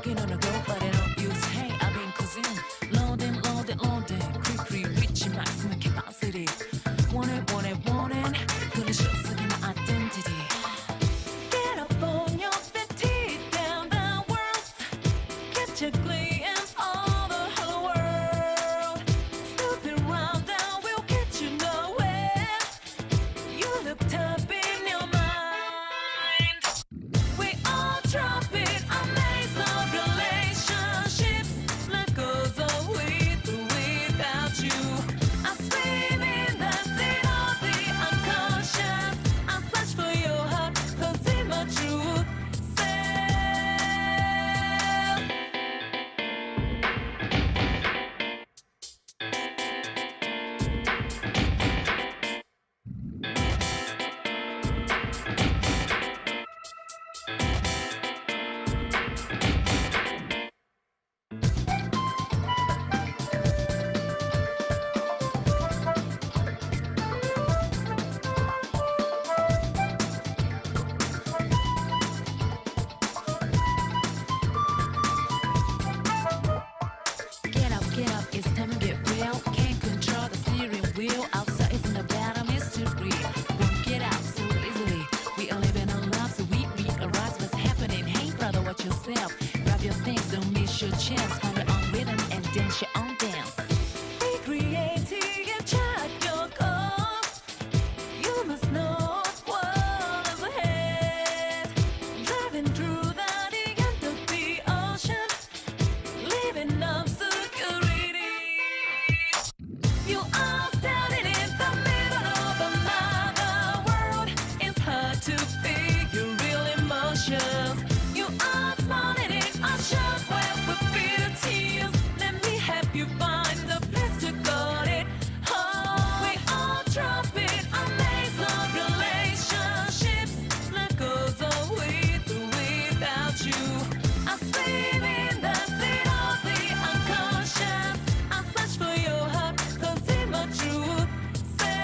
looking on the go, but I don't use hey, I've been cousin. Loading, quickly reaching maximum capacity. Want it, gonna show my identity. Get up on your feet, down the world. Catch a glimpse of the whole world. Snooping round down, we'll get you nowhere. You looked up in your mind. We all drop it, a maze of relationships. Life goes on with or without you. I swim in the sea of the unconscious. I search for your heart, cause in my truth self. Get up, it's time to get real. Can't control the steering wheel. Outside isn't about a mystery. Won't get out so easily. We are living our lives, so we realize what's happening. Hey, brother, watch yourself. Grab your things, don't miss your chance. Find your own rhythm and dance your own dance. Be creative, chart your course. You must know what is ahead. Driving through the end of the ocean. Living up security. You are standing in the middle of another world. It's hard to figure real emotions. You are smiling in a shockwave with bitter tears. Let me help you find the place to guard it. Oh, we all drop it, a maze of relationships. Life goes on with or without you. I swim in the sea of the unconscious. I search for your heart, cause in my truth self.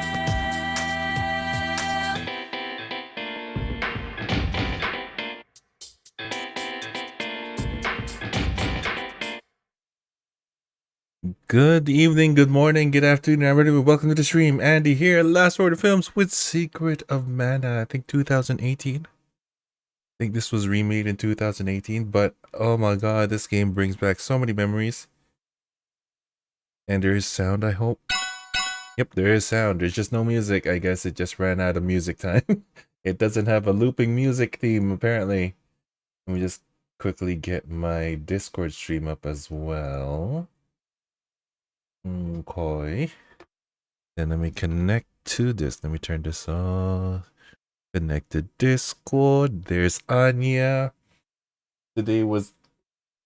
Good evening, good morning, good afternoon, everybody. Welcome to the stream. Andy here, Last Word of Films with Secret of Mana. I think 2018. I think this was remade in 2018, but oh my god, this game brings back so many memories. And there is sound, I hope. Yep, there is sound. There's just no music. I guess it just ran out of music time. It doesn't have a looping music theme, apparently. Let me just quickly get my Discord stream up as well. Okay. Then let me connect to this. Let me turn this off. Connect to Discord. There's Anya. Today was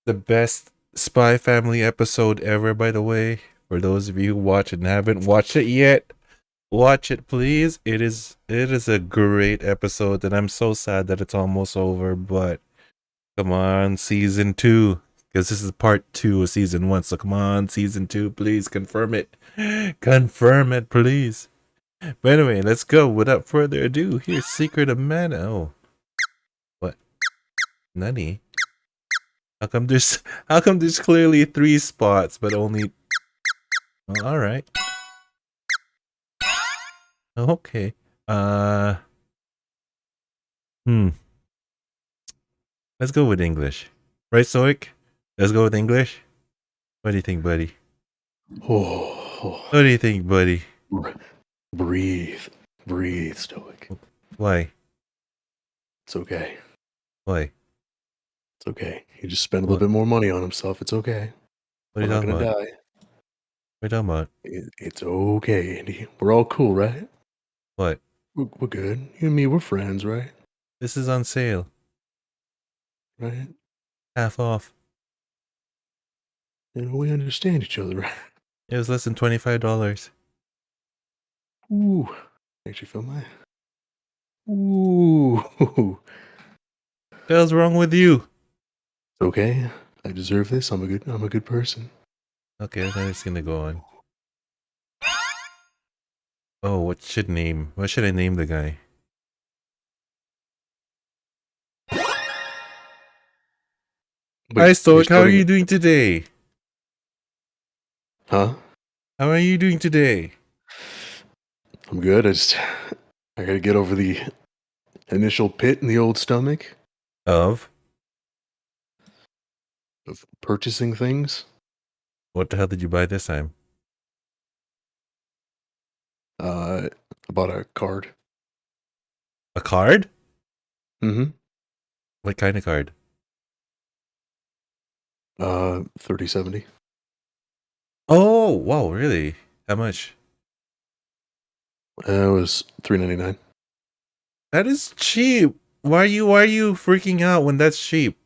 the best Spy Family episode ever, by the way. For those of you who watch and haven't watched it yet, watch it, please. It is a great episode, and I'm so sad that it's almost over, but come on, season 2. Because this is part 2 of season 1, so come on, season 2, please confirm it. Confirm it, please. But anyway, let's go. Without further ado, here's Secret of Mana. Oh, what? Nani? How come there's clearly 3 spots, but only? Oh, all right. Okay. Let's go with English, right, Stoic? Let's go with English. What do you think, buddy? Oh, What do you think, buddy? breathe, Stoic. Why? It's okay. Why? It's okay. He just spent a little bit more money on himself. It's okay. What are you We're not talking gonna about? die. What are you talking about? It's okay, Andy. We're all cool, right? What? We're good. You and me, we're friends, right? This is on sale. Right? Half off. You know, we understand each other, right? It was less than $25. Ooh. Actually feel my... Ooh. What the hell's wrong with you? It's okay. I deserve this. I'm a good person. Okay, then it's gonna go on. Oh, what should I name the guy? Wait, Hi, you're Stoic. How are starting- you doing today? Huh? How are you doing today? I'm good. I gotta get over the initial pit in the old stomach Of of purchasing things. what the hell did you buy this time? I bought a card. A card? Mm-hmm. What kind of card? 3070. Oh, wow, really? How much? It was $3.99. That is cheap. Why are you freaking out when that's cheap?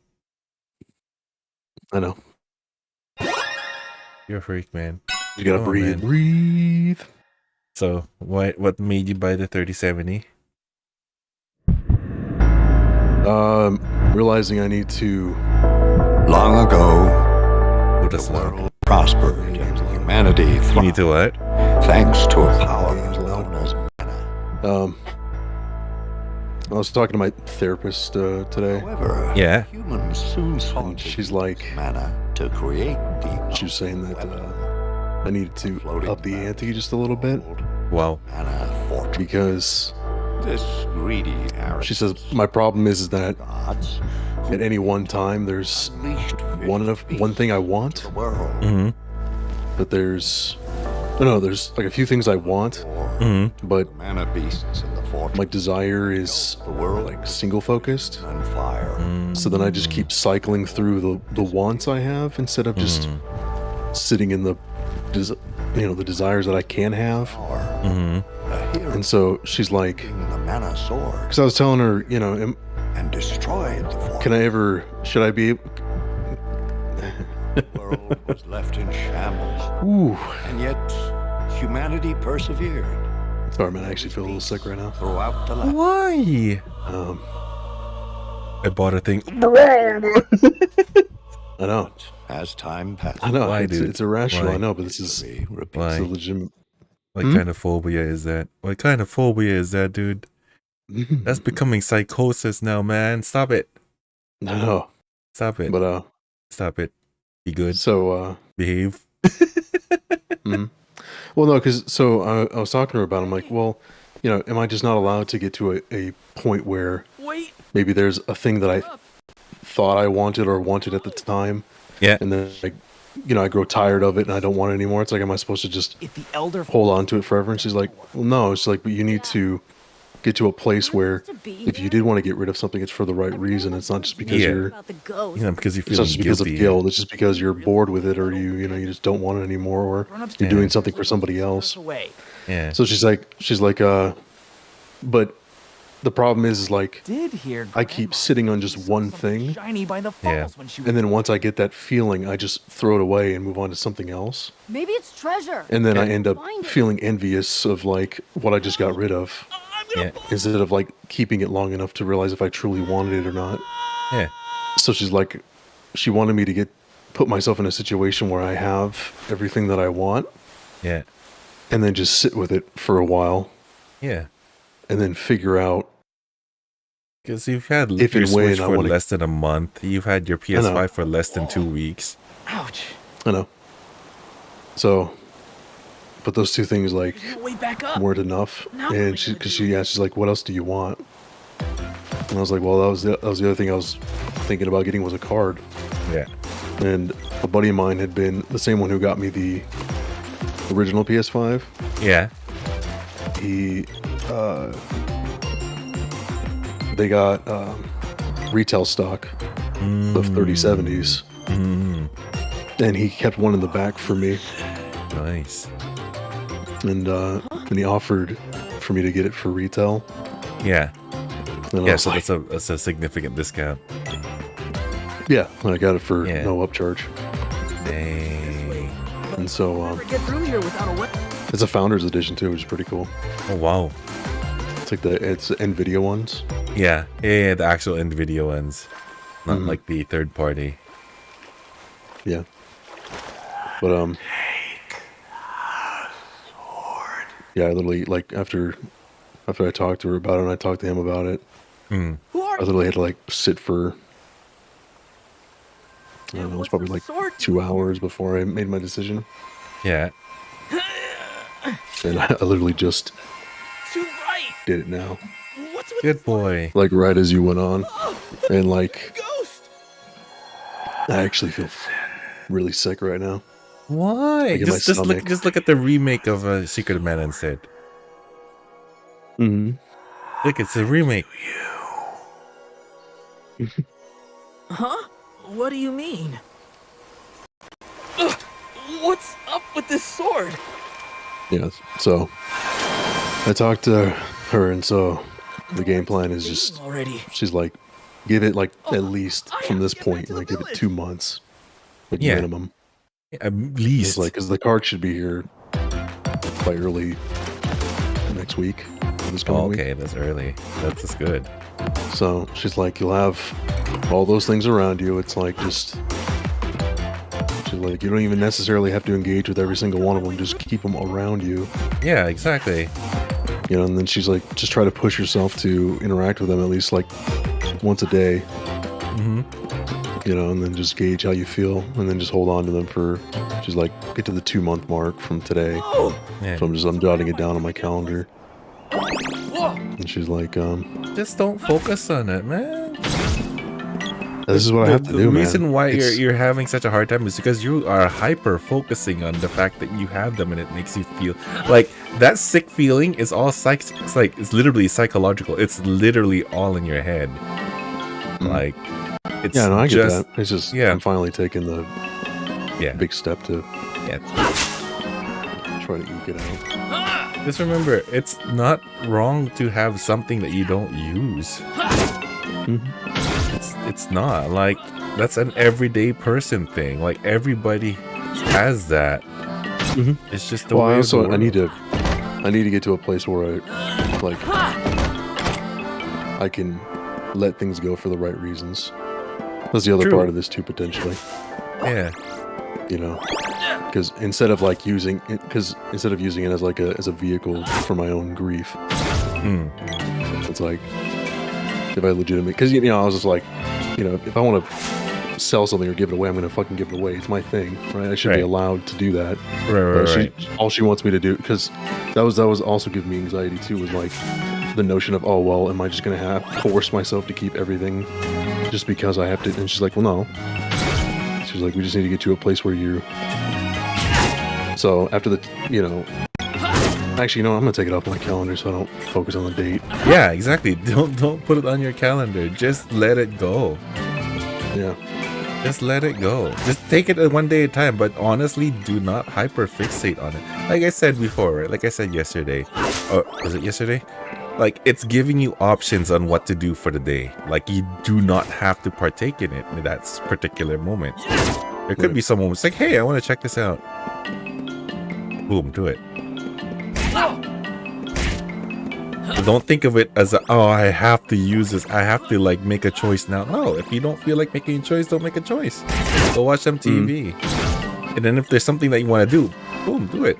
I know. You're a freak, man. You gotta Come on, breathe. man. Breathe. So, what made you buy the 3070? Realizing I need to. Long ago, What the a song. world prospered and humanity You need thrived to what? thanks to a power known as mana. I was talking to my therapist today. However, Yeah. humans soon sought And to she's use like- mana to create the She was saying that weapon. I needed to Floating up the back ante just a little bit Wow. Mana fortress. because This greedy she says my problem is that gods at any one time there's unleashed one thing I want, the world. Mm-hmm. but there's there's like a few things I want, Mm-hmm. but Mana beasts in the fortress. my desire is the world like single focused. on fire. So then I just keep cycling through the wants I have instead of just sitting in the the desires that I can have. Power. Mm-hmm. The hero And so she's like, wielding the mana sword because I was telling her, and destroyed the fortress. can I ever, should I be, The world was left in shambles, ooh, and yet humanity persevered sorry man, I actually feel a little sick right now. throughout the land. Why? I I bought a thing. know, As time passed, I know, Why, it's, dude? it's irrational, Why? I know, but this is be repeated. Why? it's a legitimate. What kind of phobia is that? What kind of phobia is that, dude? That's becoming psychosis now, man. Stop it. I know, Stop it. but Stop it. Be good. so Behave. well, no, because so I was talking to her about it. I'm like, well, am I just not allowed to get to a point where maybe there's a thing that I thought I wanted or wanted at the time, Yeah. and then I grow tired of it and I don't want it anymore. It's like, am I supposed to just If the elder hold on to it forever? And she's like, well, no. It's like, but you need to get to a place where if you did want to get rid of something, it's for the right reason. It's not just because Yeah. you're. About the ghost. You know, because you're It's not feeling just because of guilty. guilt. It's just because you're bored with it, or you just don't want it anymore, or you're doing something for somebody else. away. Yeah. So she's like, but the problem is like Did hear I keep sitting on just one thing, shiny by the falls Yeah. when she and then once I get that feeling, I just throw it away and move on to something else, Maybe it's treasure. and then I end up Find it. feeling envious of like what I just got rid of, Yeah. instead of like keeping it long enough to realize if I truly wanted it or not. Yeah. So she's like, she wanted me to put myself in a situation where I have everything that I want, Yeah. and then just sit with it for a while, Yeah. and then figure out. Because you've had If your and when Switch I for wanna- less than a month. You've had your PS5 for less than 2 weeks. ouch. I know. So, but those two things like Way back up. weren't enough, Now and what she, are we because gonna she asked, she's like, "What else do you want?" And I was like, "Well, that was the other thing I was thinking about getting was a card." Yeah. And a buddy of mine had been the same one who got me the original PS5. Yeah. He, they got retail stock of 3070s, and he kept one in the back for me, Nice. and he offered for me to get it for retail. Yeah. And I Yeah, was so like, that's a significant discount. yeah, I got it for Yeah. no upcharge. Dang. And so Never get through here without a weapon. it's a founder's edition too, which is pretty cool. Oh, wow. It's like it's the NVIDIA ones. Yeah. Yeah, the actual NVIDIA ones. Not like the third party. Yeah. But yeah, I literally like after I talked to her about it and I talked to him about it, Who are I literally had to like sit for I don't know, it was What's probably with like the sword? 2 hours before I made my decision. Yeah. And I literally just Too right. did it now. What's with Good boy. Like right as you went on. And like, ghost? I actually feel really sick right now. Why? Like in my Just stomach. look at the remake of Secret of Mana instead. Mm-hmm. Look, it's a remake. Huh? What do you mean? Ugh, what's up with this sword? Yeah, so I talked to her, and so the game plan is just, already. she's like, give it like at least from this point, like give it 2 months, like Yeah. minimum. At It's least. like, because the card should be here by early next week, this coming week. Okay, that's early. That's good. So she's like, you'll have all those things around you. It's like just, she's like, you don't even necessarily have to engage with every single one of them. Just keep them around you, Yeah, exactly. you know. And then she's like, just try to push yourself to interact with them at least like once a day, Mm-hmm. you know, and then just gauge how you feel, and then just hold on to them for. She's like, get to the 2-month mark from today. Yeah. So I'm jotting it down on my calendar. Whoa. And she's like, Just don't focus on it, man. this is what I have to do, The man. reason why It's- you're having such a hard time is because you are hyper focusing on the fact that you have them, and it makes you feel like that sick feeling is all it's literally psychological. It's literally all in your head. Like it's yeah, no, I get just, that. It's just, yeah. I'm finally taking the Yeah. big step to Yeah. try to eke it out. Just remember, it's not wrong to have something that you don't use. It's not like that's an everyday person thing. Like everybody has that. Mhm. It's just the Well, way I of the also I need world. to get to a place where I like I can let things go for the right reasons. That's the other True. part of this too, potentially. Yeah. You know, because instead of using it as like as a vehicle for my own grief, Mm. it's like if I legitimately, because you know, I was just like, you know, if I want to sell something or give it away, I'm gonna fucking give it away. It's my thing, right? I should be Right. allowed to do that. Right. But all she wants me to do, because that was also giving me anxiety too, was like the notion of, oh well, am I just gonna have force myself to keep everything just because I have to? And she's like, well, no. She's like, we just need to get to a place where you. So after the, you know, actually, you know, I'm gonna take it off my calendar so I don't focus on the date. Yeah, exactly. Don't put it on your calendar. Just let it go. Yeah. Just let it go. Just take it one day at a time. But honestly, do not hyper fixate on it. Like I said before, right? Like I said yesterday. Or was it yesterday? Like it's giving you options on what to do for the day. Like you do not have to partake in it in that particular moment. There could Right. be some moments like, hey, I want to check this out. Boom, do it. So don't think of it as oh, I have to use this. I have to like make a choice now. No, if you don't feel like making a choice, don't make a choice. Go watch some TV. And then if there's something that you want to do, boom, do it.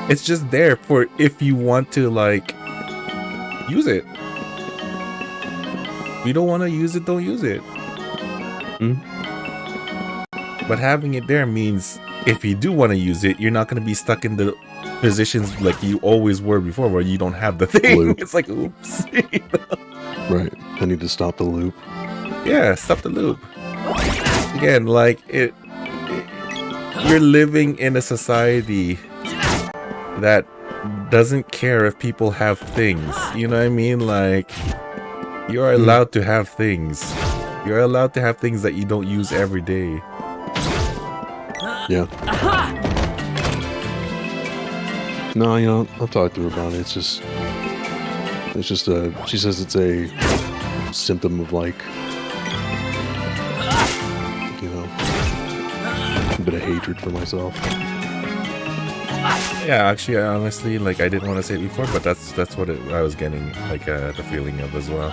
It's just there for if you want to like use it. If you don't want to use it, don't use it. But having it there means if you do want to use it, you're not going to be stuck in the positions like you always were before where you don't have the thing. Loop. It's like, oops. Right. I need to stop the loop. Yeah, stop the loop. Again, like you're living in a society that doesn't care if people have things. You know what I mean? Like you're allowed to have things. You're allowed to have things that you don't use every day. Yeah. No, you know, I've talked to her about it. It's just she says it's a symptom of like, you know, a bit of hatred for myself. Yeah, actually, I honestly, like, I didn't want to say it before, but that's what I was getting, like, the feeling of as well.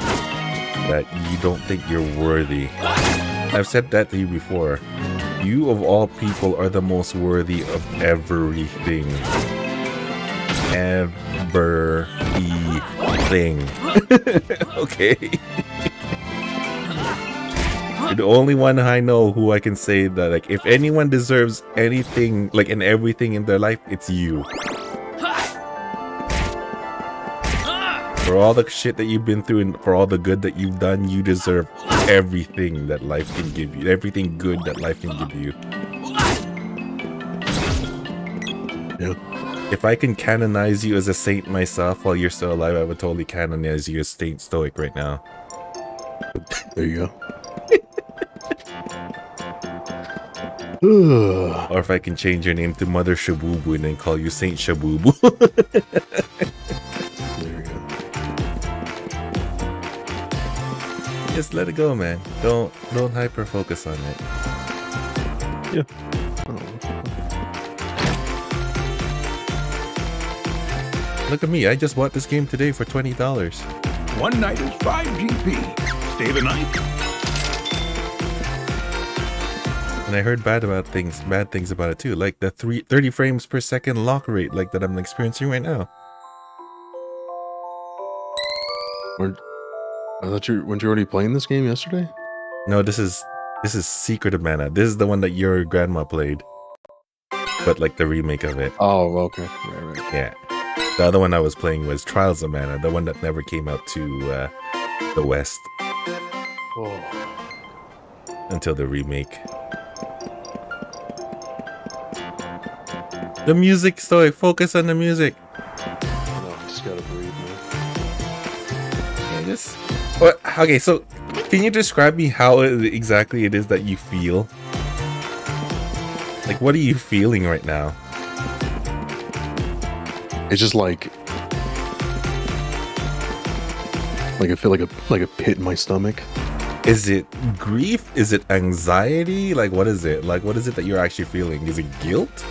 That you don't think you're worthy. I've said that to you before. You, of all people, are the most worthy of everything. Everything. Okay? You're the only one I know who I can say that, like, if anyone deserves anything, like, and everything in their life, it's you. For all the shit that you've been through and for all the good that you've done, you deserve everything that life can give you. Everything good that life can give you. Yeah. If I can canonize you as a saint myself while you're still alive, I would totally canonize you as Saint Stoic right now. There you go. Or if I can change your name to Mother Shabubu and then call you Saint Shabubu. There you go. Just let it go, man. Don't hyper focus on it. Yeah. Oh, Look at me, I just bought this game today for $20. One night is 5 GP. Stay the night. And I heard bad things about it too, like the 30 frames per second lock rate, like that I'm experiencing right now. weren't you already playing this game yesterday? No, this is Secret of Mana. This is the one that your grandma played, but like the remake of it. Oh, okay. Right. Yeah. The other one I was playing was Trials of Mana, the one that never came out to the West Oh. until the remake. The music, Stoic. Focus on the music. No, just gotta breathe, man. Yeah, just. What? Okay, so can you describe me how exactly it is that you feel? Like, what are you feeling right now? It's just like I feel like a pit in my stomach. Is it grief? Is it anxiety? Like, what is it? Like, what is it that you're actually feeling? Is it guilt?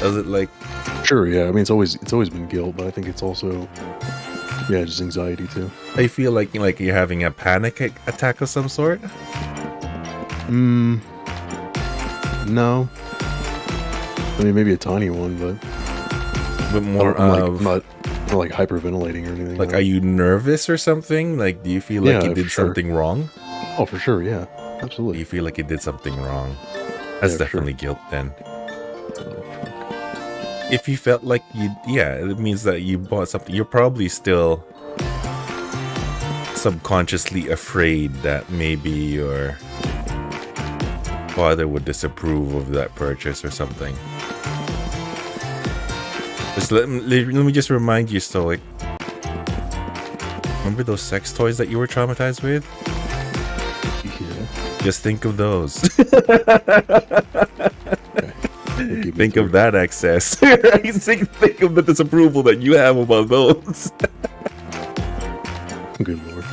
Is it like? Sure, yeah. I mean, it's always been guilt, but I think it's also, yeah, just anxiety too. I feel like you're having a panic attack of some sort. No. I mean, maybe a tiny one, but More I'm not like hyperventilating or anything. like, are you nervous or something? Like, do you feel like Yeah, you did for sure. something wrong? Oh, for sure, yeah, Do absolutely. you feel like you did something wrong? That's Yeah, for definitely guilt then. Oh, fuck. If you felt like it means that you bought something. You're probably still subconsciously afraid that maybe your father would disapprove of that purchase or something. Just let me just remind you, Stoic. Remember those sex toys that you were traumatized with? Yeah. Just think of those. Keep me Think through. of that excess. Think of the disapproval that you have about those. Good lord.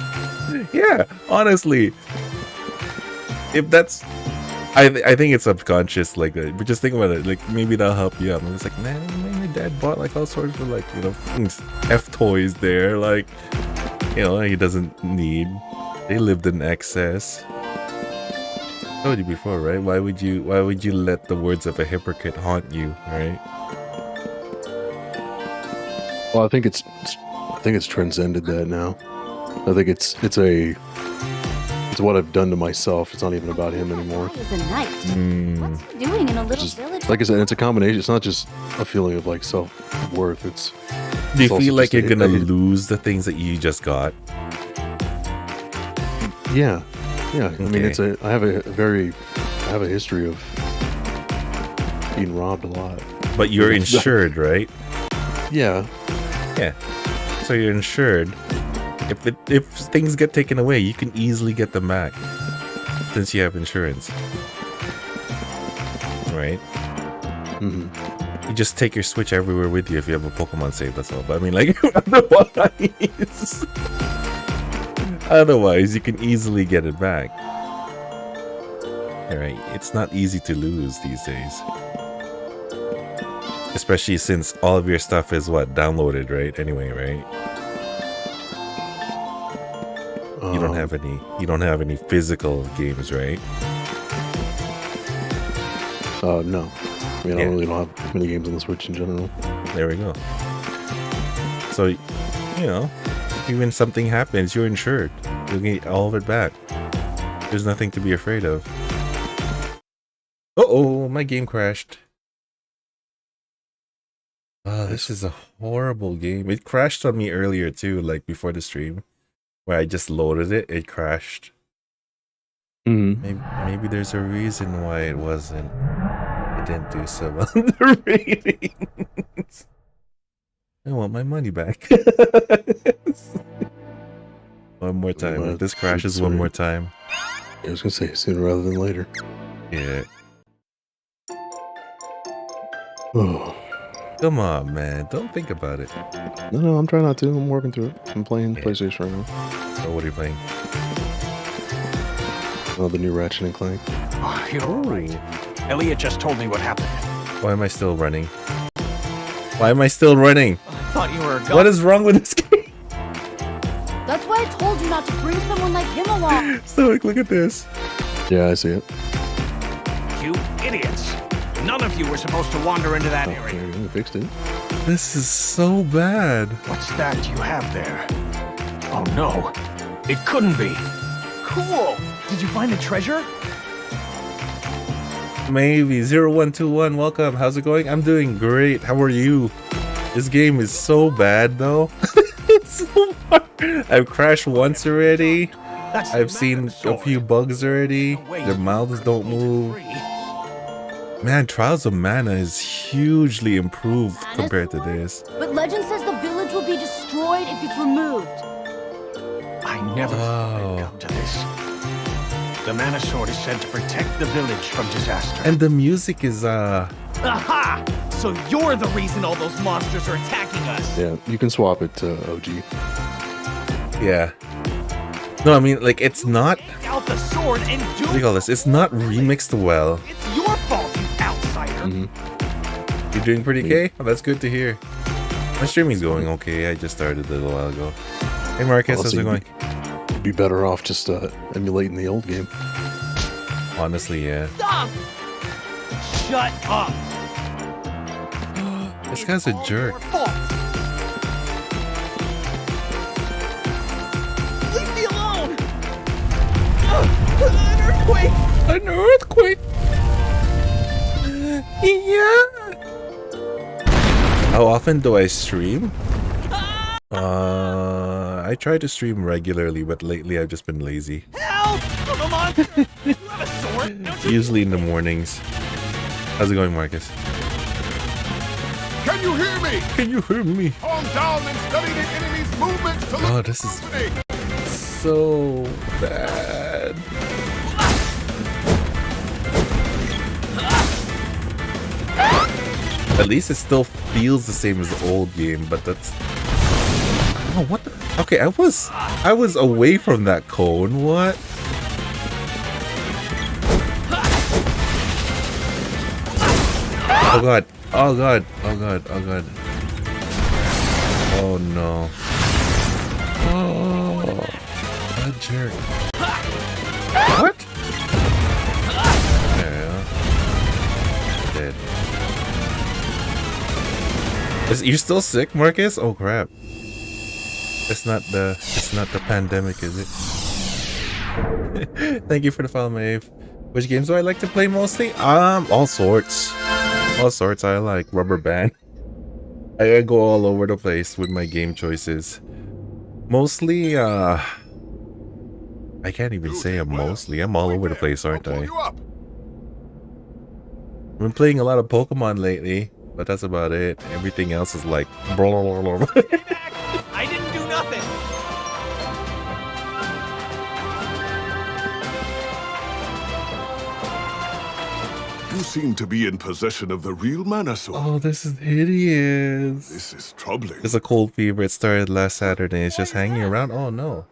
Yeah, honestly, if that's, I think it's subconscious like that. But just think about it, like maybe that'll help you out. And it's like, man, my dad bought like all sorts of like F toys there, like he doesn't need. They lived in excess. I told you before, right? Why would you let the words of a hypocrite haunt you, right? Well, I think it's transcended that now. I think it's what I've done to myself. It's not even about him anymore. Is a knight. Mm. What's he doing in a little Just, village? like I said, it's a combination. It's not just a feeling of like self-worth. It's Do you It's also feel like just you're gonna a- lose the things that you just got? yeah. I mean, Okay. I have a history of being robbed a lot. But you're insured, right? Yeah. Yeah. So you're insured. If things get taken away, you can easily get them back since you have insurance, right? hmm You just take your Switch everywhere with you if you have a Pokemon save. That's all. But I mean, like otherwise, you can easily get it back. All right, it's not easy to lose these days, especially since all of your stuff is downloaded, right? Anyway, right? You don't have any physical games, right? No. I mean, I don't really don't have many games on the Switch in general. There we go. So, even something happens, you're insured. You'll get all of it back. There's nothing to be afraid of. Uh-oh, my game crashed. Oh, this is a horrible game. It crashed on me earlier too, like before the stream. Where I just loaded it, it crashed. Maybe there's a reason why it wasn't. I didn't do so well on the ratings. I want my money back. One more time. If this crashes one more time. I was gonna say sooner rather than later. Yeah. Oh. Come on, man. Don't think about it. No, I'm trying not to. I'm working through it. I'm playing PlayStation right now. So what are you playing? Oh, the new Ratchet and Clank. Oh, you're all right. Elliot just told me what happened. Why am I still running? Why am I still running? I thought you were a What is wrong with this game? That's why I told you not to bring someone like him along. Stoic, look at this. Yeah, I see it. You idiots. None of you were supposed to wander into that Oh, area. there you go. Fixed it. This is so bad. What's that you have there? Oh no. It couldn't be. Cool. Did you find the treasure? Maybe 0121, welcome. How's it going? I'm doing great. How are you? This game is so bad though. It's so hard. I've crashed once already. That's I've seen a few bugs already. Their mouths don't move. Man, Trials of Mana is hugely improved compared to this. But legend says the village will be destroyed if it's removed. I never thought Wow. I'd come to this. The Mana Sword is said to protect the village from disaster. And the music is Aha! So you're the reason all those monsters are attacking us. Yeah, you can swap it to OG. yeah. No, I mean like it's not Take out the sword and do what do you call this? It's not remixed well. It's your fault, you outsider. You're doing pretty okay? Well, that's good to hear. My streaming's going okay. I just started a little while ago. Hey Marcus, Well, how's so it going? You'd be better off just emulating the old game. Honestly, yeah. Stop! Shut up! This guy's a jerk. Your fault. Leave me alone! An earthquake! An earthquake! Yeah! How often do I stream? I try to stream regularly, but lately I've just been lazy. Help! I'm a monster! You have a sword? Don't you? Usually in the mornings. How's it going, Marcus? Can you hear me? Can you hear me? Calm down and study the enemy's movements to look Oh, this is opening. so bad. At least it still feels the same as the old game, but that's... Oh, what the... Okay, I was away from that cone. What? Oh god. Oh god. Oh god. Oh god. Oh no. Oh, a jerk. What? There you go. Dead. You're still sick, Marcus? Oh crap. It's not the pandemic, is it? Thank you for the follow, Maeve. Which games do I like to play mostly? All sorts. All sorts. I like Rubber Band. I go all over the place with my game choices. Mostly, I can't even say I'm mostly. I'm all over the place, aren't I? I've been playing a lot of Pokemon lately, but that's about it. Everything else is like... I didn't do nothing! You seem to be in possession of the real Mana Sword. Oh, this is hideous. This is troubling. There's a cold fever. It started last Saturday. It's just hanging around. Oh no.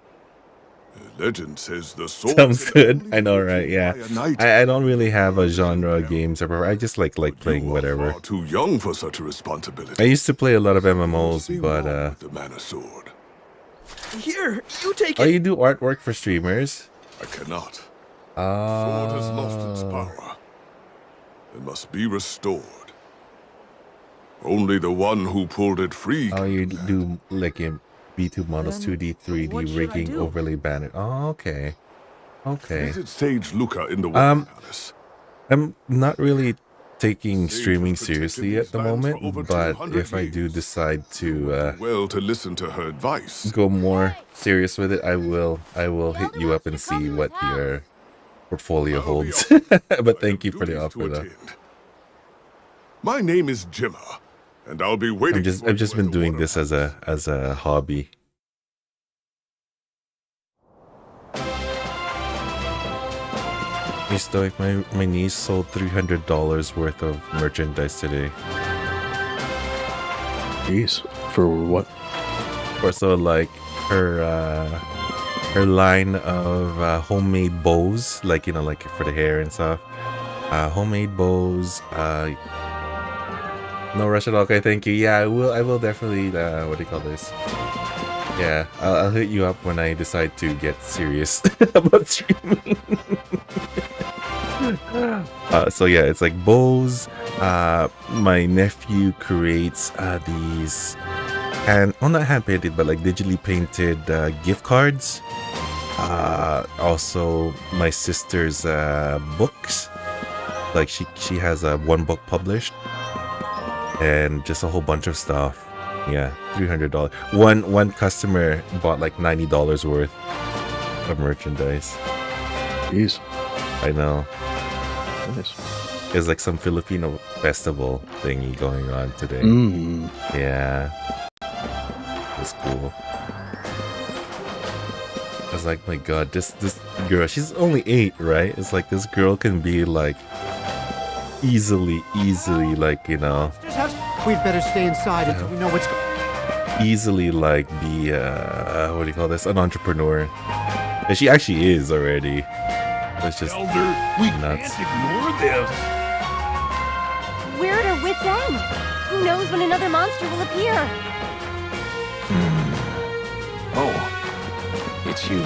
Legend says the sword Sounds can good. only I know, be right? Yeah. by a knight. I don't really have a genre of games. I just like playing You are whatever. far too young for such a responsibility. I used to play a lot of What's MMOs, but wrong with the Mana Sword. Here, you take oh, it! you do artwork for streamers? I cannot. Sword has lost its Oh. power. It must be restored. Only the one who pulled it free Oh, can you do that. do like in B2 models, Then 2D, what 3D should I rigging, do? overlay banner. Oh, okay. Okay. Visit Sage Luca in the Um, Weapon Palace. I'm not really taking Sage streaming has protected seriously these at the lands for moment, over but 200 if I do years. decide You would to do well to listen to her advice. go more serious with it, I will hit you up and see what your portfolio I'll be holds. off. But I thank have you for the duties offer to though. attend. My name is Gemma, and I'll be waiting. I've just been doing this as a hobby. Hey Stoic, my niece sold $300 worth of merchandise today. Jeez. For what? Or so like her line of homemade bows, like like for the hair and stuff. Homemade bows. No rush at all. Okay, thank you. Yeah, I will definitely. What do you call this? Yeah, I'll hit you up when I decide to get serious about streaming. So yeah, it's like bows. My nephew creates these not hand painted, but like digitally painted gift cards. Also my sister's books. Like she has one book published, and just a whole bunch of stuff. Yeah, $300. One customer bought like $90 worth of merchandise. Jeez. I know. Nice. There's like some Filipino festival thingy going on today. Mm. Yeah. It's cool. I was like, my god, this girl, she's only 8, right? It's like this girl can be like easily like, We'd better stay inside until we know what's easily like be what do you call this? An entrepreneur. And she actually is already. It's just We nuts. can't ignore this. We're at our wit's end. Who knows when another monster will appear? Oh, it's you.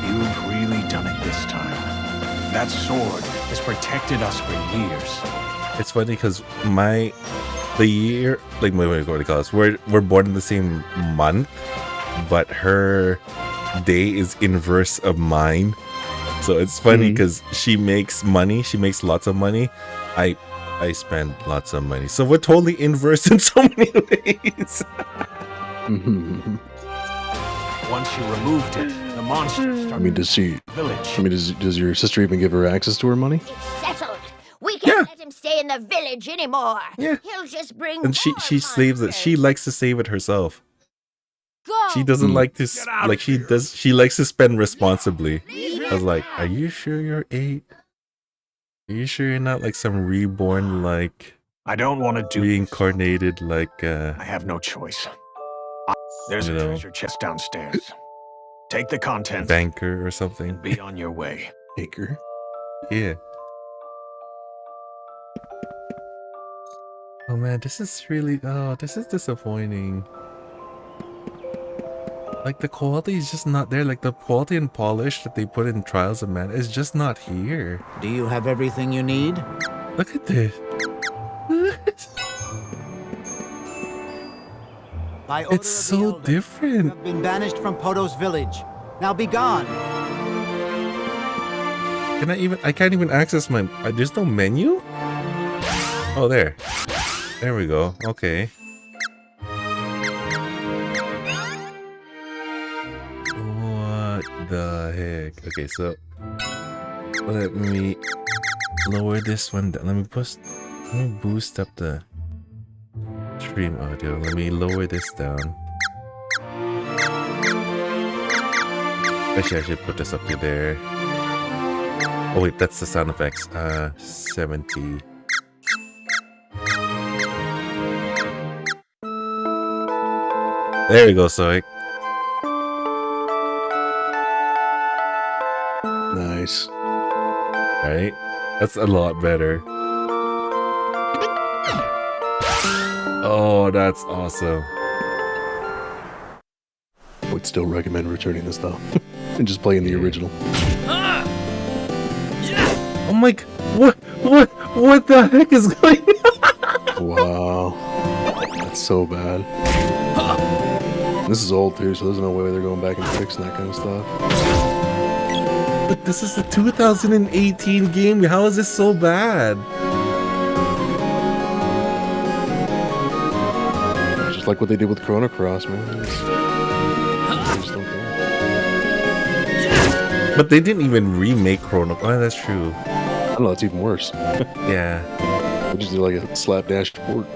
You've really done it this time. That sword has protected us for years. It's funny because the year, like what do you call this? We're born in the same month, but her day is inverse of mine. So it's funny because she makes money. She makes lots of money. I spend lots of money. So we're totally inverse in so many ways. Once you removed it, the monster started Does village. does your sister even give her access to her money? Settled. We can't let him stay in the village anymore. Yeah. He'll just bring And she saves it. She likes to save it herself. Go! She doesn't like to out like of she does. She likes to spend responsibly. I was like, are you sure you're 8? Are you sure you're not like some reborn, like I don't want to do reincarnated, like I have no choice. There's a treasure chest downstairs. Take the contents banker or something? and be on your way. Baker. Yeah. Oh man, this is disappointing. Like the quality is just not there. Like the quality and polish that they put in Trials of Mana is just not here. Do you have everything you need? Look at this. By order It's of the so Elder, you different. have been banished from Poto's village. Now be gone. I can't even access my, there's no menu? Oh, there. There we go. Okay. What the heck? Okay, so let me lower this one down. Let me boost up the stream audio. Let me lower this down. Actually, I should put this up to there. Oh wait, that's the sound effects. 70. There we go, Soik. Nice. Right? That's a lot better. Oh, that's awesome. Would still recommend returning this though, and just playing the original. Oh my! What the heck is going on? Wow, that's so bad. This is old too, so there's no way they're going back and fixing that kind of stuff. But this is a 2018 game. How is this so bad? Just like what they did with Chrono Cross, man. They just don't care. But they didn't even remake Chrono. Oh, that's true. I don't know, it's even worse. Yeah. They just did like a slapdash port.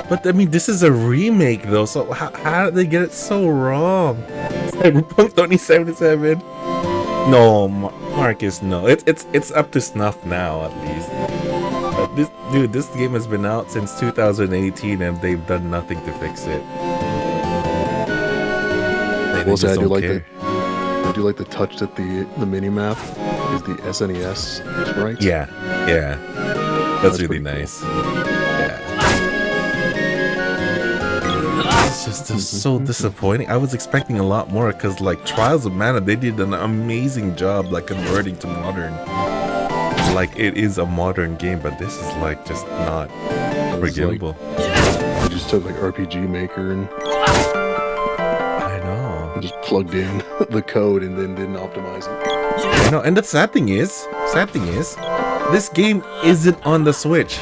But I mean, this is a remake though, so how did they get it so wrong? Cyberpunk 2077. No, Marcus, no. It's up to snuff now at least. But this game has been out since 2018 and they've done nothing to fix it. Also, I do like the touch that the mini map is the SNES sprites. Yeah, that's really nice. Yeah. It's just so disappointing. I was expecting a lot more because like Trials of Mana, they did an amazing job like converting to modern. Like it is a modern game, but this is like just not forgivable. They just took like RPG Maker and I know. just plugged in the code and then didn't optimize it. I know, and the sad thing is, this game isn't on the Switch.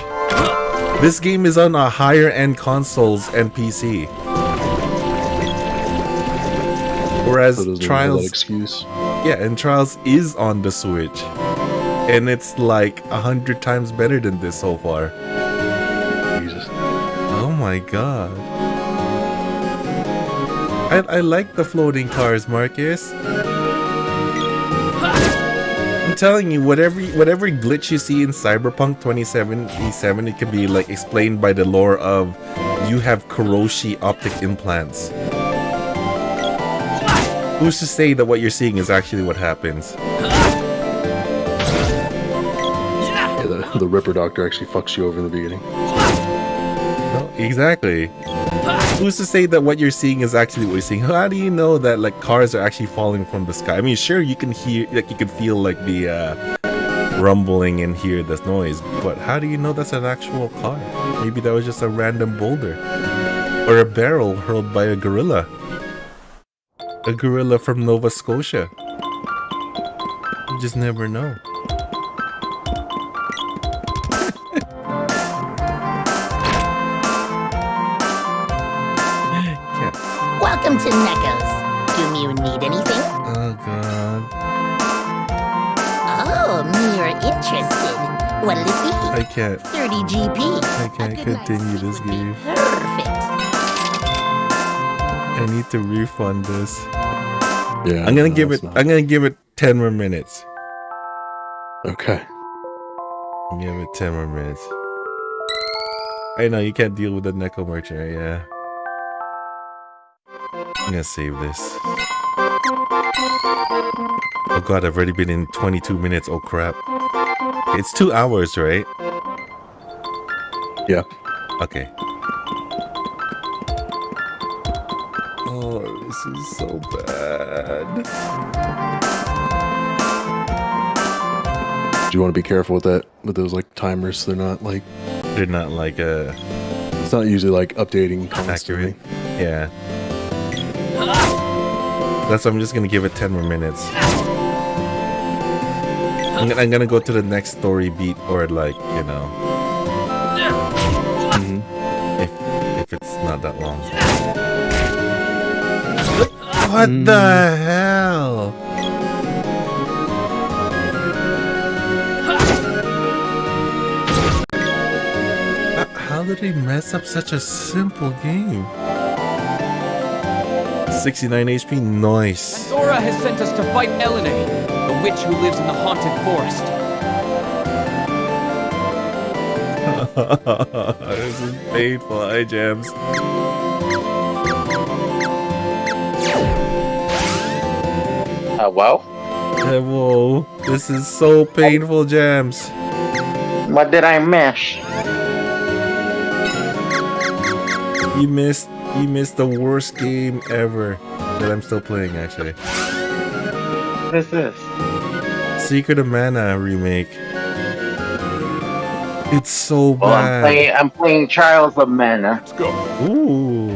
This game is on a higher end consoles and PC. Whereas So Trials, that excuse. yeah, and Trials is on the Switch, and it's like 100 times better than this so far. Jesus. Oh my god! I like the floating cars, Marcus. I'm telling you, whatever glitch you see in Cyberpunk 2077, it can be like explained by the lore of you have Kuroshi optic implants. Who's to say that what you're seeing is actually what happens? Yeah, the Ripper Doctor actually fucks you over in the beginning. No, exactly. Who's to say that what you're seeing is actually what you're seeing? How do you know that like cars are actually falling from the sky? I mean, sure, you can hear, like you can feel like the rumbling and hear this noise, but how do you know that's an actual car? Maybe that was just a random boulder or a barrel hurled by a gorilla. A gorilla from Nova Scotia. You just never know. Welcome to Neko's. Do you need anything? Oh god. Oh, you're interested. What'll it be? I can't. 30 GP. I can't continue this game. Perfect. I need to refund this. Yeah. I'm gonna no, give it's it. not. I'm gonna give it 10 more minutes. Okay. Give it 10 more minutes. I know you can't deal with the Neko merchant, right? Yeah. I'm gonna save this. Oh god, I've already been in 22 minutes. Oh crap. It's 2 hours, right? Yeah. Okay. Oh, this is so bad. Do you want to be careful with that? With those like timers, they're not like it's not usually like updating constantly. accurate. Yeah. That's why I'm just gonna give it 10 more minutes. I'm gonna go to the next story beat or like, you know. If it's not that long. What the hell? How did they mess up such a simple game? 69 HP, nice. Zora has sent us to fight Elene, the witch who lives in the haunted forest. This is painful, Jams. Wow. Whoa, this is so painful, Jams. What did I miss? You missed the worst game ever that I'm still playing, actually. What is this? Secret of Mana remake. It's so Oh, bad. I'm playing Trials of Mana. Let's go. Ooh.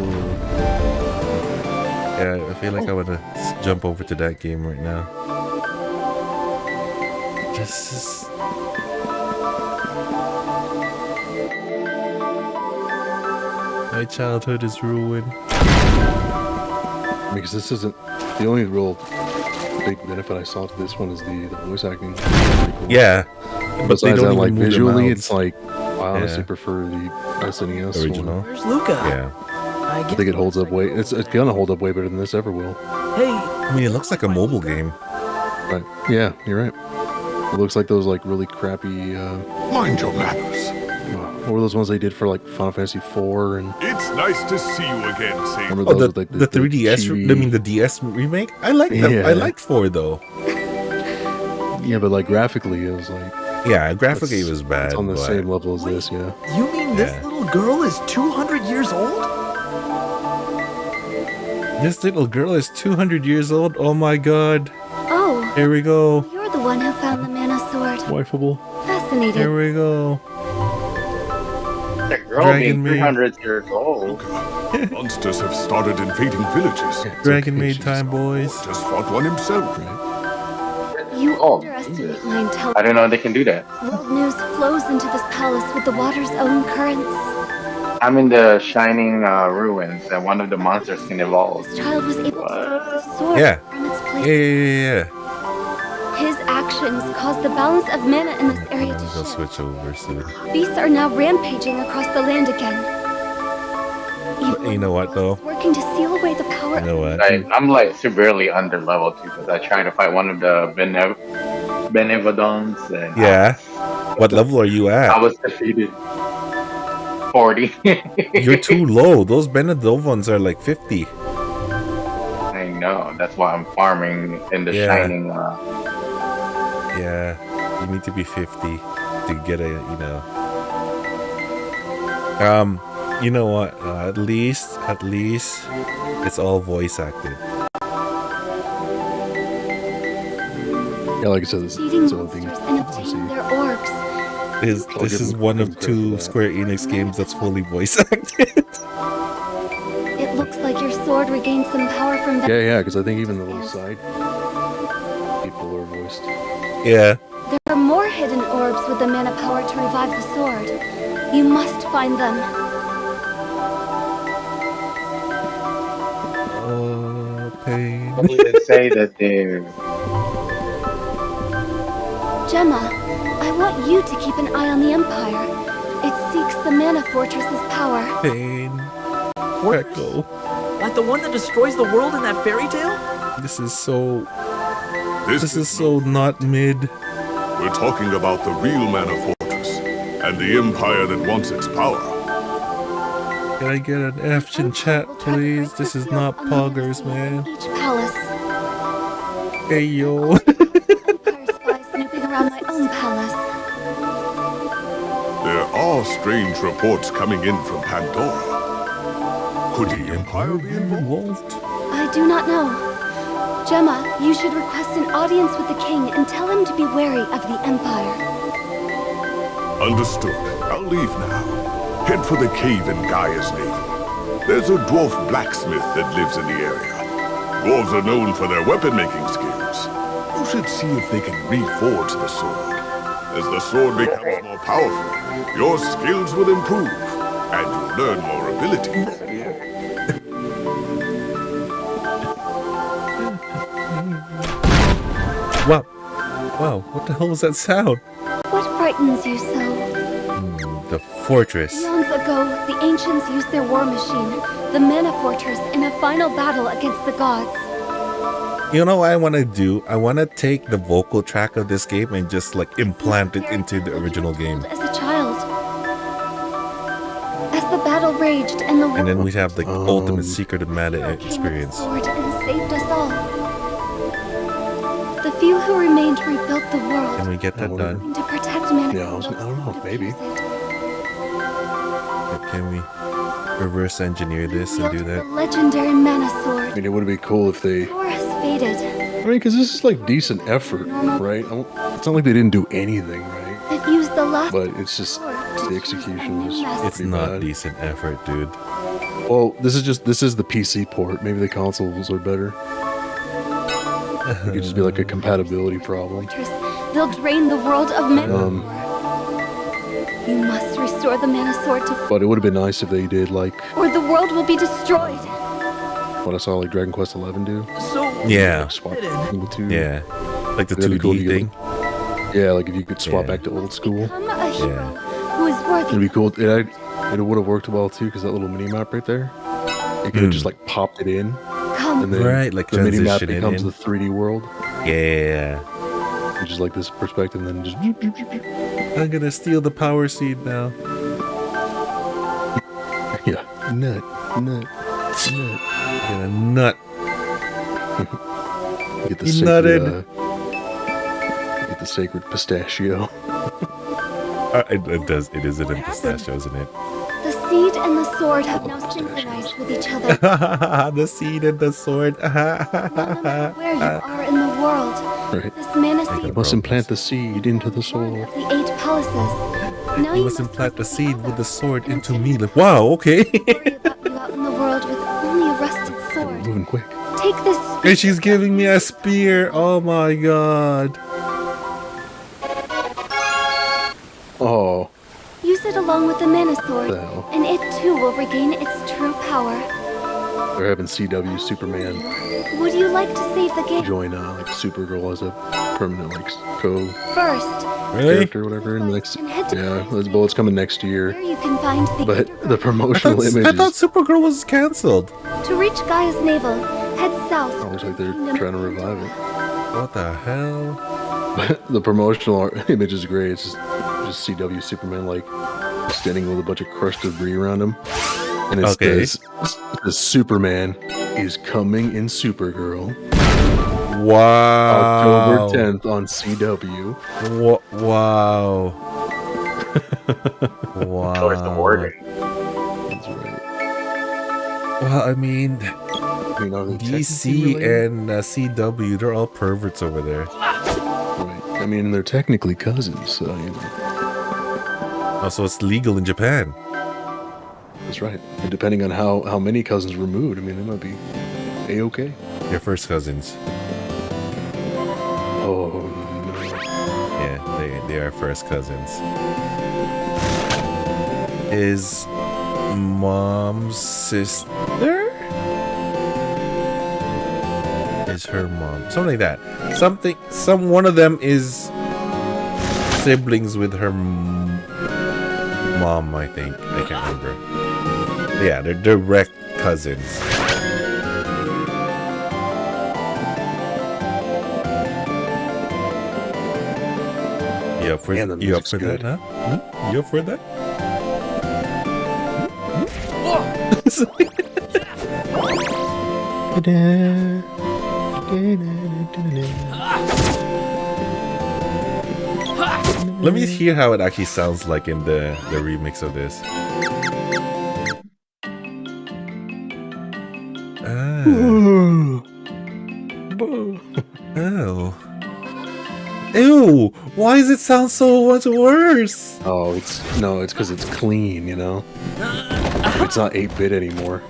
Yeah, I feel like I wanna jump over to that game right now. This is... My childhood is ruined. Because this isn't the only real big benefit I saw to this one is the voice acting. Pretty cool. Yeah. But they Besides don't that, like even move their visually, mouths. it's like I honestly Yeah. prefer the SNES Original. one. Where's Luca? Yeah. I I think it holds up way. It's gonna hold up way better than this ever will. Hey, I mean, it looks like a mobile game. Right? Yeah, you're right. It looks like those like really crappy. Mind your manners. What were those ones they did for like Final Fantasy IV and? It's nice to see you again, Saint. Remember Oh, those the, with, like, the 3DS, chibi- I mean the DS remake? I like them. I Yeah. liked 4 though. Yeah, but like graphically, it was like Yeah, graphically it was bad. it's on the but same level as this. Yeah. you mean this Yeah. little girl is 200 years old? This little girl is 200 years old. Oh my god. Oh, Here we go. you're the one who found the mana sword. Wifeable. Fascinating. Here we go. The girl Dragon being Maid. 300 years old. Monsters have started invading villages. It's Dragon okay, Maid she's- time, boys. Just fought one himself. You Oh, underestimate my I intelligence. didn't know they can do that. World news flows into this palace with the water's own currents. I'm in the Shining Ruins, and one of the monsters can evolve. This child was able to take the sword Yeah. from its Yeah, place. yeah. His actions caused the balance of mana in this area I'm to gonna shift. switch over soon. Beasts are now rampaging across the land again. Evil You know what, though? is working to seal away the power You know what? I'm like severely under level too because I tried to fight one of the Benevodons. And Yeah. What level are you I at? was defeated. 40. You're too low. Those Benedovans are like 50. I know. That's why I'm farming in the Yeah. Shining. Yeah. You need to be 50 to get a, you know. You know what? At least it's all voice acted. Yeah, like I said, this feeding is the only thing. monsters and obtaining their orbs. This is one of 2 Square Enix games that's fully voice acted. It looks like your sword regained some power from that. Yeah, because I think even the little side people are voiced. Yeah. There are more hidden orbs with the mana power to revive the sword. You must find them. Oh, pain. What would it say that they're Gemma, I want you to keep an eye on the Empire. It seeks the Mana Fortress's power. Pain. Fortress? Echo. Like the one that destroys the world in that fairy tale? This is so. This This is so not mid. We're talking about the real Mana Fortress and the empire that wants its power. Can I get an F in chat, please? This is not poggers, man. Each palace. Hey yo. Empire spies snooping around my own palace. There are strange reports coming in from Pandora. Could the empire be involved? I do not know. Gemma, you should request an audience with the king and tell him to be wary of the Empire. Understood. I'll leave now. Head for the cave in Gaia's navel. There's a dwarf blacksmith that lives in the area. Dwarves are known for their weapon-making skills. You should see if they can reforge the sword. As the sword becomes more powerful, your skills will improve, and you'll learn more abilities. Wow. Wow, what the hell was that sound? What frightens you so? The fortress. Eons ago, the ancients used their war machine, the Mana Fortress, in a final battle against the gods. You know what I want to do? I want to take the vocal track of this game and just like implant it into the original game. As a child. As the battle raged and the And then world we'd have the ultimate secret of mana came with the experience. sword and saved us all. The few who remained rebuilt the world. Can we get that done? To protect Mana. Yeah, I don't know, maybe. Can we reverse engineer this and do The that? legendary Mana I Sword. mean, it would be cool if they. Power has faded. I mean, because this is like decent effort, right? It's not like they didn't do anything, right? It used the last But it's just the execution is It's pretty not bad. decent effort, dude. Well, this is the PC port. Maybe the consoles are better. It could just be like a compatibility problem. They'll drain the world of men. Um, You must restore the Mana Sword to but it would have been nice if they did like or the world will be destroyed. what I saw like Dragon Quest XI do. So, Yeah. Like, swap between the two. Yeah. Like the That'd be 2D cool if you thing. Yeah, like if you could swap Yeah. back to old school, Become a hero Yeah. who is worthy. it'd be cool. It would have worked well too because that little mini map right there, it could have just like popped it in, Come. and then Right, like the mini map transition it becomes in. the 3D world, Yeah. which is like this perspective, and then just I'm gonna steal the power seed now. yeah, nut. Get a nut. Get the He sacred, nutted. get the sacred pistachio. It does. It is in a pistachio, isn't it? The seed and the sword have now synchronized with each other. The seed and the sword. No matter where you are in the world, Right. this Mana Like Seed a Must implant the seed into the soul. of the 8 palaces. Now You you must implant the use seed power with the sword and into take me. Like, wow, okay. worry about you out in the world with only a rusted sword. Moving quick. Take this And she's giving me a spear. Oh my god. Oh, use it along with the Mana Sword, the hell. and it too will regain its true power. They're having CW Superman Would you like to save the game? join like Supergirl as a permanent like First, Really? character or whatever in the next. and head to Yeah, those bullets coming next year. where you can find the But the underground. promotional I image thought is Supergirl was cancelled. To reach Gaia's navel, head south. looks like they're trying to revive it. What the hell? But the promotional image is great. It's just CW Superman like standing with a bunch of crushed debris around him, and it Okay. says the Superman is coming in Supergirl Wow. October 10th on CW. Wow. Wow. Towards the wording. That's right. Well, I mean, I mean, are they DC technically related? and CW, they're all perverts over there. Right. I mean, they're technically cousins, so you know. Also, it's legal in Japan. That's right. And depending on how many cousins removed, I mean, they might be a-okay. They're first cousins. Oh no. Yeah, they are first cousins. His mom's sister? Is her mom. Something like that. One of them is siblings with her mom, I think. I can't remember. Yeah, they're direct cousins. You up for, Man, the you up music's for that, good. huh? You up for that? Let me hear how it actually sounds like in the remix of this. Oh. Ew! Why does it sound so much worse? Oh, it's because it's clean, you know. It's not 8-bit anymore.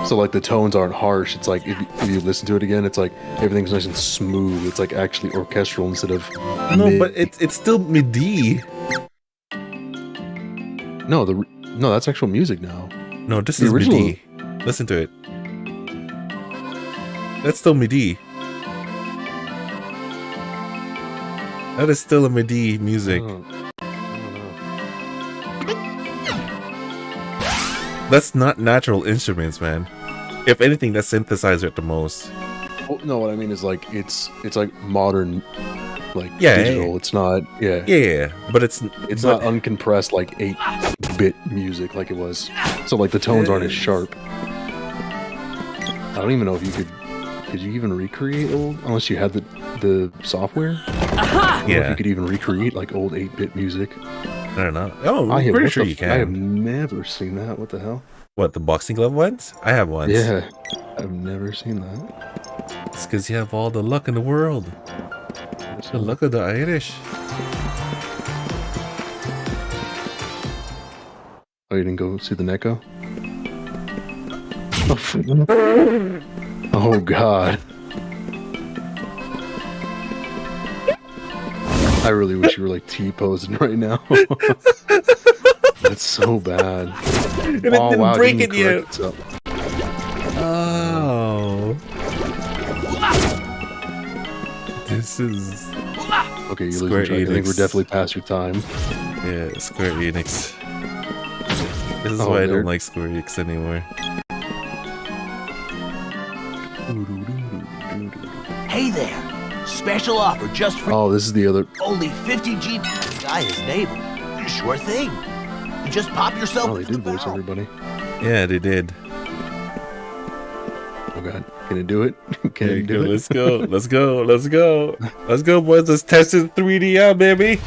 So like the tones aren't harsh. It's like if you listen to it again, it's like everything's nice and smooth. It's like actually orchestral instead of No, mid. but it's still MIDI. No, that's actual music now. No, this The is original- MIDI. Listen to it. That's still MIDI. That is still a MIDI music. Oh, I don't know. That's not natural instruments, man. If anything, that's synthesizer at the most. Well, no, what I mean is like it's like modern, like Yeah, digital. yeah. It's not. Yeah. Yeah, but it's Not uncompressed like 8-bit music like it was. So like the tones aren't as sharp. I don't even know if you could you even recreate old unless you had the software. I don't know if you could even recreate like old 8-bit music. I don't know. Oh, I I'm have- pretty what sure the you f- I have can. never seen that. What the hell? What, the boxing glove ones? I have ones. Yeah, I've never seen that. It's because you have all the luck in the world. The luck of the Irish. Oh, you didn't go see the Neko? Oh, Oh god. I really wish you were like T-posing right now. That's so bad. And it didn't break it yet. Itself. Oh. This is... Okay, you're Square losing track. I think Enix. we're definitely past your time. Yeah, Square Enix. This is Oh, why I there- don't like Square Enix anymore. Hey there! Special offer just for Oh, this is the other. only 50 G. Guy is neighbor. Sure thing. You just pop yourself. Oh, they into did the voice barrel. everybody. Yeah, they did. Oh god, can it do it? Can There it you do go. it? Let's go. Let's go. Let's go. Let's go, boys. Let's test it 3D out, baby.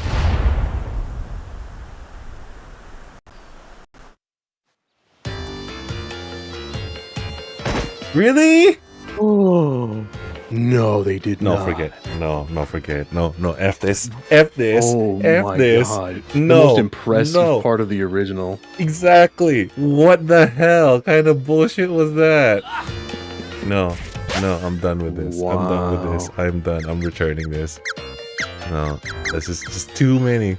Really? Oh no, they did No, not. forget. No, forget. No, F this. F this. Oh F my this. god. No. The most impressive no. part of the original. Exactly. What the hell kind of bullshit was that? No, I'm done with this. I'm done with this. Wow. I'm done. I'm returning this. No, this is just too many.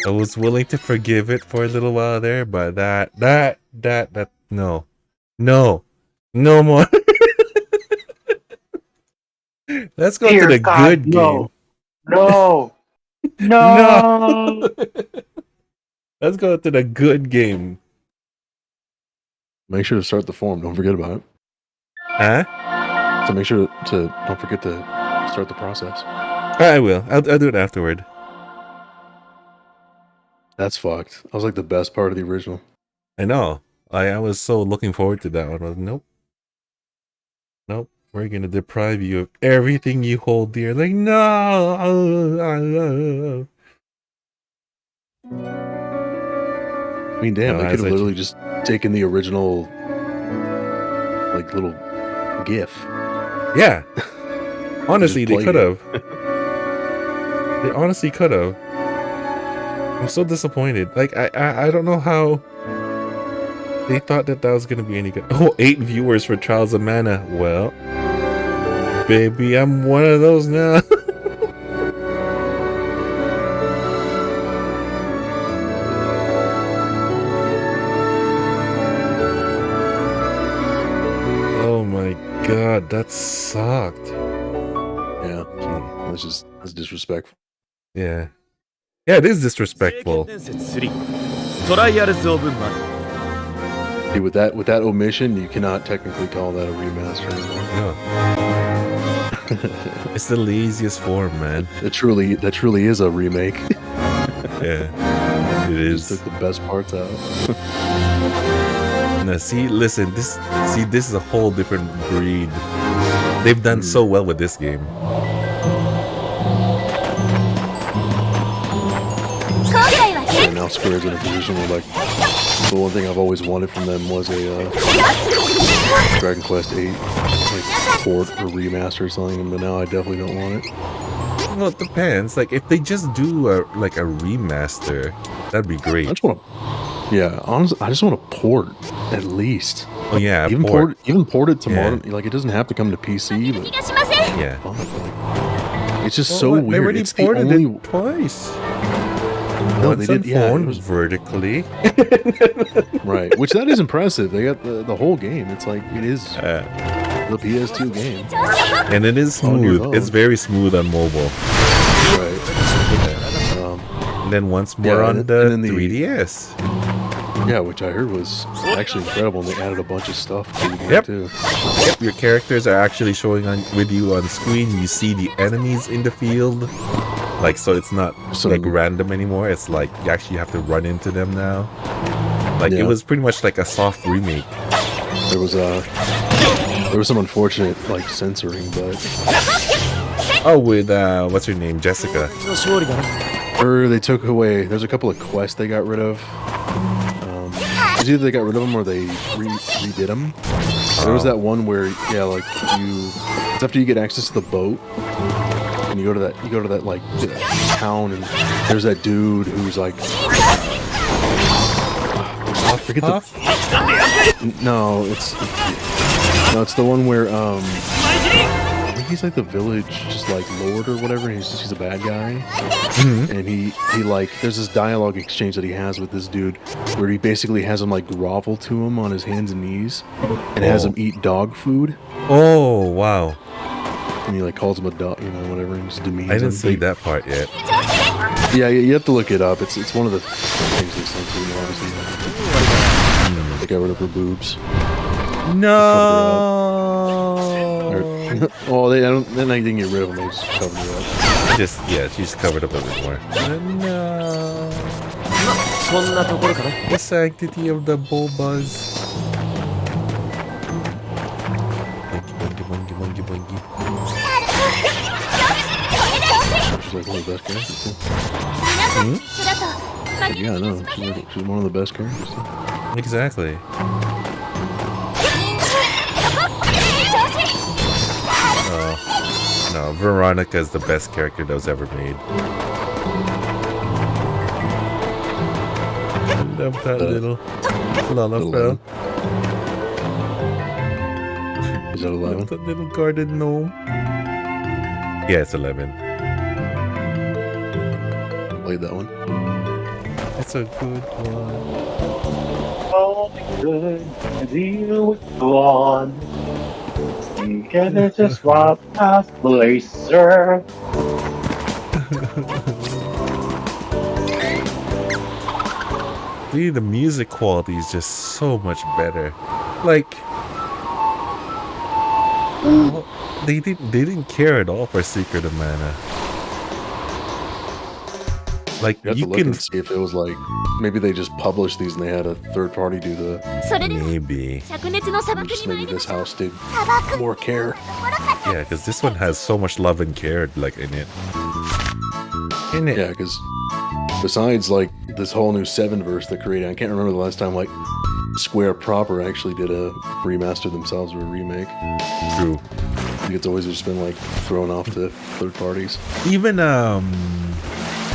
I was willing to forgive it for a little while there, but that, no more. Let's go to Dear the God, good game. No. No. Let's go to the good game. Make sure to start the form. Don't forget about it. Huh? So make sure to don't forget to start the process. I will. I'll do it afterward. That's fucked. That was like the best part of the original. I know. I was so looking forward to that one. I was, nope. We're gonna deprive you of everything you hold dear. Like, no. I mean, damn, No, they I could have said literally just taken the original, like, little GIF. Yeah. Honestly, Just they played could have. They honestly could have. I'm so disappointed. Like, I don't know how they thought that was gonna be any good. Oh, 8 viewers for Trials of Mana. Well, baby, I'm one of those now. Oh my god, that sucked. Yeah, that's disrespectful. Yeah. Yeah, it is disrespectful. See, with that omission, you cannot technically call that a remaster anymore. No. It's the laziest form, man. That truly is a remake. Yeah. It Just is. took the best parts out. Now, see, listen, this is a whole different breed. They've done so well with this game. And now Square's in a position where, like, the one thing I've always wanted from them was a Dragon Quest VIII like, port or remaster or something, but now I definitely don't want it. Well, it depends. Like, if they just do a remaster, that'd be great. I just want to, yeah, honestly, I just want a port at least. Oh yeah, Even port. port it to Yeah. modern. Like, it doesn't have to come to PC, but Yeah. it's just Well, so what? They weird. already It's the ported only. it twice. No, Once they did. Yeah, on it was vertically. right. Which that is impressive. They got the whole game. It's like it is the PS2 game. And it is On your smooth. It's own. very smooth on mobile. Right. And then once more Yeah, on and the then the- 3DS. Yeah, which I heard was actually incredible. And they added a bunch of stuff to the game Yep. too. Yep, your characters are actually showing on with you on screen. You see the enemies in the field. Like, so it's not So- like random anymore. It's like you actually have to run into them now. Like, Yeah. it was pretty much like a soft remake. There was some unfortunate like censoring, but Oh, with what's her name, Jessica. they took away. There's a couple of quests they got rid of. It's either they got rid of them or they redid them. There was that one where like it's after you get access to the boat and you go to that like town and there's that dude who's like I forget Huh? no, it's No, it's the one where I think he's like the village, just like lord or whatever. And he's a bad guy, and he like there's this dialogue exchange that he has with this dude, where he basically has him like grovel to him on his hands and knees, and has him eat dog food. Oh wow! And he like calls him a dog, you know, whatever. And just demeans I didn't him. see that part yet. Yeah, you have to look it up. It's one of the things they sent to me. Obviously, they got rid of her boobs. No. Oh, they're not getting rid of them. They just covered it up. She's covered up a bit more. No. The sanctity of the bobas. Bungy. She's like one of the best characters. Yeah, I know. She's one of the best characters. Exactly. Oh, no, Veronica's the best character that was ever made. I love that little Lalafell. Is that 11? That little garden gnome. Yeah, it's 11. Played that one. It's a good one. Oh, good. And you was gone. Together to swap past placer. Dude, the music quality is just so much better. Like, they didn't care at all for Secret of Mana. Like, you have to look and see if it was like maybe they just published these and they had a third party do the. Maybe. Just maybe this house did more care. Yeah, because this one has so much love and care like in it. Yeah, because besides like this whole new 7 verse they're creating, I can't remember the last time like Square proper actually did a remaster themselves or a remake. True. I think it's always just been like thrown off to third parties. Even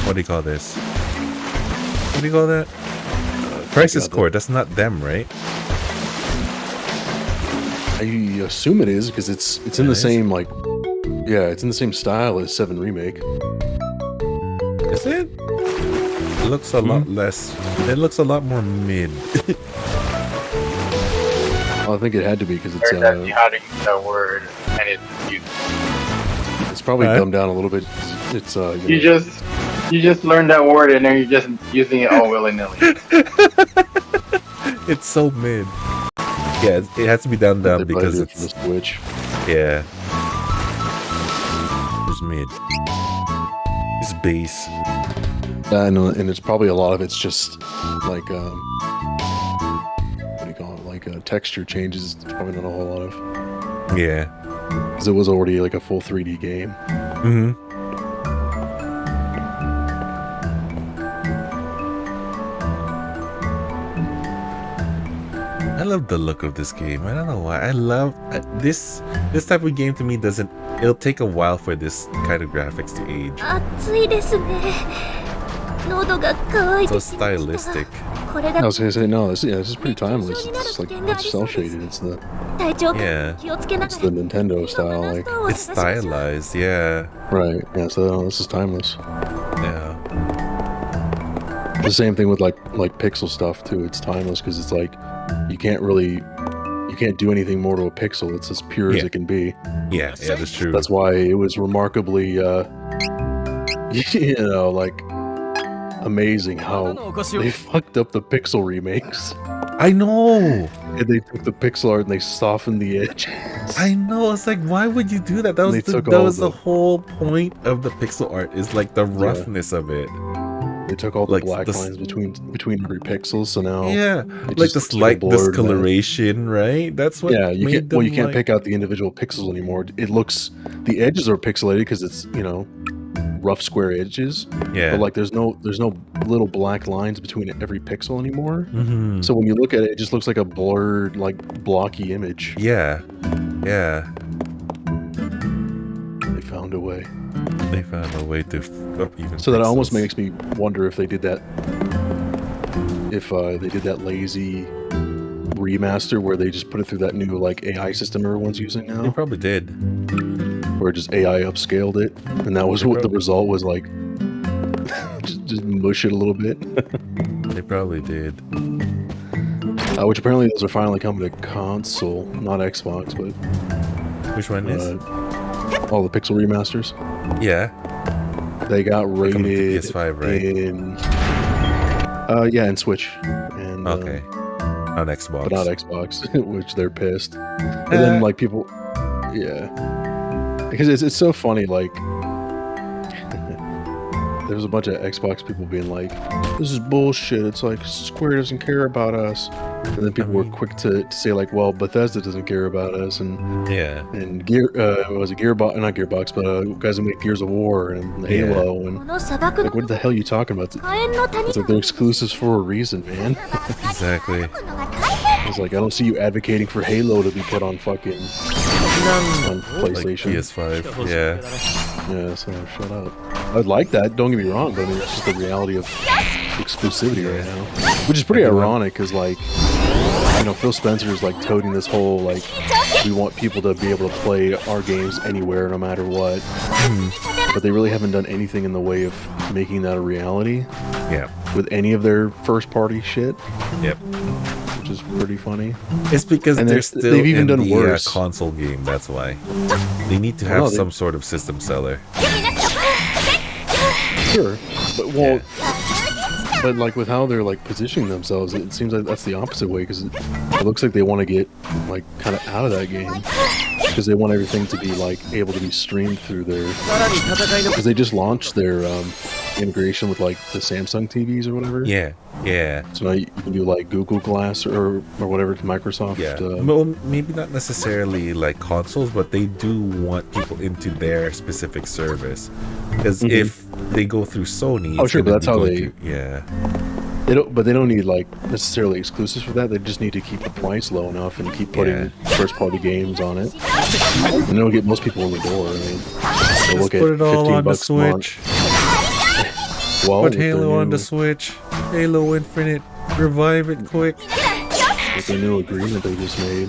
what do you call this? What do you call that? Crisis Core. That's not them, right? I assume it is because it's in the same like, yeah, it's in the same style as 7 remake. Is it? It looks a lot less. It looks a lot more mid. I think it had to be because it's how to use that word, and it's probably dumbed down a little bit. It's you just learned that word and then you're just using it all willy-nilly. It's so mid. Yeah, it has to be down because it's the Switch. Yeah, it's mid. It's bass. Yeah, and it's probably a lot of it's just like what do you call it? Like texture changes. It's probably not a whole lot of. Yeah, because it was already like a full 3D game. I love the look of this game. I don't know why. I love this type of game. To me, it'll take a while for this kind of graphics to age. So stylistic. I was gonna say no. This is pretty timeless. It's like it's cell shaded. It's the it's the Nintendo style. Like it's stylized. Yeah. Right. Yeah. So this is timeless. Yeah. The same thing with like pixel stuff too. It's timeless because it's like you can't do anything more to a pixel. It's as pure as it can be. Yeah, that's true. That's why it was remarkably, like amazing how they fucked up the pixel remakes. I know. And they took the pixel art and they softened the edge. I know. It's like, why would you do that? That was the whole point of the pixel art. Is like the roughness of it. They took all the black lines between every pixel, so now like the slight discoloration, right? That's what. Yeah, you can't pick out the individual pixels anymore. It looks the edges are pixelated because it's rough square edges. Yeah, but like there's no little black lines between every pixel anymore. So when you look at it, it just looks like a blurred, like blocky image. Yeah. They found a way. They found a way to even. So that almost makes me wonder if they did that. If they did that lazy remaster where they just put it through that new like AI system everyone's using They now, probably did. where just AI upscaled it, and that was what the result was like. just mush it a little bit. They probably did. Which apparently those are finally coming to console, not Xbox, but Which one is? all the Pixel remasters. Yeah. They got They're coming to rated PS5, right? in yeah, and Switch, and Okay. On Xbox. but not Xbox, which they're pissed. And then like people, yeah, because it's so funny. Like there was a bunch of Xbox people being like, "This is bullshit." It's like Square doesn't care about us, and then people were quick to say like, "Well, Bethesda doesn't care about us," and Yeah. was it Gearbox? Not Gearbox, but guys that make Gears of War and Halo, and like, what the hell are you talking about? It's like they're exclusives for a reason, man. Exactly. It's like I don't see you advocating for Halo to be put on fucking on PlayStation. Like PS5. Yeah. Yeah, so shut up. I'd like that. Don't get me wrong, but I mean, it's just the reality of exclusivity right now, which is pretty ironic because, like, you know, Phil Spencer is like toting this whole like we want people to be able to play our games anywhere, no matter what. But they really haven't done anything in the way of making that a reality. Yeah. With any of their first-party shit. Yep. Which is pretty funny. It's because And they're still they've even in done the worse. console game. That's why they need to have some sort of system seller. Sure, but well, but like with how they're like positioning themselves, it seems like that's the opposite way because it looks like they want to get like kind of out of that game because they want everything to be like able to be streamed through their. Because they just launched their integration with like the Samsung TVs or whatever. Yeah, yeah. So now you can do like Google Glass or whatever Microsoft. Yeah. Well, maybe not necessarily like consoles, but they do want people into their specific service. Because if they go through Sony, Oh, it's sure, but gonna that's be how going they. through- yeah. They don't, but they don't need like necessarily exclusives for that. They just need to keep the price low enough and keep putting first-party games on it, and it'll get most people in the door. I mean, they'll look at Put it all 15 on the bucks a month. Switch. Well, Put with their Halo on new- the Switch. Halo Infinite. Revive it quick. with the new agreement they just made.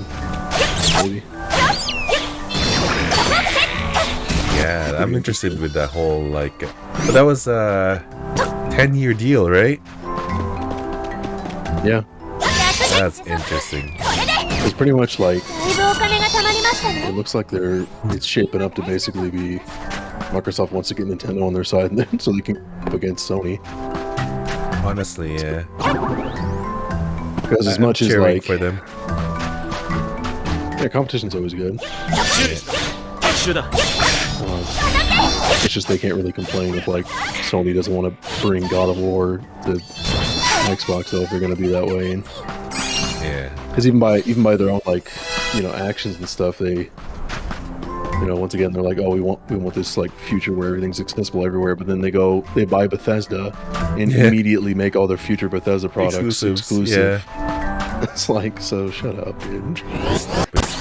Maybe. Yeah, I'm interested with that whole like. But that was a 10-year deal, right? Yeah, That's interesting. it's pretty much like it looks like it's shaping up to basically be Microsoft wants to get Nintendo on their side, so they can go against Sony. Honestly, yeah. Because as I'm much as cheering like for them. Yeah, competition's always good. It's just they can't really complain if like Sony doesn't want to bring God of War to Xbox though if they're gonna be that way. Yeah. Because even by their own like actions and stuff, they once again they're like, oh, we want this like future where everything's accessible everywhere, but then they buy Bethesda and immediately make all their future Bethesda products exclusive. Yeah. It's like, so shut up, dude.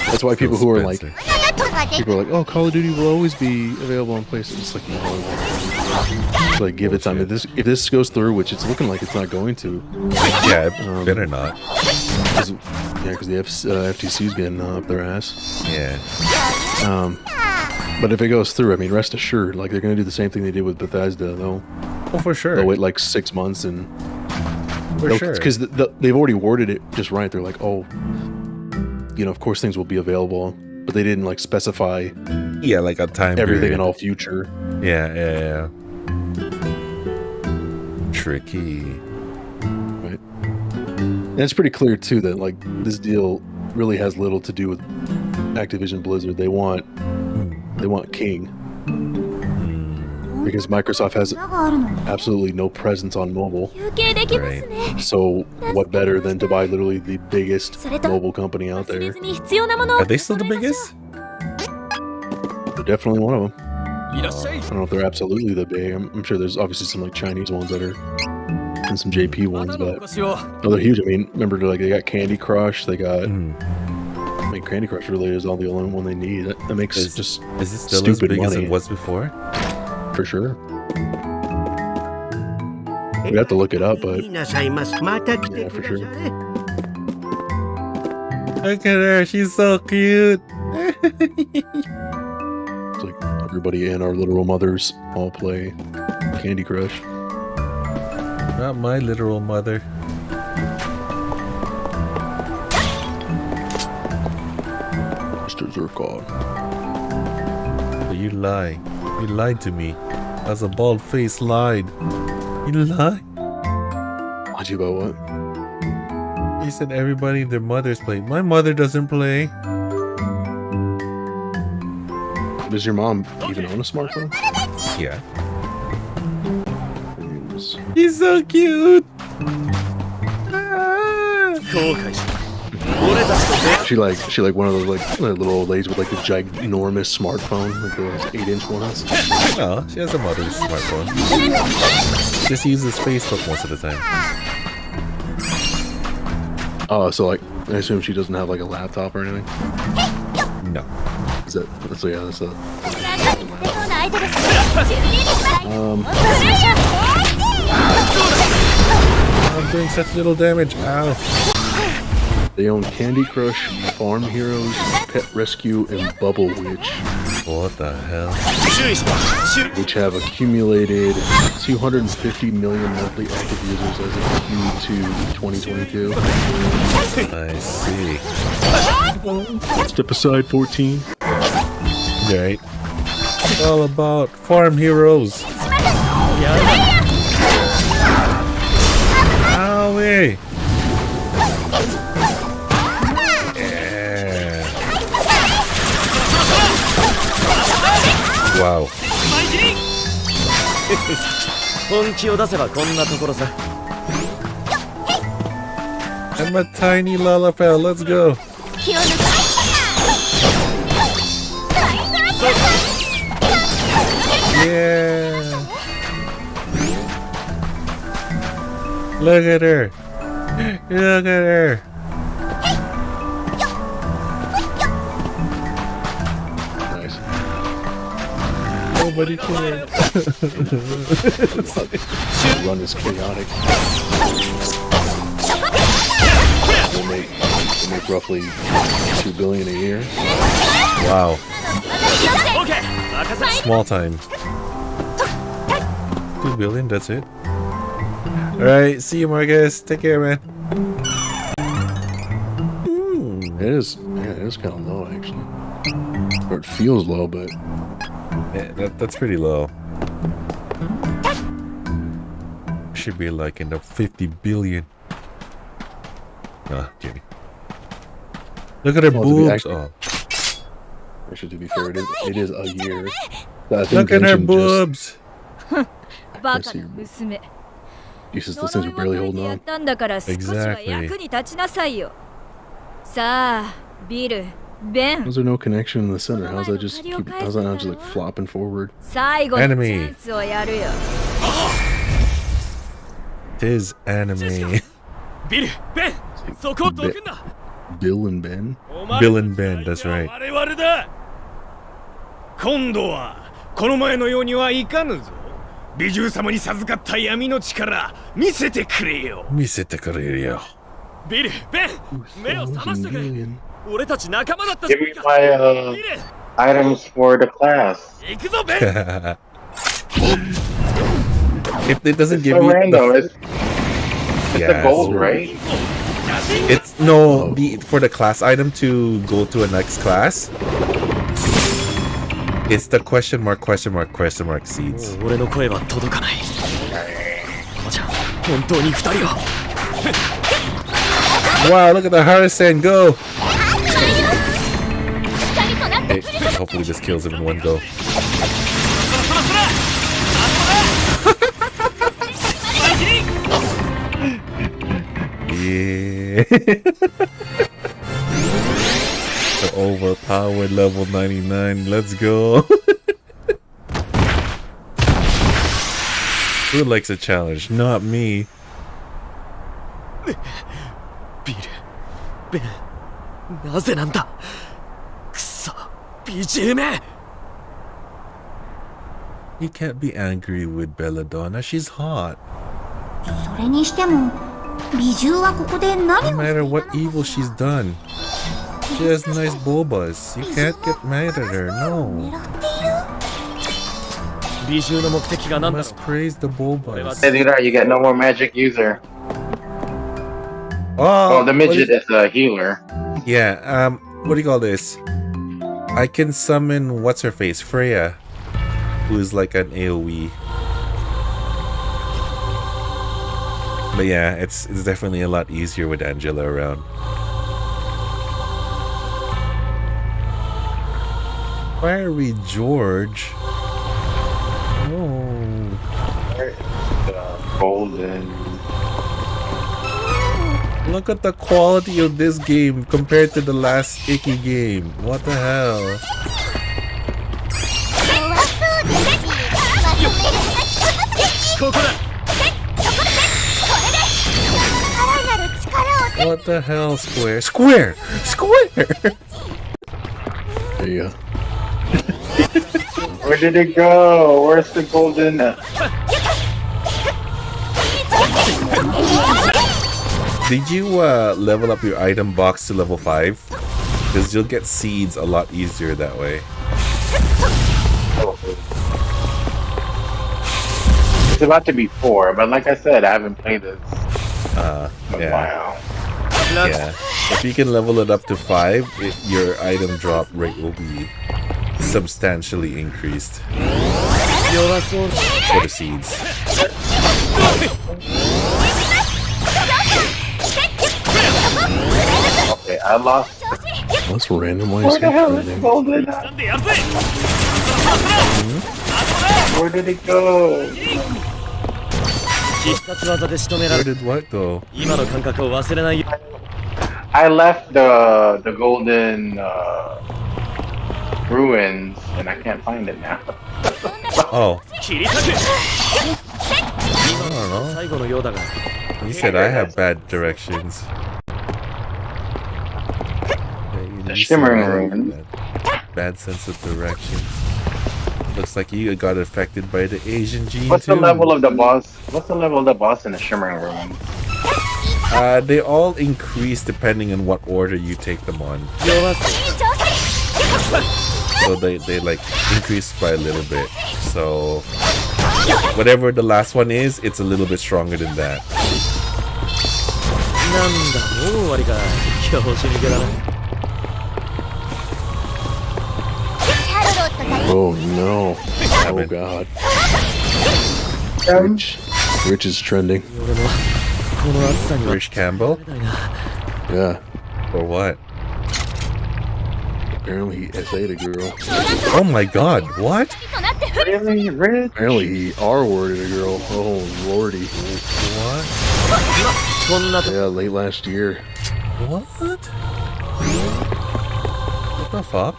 That's why people who are like, oh, Call of Duty will always be available on PlayStation. It's like, no. It's like, give it time. If this goes through, which it's looking like it's not going to. Yeah, it better not. Because the FTC's getting up their ass. Yeah. But if it goes through, I mean, rest assured, like they're gonna do the same thing they did with Bethesda, though. Oh, for sure. They'll wait like 6 months and. For sure. Because they've already worded it just right. They're like, oh, of course things will be available, but they didn't like specify. Yeah, like a time. Everything period. in all future. Yeah. Tricky. Right. And it's pretty clear too that like this deal really has little to do with Activision Blizzard. They want King. Because Microsoft has absolutely no presence on mobile. Right. So what better than to buy literally the biggest mobile company out there? Are they still the biggest? They're definitely one of them. I don't know if they're absolutely the big. I'm sure there's obviously some like Chinese ones that are, and some JP ones, but no, they're huge. I mean, remember they got Candy Crush. They got. I mean, Candy Crush really is all the only one they need. That makes Is it still stupid as big money. as it was before? For sure. We'd have to look it up, but yeah, for sure. Look at her, she's so cute. It's like everybody and our literal mothers all play Candy Crush. Not my literal mother. Mr. Zurkon. You lie. You lied to me. As a bald-faced lied. You lied. Lied to you about what? You said everybody, their mothers play. My mother doesn't play. Does your mom even own a smartphone? Yeah. He's so cute. She like one of those like little old ladies with like the ginormous smartphone, like those 8-inch ones. No, she has a mother's smartphone. Just uses Facebook most of the time. Oh, so like I assume she doesn't have like a laptop or anything. No. Is that? So yeah, that's a. I'm doing such little damage. Ow. They own Candy Crush, Farm Heroes, Pet Rescue, and Bubble Witch. What the hell? Which have accumulated 250 million monthly active users as of Q2 2022. I see. Step aside, 14. Right. It's all about Farm Heroes. Owie. Wow. I'm a tiny Lalafell, let's go. Yeah. Look at her. Look at her. Nobody cared. Run is chaotic. They make roughly $2 billion a year. Wow. Small time. 2 billion, that's it. Alright, see you Marcus. Take care, man. It is kind of low actually. Or it feels low, but yeah, that's pretty low. Should be like in the 50 billion. Ah, kidding. Look at her boobs. Oh. Actually, to be fair, it is a year. Look at her boobs. Jesus, those things are barely holding on. Exactly. How's there no connection in the center? How's that not just like flopping forward? Enemy. Tis enemy. Bill and Ben? Bill and Ben, that's right. 今度はこの前のようにはいかぬぞ。美獣様に授かった闇の力見せてくれよ。見せてくれるよ。ビル、ベン、目を覚ましてくれ。俺たち仲間だったじゃ Give me my items for the class. 行くぞベン。 If it doesn't It's give so you random. the... It's the gold, right? It's no for the class item to go to a next class. It's the question mark seeds. 俺の声は届かない。じゃあ本当に2人を。 Wow, look at the Harasan go! Hey, hopefully this kills him in one go. Yeah. The overpowered level 99. Let's go. Who likes a challenge? Not me. ビル、ベン、なぜなんだ。くそ、美獣め。 You can't be angry with Belladonna. She's hot. それにしても美獣はここで何を No matter what evil she's done. She has nice bobas. You can't get mad at her, no. You must praise the bobas. Hey, Leader, you get no more magic user. Oh, the midget is a healer. Yeah, what do you call this? I can summon what's her face, Freya, who is like an AoE. But yeah, it's definitely a lot easier with Angela around. Fiery George. Oh. Golden. Look at the quality of this game compared to the last Icky game. What the hell? What the hell, Square? Square! Square! There you go. Where did it go? Where's the golden? Did you level up your item box to level 5? Because you'll get seeds a lot easier that way. It's about to be 4, but like I said, I haven't played this in a while. Yeah. If you can level it up to 5, your item drop rate will be substantially increased. For the seeds. Okay, I lost. What's random? Why Where is the hell is it golden? Where did it go? Where did what go? I left the golden ruins and I can't find it now. Oh. I don't know. You said I have bad directions. The shimmering ruins. Bad sense of directions. Looks like you got affected by the Asian gene. What's too. the level of the boss? What's the level of the boss in the shimmering ruins? They all increase depending on what order you take them on. So they like increase by a little bit. So whatever the last one is, it's a little bit stronger than that. Oh no. Oh god. Rich is trending. Rich Campbell? Yeah. Or what? Apparently he SA'd a girl. Oh my god, what? Really? Rich? Apparently he R-worded a girl. Oh lordy. What? Yeah, late last year. What? What the fuck?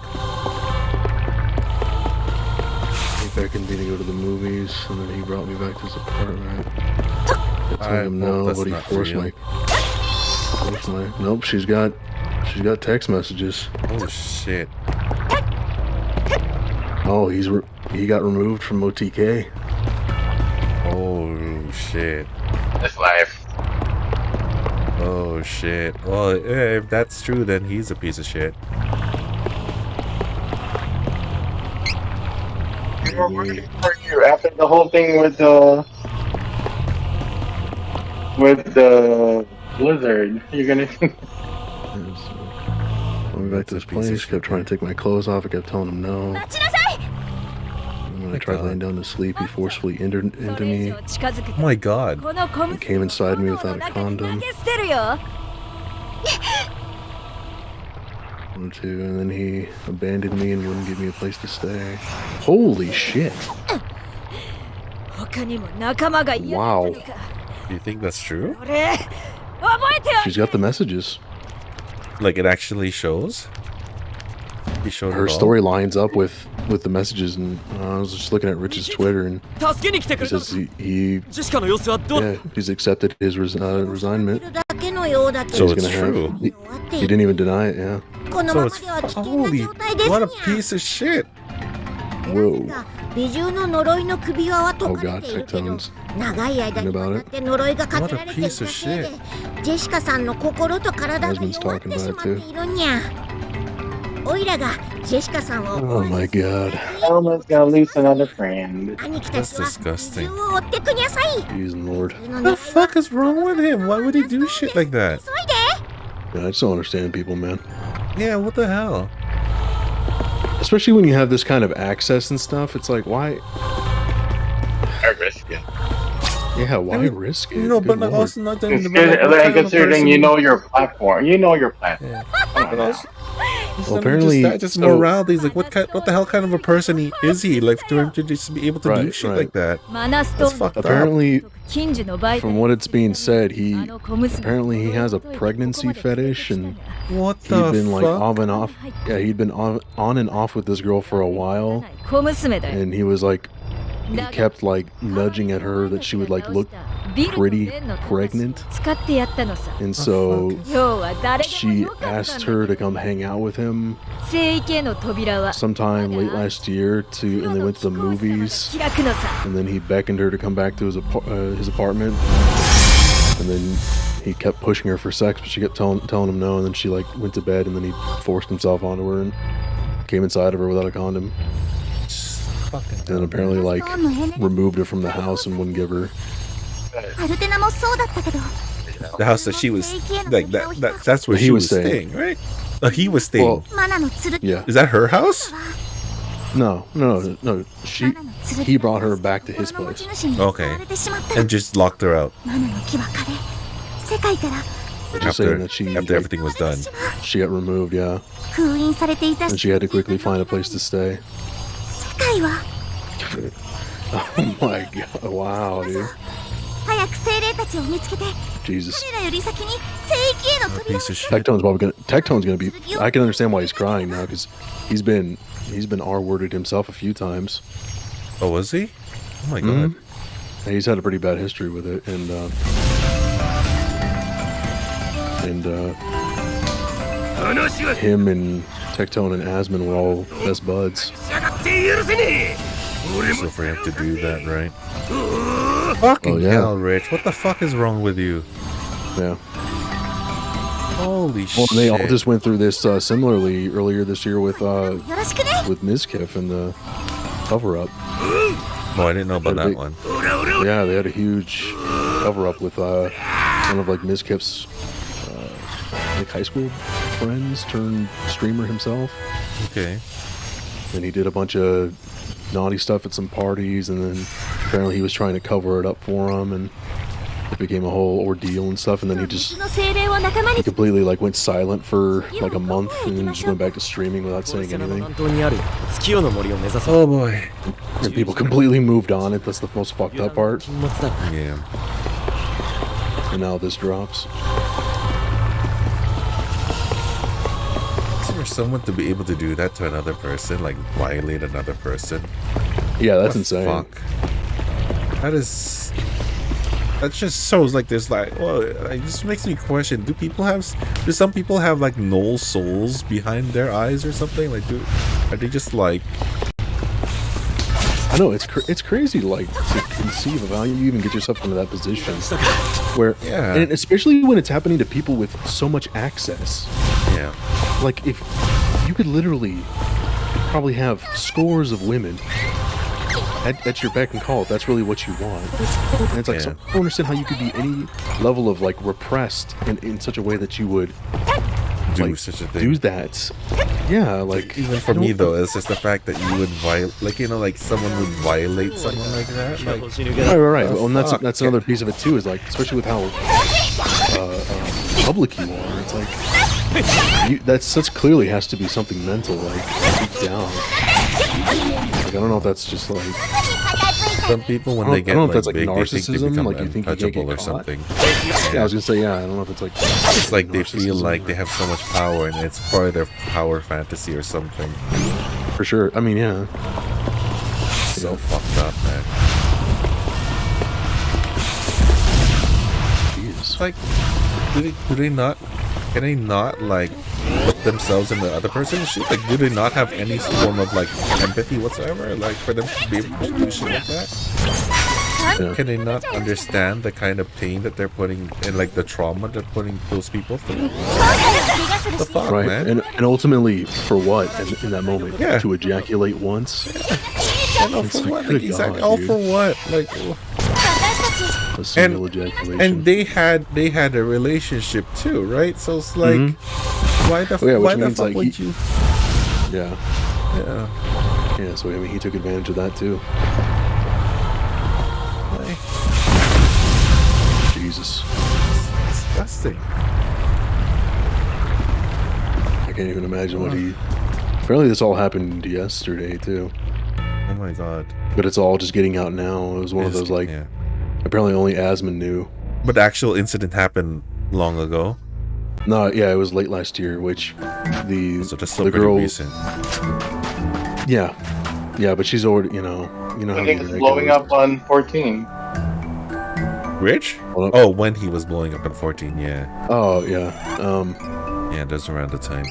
He beckoned me to go to the movies, and then he brought me back to his apartment. I told him no, but he forced my... Nope, she's got text messages. Oh shit. Oh, he got removed from OTK. Oh shit. This life. Oh shit. Well, if that's true, then he's a piece of shit. We were working for you after the whole thing with the blizzard. You're gonna. Went back to this place, kept trying to take my clothes off, I kept telling him no. And when I tried laying down to sleep, he forcefully entered into me. Oh my god. He came inside me without a condom. Wanted to, and then he abandoned me and wouldn't give me a place to stay. Holy shit. Wow. Do you think that's true? She's got the messages. Like it actually shows? He showed Her it all? story lines up with the messages, and I was just looking at Rich's Twitter, and he says he's accepted his resignment. So it's true. He didn't even deny it, yeah. So it's holy, what a piece of shit. Whoa. Oh god, Tectone's thinking about it. What a piece of shit. Husband's talking about it too. オイラがジェシカさんを Oh my god. Elma's gonna lose another friend. 兄貴たち That's は disgusting. 順を追ってくにゃさい。 Jeez Lord. What the fuck is wrong with him? Why would he do shit like that? Yeah, I just don't understand people, man. Yeah, what the hell? Especially when you have this kind of access and stuff. It's like, why? I risk it. Yeah, why risk it? No, but Good Lord. also not then. Considering you know your platform. You know your platform. Yeah. Come on now. Well, apparently, just so- morality. He's like, what the hell kind of a person is he? Like, for him to just be able to do Right, shit right. like that. That's fucked up. Apparently, from what it's being said, he has a pregnancy fetish, and What he'd the been like fuck? on and off. Yeah, he'd been on and off with this girl for a while, and he was like, he kept like nudging at her that she would like look pretty pregnant, and so she asked her to come hang out with him sometime late last year and they went to the movies, and then he beckoned her to come back to his apartment, and then he kept pushing her for sex, but she kept telling him no, and then she like went to bed, and then he forced himself onto her and came inside of her without a condom, and then apparently like removed her from the house and wouldn't give her. アルテナもそうだったけど The house that she was like that's where He she was was staying. staying, right? He was staying. Well, マナの剣 yeah. Is that her house? No. He brought her back to his place. 主に使われてしまったら And just locked her out マナの木は枯れ世界から Just saying after that she after everything was done. she got removed, yeah, 封印されていた and she had to quickly find a place to stay. 世界は Oh my god! Wow, dude. 早く精霊たちを見つけて Jesus. 彼らより先に聖域への扉を Piece of shit. Tectone's gonna be. I can understand why he's crying now because he's been R-worded himself a few times. Oh, was he? Oh my god. And he's had a pretty bad history with it, and him and Tectone and Asmon were all best buds. So for him to do that, right? Fucking Oh, yeah. hell, Rich. What the fuck is wrong with you? Yeah. Holy Well, shit. and they all just went through this similarly earlier this year with よろしくね Mizkif and the cover-up. Oh, I didn't know about that one. Yeah, they had a huge cover-up with one of like Mizkif's like high school friends turned streamer himself, Okay. and he did a bunch of naughty stuff at some parties, and then apparently he was trying to cover it up for him, and it became a whole ordeal and stuff, and then he 水の精霊を仲間 he に completely like went silent for like a month and then just went back to streaming without saying anything. Oh boy. And people completely moved on it. That's the most fucked up part. Yeah. And now this drops. For someone to be able to do that to another person, like violate another person. Yeah, that's the insane. Fuck. That just shows like there's like, well, it just makes me question: do some people have like null souls behind their eyes or something? Like, are they just like? I know it's crazy, like to conceive of how you even get yourself into that position, where Yeah. and especially when it's happening to people with so much access. Yeah. Like if you could literally probably have scores of women at your beck and call, if that's really what you want. And it's like, so I don't understand how you could be any level of like repressed in such a way that you would Do like, such a thing. do that. Yeah, like Even for me though, it's just the fact that you would violate, like, you know, like someone would violate someone like that. Like, right. Well, and fuck? that's another piece of it too. Is like, especially with how public you are. It's like such clearly has to be something mental, like deep down. Like, I don't know if that's just like some people when I they don't get know if like that's like big, they think they narcissism, become like you think you can't untouchable get or caught. something. Yeah, I was gonna say, yeah. I don't know if it's like It's like they feel narcissism. like they have so much power and it's part of their power fantasy or something. For sure. I mean, yeah. So fucked up, man. Jeez. Like, can they not like put themselves in the other person's shoes? Like, do they not have any form of like empathy whatsoever? Like, for them to be able to do shit like that? Can they not understand the kind of pain that they're putting and like the trauma they're putting those people through? The fuck, Right, man? and ultimately, for what in that moment? Yeah. To ejaculate once? I know for what? Like, exactly. All for what? Like, A single ejaculation. and they had a relationship too, right? So it's like, why the why the fuck would you? Yeah. Yeah. So I mean, he took advantage of that too. Like, Jesus. disgusting. I can't even imagine what he. Apparently, this all happened yesterday too. Oh my god. But it's all just getting out now. It was one of those like. Yeah. Apparently, only Asmund knew. But the actual incident happened long ago. No, yeah, it was late last year. Which the So that's still the pretty girl. recent. Yeah, but she's already. You know I how think the it's internet blowing goes. up on 14. Rich? Well, Oh, when he was blowing up in 14, yeah. Oh yeah. Yeah, that's around the time.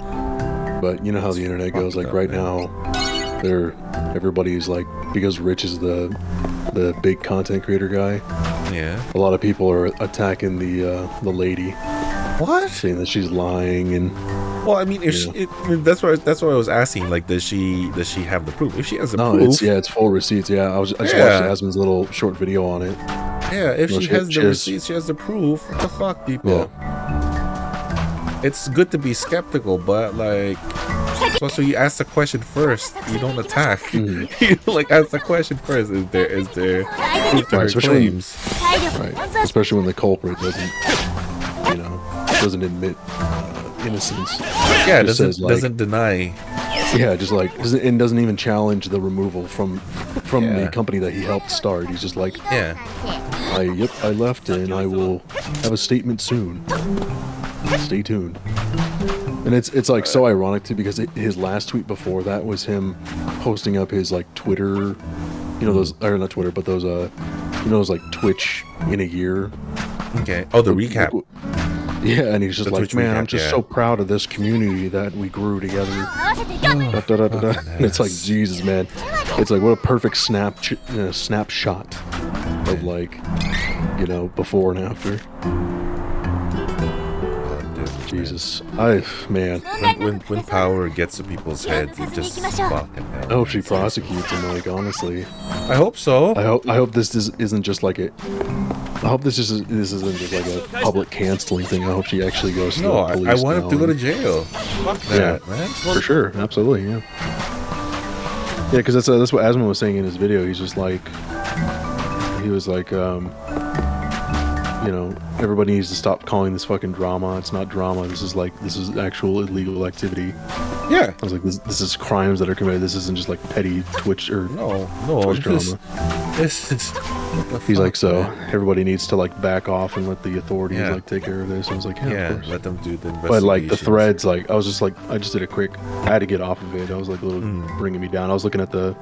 But you know how the internet goes. Like up, right man. now, everybody's like, because Rich is the big content creator guy. Yeah. A lot of people are attacking the lady, What? saying that she's lying and. Well, I mean, if Yeah. I mean, that's what I was asking. Like, does she have the proof? If she has the No, proof, it's full receipts. Yeah, I just watched Asmund's little short video on it. yeah. If No, she she- has she the has- receipts, she has the proof. What the fuck, people? It's good to be skeptical, but like, so you ask the question first. You don't attack. Mhm. You like ask the question first. Is there proof to Right, her especially when- claims? Right, especially when the culprit doesn't admit innocence. Yeah, Just doesn't says, like- doesn't deny. Yeah, just like doesn't even challenge the removal from Yeah. the company that he helped start. He's just like, Yeah. I left and I will have a statement soon. Stay tuned. And it's like so ironic too because his last tweet before that was him posting up his like Twitter, those or not Twitter but those those like Twitch in a year. Okay. Oh, the recap. Yeah, and he's just The like, Twitch man, recap, I'm just yeah. so proud of this community that we grew together. Da, da, da, da, da. And it's like, Jesus, man. It's like, what a perfect snapshot of like, before and after. Jesus. Man. When power gets to people's heads, it just fucking hell. I hope she prosecutes him, like, honestly. I hope so. I hope this isn't just like a... I hope this isn't just like a public canceling thing. I hope she actually goes to No, the I police want now him to go to and- jail. Fuck that, man. For sure, absolutely, yeah. Yeah, because that's what Asmund was saying in his video. He's just like, he was like, everybody needs to stop calling this fucking drama. It's not drama. This is actual illegal activity. Yeah. I was like, this is crimes that are committed. This isn't just like petty Twitch or Twitch drama. This is. He's like, so everybody needs to like back off and let the authorities Yeah. like take care of this. I was like, yeah, of course. Let them do the investigation. But like the threads, like I was just like, I just did a quick. I had to get off of it. I was like, a little bringing me down. I was looking at the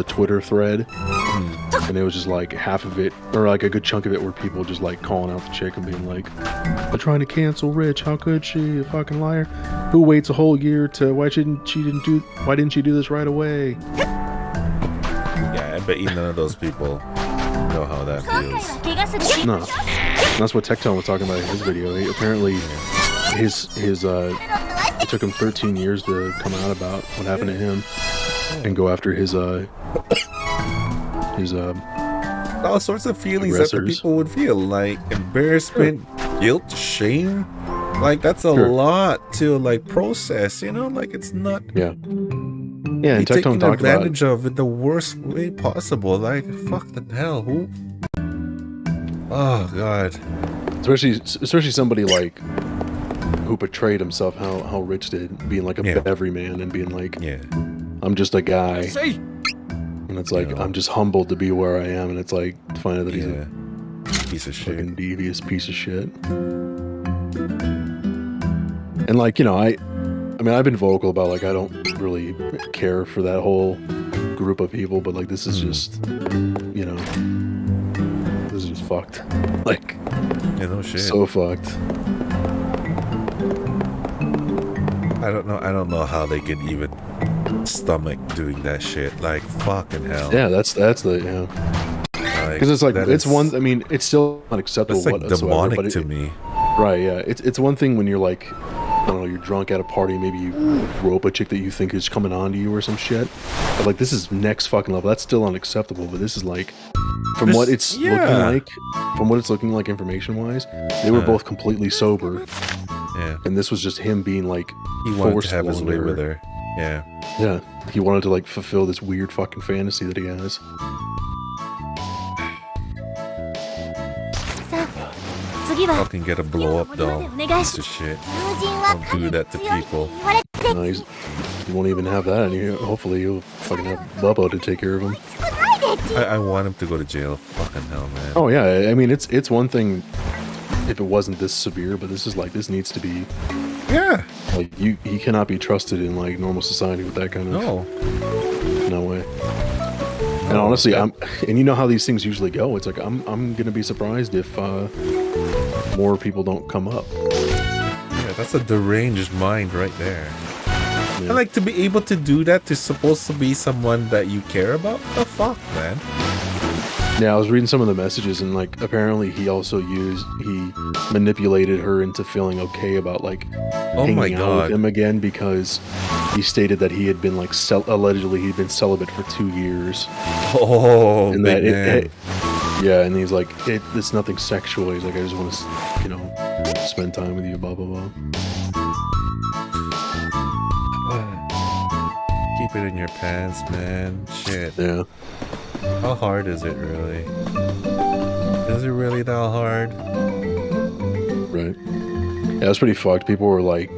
Twitter thread, and it was just like half of it, or like a good chunk of it, were people just like calling out the chick and being like, "They're trying to cancel Rich. How could she? A fucking liar. Who waits a whole year to? Why didn't she do this right away?" Yeah, I bet you none of those people know how that feels. No, that's what Tectone was talking about in his video. Apparently, his it took him 13 years to come out about what happened to him and go after his all sorts of feelings that the aggressors. people would feel, like embarrassment, guilt, shame. Like that's a Sure. lot to like process, like it's not. Yeah, and You're Tectone taking talked about advantage of in the worst way possible. Like fuck the hell, who? Oh god. especially somebody like who portrayed himself how Rich did, being like a everyman and being like, I'm just a guy. And it's like, I'm just humbled to be where I am, and it's like to find out that he's a piece of shit, fucking devious piece of shit. And like, I mean, I've been vocal about like I don't really care for that whole group of people, but like this is just, this is just fucked. Like, no shit. so fucked. I don't know how they could even stomach doing that shit. Like fucking hell. Yeah, that's the Because it's like that it's is- one. I mean, it's still unacceptable. That's like whatsoever, demonic but to me. Right? Yeah. It's one thing when you're like, I don't know, you're drunk at a party. Maybe you rope a chick that you think is coming on to you or some shit. But like, this is next fucking level. That's still unacceptable. But this is like, from what it's looking like information wise, they were both completely sober. Yeah. And this was just him being like He wanted to forceful have his way under with her. Yeah. Yeah, he wanted to like fulfill this weird fucking fantasy that he has. Fucking get a blow up doll. Piece of shit. Don't do that to people. No, he won't even have that, and hopefully he'll fucking have Bubba to take care of him. I want him to go to jail. Fucking hell, man. Oh yeah, I mean it's one thing if it wasn't this severe, but this needs to be. Yeah. Like he cannot be trusted in like normal society with that kind of. No way. And honestly, and you know how these things usually go. It's like I'm gonna be surprised if more people don't come up. Yeah, that's a deranged mind right there. Yeah. And like to be able to do that to supposed to be someone that you care about. The fuck, man. Yeah, I was reading some of the messages, and like apparently he manipulated her into feeling okay about like hanging out with him again because he stated that he had been like allegedly he'd been celibate for 2 years. Oh, and big that man. yeah, and he's like it's nothing sexual. He's like, I just want to spend time with you, blah blah blah. Keep it in your pants, man. Shit. Yeah. How hard is it really? Is it really that hard? Right. Yeah, it was pretty fucked. People were like,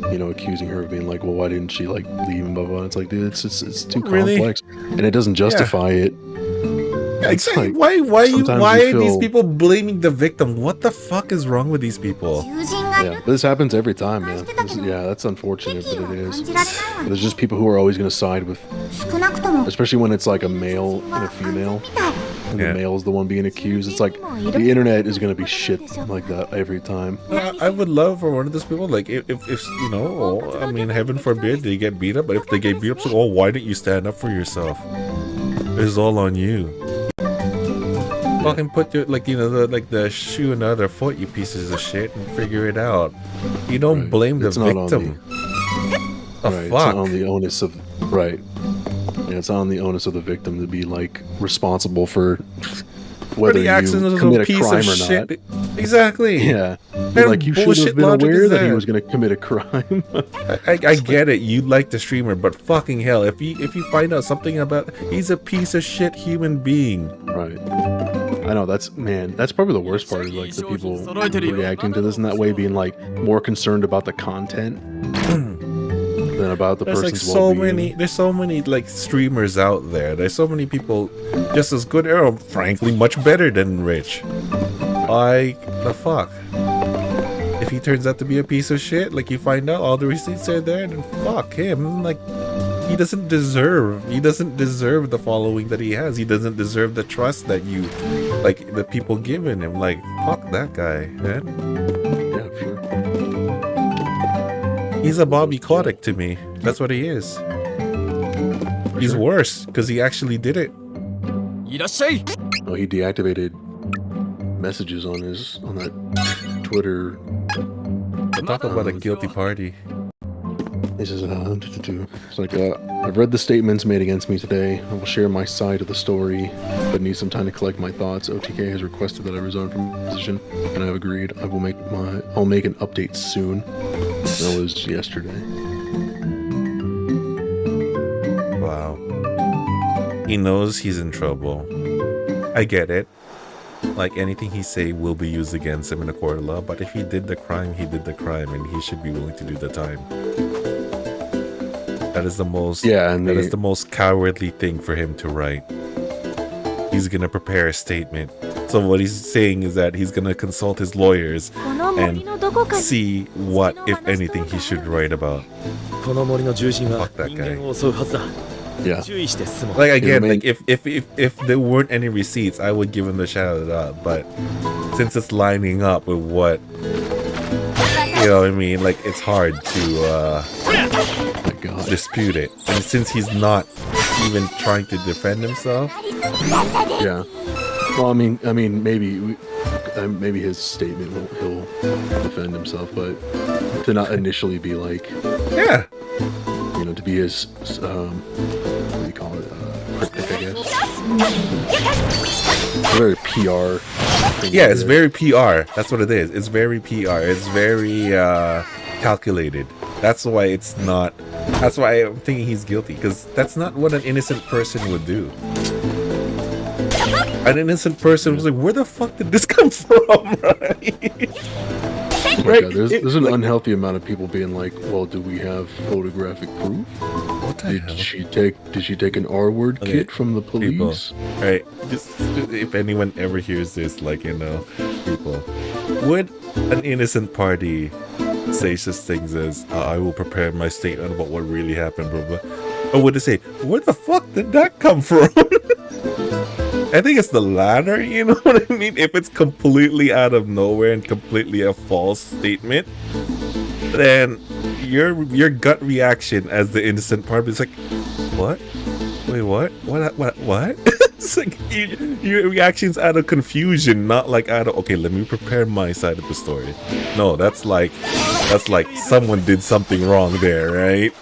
accusing her of being like, well, why didn't she like leave and blah blah. It's like, dude, it's too complex, and it doesn't justify it. Yeah, exactly. Like, why are these people blaming the victim? What the fuck is wrong with these people? Yeah, but this happens every time, man. That's unfortunate, but it is. But there's just people who are always going to side with, especially when it's like a male and a female, and the male is the one being accused. It's like the internet is going to be shit like that every time. I would love for one of those people, like if I mean, heaven forbid they get beat up, but if they get beat up, so why didn't you stand up for yourself? It's all on you. Fucking put your the shoe in the other foot, you pieces of shit, and figure it out. You don't blame the victim. It's not on the onus of Yeah, it's on the onus of the victim to be like responsible for whether you commit a crime or not. Exactly. Yeah. Like, you should have been aware that he was going to commit a crime. I get it. You like the streamer, but fucking hell, if you find out something about, he's a piece of shit human being. Right. I know, that's probably the worst part, is like the people reacting to this in that way, being like more concerned about the content than about the person's well-being. There's so many like streamers out there. There's so many people just as good, or frankly much better than Rich. Like, the fuck? If he turns out to be a piece of shit, like you find out all the receipts are there, then fuck him. Like, he doesn't deserve the following that he has. He doesn't deserve the trust that the people giving him. Like, fuck that guy, man. Yeah, sure. He's a Bobby Kotick to me. That's what he is. He's worse because he actually did it. Oh, he deactivated messages on that Twitter. Talk about a guilty party. He says, it's like, I've read the statements made against me today. I will share my side of the story, but need some time to collect my thoughts. OTK has requested that I resign from my position, and I've agreed. I'll make an update soon. That was yesterday. Wow. He knows he's in trouble. I get it. Like, anything he say will be used against him in a court of law, but if he did the crime, he did the crime, and he should be willing to do the time. That is the most the most cowardly thing for him to write. He's gonna prepare a statement. So what he's saying is that he's gonna consult his lawyers and see what, if anything, he should write about. Fuck that guy. Yeah. Like, again, like if there weren't any receipts, I would give him the shout out. But since it's lining up with what, you know what I mean, like, it's hard to dispute it. And since he's not even trying to defend himself, yeah, Well, I mean, maybe his statement he'll defend himself, but to not initially be like, yeah, you know, to be his what do you call it? Cryptic, I guess. Very PR. Yeah, it's very PR. That's what it is. It's very PR. It's very calculated. That's why it's not. That's why I'm thinking he's guilty, because that's not what an innocent person would do. An innocent person was like, "Where the fuck did this come from?" Right? Right. There's an unhealthy amount of people being like, "Well, do we have photographic proof? What the hell? Did she take an R-word kit from the police?" People, right? Just if anyone ever hears this, like, you know, people, would an innocent party say such things as, "I will prepare my statement about what really happened," blah blah, or would they say, "Where the fuck did that come from?" I think it's the latter, you know what I mean? If it's completely out of nowhere and completely a false statement, then your gut reaction as the innocent party is like, "What? Wait, what? What?" It's like your reaction's out of confusion, not like out of, okay, let me prepare my side of the story. No, that's like someone did something wrong there, right?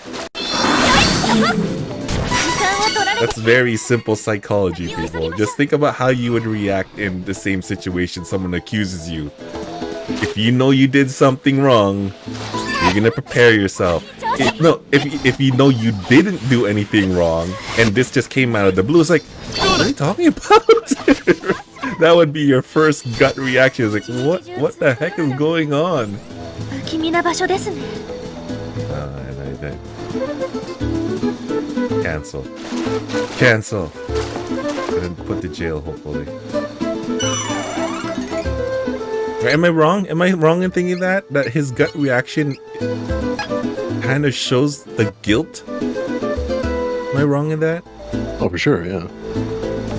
That's very simple psychology, people. Just think about how you would react in the same situation someone accuses you. If you know you did something wrong, you're gonna prepare yourself. If you know you didn't do anything wrong and this just came out of the blue, it's like, what are you talking about? That would be your first gut reaction. It's like, what the heck is going on? Cancel. And then put to jail, hopefully. Am I wrong? Am I wrong in thinking that his gut reaction kind of shows the guilt? Am I wrong in that? Oh, for sure, yeah.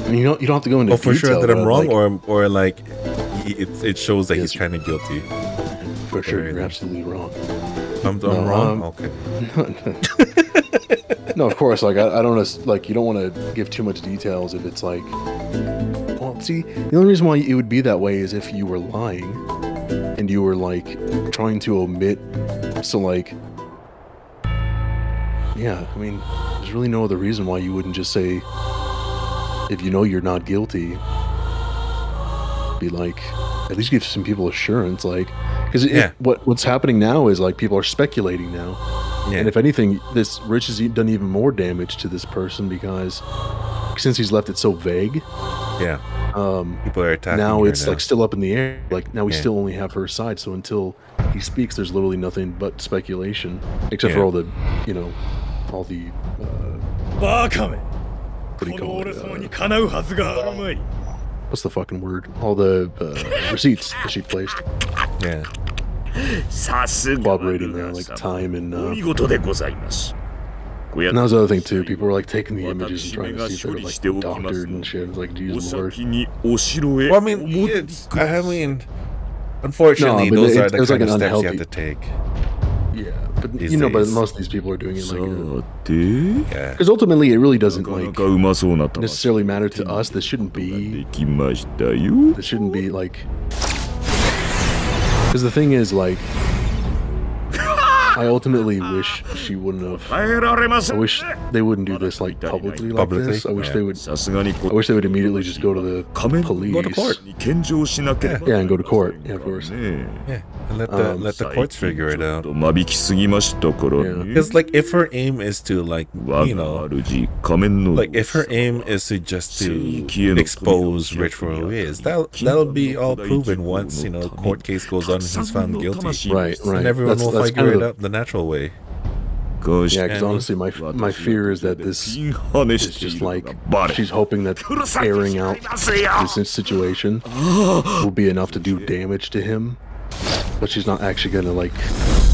I mean, you don't have to go into for detail, sure that I'm wrong, like, or like it shows that he's kind of guilty. For sure, you're absolutely wrong. I'm wrong. Okay. No, of course. Like I don't like, you don't want to give too much details if it's like. Well, see, the only reason why it would be that way is if you were lying, and you were like trying to omit. So like, yeah, I mean, there's really no other reason why you wouldn't just say, if you know you're not guilty, be like, at least give some people assurance, like, because what's happening now is like people are speculating now. Yeah. And if anything, this Rich has done even more damage to this person because since he's left it so vague. Yeah. People are attacking. Now it's like still up in the air. Like now we still only have her side. So until he speaks, there's literally nothing but speculation, except for all the, you know, all the. What do you call it? What's the fucking word? All the receipts that she placed. Yeah. Cooperating there, like time and that was the other thing too. People were like taking the images and trying to see if they were like doctored and shit. It was like, Jesus Lord. Well, I mean, unfortunately, those are the kind of steps you have to take. Yeah, but you know, but most of these people are doing it like, because ultimately it really doesn't like necessarily matter to us. This shouldn't be. This shouldn't be like. Because the thing is, like, I ultimately wish she wouldn't have. I wish they wouldn't do this like publicly like this. I wish they would. I wish they would immediately just go to the police. Go to court. Yeah, and go to court. Yeah, of course. Yeah, and let the courts figure it out. Because like, if her aim is to like, you know, like if her aim is to just to expose Rich for who he is, that'll be all proven once, you know, court case goes on and he's found guilty. Right. And everyone will figure it out the natural way. Yeah, because honestly, my fear is that this is just like she's hoping that airing out this situation will be enough to do damage to him, but she's not actually gonna like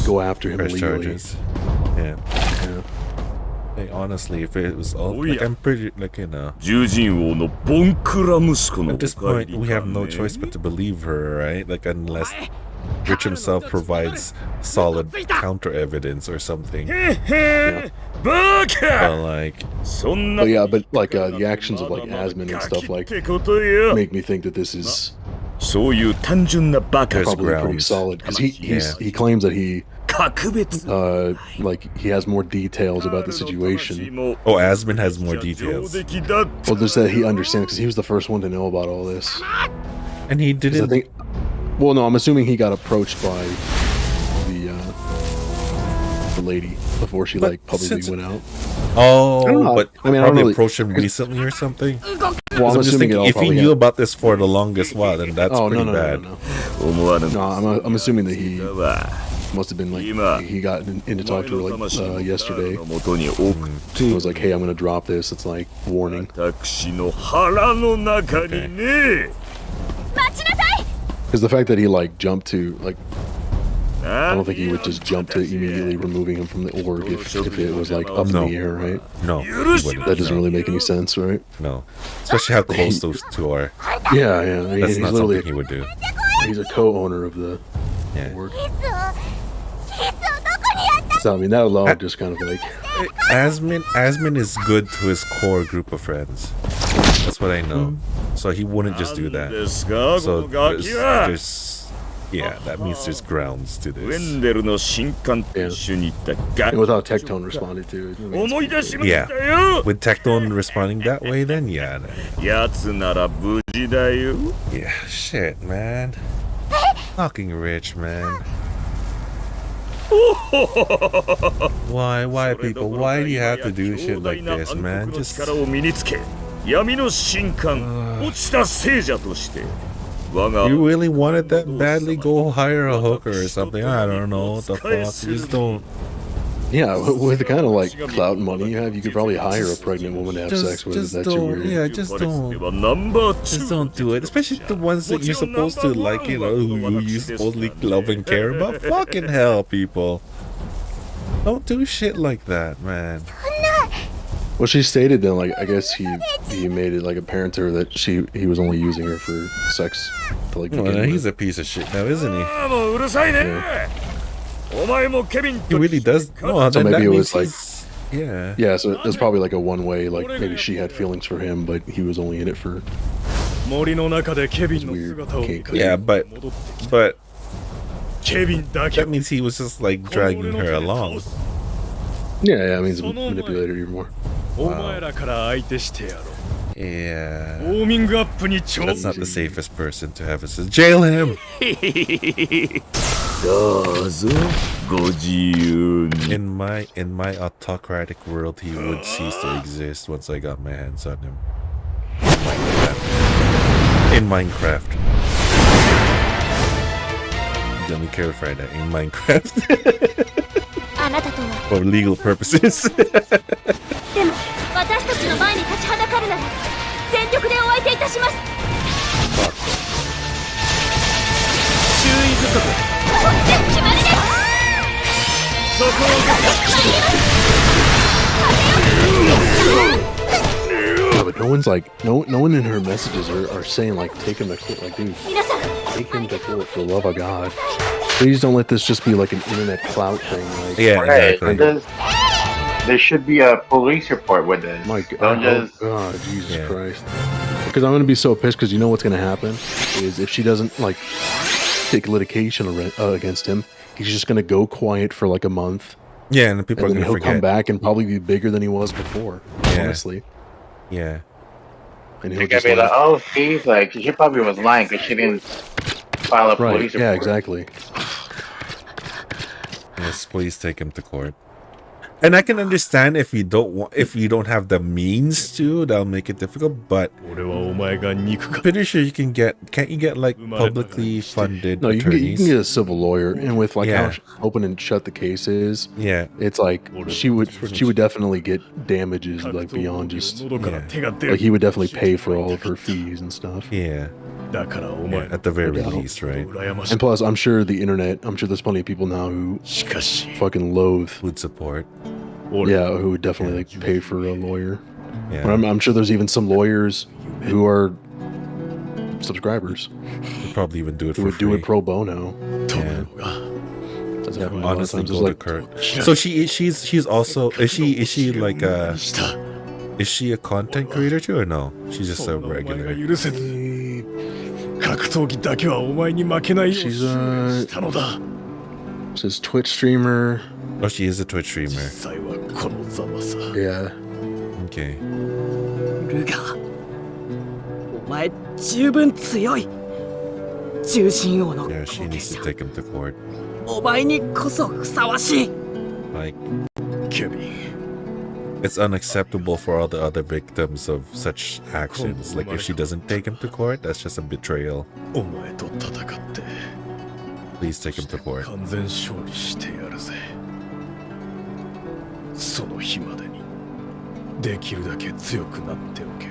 go after him legally. Charges. Yeah. Hey, honestly, if it was all, like, I'm pretty, like, you know, at this point we have no choice but to believe her, right? Like, unless Rich himself provides solid counter evidence or something. But yeah, but like the actions of like Asmund and stuff like make me think that this is probably pretty solid because he claims that he like he has more details about the situation. Oh, Asmund has more details. Well, there's that he understands because he was the first one to know about all this, and he didn't. Well, no, I'm assuming he got approached by the lady before she like publicly went out. Oh, but I mean, probably approached him recently or something. Well, I'm just thinking, if he knew about this for the longest while, then that's pretty bad. No, I'm assuming that he must have been like he got in to talk to her like yesterday. He was like, "Hey, I'm gonna drop this." It's like warning. Because the fact that he like jumped to like, I don't think he would just jump to immediately removing him from the org if it was like up in the air, right? No, he wouldn't. That doesn't really make any sense, right? No, especially how close those two are. Yeah. I mean, that's he's not literally something he would do. He's a co-owner of the org. So I mean, that alone just kind of like Asmund is good to his core group of friends. That's what I know. So he wouldn't just do that. So that means there's grounds to this. And without Tectone responding to it. Yeah. With Tectone responding that way, then yeah. Yeah, shit, man. Fucking Rich, man. Why people? Why do you have to do shit like this, man? Just you really wanted that badly? Go hire a hooker or something. I don't know what the fuck. Just don't. Yeah, with the kind of like clout and money you have, you could probably hire a pregnant woman to have sex with. Is that too weird? Yeah, just don't do it. Especially the ones that you're supposed to like, who you supposedly love and care about. Fucking hell, people. Don't do shit like that, man. Well, she stated then, like, I guess he made it like apparent to her that he was only using her for sex. To, like, he's a piece of shit now, isn't he? Yeah. He really does. No, so maybe it was like, yeah. So it was probably like a one-way. Like maybe she had feelings for him, but he was only in it for. Yeah, but that means he was just like dragging her along. Yeah, I mean, he's a manipulator even more. Wow. Yeah. That's not the safest person to have. It jail him. In my autocratic world, he would cease to exist once I got my hands on him. In Minecraft. Let me clarify that. In Minecraft. For legal purposes. Yeah, but no one's like, no one in her messages are saying like, take him to court. Like, dude, take him to court for the love of God. Please don't let this just be like an internet clout thing. Like, yeah, exactly. There should be a police report with this. My God, oh, Jesus Christ. Because I'm going to be so pissed because you know what's going to happen is if she doesn't like take litigation against him, he's just going to go quiet for like a month. Yeah, and then people are going to forget. He'll come back and probably be bigger than he was before, honestly. Yeah. And he'll just be like, oh, she's like, she probably was lying because she didn't file a police report. Yeah, exactly. Yes, please take him to court. And I can understand if you don't have the means to, that'll make it difficult, but I'm pretty sure you can can't you get like publicly funded attorneys? You can get a civil lawyer, and with like how open and shut the case is, it's like she would definitely get damages like beyond just like he would definitely pay for all of her fees and stuff. Yeah, at the very least, right? And plus, I'm sure there's plenty of people now who fucking loathe would support. Yeah, who would definitely like pay for a lawyer. Yeah. But I'm sure there's even some lawyers who are subscribers. We'd probably even do it Who for would free. do it pro bono. Yeah. That's happened a lot of Honestly, times. It's go to like, Kurt. So she's also is she like is she a content creator too or no? She's just a regular. she's says Twitch streamer. Oh, she is a Twitch streamer. Yeah. Okay. ルガお前十分強い重心王の Yeah, she needs to take him to court. お前にこそふさわしい Like, it's unacceptable for all the other victims of such actions. Like, if she doesn't take him to court, that's just a betrayal. お前と戦って Please take him to court. 完全勝利してやるぜその日までにできるだけ強くなっておけよ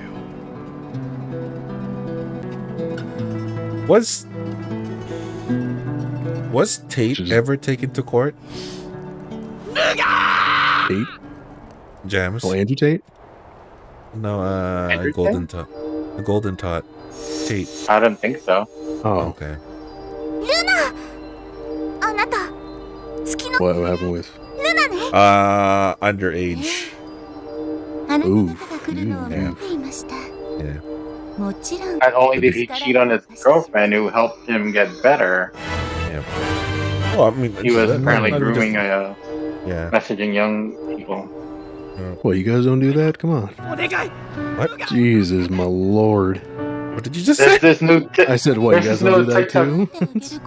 Was Tate ever taken to court? Tate? Jams? Oh, Andrew Tate? No, Andrew Golden Tot. The Golden Tot. Tate. I don't think so. Oh. Okay. ルナあなた月の What happened with? ルナね Underage. あなた Ooh. が来るのを待っていました Yeah. もちろん Not only did he cheat on his girlfriend who helped him get better, Yeah. Well, I mean, he was apparently not even grooming just- Yeah. messaging young people. What, you guys don't do that? Come on. お願い What? Jesus, my lord. What did you just There's say? this new I said, what, you there's guys don't do that TikTok. too?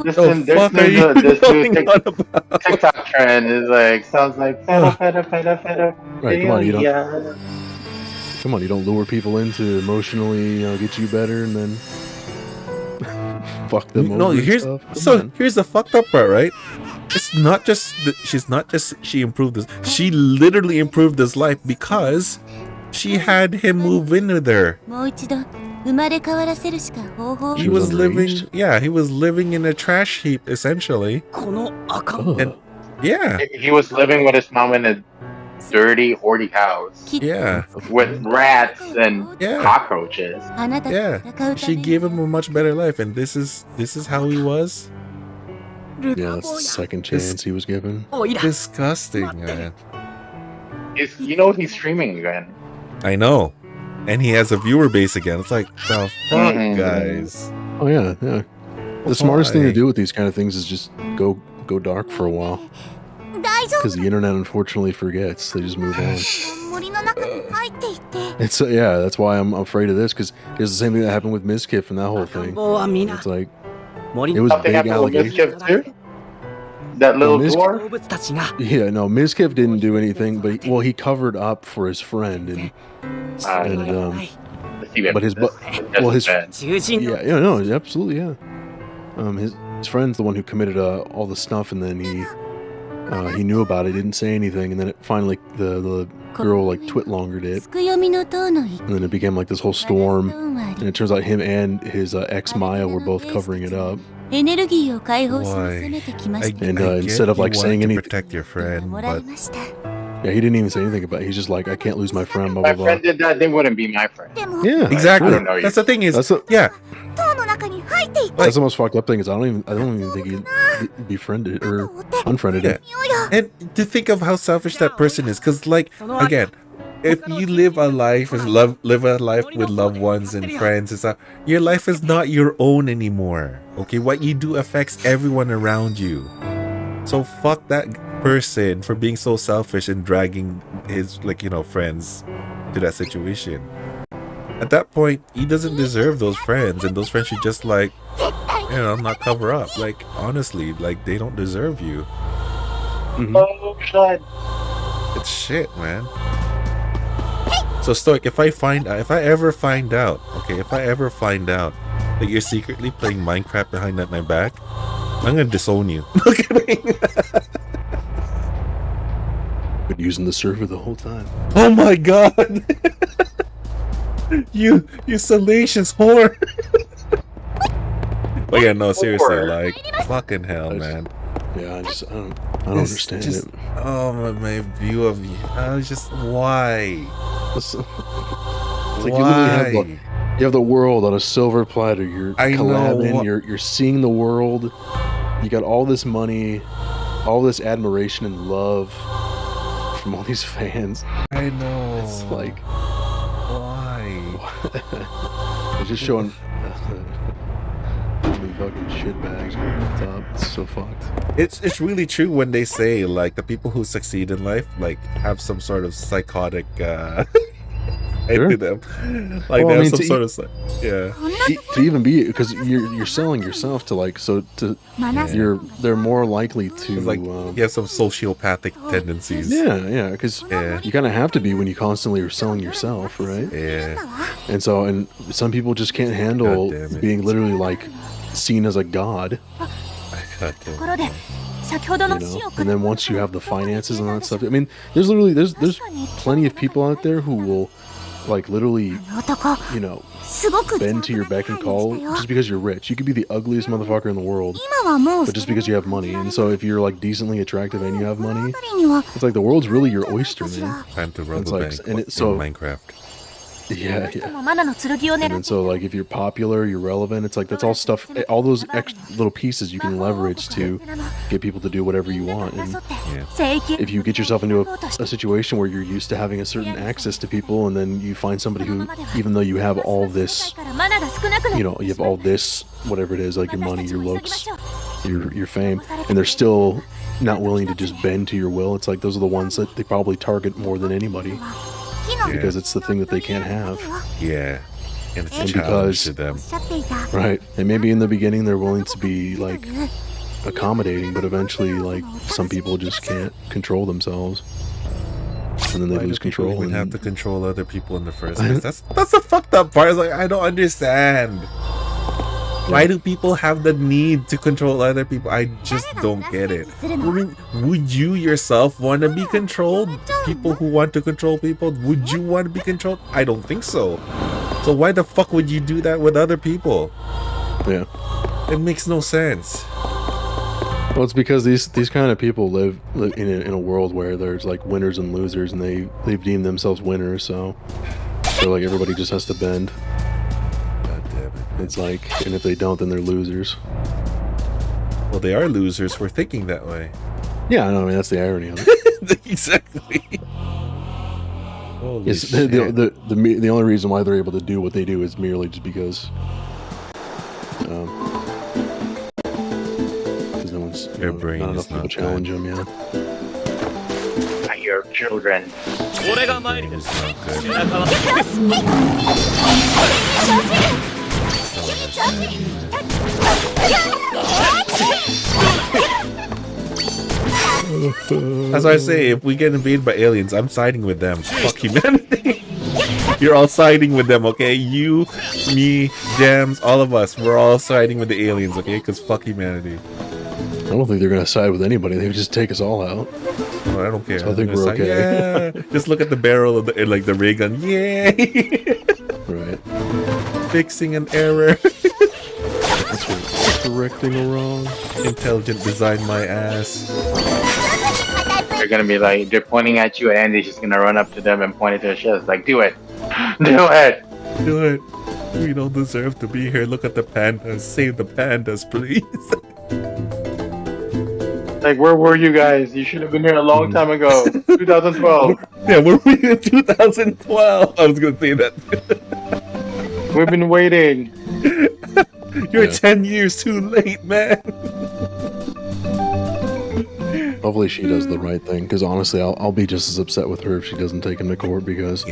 This The there's fuck are you this going new on about? TikTok trend is like sounds like feta. Right, come on, you don't, Yeah. come on, you don't lure people in to emotionally, get you better and then fuck them No, over and here's stuff. Come so on. here's the fucked up part, right? It's not just she's not just she improved this. She literally improved his life because she had him move in with her. もう一度生まれ変わらせるしか方法 He She was was living, underage? yeah, he was living in a trash heap essentially. この赤 Ugh. And yeah, He was living with his mom in a dirty, horny house yeah, with rats and Yeah. cockroaches. あなたと yeah. 戦うため She に gave him a much better life, and this is how he was. Yeah, that's the second chance he was given. おいら Disgusting, man. He's streaming again. I know, and he has a viewer base again. It's like the fuck, Mhm. guys. Oh yeah, yeah. The smartest thing to Why? do with these kind of things is just go dark for a while. 大丈 Because the internet unfortunately forgets. They just move on. 夫森の中に入っていって It's yeah, that's why I'm afraid of this. Because it's the same thing that happened with Mizkif and that whole thing. 棒は皆 It's like 森 it の was Something big happened with allegations. Mischief too. That little Miss- dwarf. 動物たちが Yeah, no, Mizkif didn't do anything, but he covered up for his friend and but his bad. 囚人の yeah, no, absolutely, yeah. His friend's the one who committed all the stuff, and then he knew about it, didn't say anything, and then it finally the girl like twit-longered it, つくよみの塔の一 and then it became like this whole storm, ストーンはあ and り it turns out him and his ex Maya were both covering it up, エネルギーを解放し Why? 攻めてきま I, した And, I get instead of, like, you saying wanted to anything- protect your friend, もらい but ました yeah, he didn't even say anything about it. He's just like, I can't lose my friend, blah My blah blah. friend did that. They wouldn't be my friend. でも Yeah, exactly. I don't know you. That's the thing is, That's the- yeah, 塔の中に入っていって That's the most fucked up thing is I don't even think he befriended or unfriended yeah. him. And to think of how selfish that person is, because like again, if you live a life and live a life with loved ones and friends and stuff, your life is not your own anymore. Okay, what you do affects everyone around you. So fuck that person for being so selfish and dragging his friends to that situation. At that point, he doesn't deserve those friends, and those friends should just not cover up. Like honestly, like they don't deserve you. Oh God. It's shit, man. So Stoic, if I ever find out that you're secretly playing Minecraft behind my back, I'm gonna disown you. No kidding. Been using the server the whole time. Oh my god. you salacious whore. But yeah, no, seriously, like fucking hell, man. Yeah, I don't understand just, it. Oh my view of you. I was just why? It's like you literally have You have the world on a silver platter. You're I collabing. know. You're seeing the world. You got all this money, all this admiration and love from all these fans. I know. It's like, why? they're just showing the fucking shitbags on the top. It's so fucked. It's really true when they say like the people who succeed in life like have some sort of psychotic Sure. to them. Like Well, they I have mean, some to sort of yeah. To even be, because you're selling yourself to like, so to they're more likely to It's like you have some sociopathic tendencies. yeah, because you kind of have to be when you constantly are selling yourself, right? Yeah. And so, and some people just can't handle God damn it. being literally like seen as a god, God damn it. you know. And then once you have the finances and all that stuff, I mean, there's plenty of people out there who will like literally, you know, bend to your beck and call just because you're rich. You could be the ugliest motherfucker in the world, but just because you have money. And so if you're like decently attractive and you have money, it's like the world's really your oyster, man. Time to rub It's the like, bank and it, so Minecraft. yeah. And then so like if you're popular, you're relevant, it's like that's all stuff, all those extra little pieces you can leverage to get people to do whatever you want. And if you get yourself into a situation where you're used to having a certain access to people, and then you find somebody who, even though you have all this, you know, you have all this, whatever it is, like your money, your looks, your fame, and they're still not willing to just bend to your will, it's like those are the ones that they probably target more than anybody. Because it's the thing that they can't have. Yeah. And it's a And challenge because, to them. right. And maybe in the beginning they're willing to be like accommodating, but eventually like some people just can't control themselves. And then they Why lose do people control. even And have to control other people in the first place? That's the fucked up part. It's like I don't understand. Why do people have the need to control other people? I just don't get it. I mean, would you yourself want to be controlled? People who want to control people, would you want to be controlled? I don't think so. So why the fuck would you do that with other people? yeah. It makes no sense. Well, it's because these kind of people live in a world where there's like winners and losers, and they've deemed themselves winners, so they're like everybody just has to bend. God damn it. It's like, and if they don't, then they're losers. Well, they are losers for thinking that way. Yeah, I know. I mean, that's the irony of it. Exactly. Holy It's shit. the only reason why they're able to do what they do is merely just because no one's, Their brain not is enough people not challenge them. Yeah. Not your children. Brain is not good. As I say, if we get invaded by aliens, I'm siding with them. Fuck humanity. You're all siding with them, okay? You, me, Gems, all of us. We're all siding with the aliens, okay? Because fuck humanity. I don't think they're gonna side with anybody. They would just take us all out. Oh, I don't care. So I think I'm gonna we're side- okay. Yeah. Just look at the barrel of the, like the ray gun. Yay! Right. Fixing an error. That's right. Correcting a wrong. Intelligent design, my ass. They're gonna be like, they're pointing at you, and Andy's just gonna run up to them and point at their chest, like, do it, do it. Do it. We don't deserve to be here. Look at the pandas. Save the pandas, please. Like, where were you guys? You should have been here a long time ago. 2012. Yeah, were we in 2012? I was gonna say that. We've been waiting. You're 10 years too late, man. Hopefully she does the right thing, because honestly, I'll be just as upset with her if she doesn't take him to court, because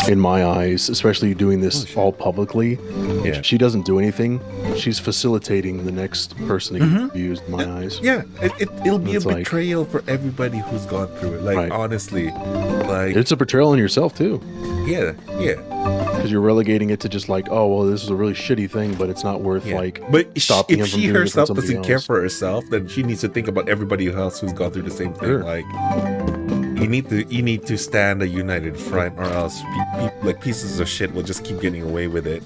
in my eyes, especially doing this all publicly, if she doesn't do anything, she's facilitating the next person to get abused in my eyes. Yeah, it'll be It's a like- betrayal for everybody who's gone through it. Like, Right. honestly, like, It's a betrayal on yourself, too. yeah. Because you're relegating it to just like, oh, well, this is a really shitty thing, but it's not worth, like, But stopping him if from she doing it from herself somebody doesn't care else. for herself, then she needs to think about everybody else who's gone through the same thing. Sure. Like, you need to stand a united front, or else like pieces of shit will just keep getting away with it.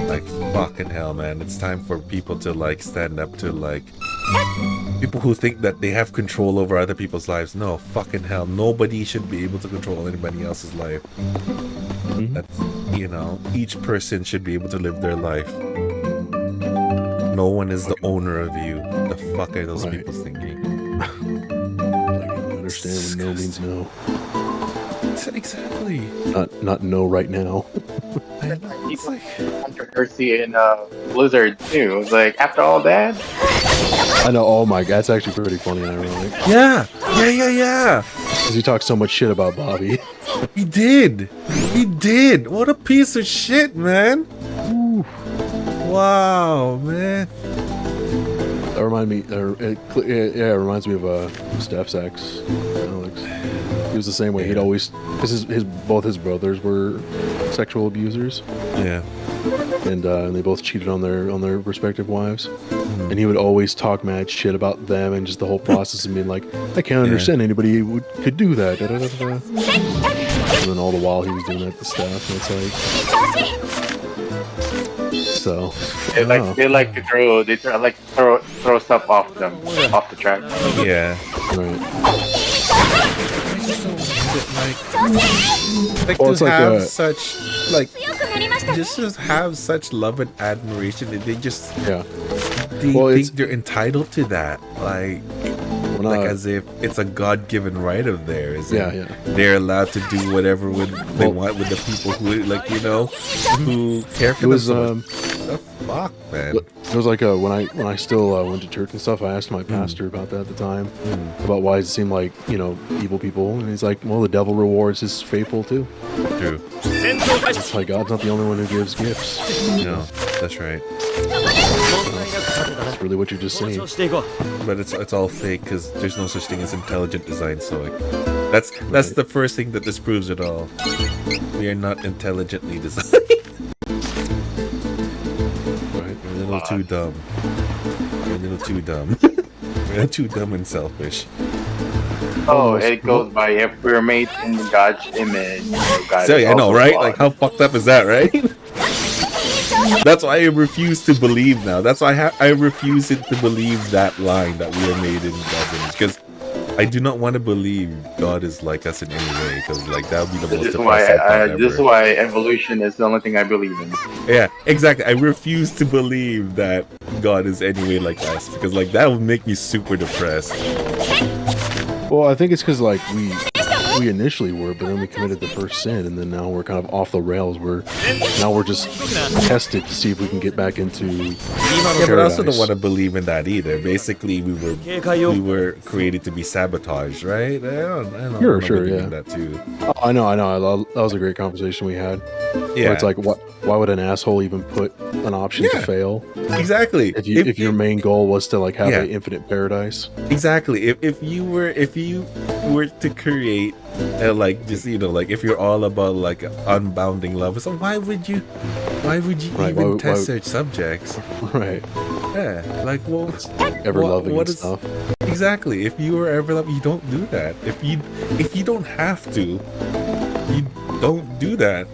Like, fucking hell, man! It's time for people to like stand up to like people who think that they have control over other people's lives. No, fucking hell! Nobody should be able to control anybody else's life. That's, you know, each person should be able to live their life. No one is the owner of you. The fuck are those people thinking? Like, I understand when no means no. Exactly. Not no right now. It's like controversy in Blizzard too. It's like after all that. I know. Oh my god, that's actually pretty funny and ironic. Yeah. Because he talks so much shit about Bobby. He did. What a piece of shit, man. Ooh. Wow, man. That reminds me of Steph's ex, Alex. He was the same way. He'd always, because both his brothers were sexual abusers. Yeah. And they both cheated on their respective wives. And he would always talk mad shit about them and just the whole process and being like, I can't understand anybody who could do that. Da, da, da, da. And then all the while he was doing that to Steph, and it's like, so They like to throw stuff off the track. Yeah. Right. Like Well, to it's like have such just to have such love and admiration that they just think they're entitled to that, like as if it's a God-given right of theirs. They're allowed to do whatever they want with the people who, like, you know, who care for them. The fuck, man. It was like when I still went to church and stuff. I asked my pastor about that at the time, about why it seemed like, you know, evil people, and he's like, well, the devil rewards his faithful too. True. It's like God's not the only one who gives gifts. No, that's right. That's really what you're just saying. But it's all fake because there's no such thing as intelligent design. So like, that's the first thing that disproves it all. We are not intelligently designed. We're a little too dumb. We're a little too dumb. We're too dumb and selfish. Oh, it goes by if we're made in God's image. God So I know, right? Like, how fucked up is that, right? That's why I refuse to believe now. That's why I refuse to believe that line that we are made in God's image, because I do not want to believe God is like us in any way, because like that would be the most depressing thought ever. This is why evolution is the only thing I believe in. Yeah, exactly. I refuse to believe that God is any way like us, because like that would make me super depressed. Well, I think it's because like we initially were, but then we committed the first sin, and then now we're kind of off the rails. We're just tested to see if we can get back into paradise. But I also don't want to believe in that either. Basically, we were created to be sabotaged, right? I don't Sure, believe in that too. Oh, I know. That was a great conversation we had. Yeah, where it's like, why would an asshole even put an option to fail? Exactly. If your main goal was to like have an infinite paradise. Exactly. If you were to create like, just, you know, like if you're all about like unbounding love, so why would you even test such subjects? Right. Yeah. Like, well, ever loving and stuff. Exactly. If you were ever loving, you don't do that. If you don't have to, you don't do that.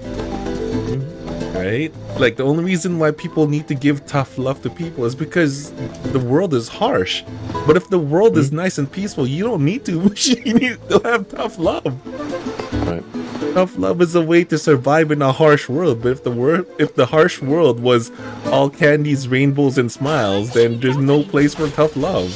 Right? Like, the only reason why people need to give tough love to people is because the world is harsh. But if the world is nice and peaceful, you don't need to. You need to have tough love. Right. Tough love is a way to survive in a harsh world. But if the harsh world was all candies, rainbows, and smiles, then there's no place for tough love.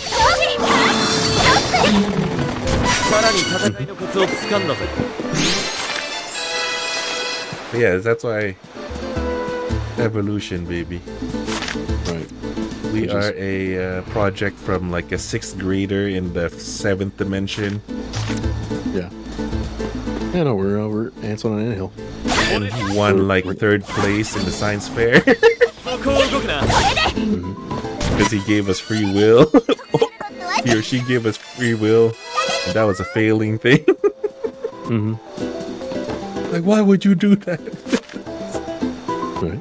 Yeah, that's why evolution, baby. Right. We are a project from like a 6th grader in the 7th dimension. Yeah. Yeah, no, we're ants on an anthill. And he won like 3rd place in the science fair. Because he gave us free will. He or she gave us free will. And that was a failing thing. Like, why would you do that? Right.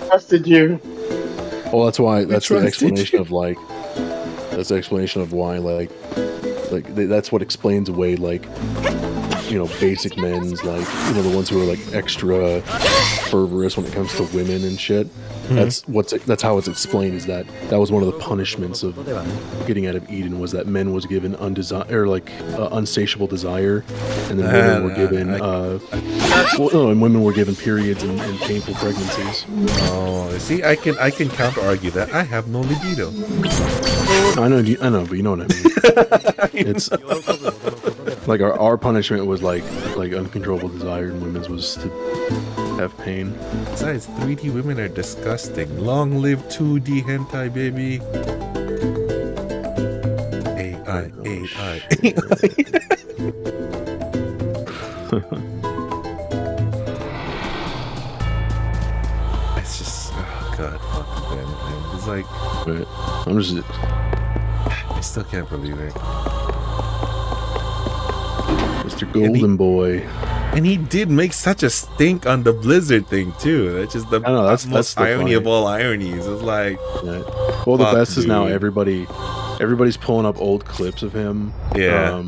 Trusted you. Well, that's why. That's the explanation of like. That's the explanation of why, like that's what explains away like basic men's, like, the ones who are like extra fervorous when it comes to women and shit. That's how it's explained, is that was one of the punishments of getting out of Eden, was that men was given unsatiable desire, and then women were given and women were given periods and painful pregnancies. Oh, see, I can counter argue that I have no libido. I know, but you know what I mean. It's like our punishment was like uncontrollable desire, and women's was to have pain. Besides, 3D women are disgusting. Long live 2D hentai, baby. AI. It's just, oh god, fucking damn it, man. It's like, I still can't believe it. Mr. Golden Boy. And he did make such a stink on the Blizzard thing too. That's just the most irony of all ironies. It's like, well, the best is now everybody's pulling up old clips of him. Yeah,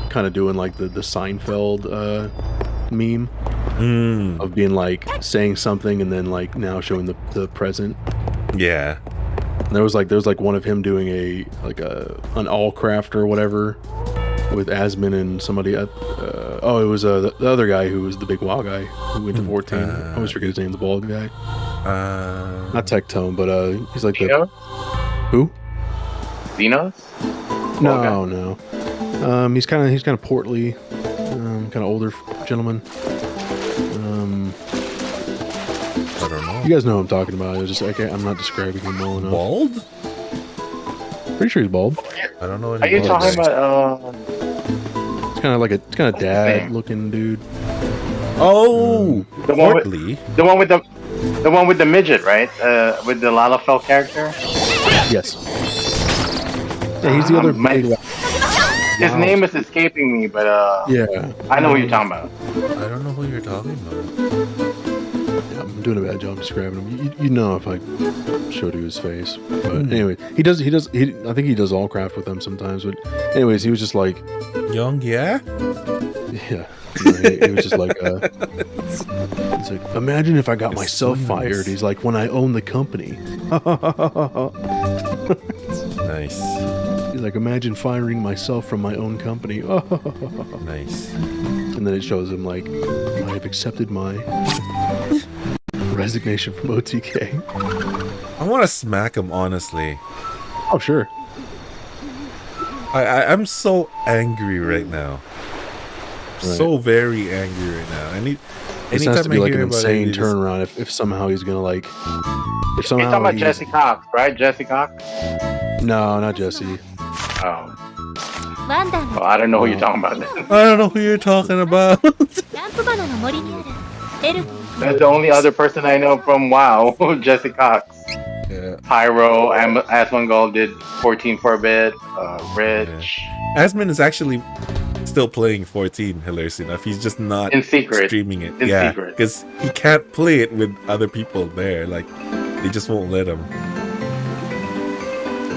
kind of doing like the Seinfeld meme of being like saying something and then like now showing the present. Yeah, and there was like one of him doing an all craft or whatever with Asmin and somebody. It was the other guy who was the big WoW guy who went to 14. I always forget his name. The bald guy. Not Tectone, but he's like Xenos? Who? Xenos? No. He's kind of portly, kind of older gentleman. I don't know. You guys know who I'm talking about. It was just I'm not describing him well enough. Bald? Pretty sure he's bald. I don't know. Are you talking about? It's kind of dad looking dude. Oh, the one with the midget, right? With the Lalafell character. Yes. Yeah, he's the other big. His name is escaping me, but yeah, I know what you're talking about. I don't know who you're talking about. Yeah, I'm doing a bad job describing him. You know if I showed you his face. But anyway, I think he does all craft with them sometimes. But anyways, he was just like young, yeah. He was just like he's like, imagine if I got myself fired. He's like, when I own the company. Nice. He's like, imagine firing myself from my own company. Nice. And then it shows him like, I have accepted my resignation from OTK. I want to smack him, honestly. Oh, sure. I'm so angry right now. So very angry right now. This has to be like an insane turnaround if somehow he's gonna like. If somehow you're talking about Jesse Cox, right? Jesse Cox? No, not Jesse. Oh. Well, I don't know who you're talking about then. I don't know who you're talking about. That's the only other person I know from WoW, Jesse Cox. Yeah. Pyro, Asmongold did 14 for a bit, Rich. Yeah. Asmin is actually still playing 14, hilarious enough. He's just not in secret streaming it. In secret. Because he can't play it with other people there. Like, they just won't let him.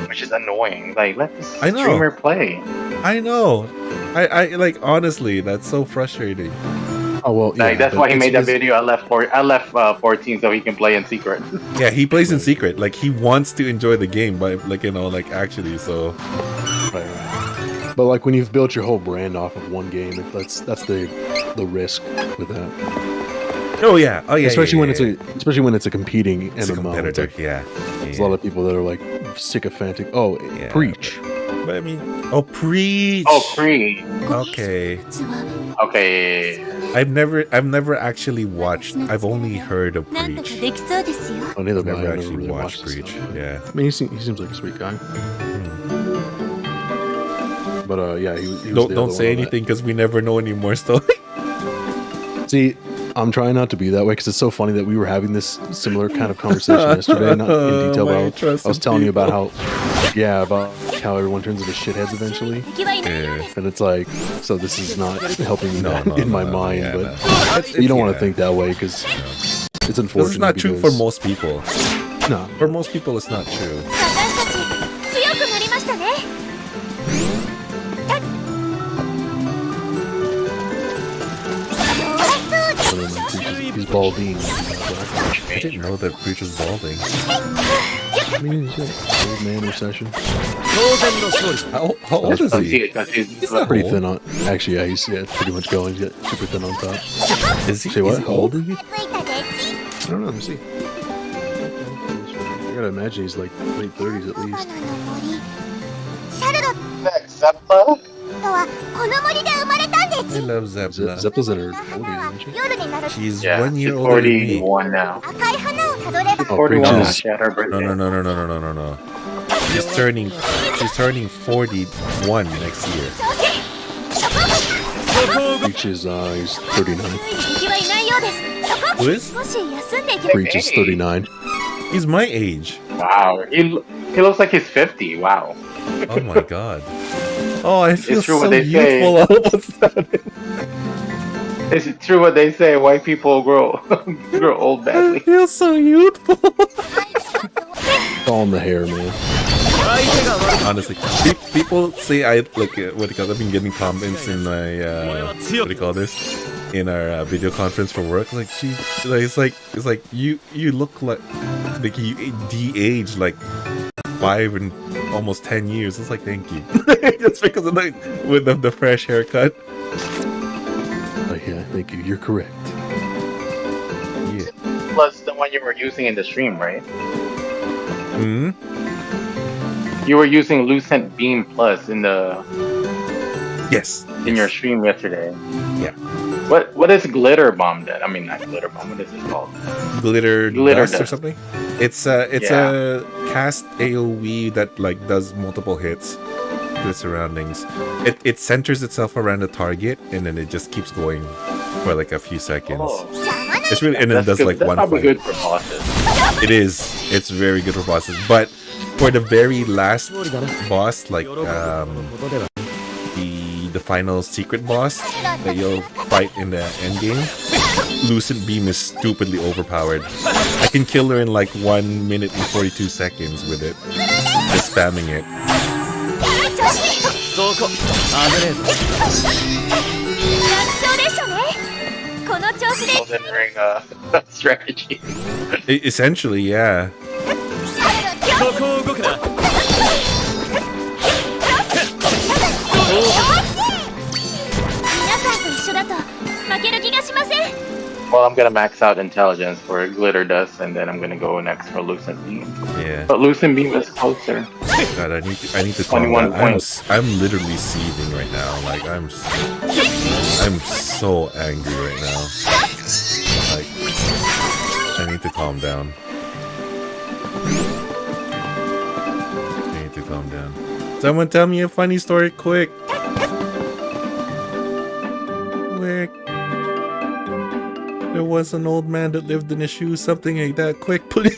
Which is annoying. Like, let the streamer play. I know. I like, honestly, that's so frustrating. Oh well, like that's why he made that video. I left 14 so he can play in secret. Yeah, he plays in secret. Like, he wants to enjoy the game, but like, actually, so. Right. But like when you've built your whole brand off of one game, that's the risk with that. Oh yeah. Especially when it's a competing MMO. A competitor. Yeah. There's a lot of people that are like sycophantic. Preach. But I mean, preach. Preach. Okay. I've never actually watched. I've only heard of Preach. I've never actually watched Preach. Yeah. I mean, he seems like a sweet guy. But yeah, he don't say anything because we never know any more stuff. See, I'm trying not to be that way because it's so funny that we were having this similar kind of conversation yesterday, not in detail, but I was telling you about how everyone turns into shitheads eventually. Yeah. And it's like, so this is not helping me in my mind, but you don't want to think that way because it's unfortunate. This is not true for most people. No. For most people, it's not true. He's balding. I didn't know that Breach was balding. I mean, he's got old man recession. How old is he? He's Pretty thin on. Actually, yeah, he's pretty much going. He's got super thin on top. Is he? Say what? Is he How old is he? I don't know. Let me see. I gotta imagine he's like late 30s at least. Zepla? I love Zepla. Zepla's in her 40s, isn't she? She's Yeah, 1 year she's older than me. 41 now. Oh, 41 now. Breach She had her birthday. No. She's turning 41 next year. Breach is he's 39. Who is? Breach is 39. He's my age. Wow. He looks like he's 50. Wow. Oh my god. Oh, I feel It's true so what they say. youthful all of a sudden. Is it true what they say? White people grow old I badly. feel so youthful. It's all in the hair, man. Honestly, people say I look at what do you call it? I've been getting comments in my what do you call this? In our video conference for work. Like, gee, like, it's like you look like you de-age like 5 and almost 10 years. It's like, thank you. Just because of with the fresh haircut. Oh yeah, thank you. You're correct. Yeah. Plus the one you were using in the stream, right? Hmm. You were using Lucent Beam Plus in the Yes. in your stream yesterday. Yeah. What is Glitter Bomb then? I mean, not Glitter Bomb. What is it called? Glitter dust or dust. something. It's a cast AOE that like does multiple hits to the surroundings. It centers itself around the target and then it just keeps going for like a few seconds. Oh. It's really and then it does good. like That's one probably fight. good for bosses. It is. It's very good for bosses. But for the very last boss, like the final secret boss that you'll fight in the end game, Lucent Beam is stupidly overpowered. I can kill her in like 1 minute and 42 seconds with it. Just spamming it. Elden Ring strategy. Essentially, yeah. Well, I'm gonna max out intelligence for Glitter Dust, and then I'm gonna go next for Lucent Beam. Yeah. But Lucent Beam is closer. God, I need to calm 21 down. points. I'm literally seething right now. Like I'm so angry right now. Like I need to calm down. I need to calm down. Someone tell me a funny story quick. Quick. There was an old man that lived in a shoe, something like that. Quick, please.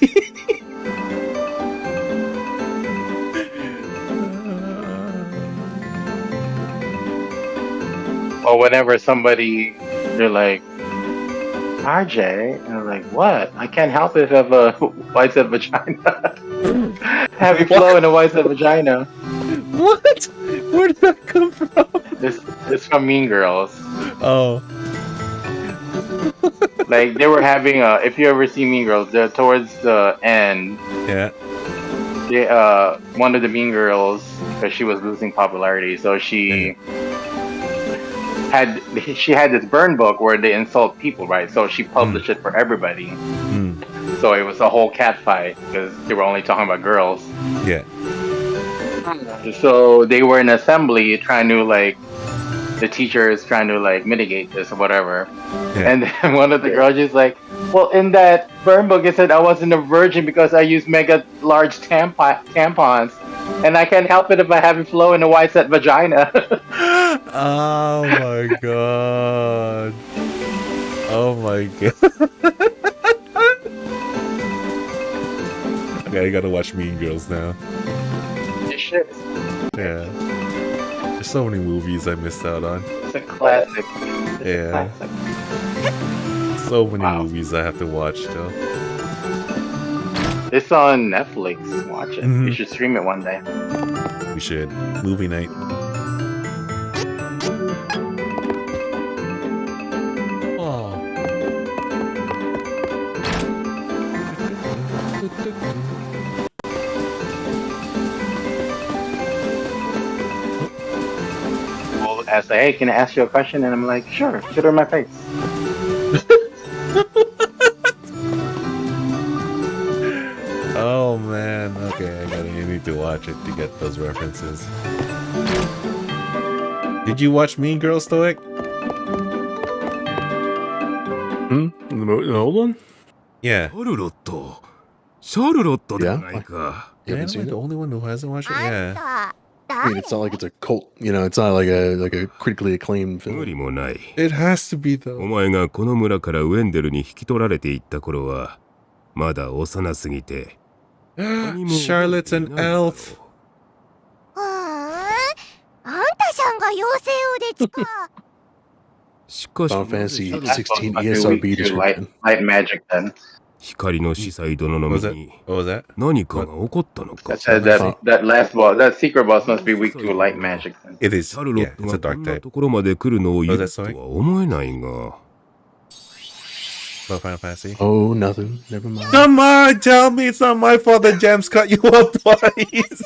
Or whenever they're like, RJ, and I'm like, what? I can't help it if I have a white set vagina. Heavy flow in a white set vagina. What? Where did that come from? This from Mean Girls. Oh. Like they were having if you ever see Mean Girls, they're towards the end. Yeah. They one of the Mean Girls, because she was losing popularity, so she had this burn book where they insult people, right? So she published it for everybody. So it was a whole cat fight because they were only talking about girls. Yeah. So they were in assembly trying to the teacher is trying to mitigate this or whatever. Yeah. And then one of the girls is like, well, in that burn book it said I wasn't a virgin because I used mega large tampons. And I can't help it if I have it flow in a white set vagina. Oh my god. Oh my god. Okay, I gotta watch Mean Girls now. You should. Yeah. There's so many movies I missed out on. It's a classic. Yeah. So many movies I have to watch still. It's on Netflix. Watch it. Mhm. You should stream it one day. We should. Movie night. Oh. ask, like, hey, can I ask you a question? And I'm like, sure, shoot her in my face. Oh man, okay, I need to watch it to get those references. Did you watch Mean Girls, Stoic? The old one? Yeah. Yeah. You haven't Am I seen the it? only one who hasn't watched it? Yeah. I mean, it's not like it's a cult. You know, it's not like a critically acclaimed film. It has to be though. お前がこの村からウェンデルに引き取られていった頃はまだ幼すぎて Charlotte's an elf. あんたさんが妖精をですか。しかし Final Fantasy 16 Fucking ESRB weak to description. light magic then. 光の司祭殿の身に What was that? 何かが起こったのか That said, that last boss, that secret boss must be weak to light magic then. It is. シャルロ Yeah, ット it's が a こ dark んな type. ところまで来るのを許 Was that すと Sonic? は思えないが About Final Fantasy. Oh, nothing. Never mind. Come on, tell me it's not my fault that Jams cut you up twice.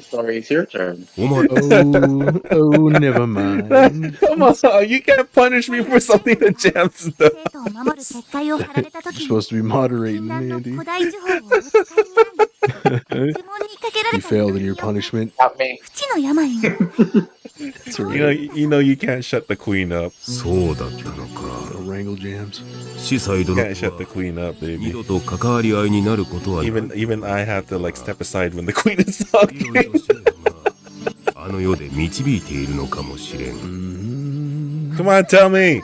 Sorry, it's your turn. Oh, never mind. Come on, you can't punish me for something that Jams does. You're supposed to be moderating, Andy. You failed in your punishment. Not me. It's alright. You know you can't shut the queen up. そうだったのか Gotta wrangle Jams. 司祭 You 殿 can't shut the は queen up, 二 baby. 度と関わり合いになることはない Even I have to like step aside when the queen is いろ talking. いろしてあの世で導いているのかもしれん Come on, tell me.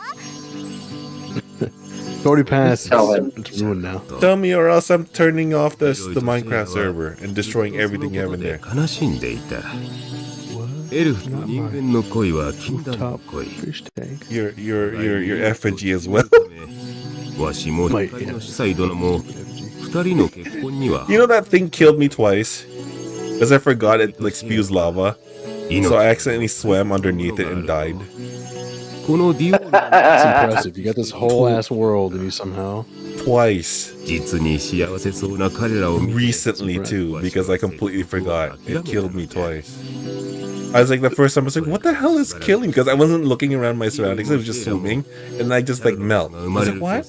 It's already passed. Tell him. It's ruined now. Tell me or else I'm turning off the Minecraft server and destroying everything you have in there. 悲しんでいたエルフと人間の恋は禁断の Top 恋 fish tank. Your effigy as well. わしも光の司祭殿も二人の結婚には You know that thing killed me twice? Because I forgot it like spews lava. So I accidentally swam underneath it and died. このディオ It's impressive. You got this whole ass world and you somehow... Twice. 実に幸せそうな彼らを見て Recently too, because I completely forgot. It killed me twice. I was like, the first time I was like, what the hell is killing? Because I wasn't looking around my surroundings, I was just swimming, and I just like melt. I was like, what?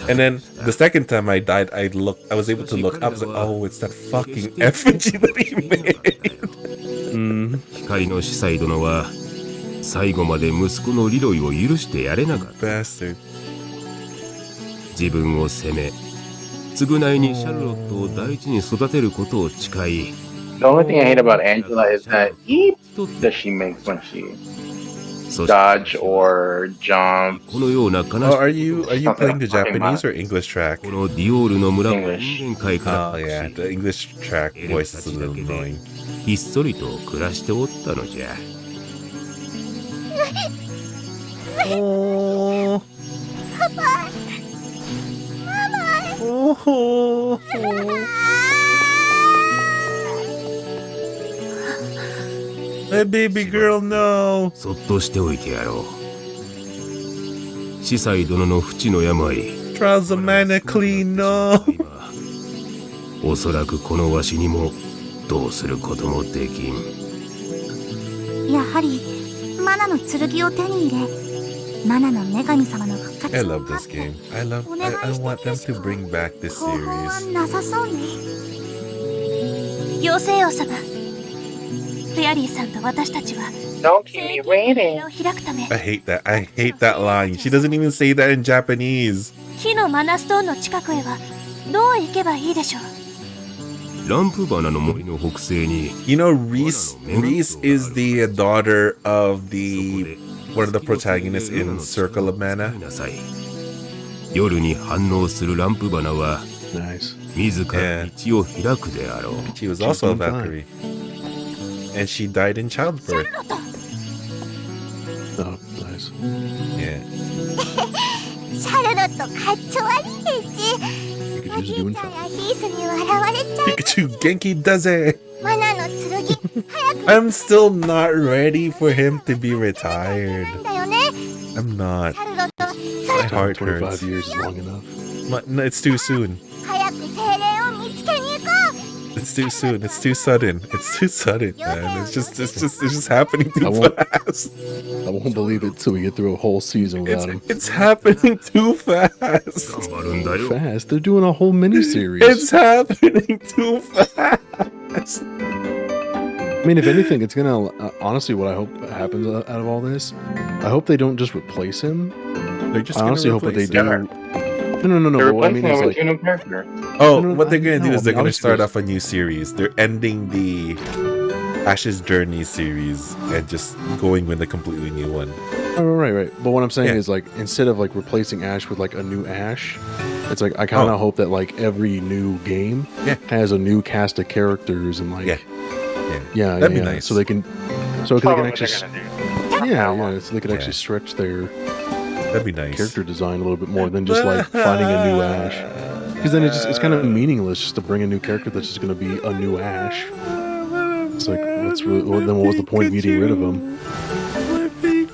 And then the second time I died, I was able to look up, I was like, oh, it's that fucking effigy that he made. 光の司祭殿は最後まで息子のリロイを許してやれなかった Bastard. 自分を責め償いにシャルロットを大事に育てることを誓い The only thing I hate about Angela is that eep that she makes when she dodge or jump. このような悲し Oh, are you playing the Japanese or English track? このディオールの村を人間界から Oh yeah, the English track voice is a little annoying. ひっそりと暮らしておったのじゃ Oh. Oh. My baby girl, no. そっとしておいてやろう司祭殿の淵の病 Trousermanically, no. おそらくこのわしにもどうすることもできんやはりマナの剣を手に入れマナの女神様の復活 I を love this game. I want them to bring back this 方法は series. なさそうね妖精王様フェアリーさんと私たちは Don't keep me waiting. を開くため I hate that. I hate that line. She doesn't even say that in Japanese. 火のマナストーンの近くへはどう行けばいいでしょうランプ花の森の北西に You know, Reese is the daughter of one of the protagonists in Circle of Mana. 夜に反応するランプ花は Nice. 自ら道を開くであろう She was also a Valkyrie. And she died in childbirth. Oh, nice. Yeah. シャルロットかっちょ悪いです Pikachu's doing fine. ヒースに笑われちゃう Pikachu Genki Daze. マナの剣 I'm still not ready for him to be retired. だよね I'm not. シャルロット My heart 25 hurts. years is long enough. No, it's too soon. 早く精霊を見つけに行こう It's too soon. It's too sudden. It's too sudden, man. It's just happening too fast. I won't believe it till we get through a whole season without him. It's happening too fast. Fast. They're doing a whole miniseries. It's happening too fast. I mean, if anything, it's gonna honestly. What I hope happens out of all this, I hope they don't just replace him. They're just. I honestly hope that they do. No. They're What I mean is like, two new characters. Oh, what they're gonna do is they're gonna obviously start off a new series. They're ending the Ash's Journey series and just going with a completely new one. Oh, right. But what I'm saying is like, instead of like replacing Ash with like a new Ash, it's like I kind of hope that like every new game has a new cast of characters and like that'd be nice. So they can actually so they could actually stretch their that'd be nice character design a little bit more than just like finding a new Ash, because then it's kind of meaningless just to bring a new character that's just going to be a new Ash. It's like that's really, then what was the point of getting rid of him?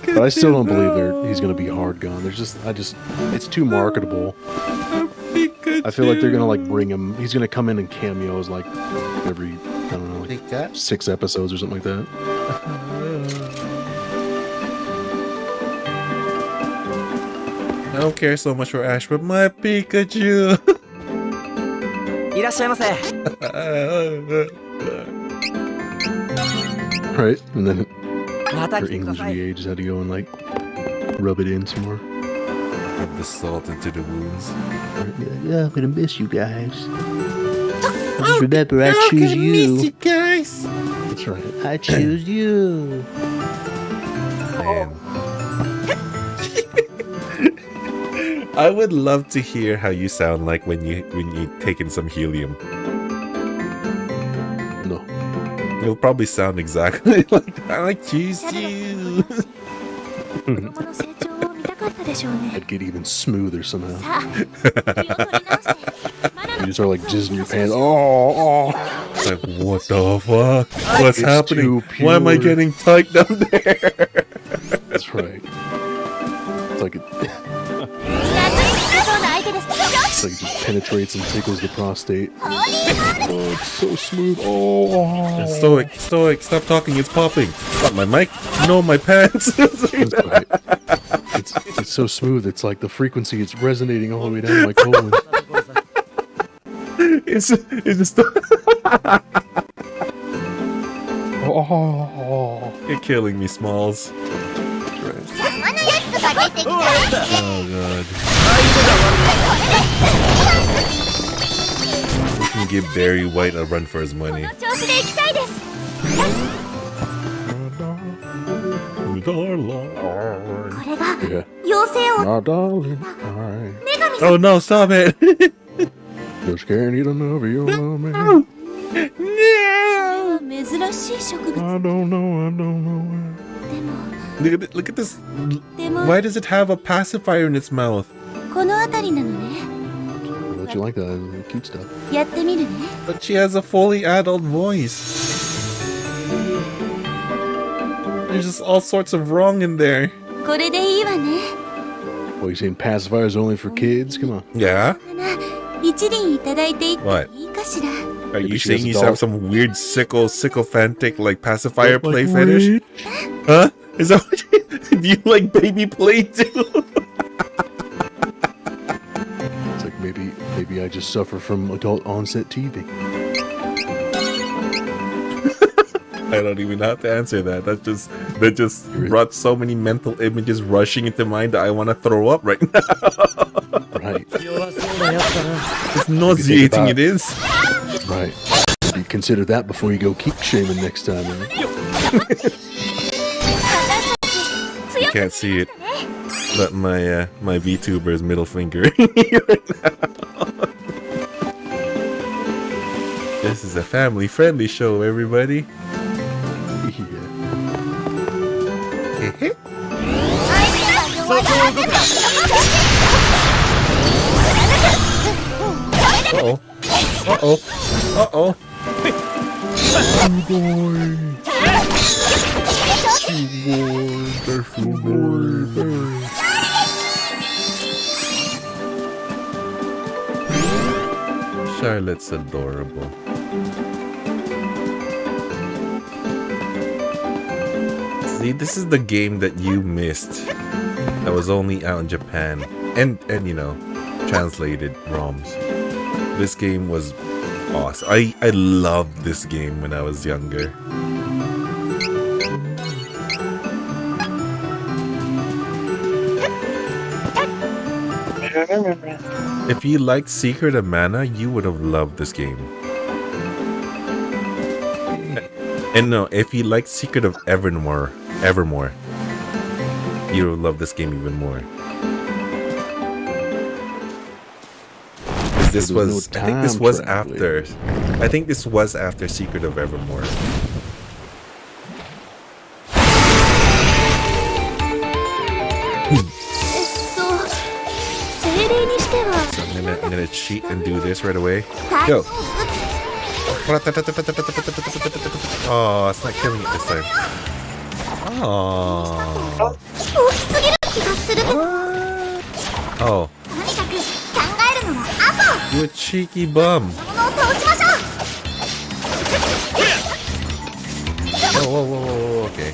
But I still don't believe he's going to be hard gone. It's too marketable. I feel like they're going to like bring him. He's going to come in and cameos like every, I don't know, like 6 episodes or something like that. I don't care so much for Ash, but my Pikachu. Right, and then her English VA just had to go and like rub it in some more. Rub the salt into the wounds. Yeah, I'm gonna miss you guys. Just remember, I choose you. Miss you guys. That's right, I choose you. Man. I would love to hear how you sound like when you take in some helium. No. You'll probably sound exactly like that. I choose you. I'd get even smoother somehow. You just are like jizzing your pants. Oh. It's like, what the fuck? What's happening? Too pure. Why am I getting tight down there? That's right. It's like it just penetrates and tickles the prostate. Oh, it's so smooth. Oh. Stoic, stop talking. It's popping. What, my mic? No, my pants. It's so smooth. It's like the frequency. It's resonating all the way down my colon. It's just. Oh. You're killing me, Smalls. Oh god. We can give Barry White a run for his money. Yeah. My darling. Alright. Oh no, stop it! Just can't eat enough of your love, man. No! I don't know. Look at this. Why does it have a pacifier in its mouth? Don't you like that? Cute stuff. But she has a fully adult voice. There's just all sorts of wrong in there. Oh, you saying pacifiers only for kids? Come on. Yeah? What? Are you saying you have some weird sycophantic like pacifier play fetish? Huh? Is that what you, do you like baby play too? It's like maybe I just suffer from adult onset TV. I don't even have to answer that. That just brought so many mental images rushing into mind that I want to throw up right now. Right. It's nauseating, it is. Right. You consider that before you go keep shaming next time, man. You can't see it, but my my VTuber's middle finger right now. This is a family-friendly show, everybody. Uh-oh. Uh-oh. Uh-oh. Charlotte's adorable. See, this is the game that you missed. That was only out in Japan. And you know, translated ROMs. This game was awesome. I loved this game when I was younger. If you liked Secret of Mana, you would have loved this game. And no, if you liked Secret of Evermore, you would love this game even more. This was, I think this was after. I think this was after Secret of Evermore. So I'm gonna cheat and do this right away. Go. Oh, it's not killing it this time. Oh. Oh. You a cheeky bum. Whoa, okay.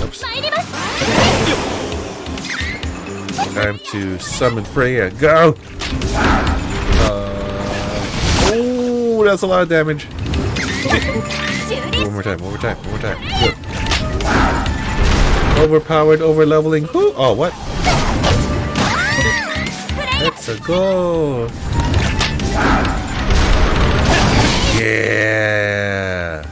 Oops. Time to summon Freya. Go! Oh, that's a lot of damage. One more time. Good. Overpowered, overleveling. Oh, what? Let's go. Yeah.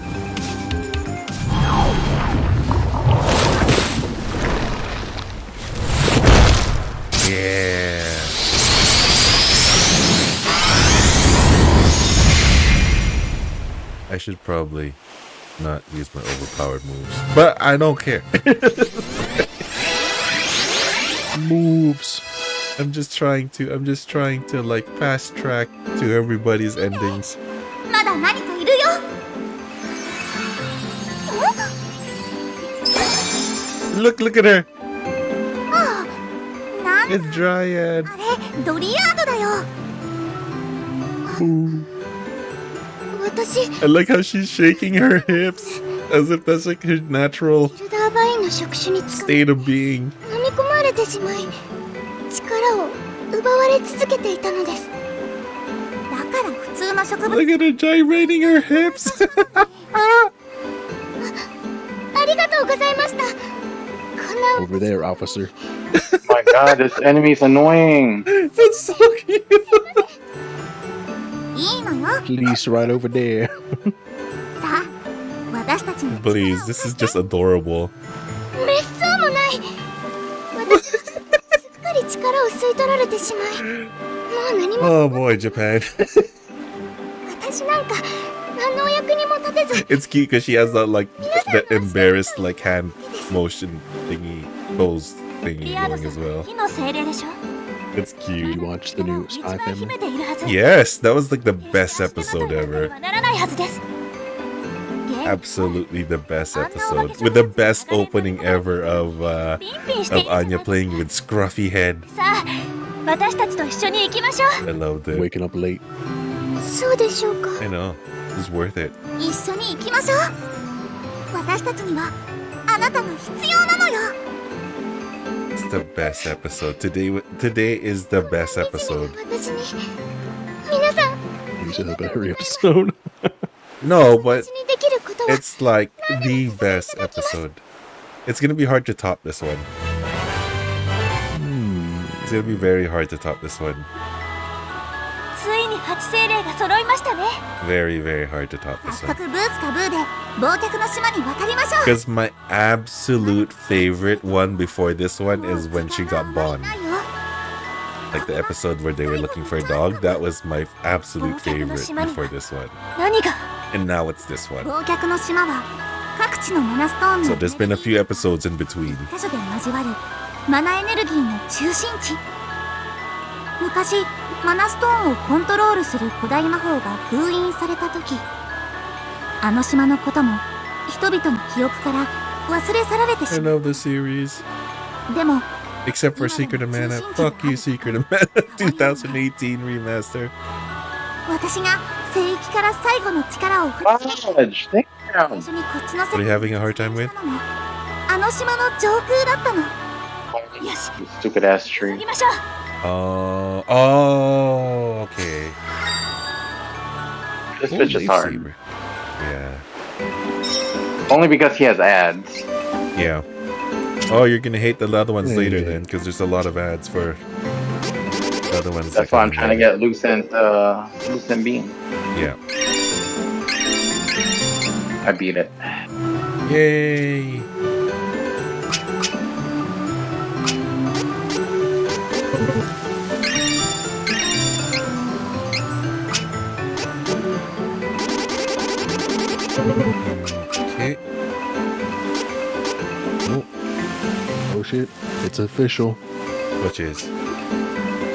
Yeah. I should probably not use my overpowered moves, but I don't care. Moves. I'm just trying to like fast track to everybody's endings. Look at her. It's Dryad. Ooh. I like how she's shaking her hips as if that's like her natural state of being. Look at her gyrating her hips. Over there, officer. Oh my god, this enemy's annoying. That's so cute. Please, right over there. Please, this is just adorable. Oh boy, Japan. It's cute because she has that like that embarrassed like hand motion thingy pose thingy going as well. It's cute. You watch the new Spy Family? Yes, that was like the best episode ever. Absolutely the best episode with the best opening ever of Anya playing with scruffy head. I loved it. Waking up late. I know. It's worth it. It's the best episode. Today is the best episode. It's a better episode. No, but it's like the best episode. It's gonna be hard to top this one. It's gonna be very hard to top this one. Very, very hard to top this one. Because my absolute favorite one before this one is when she got Bond. Like the episode where they were looking for a dog. That was my absolute favorite before this one. And now it's this one. So there's been a few episodes in between. マナエネルギーの中心地。昔マナストーンをコントロールする古代魔法が封印された時、あの島のことも人々の記憶から忘れ去られてしまう。 I love the series. でも Except for Secret of Mana. Fuck you, Secret of Mana 2018 remaster. 私が聖域から最後の力を振り What are you having a hard time with? あの島の上空だったの。 Stupid ass tree. 行きましょう。 Oh, okay. This Oh, bitch is hard. lightsaber. Yeah. Only because he has ads. Yeah. Oh, you're gonna hate the other ones Yeah, later yeah. then, because there's a lot of ads for the other ones. That's that why I'm come trying to later. get Lucent Beam. Yeah. I beat it. Yay! Okay. Oh shit! It's official. Which is?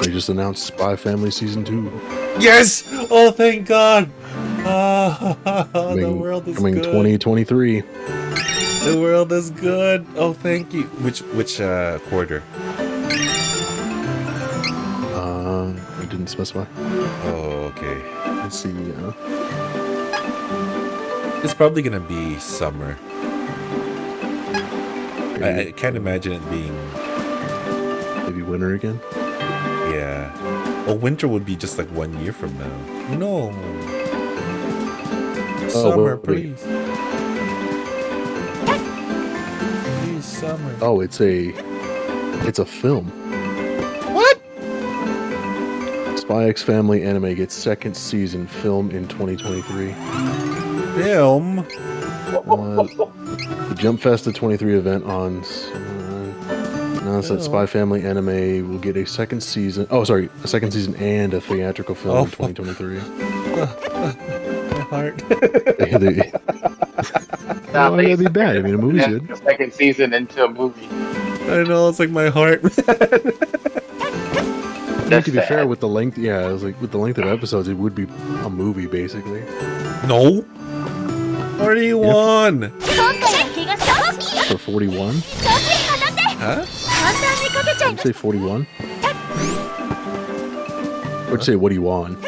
They just announced Spy Family Season 2. Yes! Oh, thank God! The Coming, world is coming good. 2023. The world is good. Oh, thank you. Which quarter? I didn't specify. Oh, okay. Let's see. It's probably gonna be summer. I can't imagine it being maybe winter again. Yeah. Well, winter would be just like 1 year from now. No. Summer, please. Please, summer. Oh, it's a film. What? Spy X Family anime gets second season film in 2023. Film? The Jump Festa 23 event on announced that Spy Family anime will get a second season. Oh, sorry, a second season and a theatrical film in 2023. My heart. Nah, that'd be bad. I mean, a movie's good. The second season into a movie. I know, it's like my heart. I mean, to be fair, with the length, yeah, it was like with the length of episodes, it would be a movie basically. No. What do you want? For 41? Huh? Did you say 41? What'd you say, what do you want?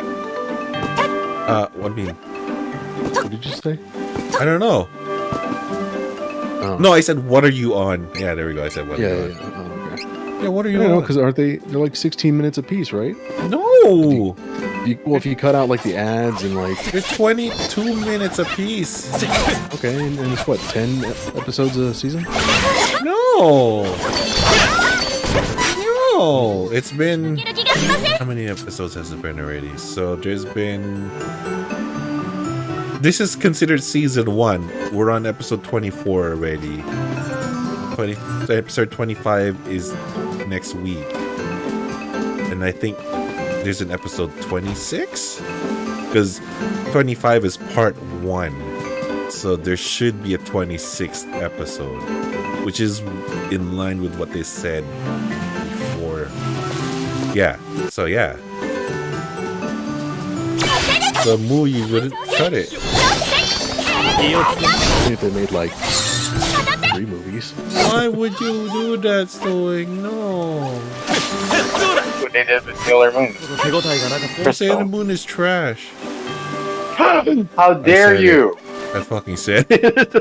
What do you mean? What did you say? I don't know. Oh. No, I said, what are you on? Yeah, there we go. I said, what are Yeah, you yeah, on? yeah. Oh, okay. Yeah, what are I you don't know, on? because aren't they're like 16 minutes a piece, right? No! If you cut out like the ads and like... They're 22 minutes a piece. Okay, and it's what, 10 episodes a season? No! No! It's been... How many episodes has it been already? So there's been... This is considered season 1. We're on episode 24 already. Episode 25 is next week. And I think there's an episode 26? Because 25 is part 1. So there should be a 26th episode. Which is in line with what they said before. Yeah. So yeah. The movie wouldn't cut it. If they made like 3 movies. Why would you do that, Stoic? No. What they did with Sailor Moon. Sailor Moon is trash. How dare you? I fucking said it.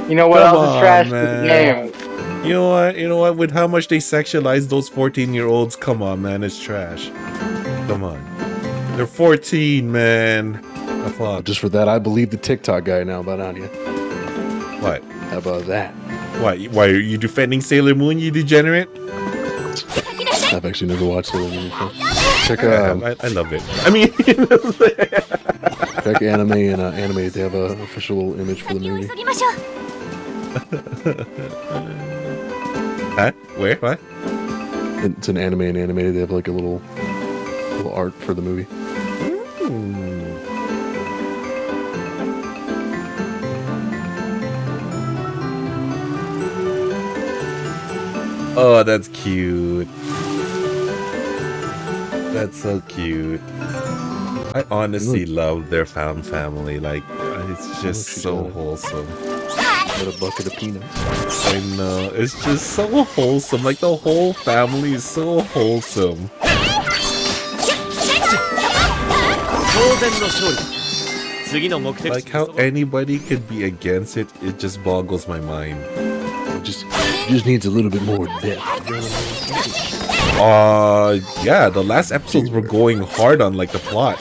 You know what Come else is on, trash? man. This game. You know what? You know what? With how much they sexualize those 14-year-olds, come on, man, it's trash. Come on. They're 14, man. The fuck? Just for that, I believe the TikTok guy now about Anya. What? How about that? Why are you defending Sailor Moon, you degenerate? I've actually never watched Sailor Moon before. Check I love it. I mean, check anime and anime. They have an official image for the movie. Huh? Where? What? It's an anime and animated. They have like a little art for the movie. Oh, that's cute. That's so cute. I honestly love their found family. Like, it's just so wholesome. With a bucket of peanuts. I know. It's just so wholesome. Like, the whole family is so wholesome. Like how anybody could be against it, it just boggles my mind. It just needs a little bit more depth. Yeah, the last episodes were going hard on like the plot.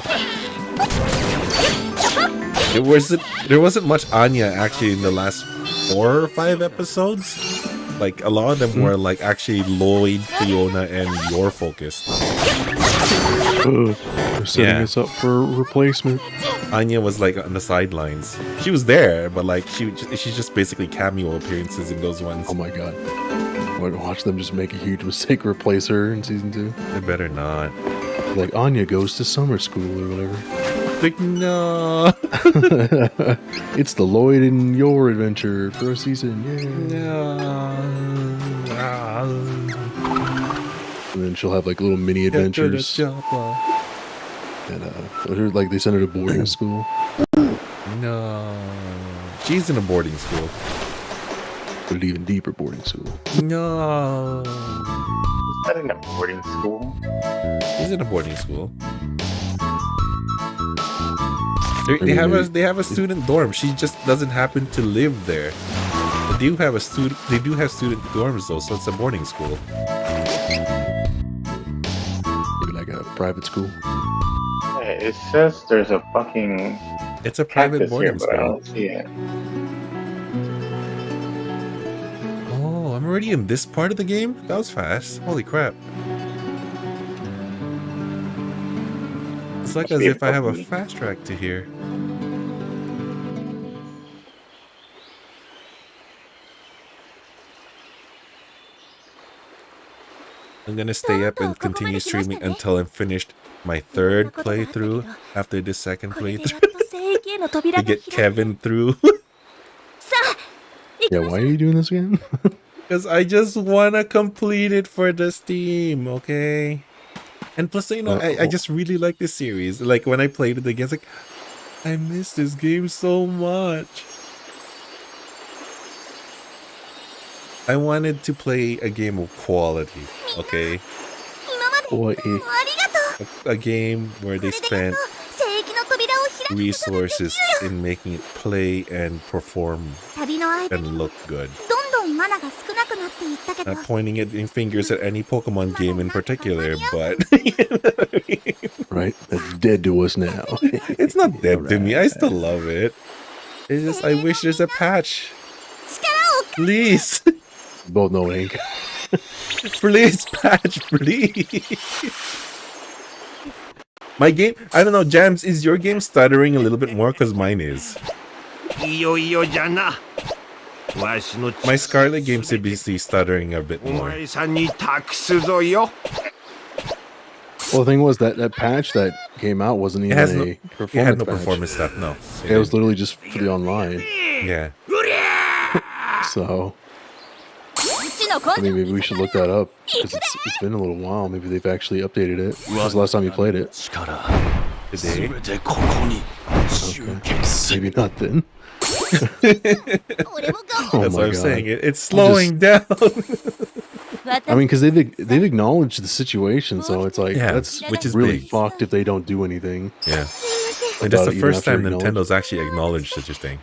There wasn't much Anya actually in the last 4 or 5 episodes. Like a lot of them were like actually Lloyd, Fiona, and Yor focused. They're setting us up for replacement. Anya was like on the sidelines. She was there, but like she's just basically cameo appearances in those ones. Oh my god! Watch them just make a huge mistake, replace her in season 2. They better not. Like Anya goes to summer school or whatever. Like no. It's the Lloyd and Yor adventure for a season. Yeah. And then she'll have like little mini adventures. And like they send her to boarding school. No. She's in a boarding school. But an even deeper boarding school. No. Is that in a boarding school? She's in a boarding school. They have a student dorm. She just doesn't happen to live there. They do have student dorms though, so it's a boarding school. Maybe like a private school. Yeah, it says there's a fucking. It's a private boarding here, but I school. don't see it. Oh, I'm already in this part of the game? That was fast. Holy crap. It's like as if I have a fast track to here. I'm gonna stay up and continue streaming until I'm finished my 3rd playthrough after the 2nd playthrough. To get Kevin through. Yeah, why are you doing this again? Because I just wanna complete it for the Steam, okay? And plus, you know, I just really like this series. Like when I played it again, it's like, I miss this game so much. I wanted to play a game of quality, okay? A game where they spent resources in making it play and perform and look good. Not pointing in fingers at any Pokemon game in particular, but right, that's dead to us now. It's not dead to me. I still love it. It's just I wish there's a patch. Please. Both know it ain't. Please, patch, please. My game, I don't know, Jams, is your game stuttering a little bit more? Because mine is. My Scarlet game seems to be stuttering a bit more. Well, the thing was that patch that came out wasn't even it had no performance stuff, no. It was literally just for the online. Yeah. So, I mean, maybe we should look that up because it's been a little while. Maybe they've actually updated it. When was the last time you played it? Today? Okay. Maybe not then. That's what I'm saying. It's slowing down. I mean, because they've acknowledged the situation, so it's like that's which is really big. fucked if they don't do anything. Yeah, and that's the first time Nintendo's actually acknowledged such a thing.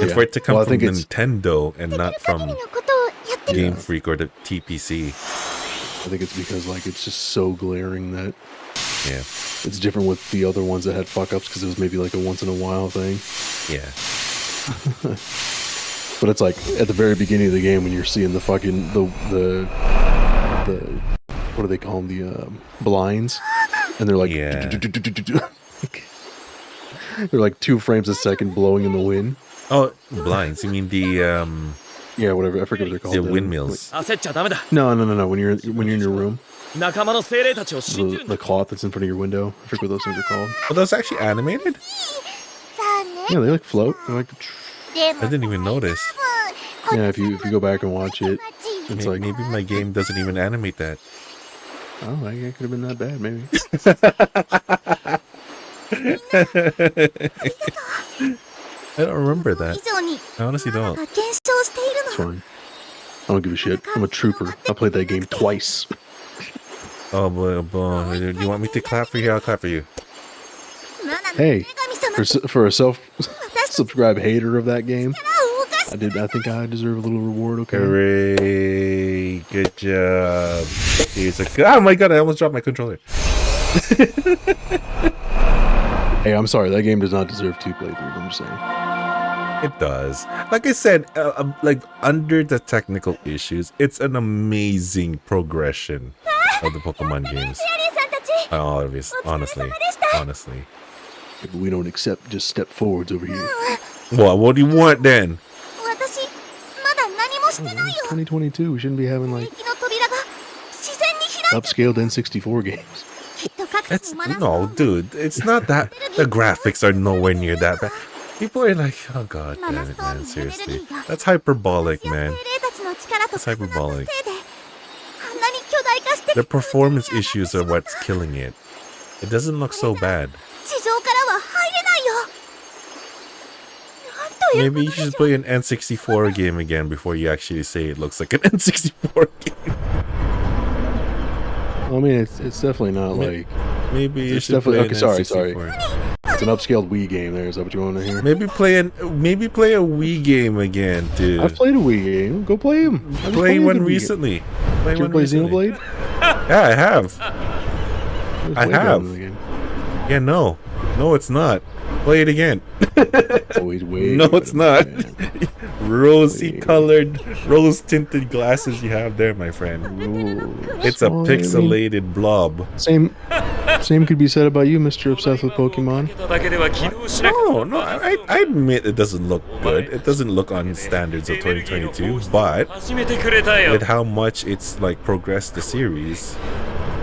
And for it to come from Nintendo and not from Game Freak or the TPC. I think it's because like it's just so glaring that it's different with the other ones that had fuck ups because it was maybe like a once in a while thing. Yeah. But it's like at the very beginning of the game when you're seeing the fucking the what do they call them, the blinds, and they're like they're like 2 frames a second blowing in the wind. Oh, blinds. You mean the yeah, whatever. I forget what they're called. The windmills. No. When you're in your room. The cloth that's in front of your window. I forget what those things are called. Are those actually animated? Yeah, they like float. They're like. I didn't even notice. Yeah, if you go back and watch it, it's like maybe my game doesn't even animate that. Oh, it could have been that bad, maybe. I don't remember that. I honestly don't. It's fine. I don't give a shit. I'm a trooper. I played that game twice. Oh boy, do you want me to clap for you? I'll clap for you. Hey, for a self-subscribed hater of that game, I think I deserve a little reward. Okay. Hooray! Good job. Here's oh my god! I almost dropped my controller. Hey, I'm sorry. That game does not deserve 2 playthroughs. I'm just saying. It does. Like I said, like under the technical issues, it's an amazing progression of the Pokemon games. Honestly. But we don't accept just step forwards over here. Well, what do you want then? It's 2022. We shouldn't be having like upscaled N64 games. No, dude. It's not that. The graphics are nowhere near that bad. People are like, oh god damn it, man. Seriously. That's hyperbolic, man. That's hyperbolic. The performance issues are what's killing it. It doesn't look so bad. Maybe you should play an N64 game again before you actually say it looks like an N64 game. I mean, it's definitely not like. Maybe it's definitely okay. Sorry. It's an upscaled Wii game. There is that what you want to hear? Maybe play a Wii game again, dude. I've played a Wii game. Go play them. Play one recently. Did you play Xenoblade? Yeah, I have. Yeah, no, it's not. Play it again. Wait. No, it's not. Rosy-colored, rose-tinted glasses you have there, my friend. It's a pixelated blob. Same could be said about you, Mr. Obsessed with Pokemon. No, I admit it doesn't look good. It doesn't look on standards of 2022, but with how much it's like progressed the series,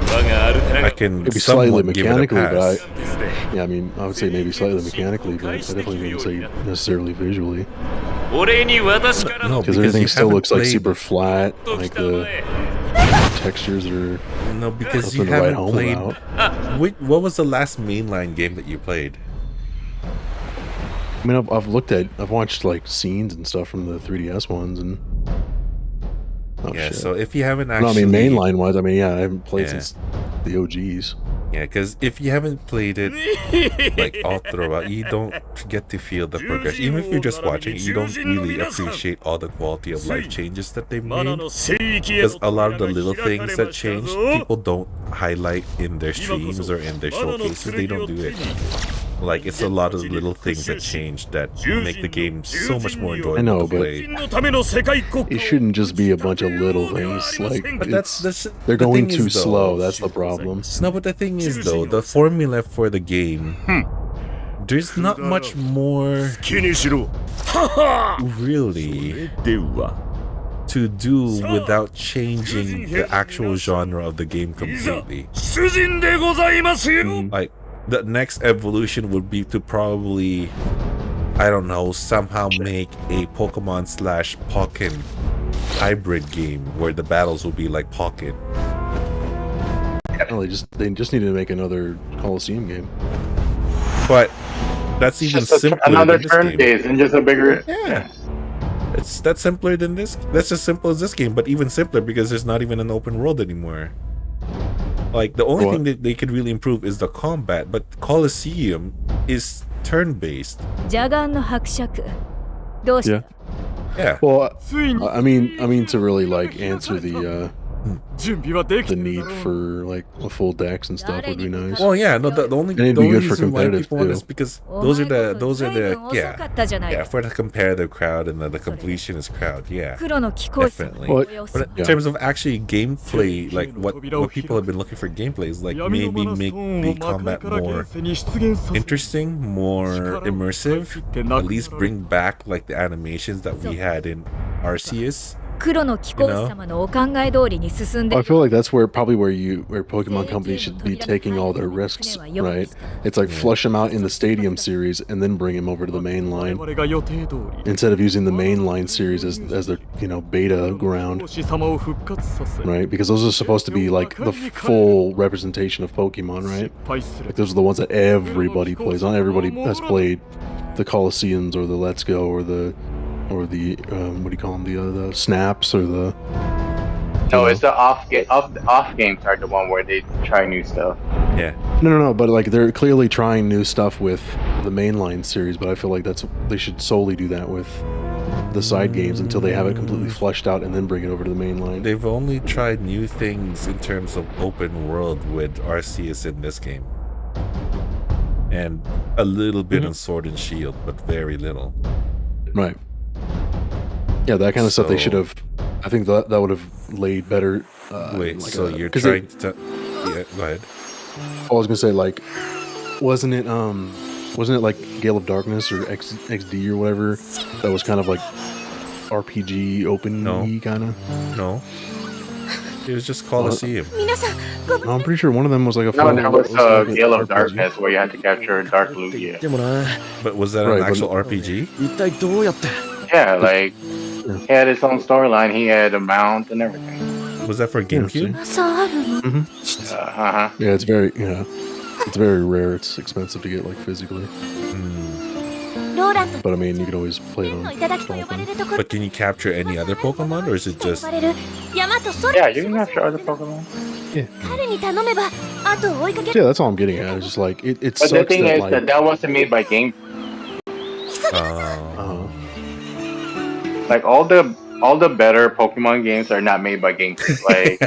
I can maybe slightly somewhat give it a mechanically, pass. but I mean, I would say maybe slightly mechanically, but I definitely wouldn't say necessarily visually. No, because everything still looks like super flat, like the textures are. No, because you nothing to write haven't home played. about. What was the last mainline game that you played? I mean, I've watched like scenes and stuff from the 3DS ones, and Yeah, shit. so if you haven't No, actually, I mean mainline wise, I mean, yeah, I haven't played since the OGs. Yeah, because if you haven't played it like all throughout, you don't get to feel the progression. Even if you're just watching, you don't really appreciate all the quality of life changes that they've made. Because a lot of the little things that change, people don't highlight in their streams or in their showcases. They don't do it. Like, it's a lot of little things that change that make the game so much more enjoyable I know, to but play. it shouldn't just be a bunch of little things. Like, But they're the going thing too is, though, slow. That's the problem. No, but the thing is, though, the formula for the game, there's not much more really to do without changing the actual genre of the game completely. Like, the next evolution would be to probably, I don't know, somehow make a Pokemon / Pokken hybrid game where the battles will be like Pokken. Well, they just need to make another Coliseum game. But that's even simpler another than this turn game. based and just a bigger. Yeah. That's simpler than this. That's as simple as this game, but even simpler because there's not even an open world anymore. Like, the only thing that they could really improve is the combat, but Coliseum is turn-based. Yeah. Well, I mean to really like answer the need for like a full dex and stuff would be nice. Well, yeah, no, the only And it'd be good for reason why competitive people want too. is because those are the for the comparative crowd and the completionist crowd, yeah, definitely. Well, But in terms of actually gameplay, like what people have been looking for gameplay is like maybe make the combat more interesting, more immersive, at least bring back like the animations that we had in Arceus. I feel like that's where Pokemon companies should be taking all their risks, right? It's like flush them out in the Stadium series and then bring them over to the main line instead of using the mainline series as their beta ground, right? Because those are supposed to be like the full representation of Pokemon, right? Like those are the ones that everybody plays. Not everybody has played the Colosseums or the Let's Go or the what do you call them? The snaps or the No, it's the off games are the one where they try new stuff. Yeah. No, but like they're clearly trying new stuff with the mainline series, but I feel like they should solely do that with the side games until they have it completely fleshed out and then bring it over to the mainline. They've only tried new things in terms of open world with Arceus in this game. And a little bit in Sword and Shield, but very little. Right. Yeah, that kind of stuff they should have. I think that would have laid better. Wait, like so you're trying to? Yeah, go ahead. I was gonna say, like, wasn't it like Gale of Darkness or XD or whatever that was kind of like RPG open kind of? No. It was just Colosseum. No, I'm pretty sure one of them was like a. No, there was Gale of Darkness where you had to capture Dark Lugia. But was that an actual RPG? Yeah, like he had his own storyline. He had a mount and everything. Was that for GameCube? Yeah, it's very rare. It's expensive to get like physically. But I mean, you can always play it on Dolphin. But can you capture any other Pokemon, or is it just? Yeah, you can capture other Pokemon. Yeah, that's all I'm getting at. It's just like it But sucks the thing that, is like, that wasn't made by Game. Like all the better Pokemon games are not made by Game. Like.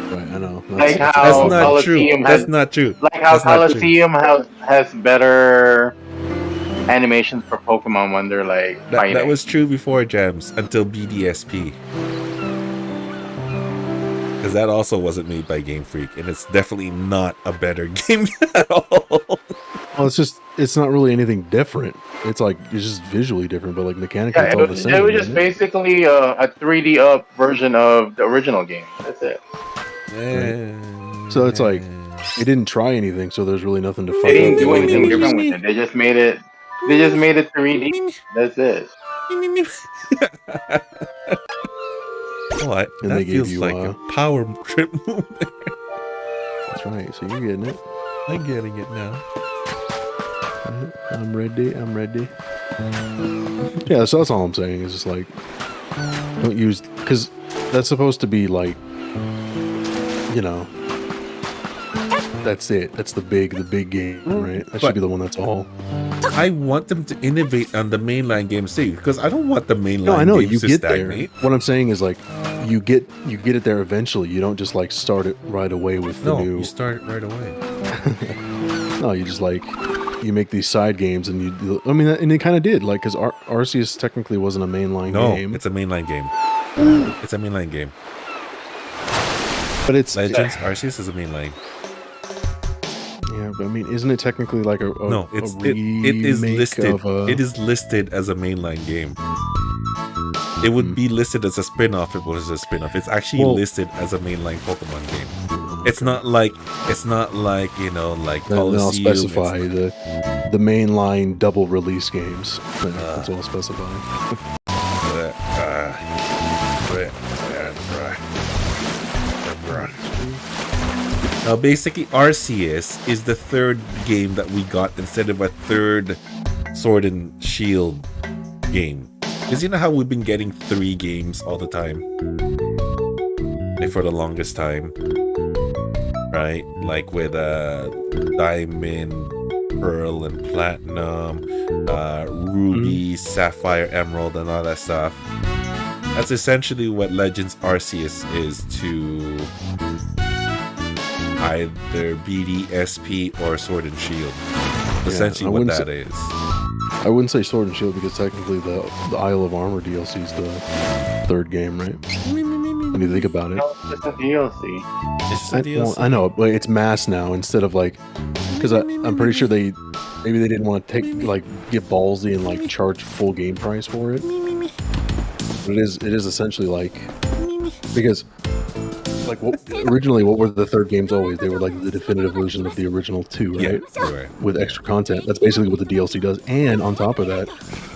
Right, I know. Like how Colosseum That's not true. Like how Colosseum has better animations for Pokemon when they're like fighting. That was true before Gems until BDSP. Because that also wasn't made by Game Freak, and it's definitely not a better game at all. Well, it's not really anything different. It's just visually different, but like mechanically, Yeah, it's all the same. it was just basically a 3D up version of the original game. That's it. Right. So it's like they didn't try anything, so there's really nothing to fuck They didn't up do with. anything different with it. They just made it 3D. That's it. What? And That they gave feels you like a power trip move there. That's right. So you're getting it. I'm getting it now. I'm ready. Yeah, so that's all I'm saying. Is just like don't use, because that's supposed to be like, that's it. That's the big game, right? That should be the one that's all. I want them to innovate on the mainline games too, because I don't want the mainline No, I know games you to get stagnate. there. What I'm saying is like you get it there eventually. You don't just like start it right away with the new. You start it right away. No, you just like you make these side games, and and it kind of did, like, because Arceus technically wasn't a mainline game. No, it's a mainline game. It's a mainline game. But it's Legends Arceus is a mainline. Yeah, but I mean, isn't it technically like a no? It is listed. It is listed as a mainline game. It would be listed as a spin-off if it was a spin-off. It's actually listed as a mainline Pokemon game. It's not like like Then I'll specify the mainline double release games. That's what I'll specify. Now, basically, Arceus is the third game that we got instead of a third Sword and Shield game. Because you know how we've been getting 3 games all the time? Like for the longest time. Right? Like with Diamond, Pearl, and Platinum, Ruby, Sapphire, Emerald, and all that stuff. That's essentially what Legends Arceus is to either BD, SP, or Sword and Shield. Essentially what that is. I wouldn't say Sword and Shield because technically the Isle of Armor DLC is the third game, right? When you think about it. No, it's just a DLC. It's just a DLC. Well, I know, but it's mass now instead of like, because I'm pretty sure maybe they didn't want to get ballsy and like charge full game price for it. But it is essentially like, because like originally what were the third games always? They were like the definitive version of the original 2, right? Yeah, right. With extra content. That's basically what the DLC does. And on top of that,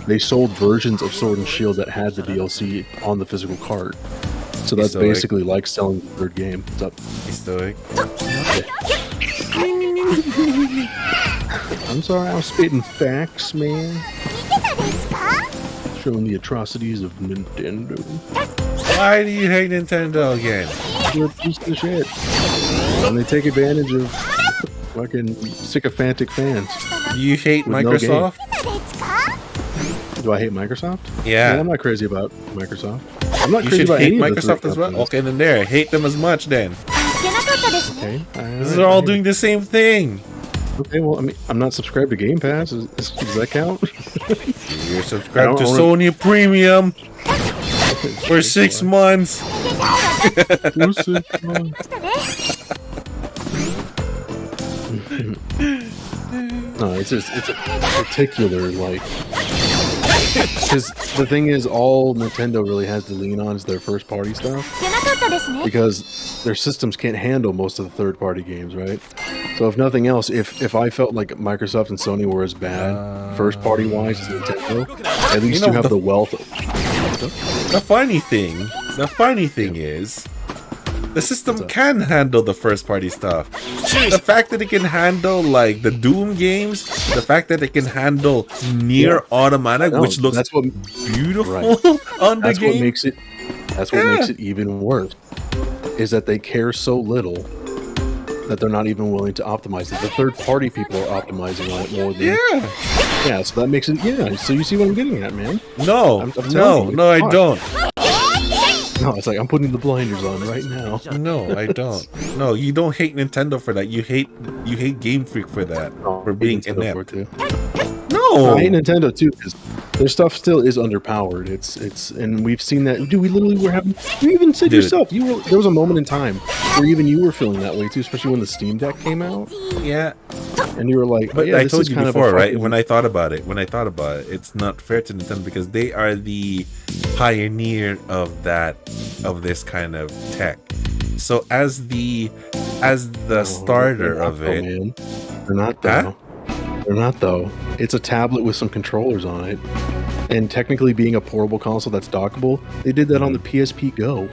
they sold versions of Sword and Shield that had the DLC on the physical cart. So that's basically like selling the third game. What's up? Stoic. I'm sorry, I was spitting facts, man. Showing the atrocities of Nintendo. Why do you hate Nintendo again? They're a piece of shit. And they take advantage of fucking sycophantic fans. You hate with no Microsoft? game. Do I hate Microsoft? Yeah. I'm not crazy about Microsoft. I'm not You crazy should about hate any of the three Microsoft as well? companies. Okay, then there. Hate them as much then. Okay. This is all doing the same thing. Okay, well, I mean, I'm not subscribed to Game Pass. Does that count? You're subscribed to Sony Premium for 6 months. No, it's a particular, like, because the thing is, all Nintendo really has to lean on is their first party stuff, because their systems can't handle most of the third party games, right? So if nothing else, if I felt like Microsoft and Sony were as bad first party wise as Nintendo, at least you have the wealth. The funny thing is, the system can handle the first party stuff. The fact that it can handle like the Doom games, the fact that it can handle near automatic, which looks beautiful on the game. That's what makes it even worse. Is that they care so little that they're not even willing to optimize it. The third party people are optimizing on it more than yeah. So that makes it So you see what I'm getting at, man? No, I'm telling you, I don't. No, it's like I'm putting the blinders on right now. No, I don't. No, you don't hate Nintendo for that. You hate Game Freak for that. For being inept. No, I hate Nintendo too because their stuff still is underpowered. It's and we've seen that. Dude, we literally were having. You even said yourself. There was a moment in time where even you were feeling that way too, especially when the Steam Deck came out. Yeah. And you were like, but yeah, I this told is you kind before, of right? When I thought about it, it's not fair to Nintendo because they are the pioneer of this kind of tech. So as the starter of it, man. They're not though. They're not though. It's a tablet with some controllers on it, and technically being a portable console that's dockable, they did that on the PSP Go.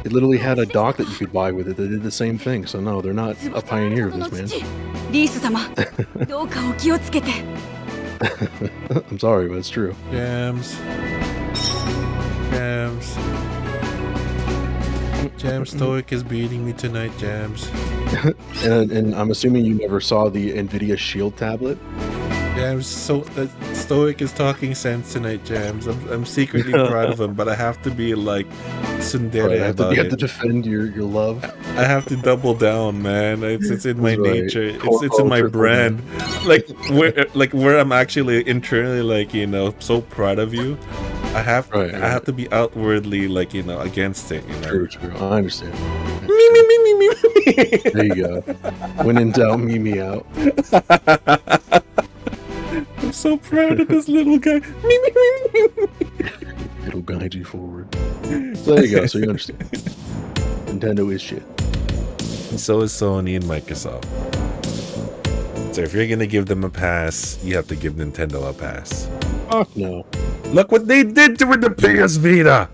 It literally had a dock that you could buy with it. They did the same thing. So no, they're not a pioneer of this, man. I'm sorry, but it's true. Jams. Stoic is beating me tonight, Jams. and I'm assuming you never saw the NVIDIA Shield tablet. Jams, Stoic is talking sense tonight, Jams. I'm secretly proud of him, but I have to be like tsundere about it. You have to defend your love. I have to double down, man. It's in my nature. It's in my brand. Like where I'm actually internally like, so proud of you. I have to be outwardly like, against it, True. I understand. Me. There you go. When in doubt, me out. I'm so proud of this little guy. It'll guide you forward. So there you go. So you understand. Nintendo is shit. So is Sony and Microsoft. So if you're gonna give them a pass, you have to give Nintendo a pass. Fuck no. Look what they did to the PS Vita.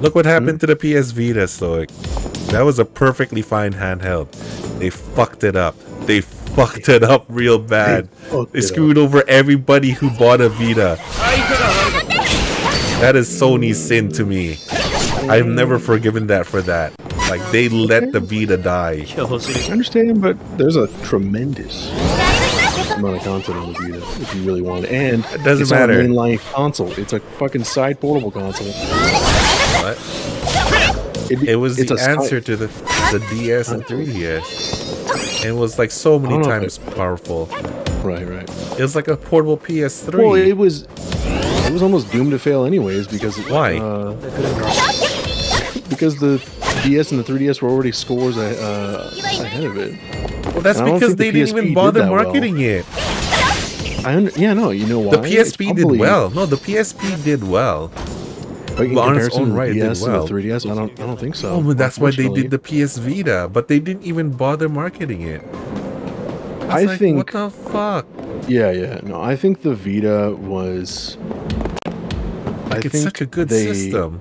Look what happened to the PS Vita, Stoic. That was a perfectly fine handheld. They fucked it up. They fucked it up real bad. They screwed over everybody who bought a Vita. That is Sony's sin to me. I've never forgiven that for that. Like, they let the Vita die. I understand, but there's a tremendous amount of content on the Vita if you really want it. And it doesn't it's matter. Not a mainline console. It's a fucking side portable console. What? It was the answer to the DS and 3DS. It was like so many times powerful. Right. It was like a portable PS3. Well, it was almost doomed to fail anyways because why? Because the DS and the 3DS were already scores ahead of it. Well, that's because they didn't even bother marketing it. You know why? The PSP did well. No, the PSP did well. But in comparison to the DS and the 3DS, I don't think so. Oh, but that's why they did the PS Vita, but they didn't even bother marketing it. I think. What the fuck? Yeah. No, I think the Vita was. It's such a good system.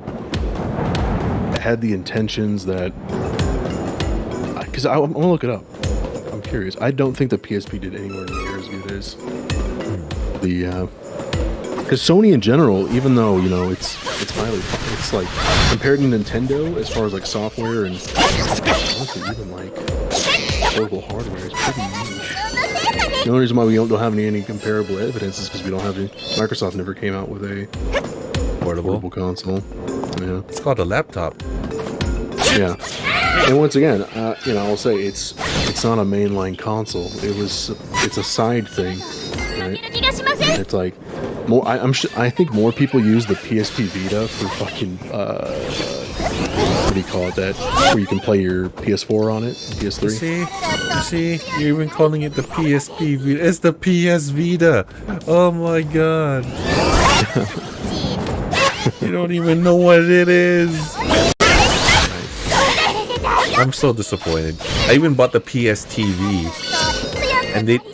Had the intentions that. Because I'm gonna look it up. I'm curious. I don't think the PSP did anywhere near as good as the Because Sony in general, even though it's like compared to Nintendo as far as like software and honestly even like portable hardware is pretty niche. The only reason why we don't have any comparable evidence is because we don't have any. Microsoft never came out with a portable console. Yeah, it's called a laptop. Yeah, and once again, I'll say it's not a mainline console. It's a side thing, right? It's like more. I think more people use the PSP Vita for fucking what do you call it? That where you can play your PS4 on it, PS3. See, you're even calling it the PSP Vita. It's the PS Vita. Oh my god. You don't even know what it is. I'm so disappointed. I even bought the PS TV,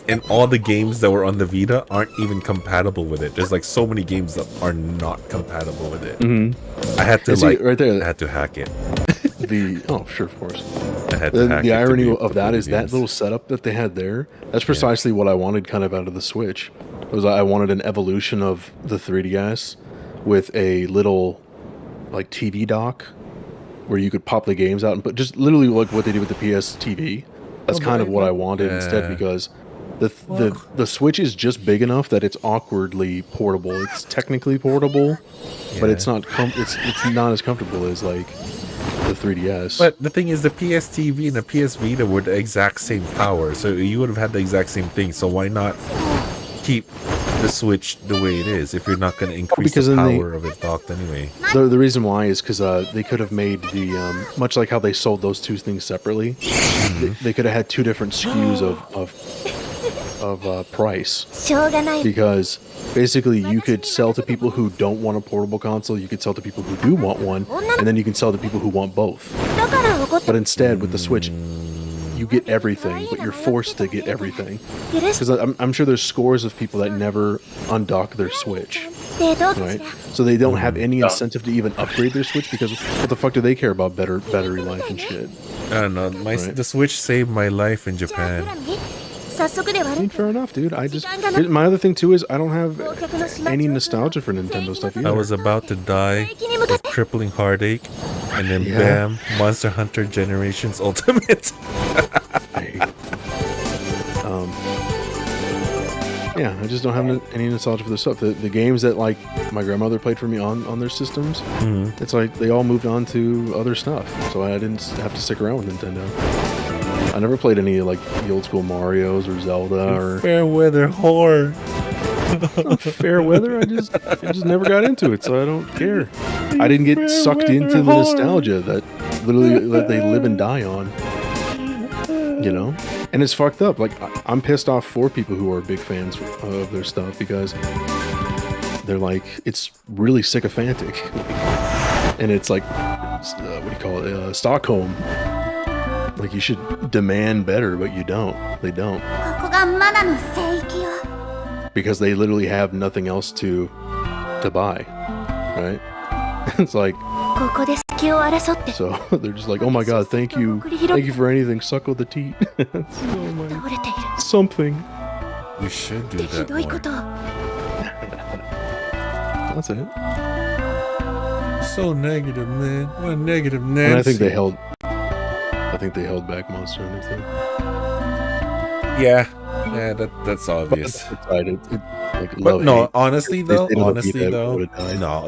and all the games that were on the Vita aren't even compatible with it. There's like so many games that are not compatible with it. I had to right there. I had to hack it. Sure, of course. I had to hack the it irony of that is that little setup that they had there. That's precisely what I wanted, kind of out of the Switch. I wanted an evolution of the 3DS with a little like TV dock where you could pop the games out and put just literally like what they did with the PS TV. That's kind of what I wanted instead, because the Switch is just big enough that it's awkwardly portable. It's technically portable, but it's not it's not as comfortable as like the 3DS. But the thing is, the PS TV and the PS Vita were the exact same power, so you would have had the exact same thing. So why not keep the Switch the way it is if you're not going to increase the power of it docked anyway? The reason why is because they could have made the much like how they sold those two things separately. They could have had two different SKUs of price, because basically you could sell to people who don't want a portable console, you could sell to people who do want one, and then you can sell to people who want both. But instead with the Switch, you get everything, but you're forced to get everything. Because I'm sure there's scores of people that never undock their Switch, right? So they don't have any incentive to even upgrade their Switch, because what the fuck do they care about better battery life and shit? I don't know. The Switch saved my life in Japan. I mean, fair enough, dude. My other thing too is I don't have any nostalgia for Nintendo stuff either. I was about to die of crippling heartache, and then bam, Monster Hunter Generations Ultimate. I just don't have any nostalgia for this stuff. The games that like my grandmother played for me on their systems, it's like they all moved on to other stuff, so I didn't have to stick around with Nintendo. I never played any like the old school Marios or Zelda or Fairweather whore. Fairweather. I just never got into it, so I don't care. I didn't get sucked into the nostalgia that literally that they live and die on. And it's fucked up. Like I'm pissed off for people who are big fans of their stuff, because they're like, it's really sycophantic, and it's like, what do you call it? Stockholm. Like you should demand better, but you don't. They don't. Because they literally have nothing else to buy, right? It's like, so they're just like, oh my god, thank you for anything, suckle the teat. Something. We should do that more. That's it. So negative, man. What a negative Nancy. And I think they held back Monster Hunter too. Yeah, that's obvious. But no, honestly though, no,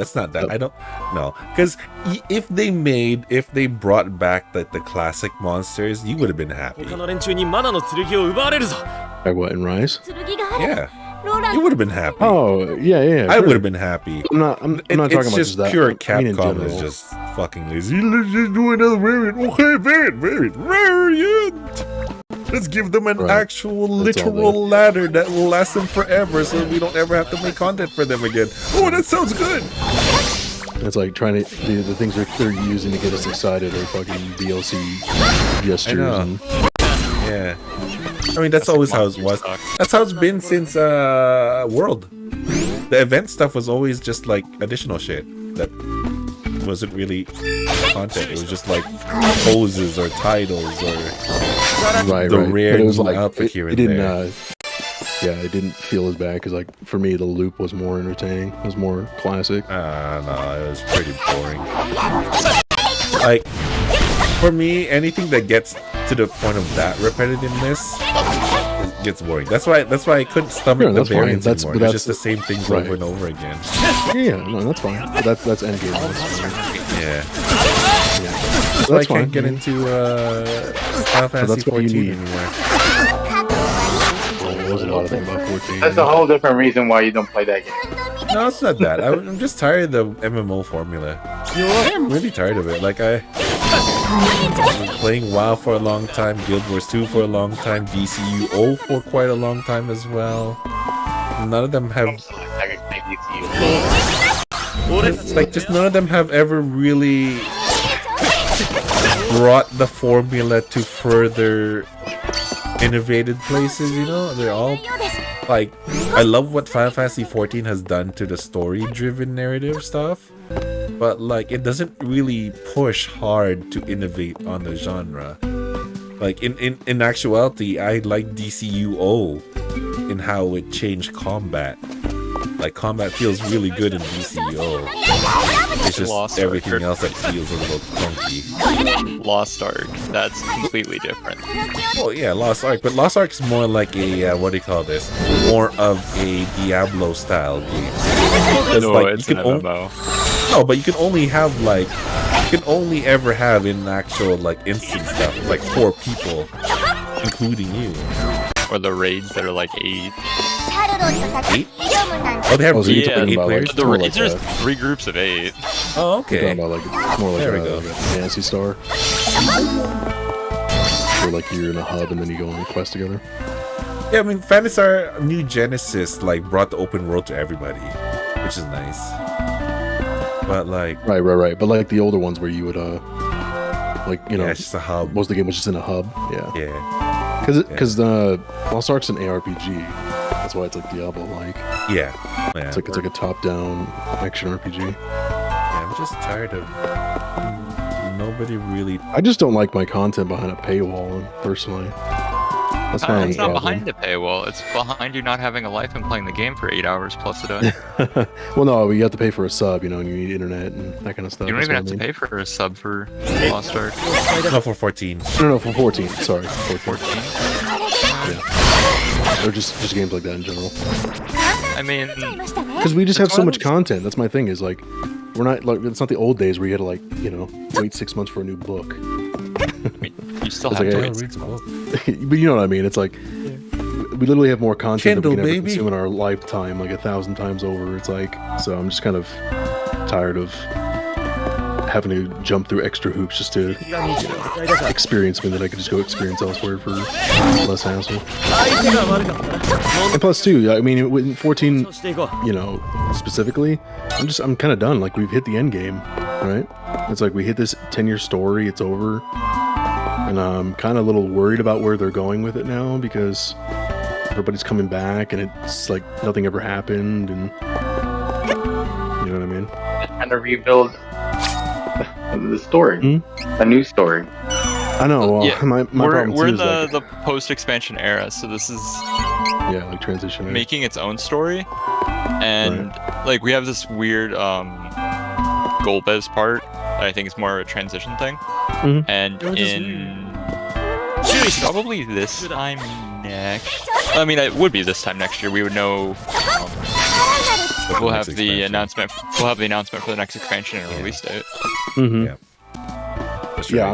it's not that. I don't know, because if they brought back the classic monsters, you would have been happy. Like what, in Rise? Yeah. You would have been happy. Oh, yeah. I would have been happy. I'm not talking about just that. Pure Capcom is just fucking lazy. Let's just do another variant. Okay, variant. Let's give them an actual literal ladder that will last them forever, so we don't ever have to make content for them again. Oh, that sounds good. It's like trying to the things they're using to get us excited are fucking DLC gestures. Yeah. I mean, that's always how it was. That's how it's been since World. The event stuff was always just like additional shit that wasn't really content. It was just like poses or titles or the rare new outfit here and there. yeah, it didn't feel as bad because, like, for me, the loop was more entertaining. It was more classic. No, it was pretty boring. Like, for me, anything that gets to the point of that repetitiveness gets boring. That's why I couldn't stomach the variants anymore. It's just the same things over and over again. Yeah, no, that's fine. But that's endgame. Yeah. Yeah. So I can't get into Final Fantasy 14 anymore. There's a lot of things about 14. That's a whole different reason why you don't play that game. No, it's not that. I'm just tired of the MMO formula. I'm really tired of it. Like, I've been playing WoW for a long time, Guild Wars 2 for a long time, DCUO for quite a long time as well. None of them have... It's like, just none of them have ever really brought the formula to further innovated places, you know? They're all... Like, I love what Final Fantasy 14 has done to the story-driven narrative stuff, but like, it doesn't really push hard to innovate on the genre. Like, in actuality, I like DCUO in how it changed combat. Like, combat feels really good in DCUO. It's just everything else that feels a little clunky. Lost Ark, that's completely different. Oh yeah, Lost Ark, but Lost Ark is more like a what do you call this? More of a Diablo style game. No, like, it's an MMO. No, but you can only have like you can only ever have in actual like instant stuff like 4 people, including you. Or the raids that are like 8. 8? Oh, they have raids of 8 players? The raids are 3 groups of 8. Oh, okay. About, like, more like there we a, go. Like a Fantasy Star. Where like you're in a hub and then you go on a quest together. Yeah, I mean, Fantasy Star New Genesis like brought the open world to everybody, which is nice. But like, right. But like the older ones where you would like, you know, yeah, it's just a hub. Most of the game was just in a hub. Yeah. Yeah. Because Lost Ark's an ARPG. That's why it's like Diablo-like. Yeah. It's like a top-down action RPG. Yeah, I'm just tired of nobody really. I just don't like my content behind a paywall, personally. That's my It's not problem. behind the paywall, it's behind you not having a life and playing the game for 8 hours plus a day. Well, no, you have to pay for a sub, you know, and you need internet and that kind of stuff. You don't That's even what have I to pay for a sub for Lost Ark. No, for 14. No, for 14. Sorry, 14. 14? Yeah. Or just games like that in general. I mean, because we just have so much content. That's my thing. Is like, we're not like it's not the old days where you had to like, you know, wait 6 months for a new book. You still It's have like, to hey, wait 6 months. But you know what I mean? It's like we literally have more content Kindle, that we can ever baby. consume in our lifetime, like 1,000 times over. It's like, so I'm just kind of tired of having to jump through extra hoops just to experience something that I could just go experience elsewhere for less hassle. And plus, too, I mean, with 14, you know, specifically, I'm kind of done. Like, we've hit the end game, right? It's like we hit this 10-year story, it's over, and I'm kind of a little worried about where they're going with it now because everybody's coming back, and it's like nothing ever happened, and you know what I mean? Trying to rebuild the story, a new story. I know. Well, Yeah, my problem we're too in is like, the post-expansion era, so this is yeah, like transition. making its own story, and like we have this weird Golbez part that I think is more of a transition thing, and in probably this time next, I mean it would be this time next year, we would know. We'll have the announcement. We'll have the announcement for the next expansion and release date. Yeah. Yeah,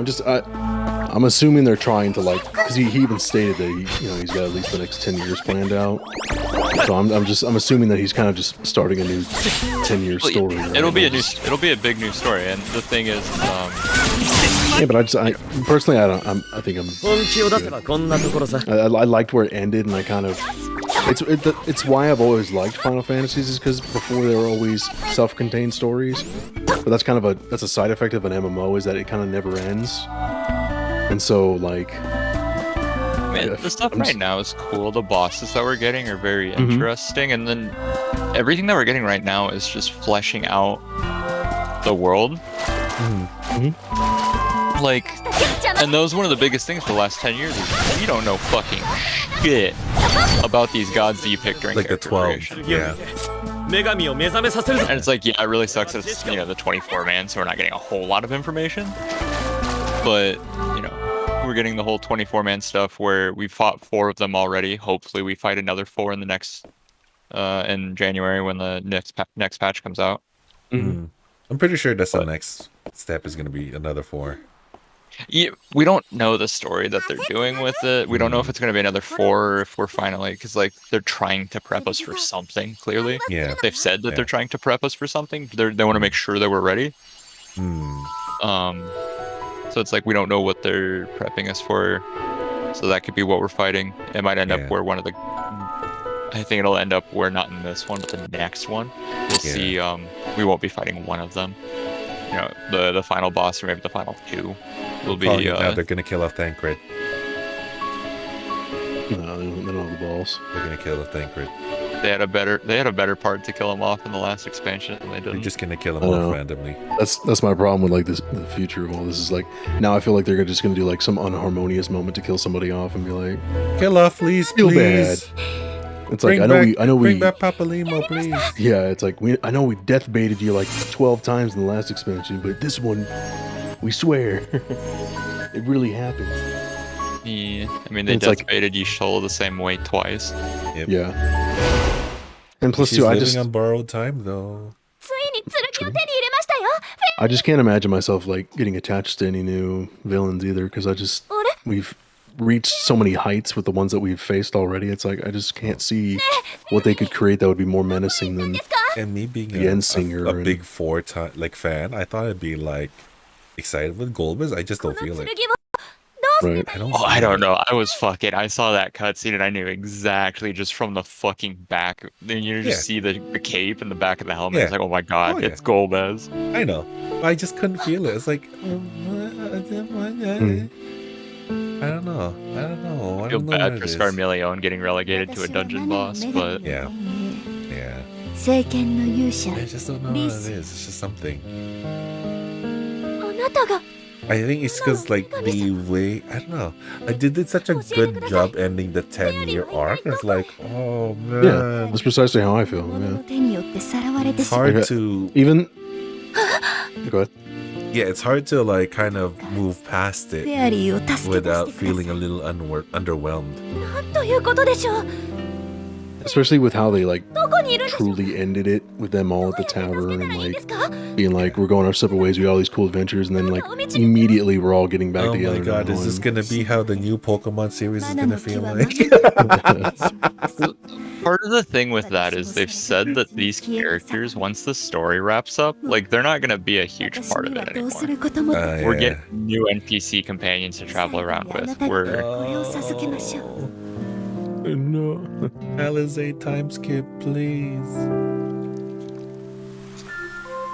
I'm assuming they're trying to like, because he even stated that he's got at least the next 10 years planned out. So I'm assuming that he's kind of just starting a new 10-year story. It'll be a big new story, and the thing is, yeah, but I personally, I think I'm. I liked where it ended, and I kind of. It's why I've always liked Final Fantasies, is because before they were always self-contained stories. But that's kind of a side effect of an MMO, is that it kind of never ends. And so like, man, the stuff right now is cool. The bosses that we're getting are very interesting, and then everything that we're getting right now is just fleshing out the world. Like, and that was one of the biggest things for the last 10 years. Is you don't know fucking shit about these gods that you pick during like the 12. creation. Yeah. And it's like, yeah, it really sucks. It's the 24-man, so we're not getting a whole lot of information. But we're getting the whole 24-man stuff where we fought 4 of them already. Hopefully, we fight another 4 in the next in January when the next patch comes out. Mm-hmm. I'm pretty sure that's the next step is going to be another 4. Yeah, we don't know the story that they're doing with it. We don't know if it's going to be another 4 or if we're finally, because like they're trying to prep us for something. Clearly, yeah, they've said that they're trying to prep us for something. They want to make sure that we're ready. So it's like we don't know what they're prepping us for. So that could be what we're fighting. It might end up where one of the. I think it'll end up where not in this one, but the next one. We'll see. We won't be fighting one of them. The final boss or maybe the final 2 will be. Now they're gonna kill off Thancred. No, they don't have the balls. They're gonna kill off Thancred. They had a better part to kill him off in the last expansion than they did. They're just gonna kill him off randomly. That's my problem with like this. The future of all this is like now I feel like they're just gonna do like some unharmonious moment to kill somebody off and be like, kill off, please, feel please. bad. It's like I know we bring back Papa Limo, please. Yeah, it's like I know we death baited you like 12 times in the last expansion, but this one, we swear, it really happened. Yeah, I mean they death baited Yishol the same way twice. Yep. Yeah. And plus She's living on borrowed time though. I just can't imagine myself like getting attached to any new villains either, because we've reached so many heights with the ones that we've faced already. It's like I just can't see what they could create that would be more menacing than. And me being the Endsinger a big 4 fan, I thought I'd be like excited with Golbez. I just don't feel it. Right. I don't know. I saw that cutscene and I knew exactly just from the fucking back. Then you just see the cape in the back of the helmet. It's like, oh my god, it's Golbez. I know. I just couldn't feel it. It's like, I don't know. I feel bad for Scarmeleon getting relegated to a dungeon boss, but yeah. I just don't know what it is. It's just something. I think it's because like the way I don't know. They did such a good job ending the 10-year arc. It's like, oh man. Yeah, that's precisely how I feel. Yeah. It's hard to even. Go ahead. Yeah, it's hard to like kind of move past it without feeling a little underwhelmed. Especially with how they like truly ended it with them all at the tavern and like being like, we're going our separate ways, we got all these cool adventures, and then like immediately we're all getting back together. Oh my god, is this gonna be how the new Pokemon series is gonna feel like? Part of the thing with that is they've said that these characters, once the story wraps up, like they're not gonna be a huge part of it anymore. We're getting new NPC companions to travel around with. No. Alizé time skip, please.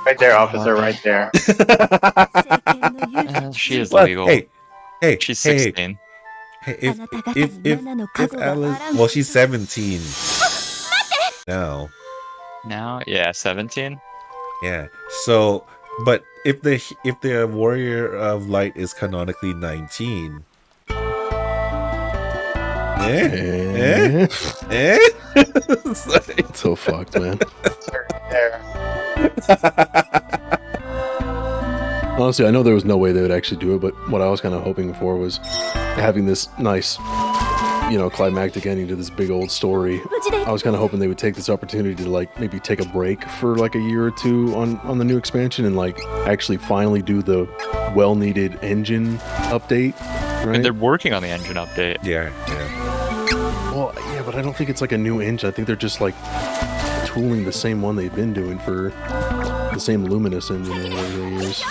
Right there, officer, right there. She is legal. Hey, she's 16. Hey, if Alice, well, she's 17 now. Now, yeah, 17. Yeah. So, but if the Warrior of Light is canonically 19. It's so fucked, man. Honestly, I know there was no way they would actually do it, but what I was kind of hoping for was having this nice, climactic ending to this big old story. I was kind of hoping they would take this opportunity to like maybe take a break for like a year or 2 on the new expansion and like actually finally do the well-needed engine update. Right? And they're working on the engine update. Yeah. Well, yeah, but I don't think it's like a new engine. I think they're just like tooling the same one they've been doing for the same Luminous engine or whatever they use.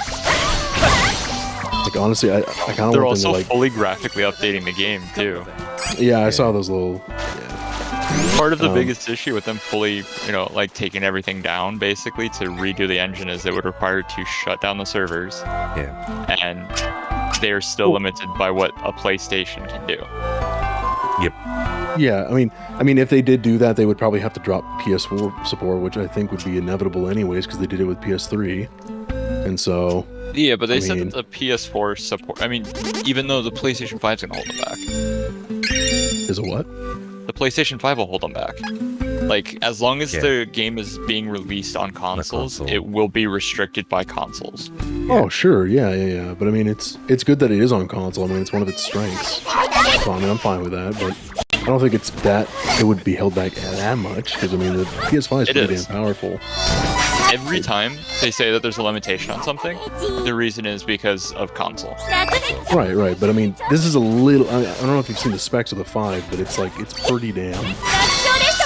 Like honestly, I kind of. They're also fully graphically updating the game too. Yeah, I saw those little. Part of the biggest issue with them fully, like taking everything down basically to redo the engine is it would require to shut down the servers. Yeah. And they're still limited by what a PlayStation can do. Yep. Yeah, I mean, if they did do that, they would probably have to drop PS4 support, which I think would be inevitable anyways, because they did it with PS3, and so Yeah, but they said that the PS4 support. I mean, even though the PlayStation 5's gonna hold them back. Is a what? The PlayStation 5 will hold them back. Like, as long as the game is being released on consoles, it will be restricted by consoles. Oh, sure, yeah. But I mean, it's good that it is on console. I mean, it's one of its strengths. So, I mean, I'm fine with that, but I don't think it's that it would be held back that much, because I mean, the PS5 is pretty damn powerful. Every time they say that there's a limitation on something, the reason is because of console. Right. But I mean, this is a little. I don't know if you've seen the specs of the 5, but it's like it's pretty damn.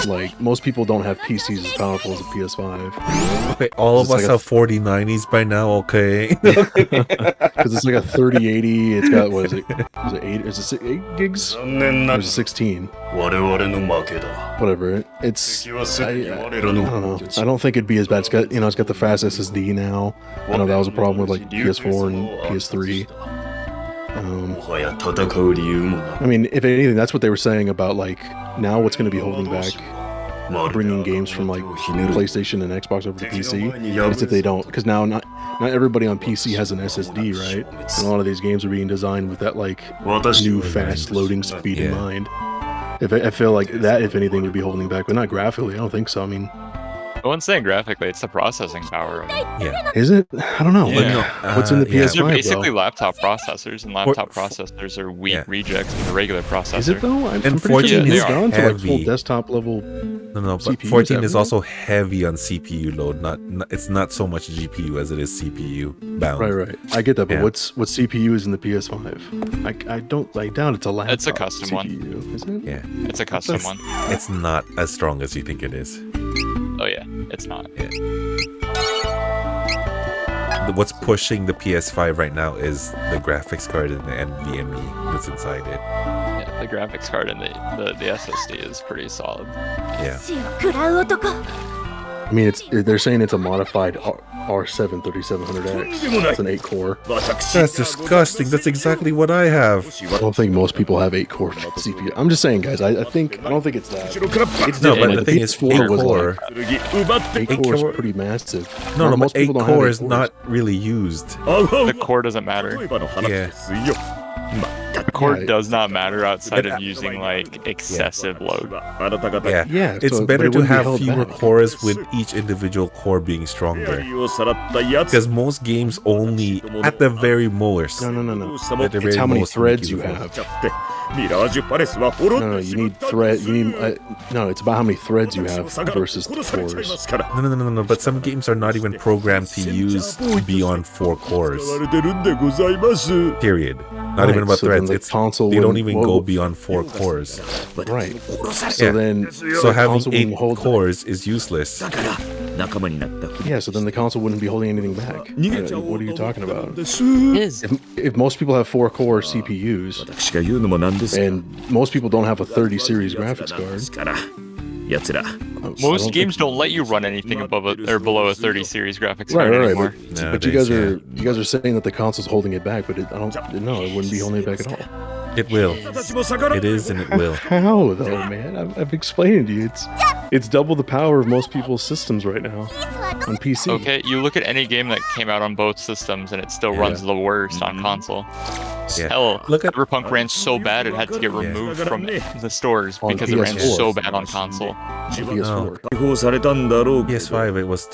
Like most people don't have PCs as powerful as a PS5. Okay, all of us have 4090s by now. Okay, because it's like a 3080. It's got what is it? Is it 8? Is it 8 gigs? Or is it 16? Whatever. It's. I don't know. I don't think it'd be as bad. It's got it's got the fast SSD now. I know that was a problem with like PS4 and PS3. I mean, if anything, that's what they were saying about like now what's going to be holding back bringing games from like PlayStation and Xbox over to PC is if they don't, because now not everybody on PC has an SSD, right? And a lot of these games are being designed with that like new fast loading speed in mind. I feel like that, if anything, would be holding back, but not graphically. I don't think so. I mean, no one's saying graphically, it's the processing power. Yeah. Is it? I don't know. Like, what's in the PS5? They're basically laptop processors, and laptop processors are weak rejects of the regular processor. Is it though? I'm and pretty sure it's gone to like heavy. full desktop level. No, but CPUs, 14 is also heavy on CPU load. Not it's not so much GPU as it is CPU bound. Right. I get that, but what CPU is in the PS5? I doubt it's a laptop. It's a custom CPU, one. Isn't it? Yeah. It's a custom one. It's not as strong as you think it is. Oh yeah, it's not. Yeah. What's pushing the PS5 right now is the graphics card and the NVMe that's inside it. Yeah, the graphics card and the SSD is pretty solid. Yeah. I mean, they're saying it's a modified R7 3700X. It's an 8-core. That's disgusting. That's exactly what I have. I don't think most people have 8-core CPU. I'm just saying, guys. I don't think it's that. It's No, different. but the thing is, 8-core. 8-core is pretty massive. No, most but people don't have 8-core is 8 not really used. The core doesn't matter. Yeah. The core does not matter outside of using like excessive load. Yeah. It's better to have fewer cores with each individual core being stronger. Because most games only, at the very most. No. It's how many threads you have. No, you need thread. No, it's about how many threads you have versus the cores. No. But some games are not even programmed to use beyond 4 cores. Period. Not even about threads. It's console. They don't even go beyond 4 cores. Right. So having 8 cores is useless. Yeah, so then the console wouldn't be holding anything back. What are you talking about? If most people have 4-core CPUs, and most people don't have a 30 series graphics card. Most games don't let you run anything above or below a 30 series graphics card anymore. But you guys are saying that the console's holding it back, but it wouldn't be holding it back at all. It will. It is, and it will. How though, man? I've explained to you. It's double the power of most people's systems right now on PC. Okay, you look at any game that came out on both systems, and it still runs the worst on console. Yeah. Hell, Cyberpunk ran so bad it had to get removed from the stores because it ran so bad on console. PS4. PS5, it was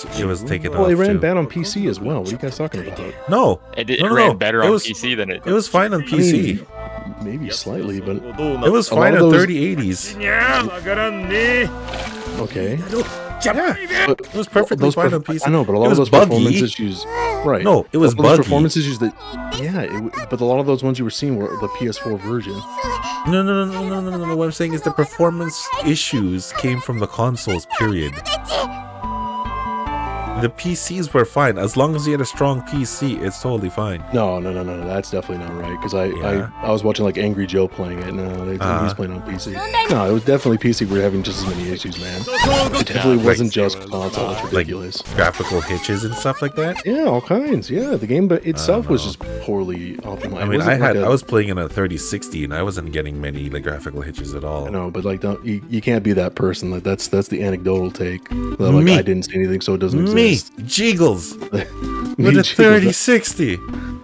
taken off. Well, it ran too. bad on PC as well. What are you guys talking about? No, it ran better on PC than it. It was fine on PC. Maybe slightly, but it was fine on 3080s. Okay. Yeah, it was perfectly fine on PC. I know, but a lot of those performance issues, right? No, it was buggy. Performance issues but a lot of those ones you were seeing were the PS4 version. No. What I'm saying is the performance issues came from the consoles. Period. The PCs were fine as long as you had a strong PC. It's totally fine. No. That's definitely not right. Because I was watching like Angry Joe playing it. No, he's playing on PC. No, it was definitely PC. We were having just as many issues, man. It definitely wasn't just console. It's ridiculous. Like graphical hitches and stuff like that. Yeah, all kinds. Yeah, the game itself was just poorly optimized. I mean, I was playing in a 3060 and I wasn't getting many graphical hitches at all. No, but like, you can't be that person. Like that's the anecdotal take. Like, I didn't see anything, so it doesn't exist. Jiggles. With a 3060.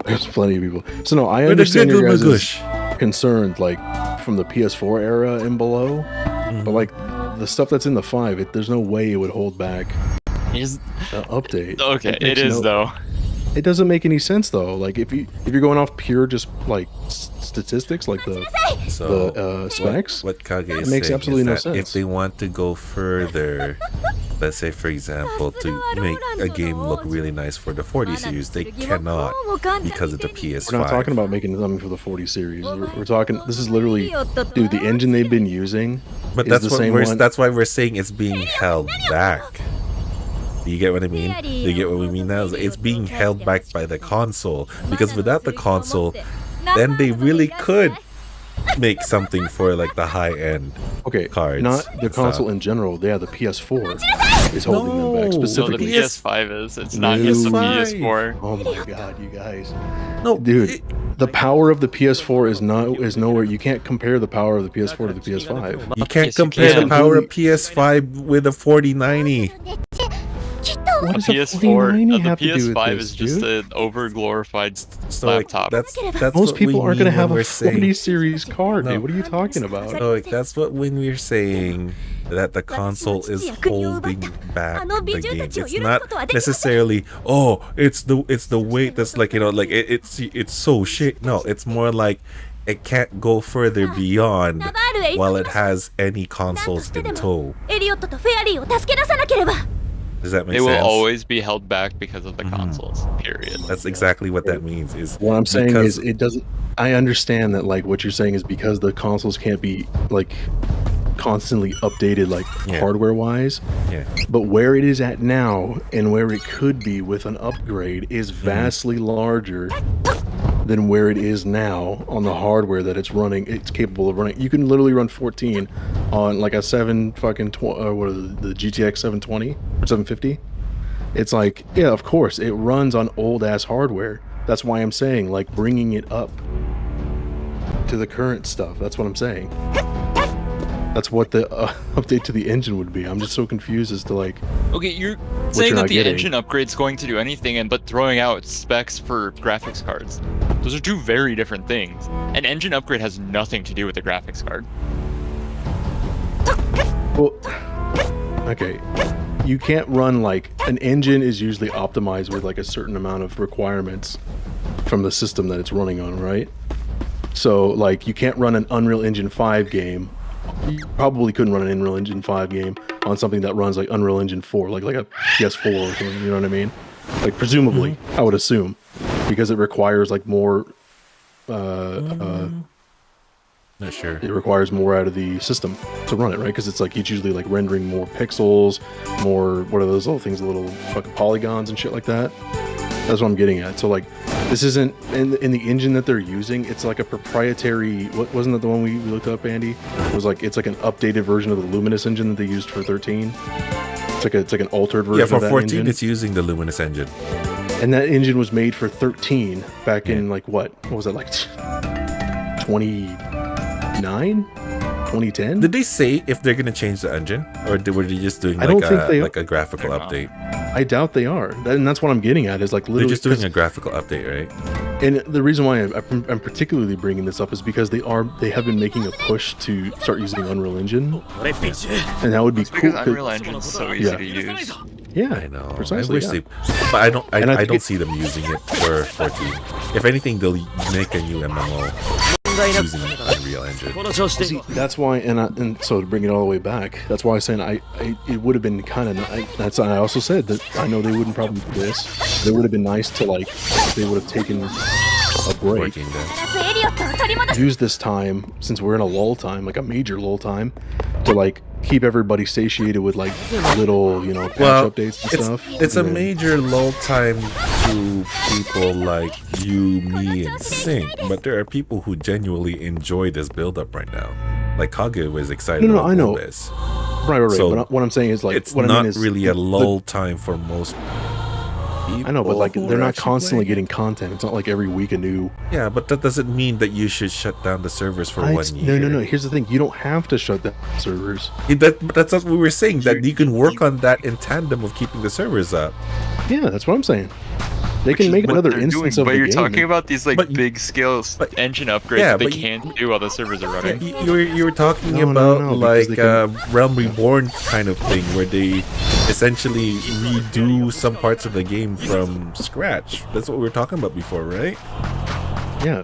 There's plenty of people. So no, I With a understand your Google guys' Magush. concerns, like from the PS4 era and below, but like the stuff that's in the 5, there's no way it would hold back Is an update. okay. It makes is though. It doesn't make any sense though. Like if you're going off pure just like statistics, like the specs, what Kage is it makes saying absolutely is no that sense. if they want to go further, let's say for example, to make a game look really nice for the 40 series, they cannot because of the PS5. We're not talking about making something for the 40 series. We're talking. This is literally, dude, the engine they've been using. But is that's the what same we're. one. That's why we're saying it's being held back. Do you get what I mean? Do you get what we mean now? It's being held back by the console, because without the console, then they really could make something for like the high end. Okay, cards. not the and console stuff. in general. Yeah, the PS4 is holding them back No, No, the specifically. PS5 is. It's not just the PS4. Oh my god, you guys. No, dude, the power of the PS4 is nowhere. You can't compare the power of the PS4 to the PS5. You can't Yes, you compare the can. power of PS5 with a 4090. What A does a PS4, 4090 the have to do with PS5 this, is just dude? an over-glorified So like, laptop. that's Most what people we aren't going to mean have when a we're 40 saying. series card, No. dude. What are you talking about? So like, that's what when we're saying that the console is holding back the game. It's not necessarily it's the weight that's like like it's so shit. No, it's more like it can't go further beyond while it has any consoles in tow. Does that make They sense? will always be held back because of the consoles. Period. That's exactly what that means. Is What I'm saying because- is it doesn't. I understand that like what you're saying is because the consoles can't be like constantly updated like hardware wise. Yeah. But where it is at now and where it could be with an upgrade is vastly larger than where it is now on the hardware that it's running. It's capable of running. You can literally run 14 on like a 7 fucking what is it, the GTX 720 or 750. It's like, yeah, of course it runs on old ass hardware. That's why I'm saying like bringing it up to the current stuff. That's what I'm saying. That's what the update to the engine would be. I'm just so confused as to like. Okay, you're what saying you're that not the getting. engine upgrade's going to do anything, but throwing out specs for graphics cards. Those are two very different things. An engine upgrade has nothing to do with the graphics card. Well, okay. You can't run like an engine is usually optimized with like a certain amount of requirements from the system that it's running on, right? So like you can't run an Unreal Engine 5 game. You probably couldn't run an Unreal Engine 5 game on something that runs like Unreal Engine 4, like a PS4 or something, you know what I mean? Like presumably, I would assume, because it requires like more not sure. It requires more out of the system to run it, right? Because it's like it's usually like rendering more pixels, more what are those little things, the little fucking polygons and shit like that. That's what I'm getting at. So like, this isn't in the engine that they're using. It's like a proprietary. What wasn't that the one we looked up, Andy? It was like it's like an updated version of the Luminous engine that they used for 13. It's like an altered version. Yeah, for of that 14, engine. it's using the Luminous engine. And that engine was made for 13 back in like what was it, like 2009, 2010? Did they say if they're gonna change the engine, or were they just doing I like don't think they like a graphical update? I doubt they are, and that's what I'm getting at. Is like literally They're just doing a graphical update, right? And the reason why I'm particularly bringing this up is because they have been making a push to start using Unreal Engine, and that would be cool. Because Unreal Engine's so easy to use. Yeah, I know. Precisely, I wish yeah. they, but I don't. And I I think don't see them using it for 14. If anything, they'll make a new MMO using Unreal Engine. See, that's why, and so to bring it all the way back, that's why I'm saying it would have been kind of. That's I also said that I know they wouldn't probably do this. It would have been nice to like they would have taken a break, use this time since we're in a lull time, like a major lull time, to like keep everybody satiated with like little patch updates and stuff. It's a major lull time to people like you, me, and Sync, but there are people who genuinely enjoy this build-up right now. Like Kage was excited No, about I know. this. Right. So but what I'm saying is like it's what not I mean is really a lull time for most people. I know, but like who they're are not actually constantly playing it. getting content. It's not like every week a new. Yeah, but that doesn't mean that you should shut down the servers for 1 year. No. Here's the thing: you don't have to shut down servers. But that's what we were saying. That you can work on that in tandem of keeping the servers up. Yeah, that's what I'm saying. They can make another instance of but the you're game. talking about these like big scale engine upgrades that they can't do while the servers are running. You were talking about Realm Reborn kind of thing, where they essentially redo some parts of the game from scratch. That's what we were talking about before, right? Yeah.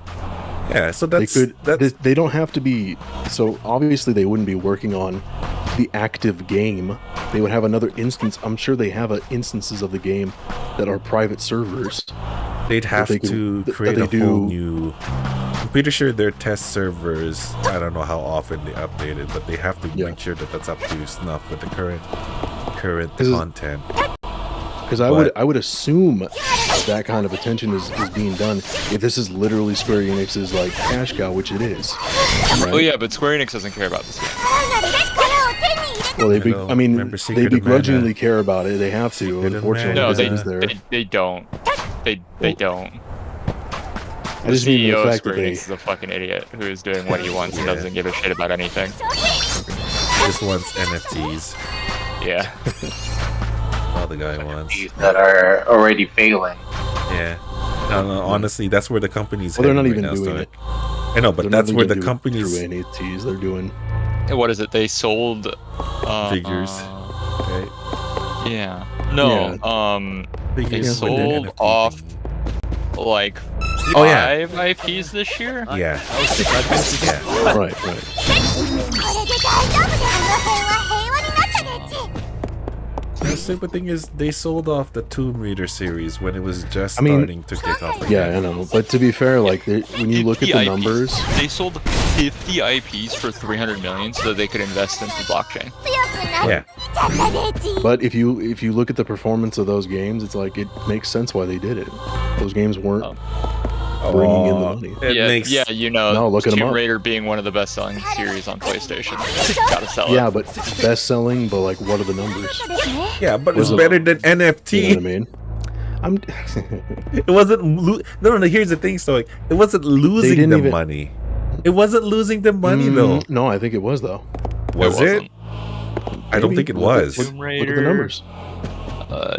Yeah, so that's they don't have to be. So obviously they wouldn't be working on the active game. They would have another instance. I'm sure they have instances of the game that are private servers. They'd have to create a whole new. I'm pretty sure their test servers, I don't know how often they update it, but they have to make sure that that's up to snuff with the current content. Because I would assume that kind of attention is being done if this is literally Square Enix's like cash cow, which it is. Right? Oh yeah, but Square Enix doesn't care about this game. Well, they begrudgingly care about it. They have to, unfortunately. No, they don't. They don't. I just mean the fact Square that Enix is a fucking idiot who is doing what he wants and doesn't give a shit about anything. Just wants NFTs. Yeah. All the guy wants. That are already failing. Yeah. No, honestly, that's where the company's. Well, they're not heading even right now, doing it. I know, but that's where the company's through NFTs. They're doing. What is it? They sold figures. Right? Yeah. No. Figures. They sold off like 5 IPs this year. Yeah. Right. The stupid thing is, they sold off the Tomb Raider series when it was just starting to kick off. Yeah, I know. But to be fair, like when you look at the numbers, they sold 50 IPs for 300 million so that they could invest into blockchain. Yeah. But if you look at the performance of those games, it's like it makes sense why they did it. Those games weren't bringing in the money. Yeah, you know, no, look at them Tomb up. Raider being one of the best-selling series on PlayStation. Gotta sell it. Yeah, but best selling, but like, what are the numbers? Yeah, but it's better than NFT. You know what I mean? It wasn't. No. Here's the thing, so it wasn't losing them money. It wasn't losing them money though. No, I think it was though. Was it? I don't think it was. Tomb Raider, look at the numbers.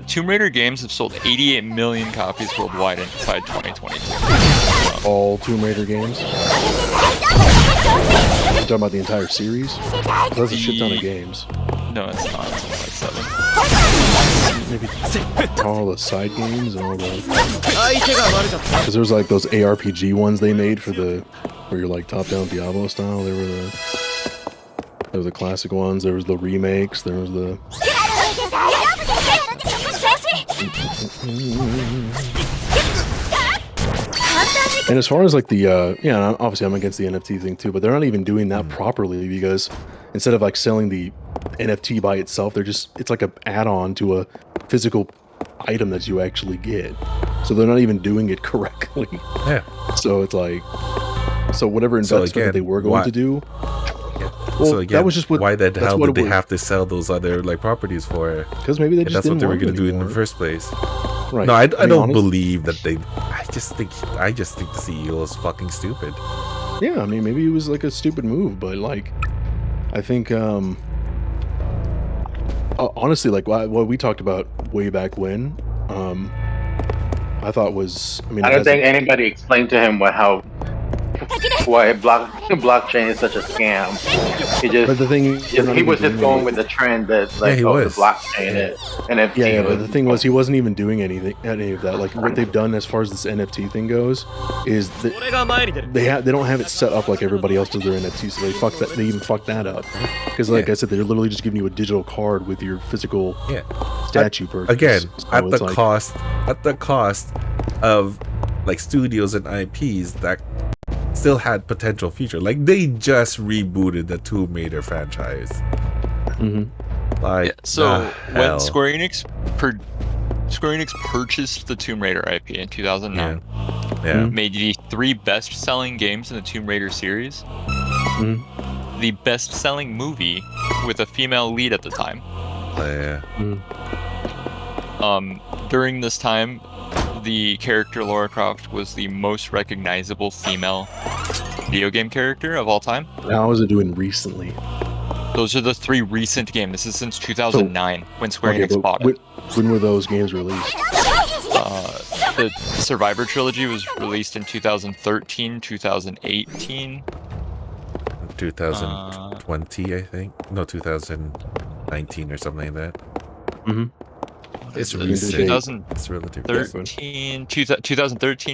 Tomb Raider games have sold 88 million copies worldwide by 2022. All Tomb Raider games? You're talking about the entire series? That's a shit ton of games. No, it's not. It's only like 7. Maybe all the side games and all the... Because there was like those ARPG ones they made for where you're like top-down Diablo style. There were the classic ones. There was the remakes. There was the... And as far as like the obviously I'm against the NFT thing too, but they're not even doing that properly, because instead of like selling the NFT by itself, it's like an add-on to a physical item that you actually get. So they're not even doing it correctly. Yeah. So it's like, whatever investment that they were going to do. Well, so again, that was just why the hell did they have to sell those other like properties for? Because maybe they just that's what they were going to do in the first place. Right. No, I don't believe that they. I just think the CEO is fucking stupid. Yeah, I mean, maybe it was like a stupid move, but like, I think honestly, like what we talked about way back when, I thought was. I mean, I don't think anybody explained to him why blockchain is such a scam. But the thing, he was just going with the trend that's like, the blockchain is NFT. Yeah, but the thing was, he wasn't even doing any of that. Like what they've done as far as this NFT thing goes, is that they don't have it set up like everybody else does their NFT. So they even fucked that up. Because like I said, they're literally just giving you a digital card with your physical statue purchase. Again, so at the cost of like studios and IPs that still had potential future. Like they just rebooted the Tomb Raider franchise. Like when Square Enix purchased the Tomb Raider IP in 2009, made the 3 best-selling games in the Tomb Raider series, the best-selling movie with a female lead at the time. During this time, the character Lara Croft was the most recognizable female video game character of all time. How is it doing recently? Those are the 3 recent games. This is since 2009 when Square Enix bought it. When were those games released? the Survivor trilogy was released in 2013, 2018. 2020, I think. No, 2019 or something like that. Mm-hmm. It's recent. 2013, It's relative. 2013,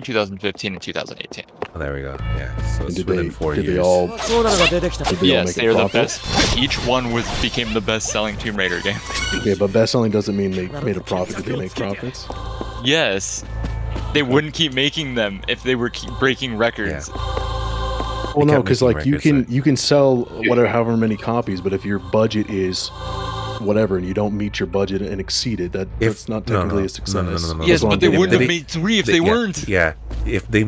2015, and 2018. Oh, there we go. Yeah. So it's Did within they- 4 did they years. all- Yes, make they a are the profit? best. Each one became the best-selling Tomb Raider game. Yeah, but best-selling doesn't mean they made a profit. Did they make profits? Yes, they wouldn't keep making them if they were keep breaking records. Well, no, because like you can sell however many copies, but if your budget is whatever and you don't meet your budget and exceed it, that's not technically a success. No. Yes, but they wouldn't have made 3 if they weren't. Yeah, if they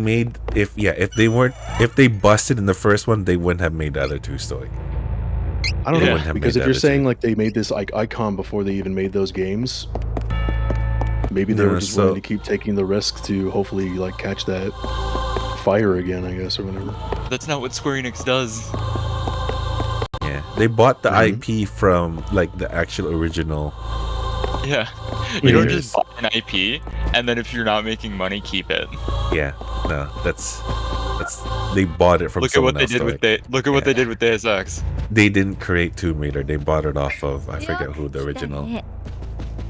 busted in the first one, they wouldn't have made the other 2 story. I don't They know, wouldn't have because made if the you're other saying like they made this like icon before they even made those games, maybe they No, were just so- willing to keep taking the risk to hopefully like catch that fire again, I guess, or whatever. That's not what Square Enix does. Yeah, they bought the IP from like the actual original. Yeah, you don't just buy an IP and then if you're not making money, keep it. Yeah, no, that's they bought it from Look at someone what they else. did with what they did with Deus Ex. They didn't create Tomb Raider. They bought it off of I forget who the original.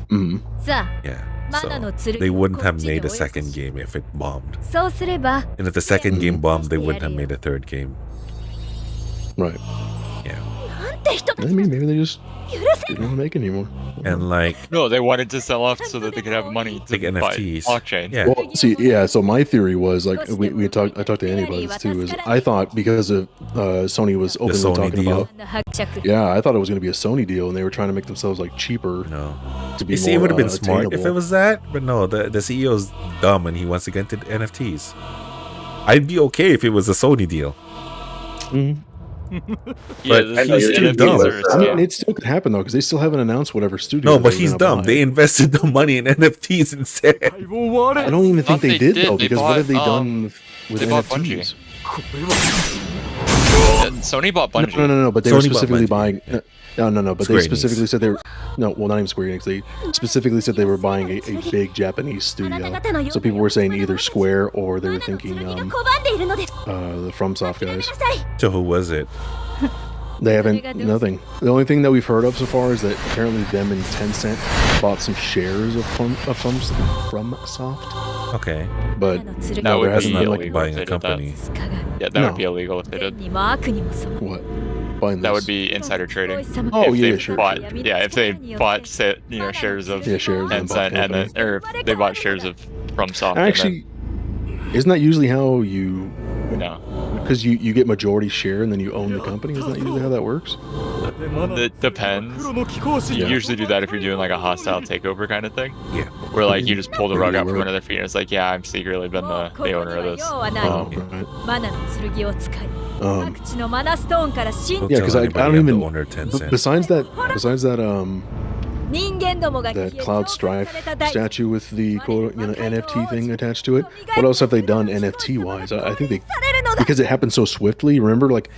Mm-hmm. Yeah. So they wouldn't have made a second game if it bombed. And if the second game bombed, they wouldn't have made a third game. Right. Yeah. I mean, maybe they just didn't want to make anymore. And like No, they wanted to sell off so that they could have money to like buy NFTs. blockchain. Yeah. Well, see, yeah. So my theory was like I talked to Annie about this too. Is I thought because of Sony was openly Sony talking deal? about. Yeah, I thought it was going to be a Sony deal, and they were trying to make themselves like cheaper. No. To be You see, it more, would have been smart if attainable. it was that, but no, the CEO's dumb and he wants to get into NFTs. I'd be okay if it was a Sony deal. But he's too dumb. I mean, it still could happen though, because they still haven't announced whatever studio. No, but they're he's gonna dumb. buy. They invested the money in NFTs instead. I don't even think they did though, They because what have they bought, done with they bought NFTs? Sony bought Bungie. No, but they were Sony bought specifically Bungie. buying. No, but Square they Enix. specifically said they were. No, well, not even Square Enix. They specifically said they were buying a big Japanese studio. So people were saying either Square or they were thinking the FromSoft guys. So who was it? They haven't nothing. The only thing that we've heard of so far is that apparently them and Tencent bought some shares of FromSoft. Okay. But That no, would there hasn't be been like illegal buying if a they did that. company. Yeah, that No. would be illegal if they did. What? Buying That this. would be insider trading. Oh, if yeah, they sure, bought, sure. Yeah, if they bought, shares of Yeah, shares and bought Tencent, and then, company. or if they bought shares of FromSoft. Actually, isn't that usually how you? No. Because you get majority share and then you own the company. Isn't that usually how that works? It depends. You Yeah. usually do that if you're doing like a hostile takeover kind of thing. Yeah. Where like you just pull the rug out from Right. under their feet and it's like, yeah, I'm secretly been the owner of this. Oh, right. Don't Yeah, tell 'cause I anybody don't I'm even- the owner of Tencent. Besides that, that Cloud Strife statue with the NFT thing attached to it. What else have they done NFT wise? I think they, because it happened so swiftly. Remember, like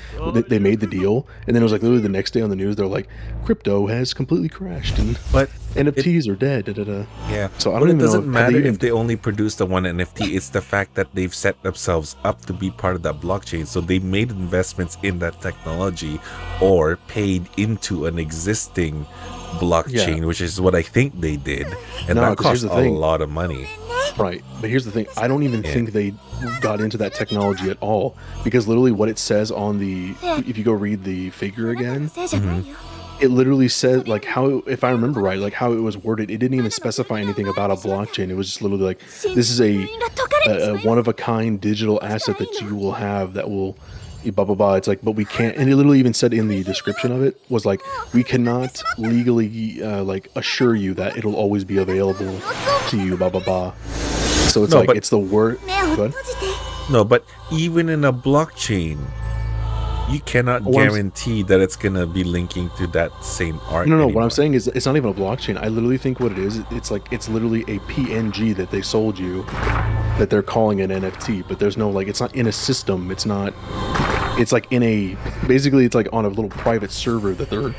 they made the deal, and then it was like literally the next day on the news, they're like, crypto has completely crashed, and But NFTs are dead. Da, da, da. yeah, So I but don't it even know. doesn't have matter they even- if they only produce the one NFT. It's the fact that they've set themselves up to be part of that blockchain. So they made investments in that technology or paid into an existing blockchain, which is what I think they did, and No, that 'cause here's cost the a thing. lot of money. Right, but here's the thing. I don't even think they got into that technology at all, because literally what it says on the, if you go read the figure again, it literally says like how, if I remember right, like how it was worded, it didn't even specify anything about a blockchain. It was just literally like, this is a one of a kind digital asset that you will have that will blah blah blah. It's like, but we can't, and it literally even said in the description of it was like, we cannot legally like assure you that it'll always be available to you, blah blah blah. So it's No, like, but- it's the word. Go ahead. No, but even in a blockchain, you cannot What I'm s- guarantee that it's gonna be linking to that same art. No, anymore. what I'm saying is it's not even a blockchain. I literally think what it is, it's like, it's literally a PNG that they sold you that they're calling an NFT, but there's no, like, it's not in a system. It's not, it's like basically it's like on a little private server that they're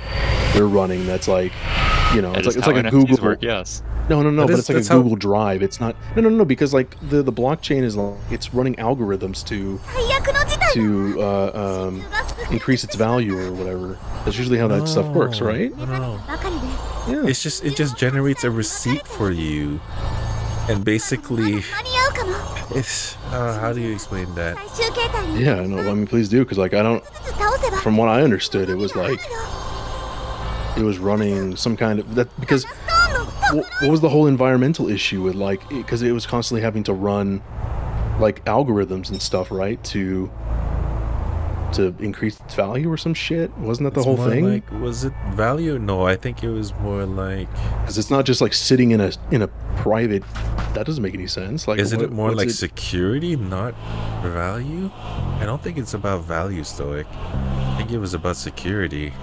running. That's like, you know, it's like a Google. Work, yes. No, but it's like a Google Drive. It's not. No, because like the blockchain is like it's running algorithms to increase its value or whatever. That's usually how that stuff works, right? No. Yeah. It just generates a receipt for you, and basically, it's how do you explain that? Yeah, no. I mean, please do, because like I don't. From what I understood, it was like it was running some kind of that because. What was the whole environmental issue with like because it was constantly having to run like algorithms and stuff, right, to increase its value or some shit? Wasn't that the whole thing? Like, was it value? No, I think it was more like because it's not just like sitting in a private. That doesn't make any sense. Like, isn't it more like security, not value? I don't think it's about value, Stoic. I think it was about security.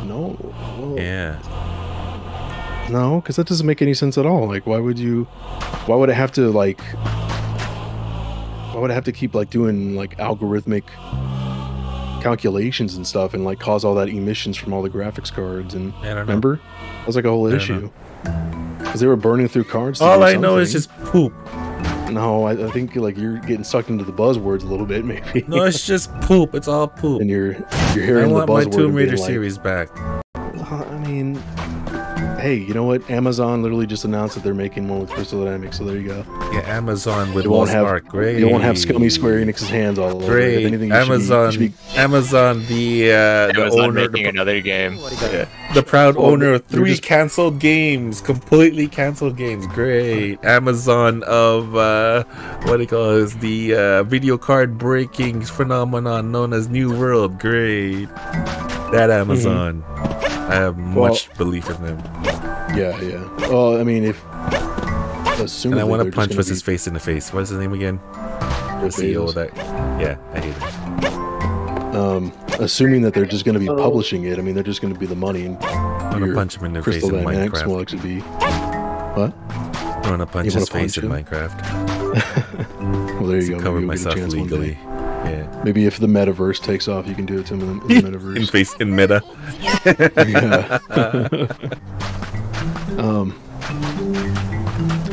No. Whoa. Yeah. No, because that doesn't make any sense at all. Like, why would it have to keep like doing like algorithmic calculations and stuff and like cause all that emissions from all the graphics cards? And remember, that was like a whole issue because they were burning through cards. All I know is just poop. No, I think like you're getting sucked into the buzzwords a little bit, maybe. No, it's just poop. It's all poop. And you're hearing the buzzword. I want my Tomb Raider series back. I mean. Hey, you know what? Amazon literally just announced that they're making one with Crystal Dynamics, so there you go. Yeah, Amazon with Walmart, great. You won't have scummy Square Enix's hands all over it. Great. Anything, Amazon, the owner, making another game. The proud owner of 3 canceled games, completely canceled games. Great. Amazon of what do you call it? The video card breaking phenomenon known as New World. Great. That Amazon. I have much belief in them. Yeah. Well, I mean, and I want to punch what's his face in the face. What's his name again? The CEO of that. Yeah, I hate it. Assuming that they're just going to be publishing it, I mean, they're just going to be the money. And I'm gonna punch him in the face in Minecraft. Will actually be what? I'm gonna punch his face in Minecraft. Well, there you go. Cover myself legally. Yeah. Maybe if the metaverse takes off, you can do it to him in the metaverse. in meta.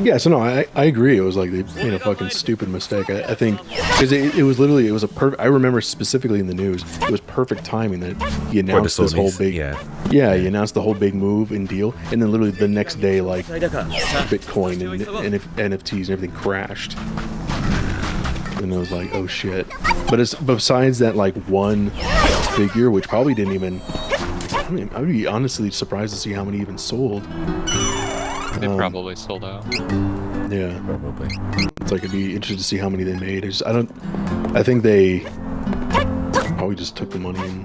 Yeah. So no, I agree. It was like they made a fucking stupid mistake. I think because it was literally a perfect. I remember specifically in the news, it was perfect timing that he announced this whole big. He announced the whole big move and deal, and then literally the next day, like Bitcoin and NFTs and everything crashed. And I was like, oh shit. But it's besides that like one figure, which probably didn't even, I mean, I would be honestly surprised to see how many even sold. They probably sold out. Yeah, probably. It's like, I'd be interested to see how many they made. I think they probably just took the money and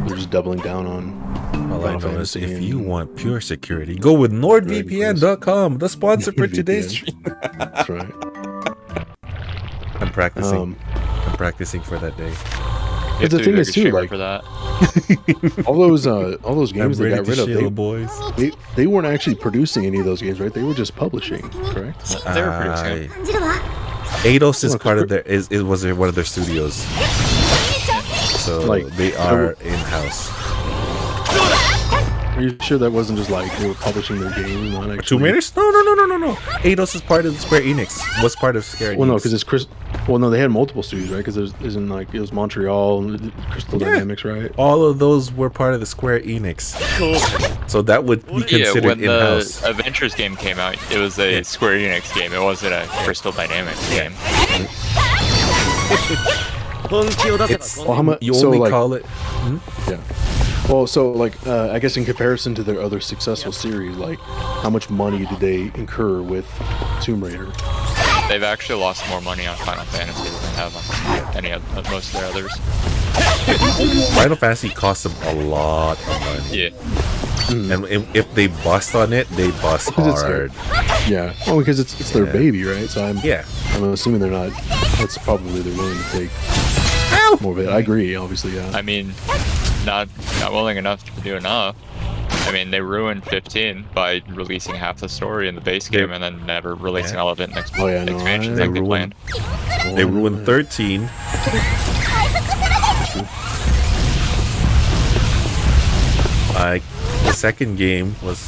they're just doubling down on. All I know is if you want pure security, go with NordVPN.com, the sponsor for today's stream. That's right. I'm practicing. I'm practicing for that day. But the thing is too, like for that. all those games they got rid of, boys. They weren't actually producing any of those games, right? They were just publishing, correct? They were producing. Eidos is part of their was one of their studios, so like they are in house. Are you sure that wasn't just like they were publishing their game? Not actually... Tomb Raiders? No. Eidos is part of Square Enix. Was part of Square Enix. Well, no, because it's Well, no, they had multiple studios, right? Because it was Montreal and Crystal Dynamics, right? All of those were part of the Square Enix. So that would be considered in-house. When the Adventures game came out, it was a Square Enix game. It wasn't a Crystal Dynamics game. You only call it... Yeah. Well, so like, I guess in comparison to their other successful series, like, how much money did they incur with Tomb Raider? They've actually lost more money on Final Fantasy than they have on any of most of their others. Final Fantasy costs them a lot of money. Yeah. And if they bust on it, they bust hard. Yeah. Well, because it's their baby, right? So I'm assuming they're not. That's probably they're willing to take more of it. I agree, obviously. Yeah. I mean, not willing enough to do enough. I mean, they ruined 15 by releasing half the story in the base game and then never releasing all of it in expansions like they planned. They ruined 13 second game was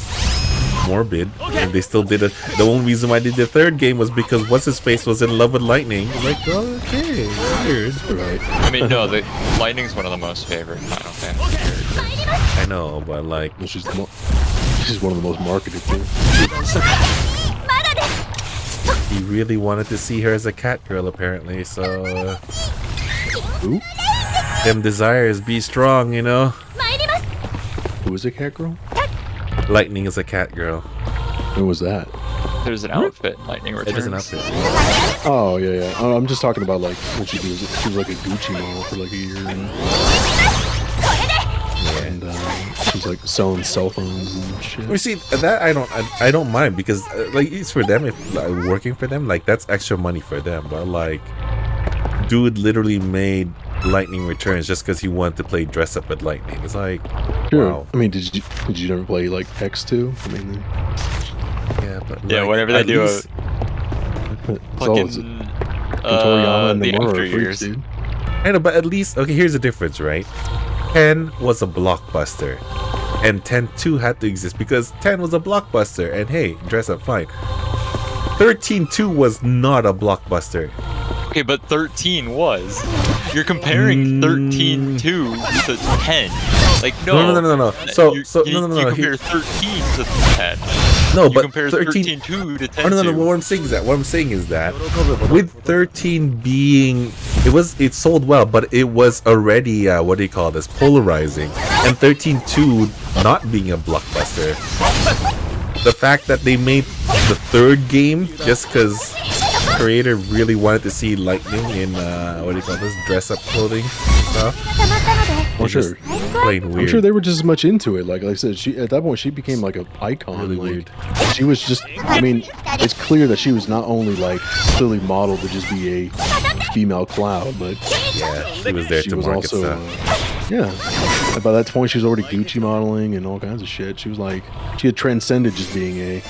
morbid, and they still did it. The only reason why they did the third game was because what's his face was in love with lightning. Like, okay, weird. Right. I mean, no, the Lightning's one of the most favorite Final Fantasy characters. I know, but like, she's one of the most marketed too. he really wanted to see her as a cat girl, apparently. So, Who? them desires be strong, you know. Who is a cat girl? Lightning is a cat girl. When was that? There's an outfit in Lightning Returns. There's an outfit. Oh yeah. Oh, I'm just talking about like what she was. She was like a Gucci model for like a year, and she was like selling cell phones and shit. We see that I don't mind because like it's for them. If like, working for them, like that's extra money for them. But like, dude literally made Lightning Returns just because he wanted to play dress up with Lightning. It's like, sure. wow. I mean, did you never play like X2? I mean, yeah, but yeah, like, whenever they do it's fucking Toriyama and the Nomura after are years. freaks, dude. I know, but at least okay. Here's the difference, right? 10 was a blockbuster, and 10-2 had to exist because 10 was a blockbuster, and hey, dress up fine. 13-2 was not a blockbuster. Okay, but 13 was. You're comparing 13-2 to 10. Like, no. No. You No. compare 13 to 10. No, you but compare 13 13-2 to 10. Oh, no. What I'm saying is that with 13 being, it sold well, but it was already what do you call this? Polarizing, and 13-2 not being a blockbuster. The fact that they made the third game just because creator really wanted to see Lightning in what do you call this? Dress up clothing and stuff. I'm sure. Plain weird. I'm sure they were just as much into it. Like I said, at that point she became like an icon. Really like, weird. She was just. I mean, it's clear that she was not only like clearly modeled to just be a female Cloud, but yeah, she was there she to was market also. stuff. Yeah. And by that point, she was already Gucci modeling and all kinds of shit. She was like, she had transcended just being a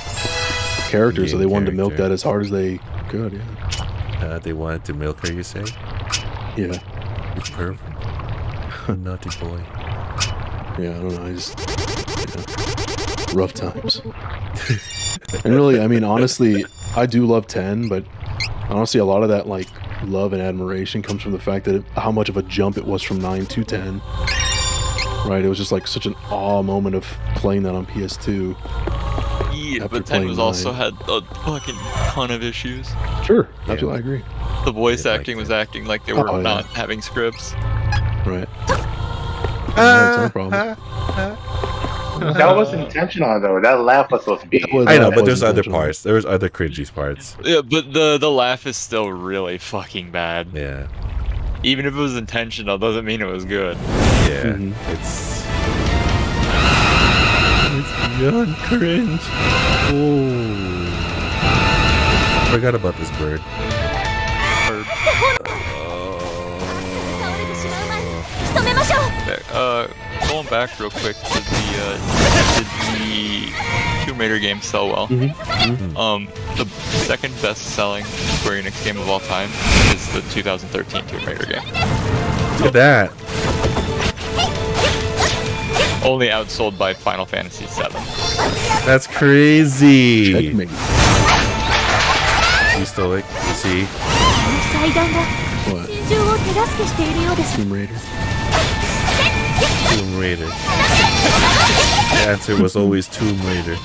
character, so they wanted to milk that as hard as they could. Yeah. They wanted to milk her, you say? Yeah. You're perfect. Naughty boy. Yeah, I don't know. I just rough times. And really, I mean, honestly, I do love 10, but honestly, a lot of that like love and admiration comes from the fact that how much of a jump it was from 9 to 10. Right? It was just like such an awe moment of playing that on PS2. Yeah, but 10 was also had a fucking ton of issues. Sure, absolutely, I agree. The voice acting was acting like they were not having scripts. Right. That's no problem. That was intentional though. That laugh was supposed to be. I know, but there's other parts. There was other cringy parts. Yeah, but the laugh is still really fucking bad. Yeah. Even if it was intentional, doesn't mean it was good. Yeah, it's beyond cringe. Oh, forgot about this bird. Going back real quick to did the Tomb Raider game sell well? The second best-selling Square Enix game of all time is the 2013 Tomb Raider game. Look at that. Only outsold by Final Fantasy VII. That's crazy. Checkmate. You stoic, you see? What? Tomb Raider. Tomb Raider. The answer was always Tomb Raider.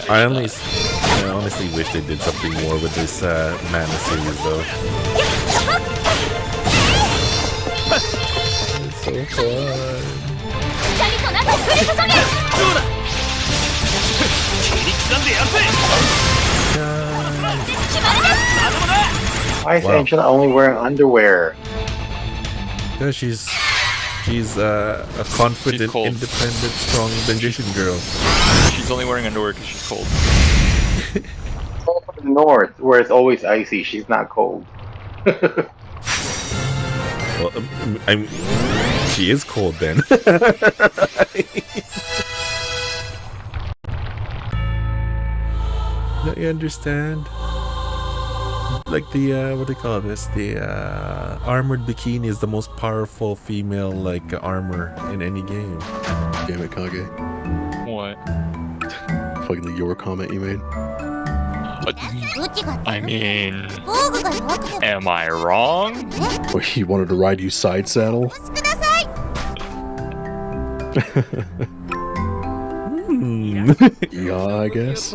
I honestly wish they did something more with this Mana series though. It's so fun. Why is Angela only wearing underwear? Yeah, she's a confident, independent, strong magician girl. She's only wearing underwear because she's cold. From the north, where it's always icy, she's not cold. Well, she is cold then. Don't you understand? like the what do they call this? The armored bikini is the most powerful female like armor in any game. Damn it, Kage. What? Fucking the your comment you made. I mean, am I wrong? Well, he wanted to ride you side saddle. Yeah, I guess.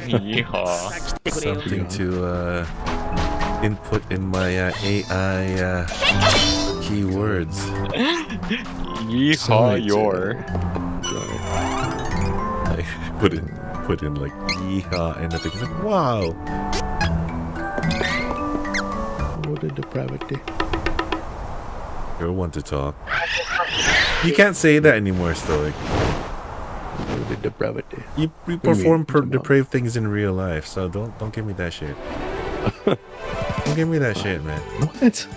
Yeehaw. Something to input in my AI keywords. Yeehaw, your. I put in like yeehaw and I think like wow. What a depravity. You're one to talk. You can't say that anymore, Stoic. What a depravity. You perform depraved things in real life, so don't give me that shit. Don't give me that shit, man. What?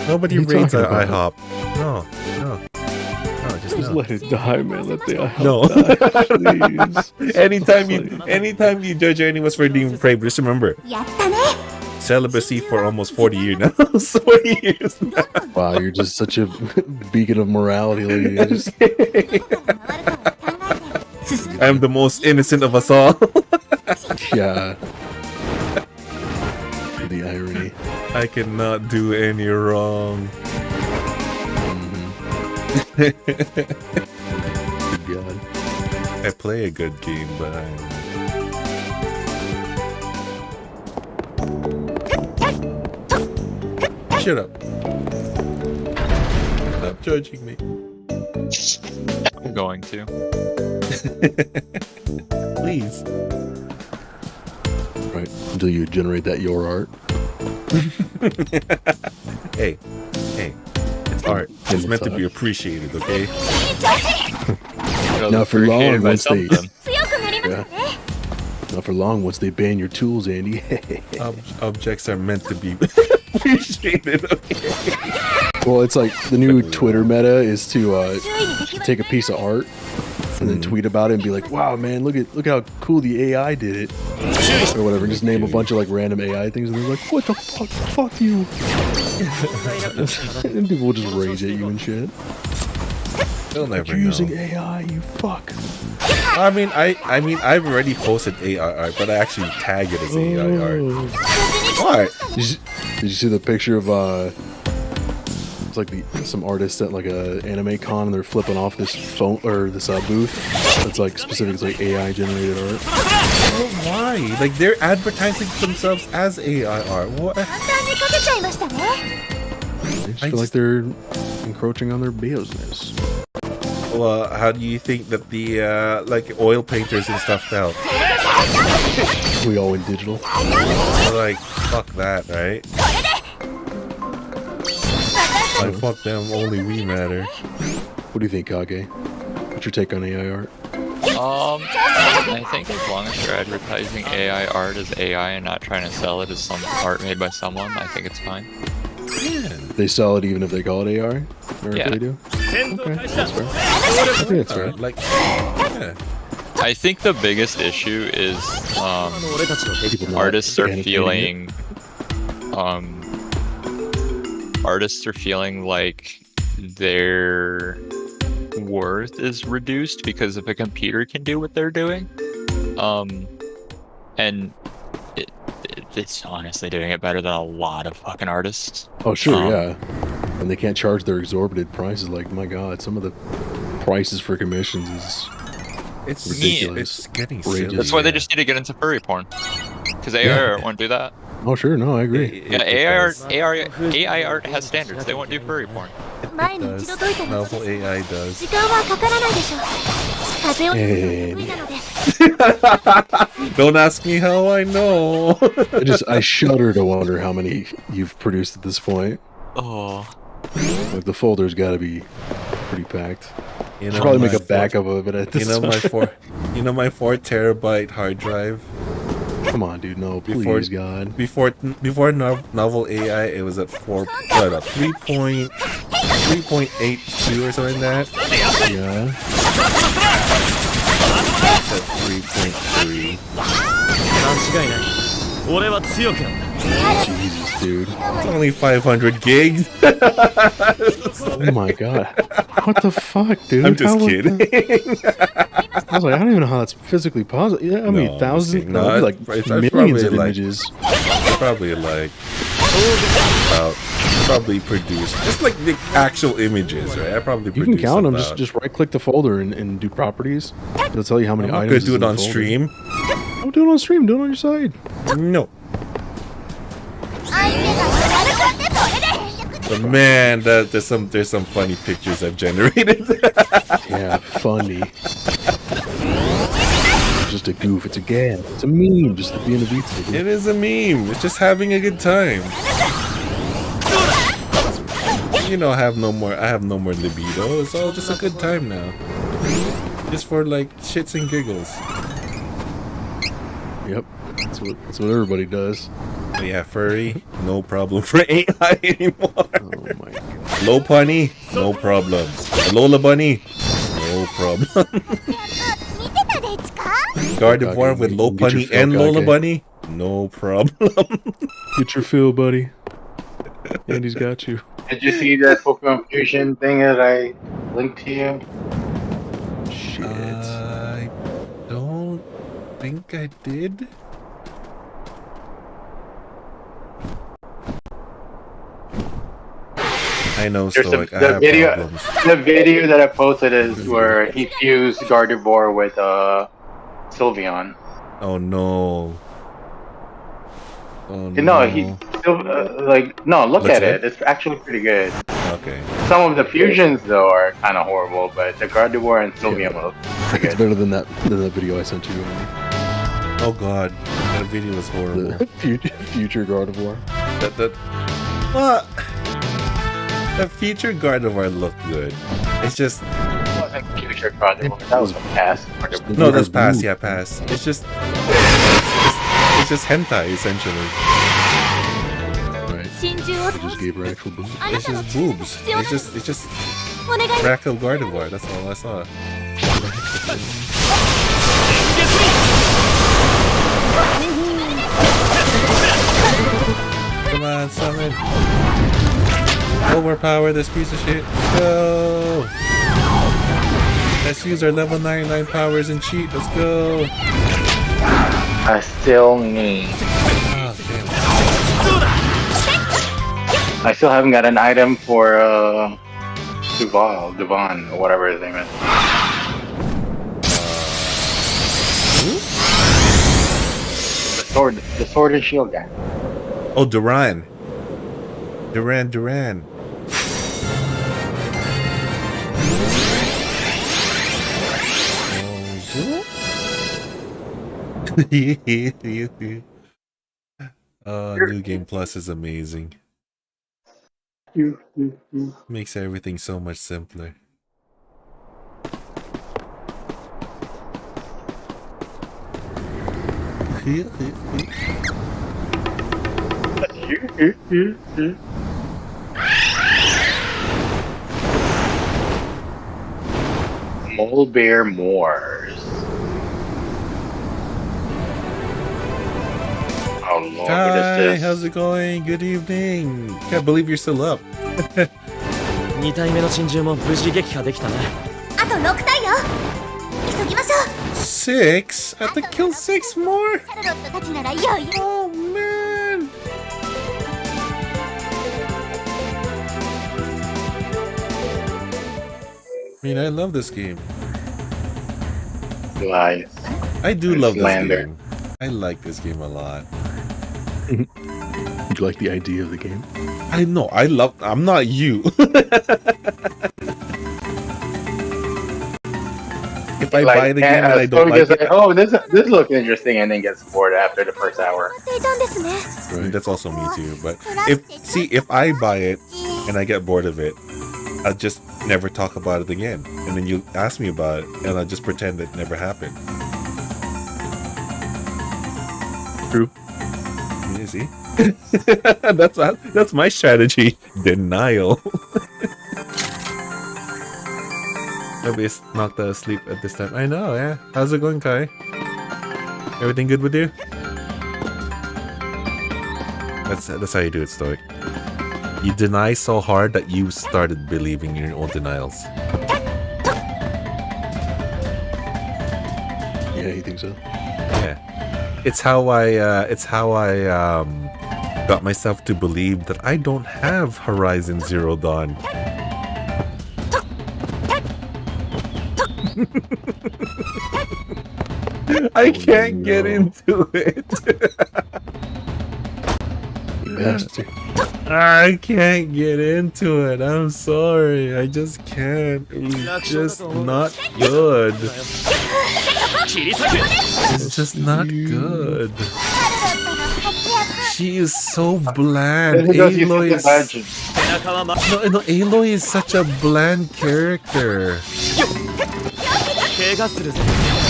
Nobody What are you raids at talking about? IHOP. No, just Just no. let it die, man. Let the IHOP No. die, please. anytime you judge anyone for being depraved, just remember celibacy for almost 40 years now. 40 years now. Wow, you're just such a beacon of morality, lady. I'm the most innocent of us all. Yeah. The irony. I cannot do any wrong. Good God. I play a good game, but I'm... Shut up. Stop judging me. I'm going to. Please. Right. Until you generate that your art. Hey. It's art. It's meant to be appreciated, okay? Not for long by once they... something. Yeah. Not for long once they ban your tools, Andy. Objects are meant to be appreciated, okay? Well, it's like the new Twitter meta is to take a piece of art and then tweet about it and be like, "Wow, man, look how cool the AI did it," or whatever. Just name a bunch of like random AI things, and they're like, "What the fuck? Fuck you!" And people will just rage at you and shit. They'll never You're know. using AI, you fuck. I mean, I've already posted AI art, but I actually tag it as AI art. What? Did you see the picture of it's like some artists at like a anime con and they're flipping off this phone or this booth that's like specifically like AI generated art. Well, why? Like they're advertising themselves as AI art. What? I just feel like they're encroaching on their business. Well, how do you think that the like oil painters and stuff felt? We all went digital. Like fuck that, right? Like fuck them. Only we matter. What do you think, Kage? What's your take on AI art? I think as long as you're advertising AI art as AI and not trying to sell it as some art made by someone, I think it's fine. Yeah. They sell it even if they call it AI? Or Yeah. if they do? Okay, that's fair. I think that's fair. Like, yeah. I think the biggest issue is artists are feeling like their worth is reduced because if a computer can do what they're doing, and it's honestly doing it better than a lot of fucking artists. Oh, sure, yeah. And they can't charge their exorbitant prices. Like, my God, some of the prices for commissions is ridiculous. It's getting Outrageous. silly. That's why they just need to get into furry porn. Because AI art won't do that. Oh, sure, no, I agree. Yeah, AI art has standards. They won't do furry porn. Novel AI does. Don't ask me how I know. I shudder to wonder how many you've produced at this point. Oh. Like, the folder's got to be pretty packed. You Should probably make a backup of it at this my 4 terabyte hard drive. Come on, dude, no, please, God. Before novel AI, it was at 3.82 or something like that. Yeah. It's at 3.3. 俺は強くなった。 Jesus, dude. It's only 500 gigs. Oh my god. What the fuck, dude? I'm just How was kidding. that? I was like, I don't even know how that's physically possible. Yeah, I mean, No, thousands, no, no, like it's millions of probably like- images. Probably like about probably produce just like the actual images, right? I probably You can count them. about- Just right click the folder and do properties. It'll tell you how many I'm not items. gonna do is it in on the folder. stream. Don't do it on stream. Do it on your side. No. But man, there's some funny pictures I've generated. Yeah, funny. It's just a goof. It's a gag. It's a meme. Just being a beat. It is a meme. It's just having a good time. You know, I have no more libido. It's all just a good time now. Just for like shits and giggles. Yep, that's what everybody does. But yeah, furry, no problem for AI anymore. Oh my god. Low punny, no problems. Lola bunny, no problem. Gardevoir with low Get your punny fill, and Lola Kage. bunny, no problem. Get your fill, buddy. Andy's got you. Did you see that Pokemon Fusion thing that I linked to you? Shit. I don't think I did. I know, There's Stoic. I the have video. problems. The video that I posted is where he fused Gardevoir with Sylveon. Oh no. Oh No, he still no. Look Looks at it. good? It's actually pretty good. Okay. Some of the fusions though are kind of horrible, but the Gardevoir and Sylveon look pretty It's good. better than that video I sent you. Oh god, that video was horrible. The future Gardevoir. What? The future Gardevoir looked good. It's just It wasn't future Gardevoir. That was past. no, that's past. Yeah, past. It's just hentai essentially. Right. I just gave her actual boobs. It's just boobs. It's just Racco Gardevoir. That's all I saw. Come on, summon. Overpower this piece of shit. Let's go. Let's use our level 99 powers and cheat. Let's go. I still need. Oh, I still haven't got an item for Devon, or whatever his name is. The sword and shield guy. Oh, Duran. Duran. New Game Plus is amazing. Makes everything so much simpler. Mole Bear Moors. Oh lord, what Hi, is this? how's it going? Good evening. Can't believe you're still up. 2体目の珍獣も無事撃破できたね。あと6体よ。急ぎましょう。 6? I have to kill 6 more? シャルロットたちならいよいよ。 Oh man. I mean, I love this game. Lies. I do love this Slander. game. I like this game a lot. You like the idea of the game? I know. I'm not you. If I buy the game and I don't like it, oh, this looks interesting, and then gets bored after the first hour. いたんですね。 I mean, that's also me too. But if I buy it and I get bored of it, I'll just never talk about it again. And then you ask me about it, and I'll just pretend it never happened. True. You see? That's my strategy. Denial. Nobody's knocked out of sleep at this time. I know, yeah. How's it going, Kai? Everything good with you? That's how you do it, Stoic. You deny so hard that you started believing in your own denials. Yeah, you think so? Yeah. It's how I got myself to believe that I don't have Horizon Zero Dawn. I can't get into it. I can't get into it. I'm sorry. I just can't. It's just not good. It's just not good. She is so bland. Aloy is... No, Aloy is such a bland character.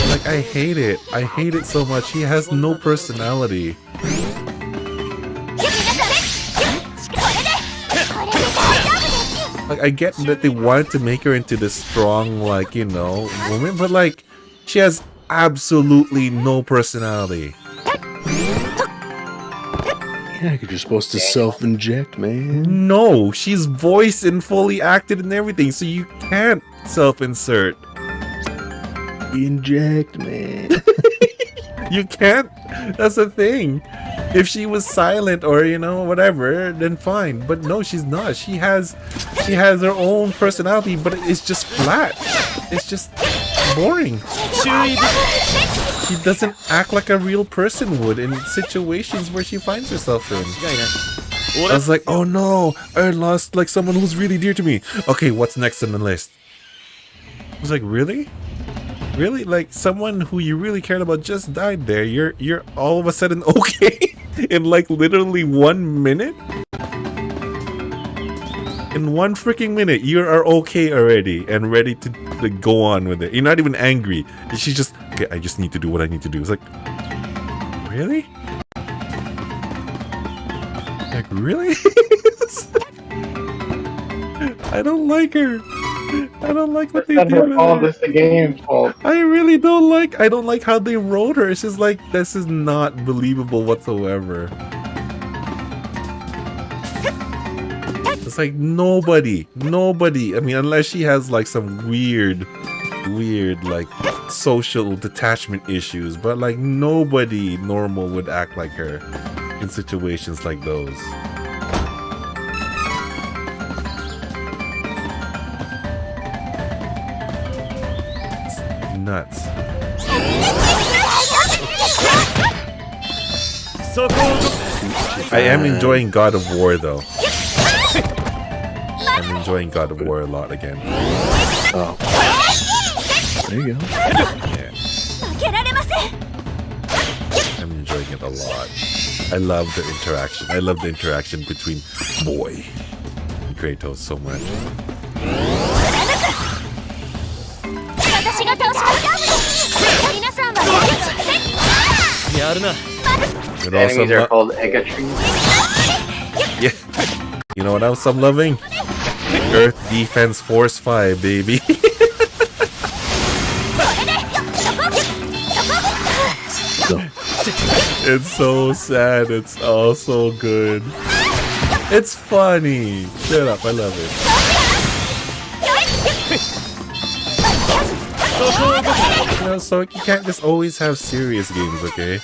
Like, I hate it. I hate it so much. He has no personality. Like, I get that they wanted to make her into this strong, like, you know, woman, but like, she has absolutely no personality. Yeah, you're supposed to self-inject, man. No, she's voiced and fully acted and everything, so you can't self-insert. Inject, man. You can't. That's the thing. If she was silent or, you know, whatever, then fine. But no, she's not. She has her own personality, but it's just flat. It's just boring. She doesn't act like a real person would in situations where she finds herself in. I was like, oh no, I lost like someone who's really dear to me. Okay, what's next on the list? I was like, really? Really? Like, someone who you really cared about just died there. You're all of a sudden okay in like literally 1 minute? In 1 freaking minute, you are okay already and ready to go on with it. You're not even angry. She's just, okay, I just need to do what I need to do. It's like, really? Like, really? I don't like her. I don't like what they do with her. It's the game's fault. I really don't like. I don't like how they wrote her. It's just like, this is not believable whatsoever. It's like nobody. I mean, unless she has like some weird like social detachment issues, but like nobody normal would act like her in situations like those. Nuts. I am enjoying God of War though. I'm enjoying God of War a lot again. Oh. There you go. Yeah. I'm enjoying it a lot. I love the interaction. I love the interaction between Boy and Kratos so much. The enemies are called Egatries. Yeah. You know what else I'm loving? Earth Defense Force 5, baby. It's so sad. It's all so good. It's funny. Shut up. I love it. You know, so you can't just always have serious games, okay?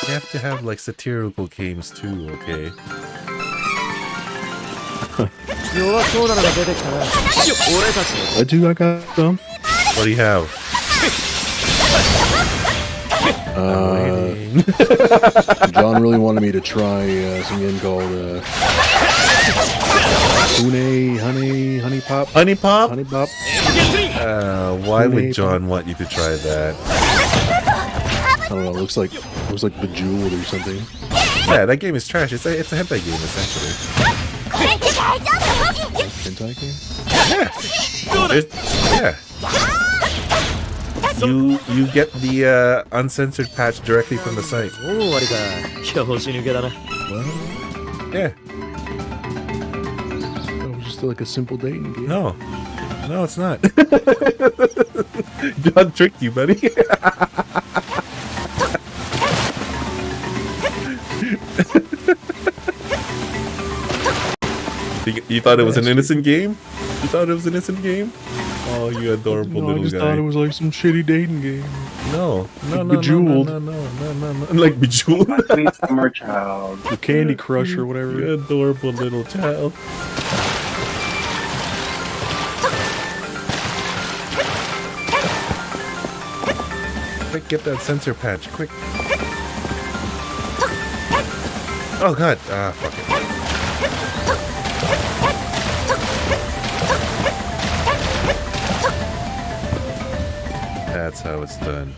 You have to have like satirical games too, okay? I got some. What do you have? John really wanted me to try some game called Honey Pop. Honey Pop? Honey Pop. Why would John want you to try that? I don't know. It looks like Bejeweled or something. Yeah, that game is trash. It's a hentai game essentially. Hentai game? Yeah. You get the uncensored patch directly from the site. What? Yeah. It was just like a simple dating game. No, it's not. John tricked you, buddy. You thought it was an innocent game? You thought it was an innocent game? Oh, you adorable little I just guy. thought it was like some shitty dating game. No, Like Bejeweled. no. Like Bejeweled. Sweet summer child. The Candy Crush or whatever. You adorable little child. Quick, get that sensor patch, quick. Oh god, fuck it. That's how it's done.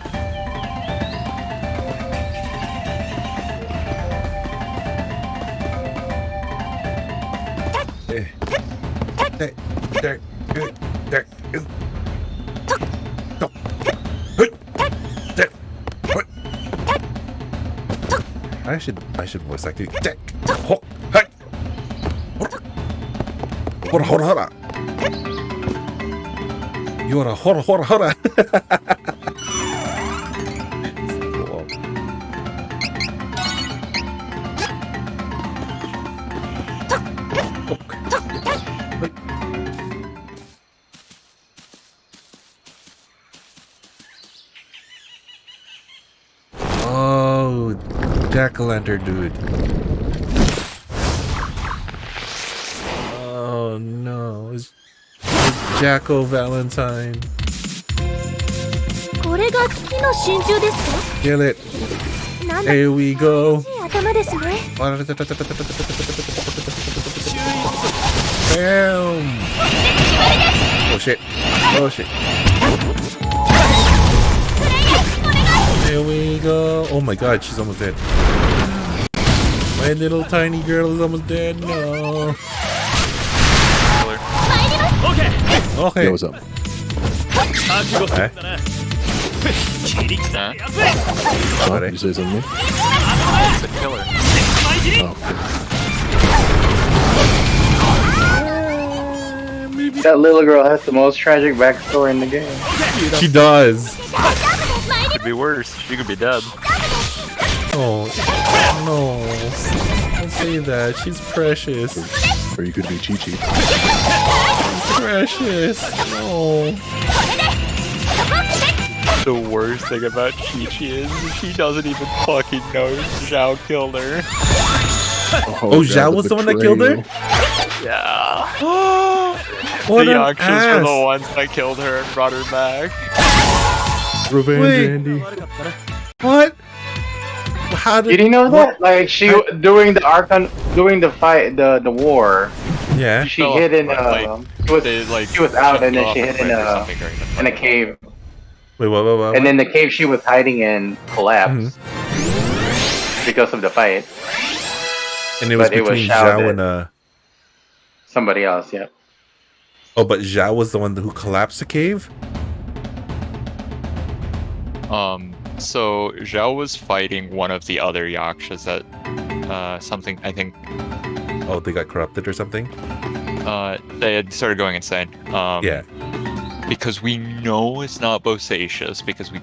I should voice act it. Hora. You are a hora. Oh, jack-o'-lantern dude. Oh no, it's Jacko Valentine. Kill it. Here we go. Bam! Oh shit. Here we go. Oh my god, she's almost dead. My little tiny girl is almost dead. No. Okay. Yo, what's up? What? Did you say something? It's a killer. That little girl has the most tragic backstory in the game. She does. Could be worse. She could be dead. Oh no! Don't say that. She's precious. Or you could be Chi-Chi. Precious. No. The worst thing about Chi-Chi is she doesn't even fucking know Zhao killed her. Oh, Zhao was the one that killed her? Yeah. What the an Yakshas ass. were the ones that killed her and brought her back. Revenge, Wait. Andy. What? How did You didn't know that? Like during the Archon, during the fight, the war. Yeah. She hid in she was out and then she hid in a cave. Wait, what? And then the cave she was hiding in collapsed because of the fight. And it was But between Zhao Zhao and and somebody else. Yeah. Oh, but Zhao was the one who collapsed the cave? So Zhao was fighting one of the other Yakshas at something, I think. Oh, they got corrupted or something? They had started going insane. Yeah. Because we know it's not Bosacius, because we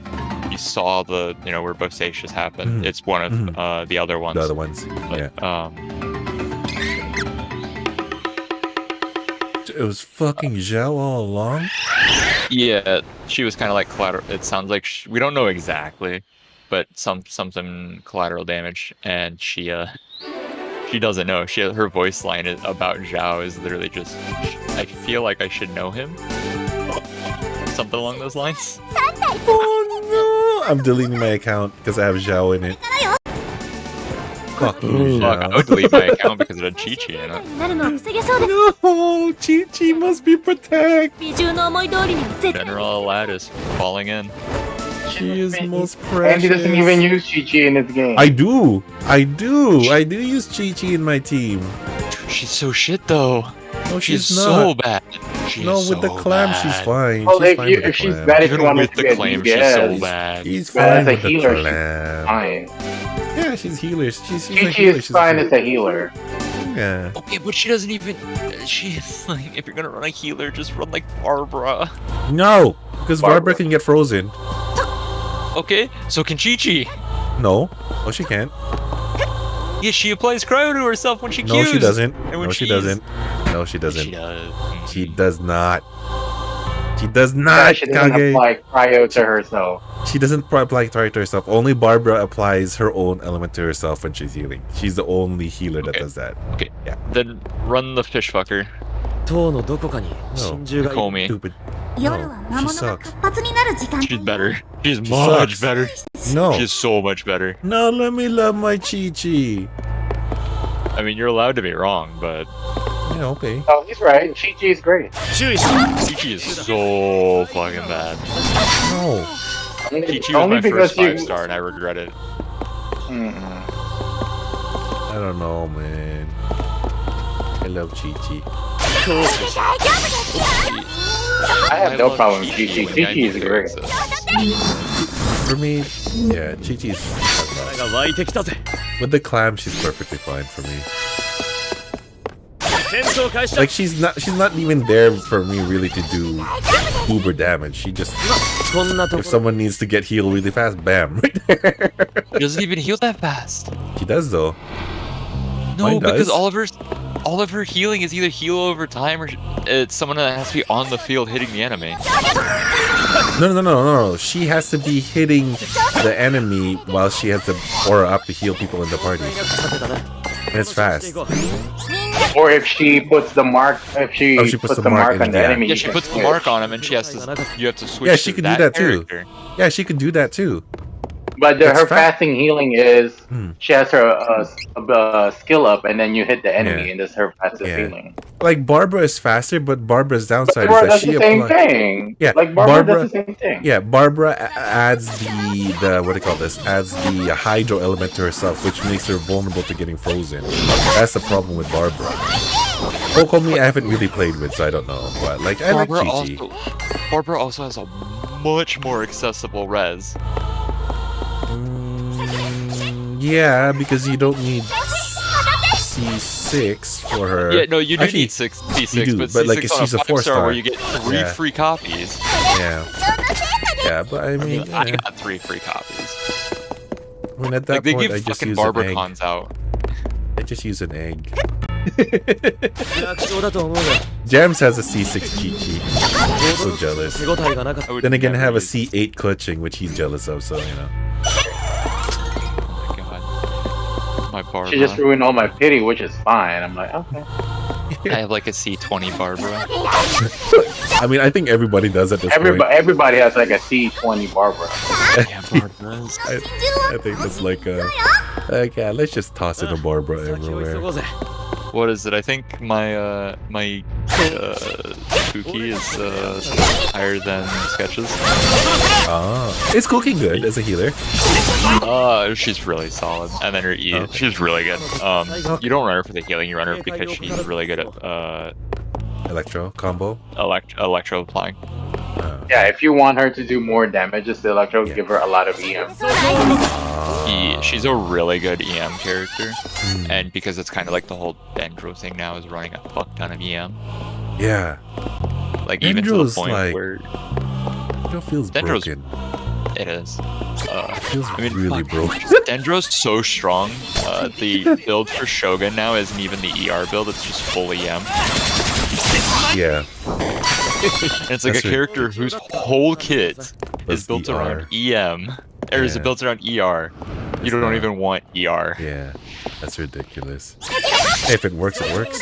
saw the, where Bosacius happened. It's one of the other ones. The other ones, But, It was fucking Zhao all along? Yeah, she was kind of like collateral. It sounds like we don't know exactly, but something collateral damage, and she doesn't know. Her voice line about Zhao is literally just, I feel like I should know him. Something along those lines. Oh no! I'm deleting my account because I have Zhao in it. Fuck you, Fuck, I would delete my account because it had Chi-Chi in it. No, Chi-Chi must be protected. General Alad is falling in. She is most precious. And he doesn't even use Chi-Chi in his game. I do use Chi-Chi in my team. She's so shit though. No, she's she's so not. bad. She No, is with the so clam, bad. she's fine. Well, She's fine with the if she's clam. bad, if you Even want with to the be a claim, DPS, she's so bad. She's but fine as a with the healer, she's clam. fine. Yeah, she's healer. She's a Chi-Chi healer. is She's fine as a healer. Yeah. Okay, but she doesn't even. She's like, if you're gonna run a healer, just run like Barbara. No, because Barbara can get frozen. Okay, so can Chi-Chi. No. Oh, she can't. Yeah, she applies cryo to herself when she No, cues. she doesn't. And when No, she she's- doesn't. No, she doesn't. She does. She does not. She does not. She doesn't Kage. apply cryo to herself. She doesn't apply cryo to herself. Only Barbara applies her own element to herself when she's healing. She's the only healer that does that. Okay. Yeah. Then run the fish fucker. No. Call me. Stupid. 夜は魔物が活発になる時間 She's better. She's She much sucks. better. No. She's so much better. No, let me love my Chi-Chi. I mean, you're allowed to be wrong, but Yeah, okay. Oh, he's right. Chi-Chi is great. Chi-Chi is so fucking bad. No. Chi-Chi was Only my because first you- 5-star, and I regret it. I don't know, man. I love Chi-Chi. I have no problem with Chi-Chi. Chi-Chi is great. For me, yeah, Chi-Chi's with the clam, she's perfectly fine for me. Like she's not even there for me really to do uber damage. She just, if someone needs to get healed really fast, bam, right there. She doesn't even heal that fast. She does though. No, Mine because does. all of her healing is either heal over time or it's someone that has to be on the field hitting the enemy. No. She has to be hitting the enemy while she has the aura up to heal people in the party. And it's fast. Or if she puts the mark, if she, puts the mark on the enemy. Yeah, she puts the mark on him, and you have to switch. Yeah, she to could do that too. character. Yeah, she could do that too. But That's her fast. fasting healing is she has her skill up, and then you hit the enemy, and that's her passive healing. Like Barbara is faster, but Barbara's downside Barbara is that does she the same applies. thing. Yeah, Like Barbara does the same thing. Yeah, Barbara adds the what do you call this? Adds the hydro element to herself, which makes her vulnerable to getting frozen. That's the problem with Barbara. Kokomi I haven't really played with, so I don't know. But like I like Chi-Chi. Barbara also has a much more accessible res. Yeah, because you don't need C6 for her. Yeah, no, you do Actually, need C6, you do, but but C6 like on she's a 5-star 4-star where you get 3 free copies. Yeah. Yeah, but I mean, I got 3 free copies. I mean, at that Like they point, give I just fucking use an Barbara egg. cons out. I just use an egg. Jams has a C6 Chi-Chi. I'm so jealous. Then again, I have a C8 clutching, which he's jealous of, so you know. My Barbara. She just ruined all my pity, which is fine. I'm like, okay. I have like a C20 Barbara. I mean, I think everybody does at this point. Everybody has like a C20 Barbara. Yeah, Barbara's. I think that's like a... yeah, let's just toss in a Barbara everywhere. What is it? I think my Cookie is higher than Sketches. Ah, is Cookie good as a healer? She's really solid. And then her E, she's really good. You don't run her for the healing, you run her because she's really good at Electro combo? Electro applying. Yeah, if you want her to do more damage, just the Electro, give her a lot of EM. She's a really good EM character, and because it's kind of like the whole Dendro thing now is running a fuck ton of EM. Yeah. Like even to the Dendro's point like... where Dendro feels Dendro's broken. It is. Feels really broken. Dendro's so strong. The build for Shogun now isn't even the ER build; it's just full EM. Yeah. And it's like That's a character whose whole kit is built around EM, or is built around ER. You don't even want ER. Yeah, that's ridiculous. Hey, if it works, it works.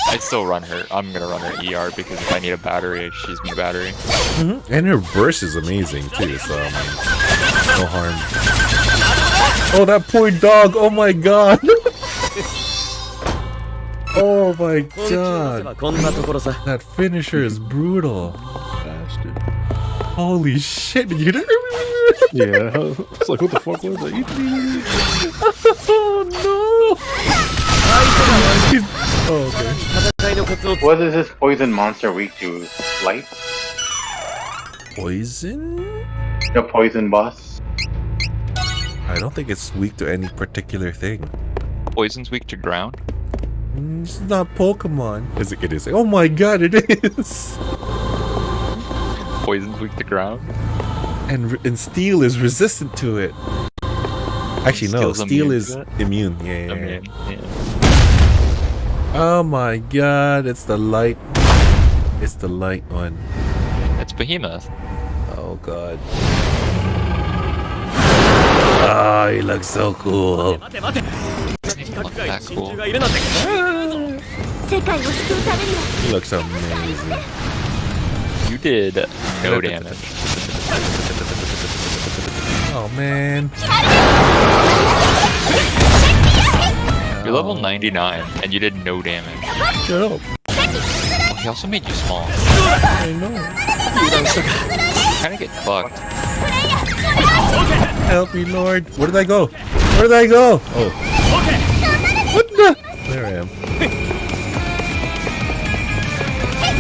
I'd still run her. I'm gonna run her ER because if I need a battery, she's my battery. And her burst is amazing too, so I mean, no harm. Oh, that poor dog! Oh my god! Oh my god! That finisher is brutal. Bastard. Holy shit! Did you hear that? Yeah. It's like, what the fuck was that? Oh no! Oh, okay. What is this poison monster weak to? Light? Poison? The poison boss? I don't think it's weak to any particular thing. Poison's weak to ground. It's not Pokemon. It is. Oh my god, it is! Poison's weak to ground. And steel is resistant to it. Actually, no. Steel's Steel immune is to it? immune. Yeah. Immune, yeah. Oh my god, it's the light. It's the light one. It's Behemoth. Oh god. Oh, he looks so cool. Not that cool. He looks amazing. You did no damage. Oh man. You're level 99 and you did no damage. Shut up. Oh, he also made you small. I know. Kind of get fucked. Help me, Lord. Where did I go? Where did I go? Oh. What the? There I am.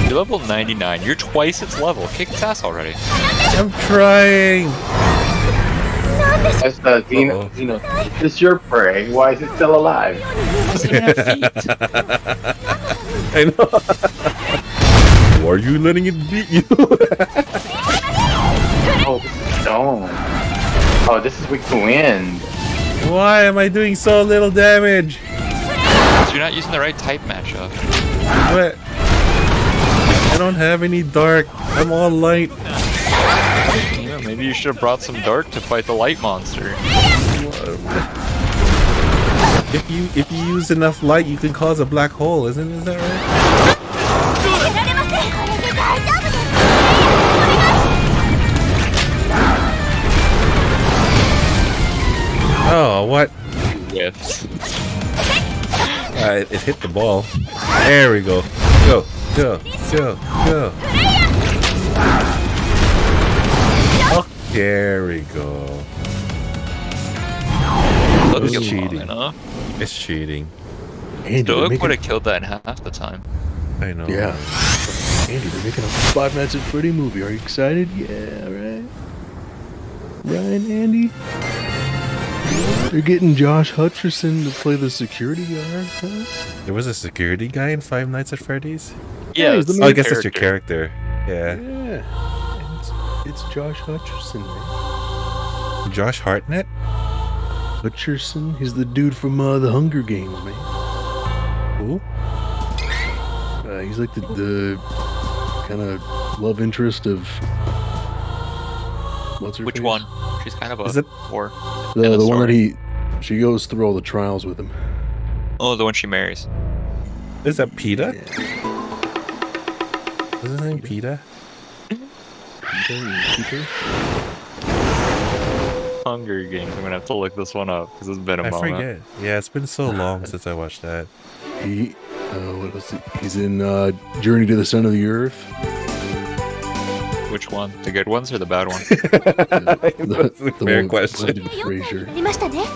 You're level 99. You're twice its level. Kick its ass already. I'm trying. That's Dino. This is your prey. Why is it still alive? I know. Why are you letting it beat you? Oh, stone. Oh, this is weak to wind. Why am I doing so little damage? Because you're not using the right type matchup. What? I don't have any dark. I'm all light. Yeah, maybe you should have brought some dark to fight the light monster. If you use enough light, you can cause a black hole, is that right? Oh, what? Whiffs. It hit the ball. There we go. Go, go, go, go. Oh, there we go. Look, It's cheating. enough. It's cheating. Stoic would have killed that in half the time. I know. Yeah. Andy, they're making a Five Nights at Freddy movie. Are you excited? Yeah, right. Ryan, Andy. They're getting Josh Hutcherson to play the security guard. Huh? There was a security guy in Five Nights at Freddy's? Yeah, he's the Oh, main I guess that's your character. Yeah. Yeah. It's Josh Hutcherson, man. Josh Hartnett? Hutcherson? He's the dude from the Hunger Games, man. Who? He's like the kind of love interest of... What's her Which face? one? She's kind of a Is it- whore. The one story. that she goes through all the trials with him. Oh, the one she marries. Is that PETA? Is his name PETA? Peter? Hunger Games. I'm gonna have to look this one up because it's been a I moment. forget. Yeah, it's been so long since I watched that. What was it? He's in Journey to the Center of the Earth. Which one? The good ones or the bad ones? That's a fair one question. with Fraser.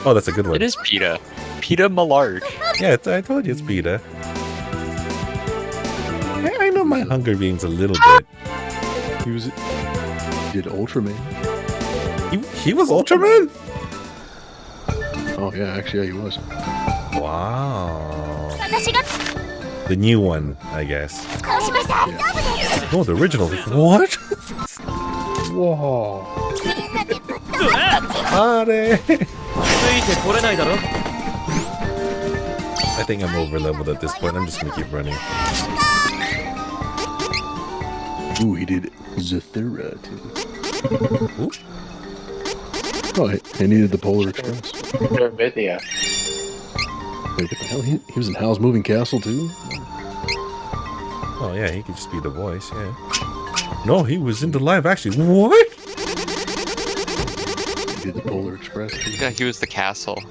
Oh, that's a good one. It is PETA. PETA Malark. Yeah, I told you it's PETA. I know my Hunger Games a little bit. He did Ultraman. He was Ultraman? Oh yeah, actually yeah, he was. Wow. The new one, I guess. No, the original. What? Whoa. I think I'm over leveled at this point. I'm just gonna keep running. Ooh, he did Zathura too. Ooh. Oh, he needed the Polar Express. Video. Wait, what the hell? He was in Howl's Moving Castle too? Oh yeah, he could just be the voice, yeah. No, he was in the live action. What? He did the Polar Express too. Yeah, he was the castle.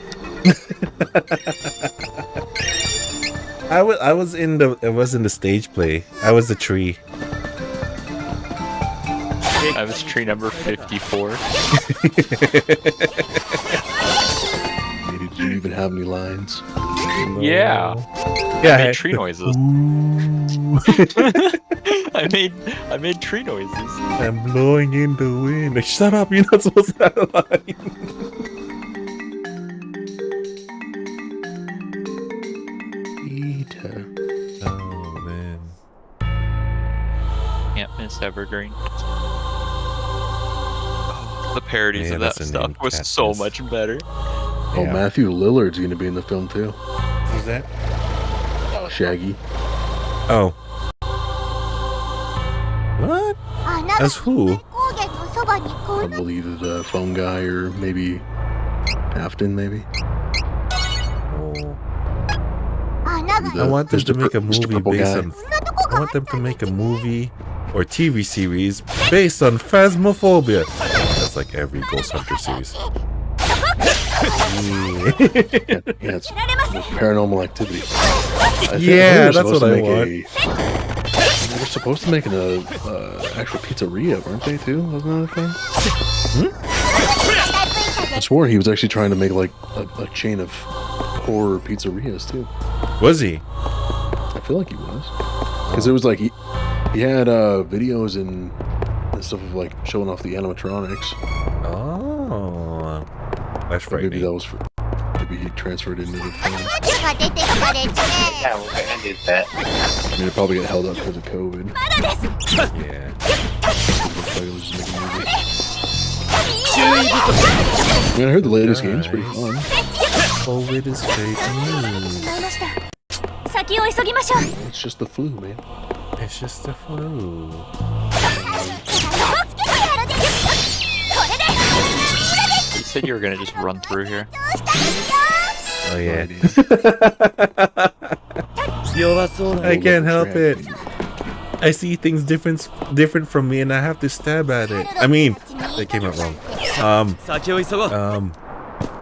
I was in the stage play. I was the tree. I was tree number 54. Did you even have any lines? Yeah. Yeah, I made tree noises. I made tree noises. I'm blowing in the wind. Shut up, you're not supposed to have a line. Oh man. Can't miss Evergreen. The parodies Yeah, of that that's a stuff name, was Katniss. so much better. Oh, Yeah. Matthew Lillard's going to be in the film too. Who's that? Shaggy. Oh. What? As who? I believe the phone guy, or maybe Afton, maybe. I want them to make a movie based on. I want them to make a movie or TV series based on Phasmophobia. That's like every Ghost Hunter series. Yeah, it's Paranormal Activity. Yeah, that's what I want. They were supposed to make an actual pizzeria, weren't they, too? Wasn't that a thing? I swore he was actually trying to make, like, a chain of horror pizzerias, too. Was he? I feel like he was. Because it was like, he had videos and stuff of, like, showing off the animatronics. Oh. That's right. Maybe that was for... Maybe he transferred into the film. Yeah, we're gonna do that. I mean, it probably got held up because of COVID. Yeah. I mean, I heard the latest game's pretty fun. COVID is fake news. It's just the flu, man. It's just the flu. You said you were gonna just run through here. Oh yeah. I can't help it. I see things different from me, and I have to stab at it. I mean, that came out wrong.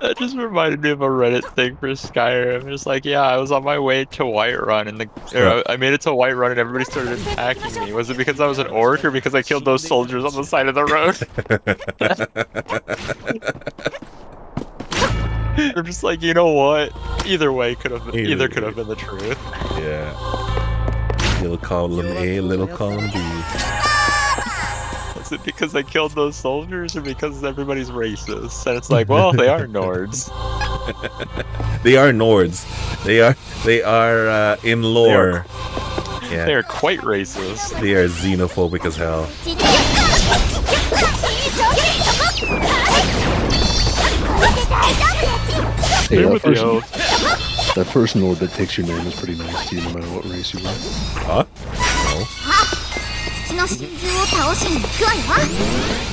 That just reminded me of a Reddit thing for Skyrim. It's like, yeah, I was on my way to Whiterun, and I made it to Whiterun, and everybody started attacking me. Was it because I was an orc, or because I killed those soldiers on the side of the road? I'm just like, you know what? Either way could have been, either could have been the truth. Yeah. Little column A, little column B. Is it because I killed those soldiers, or because everybody's racist? And it's like, well, they are Nords. They are Nords. They are in lore. Yeah. They are quite racist. They are xenophobic as hell. Hey, that first Nord that takes your name is pretty nice to you, no matter what race you are. Huh?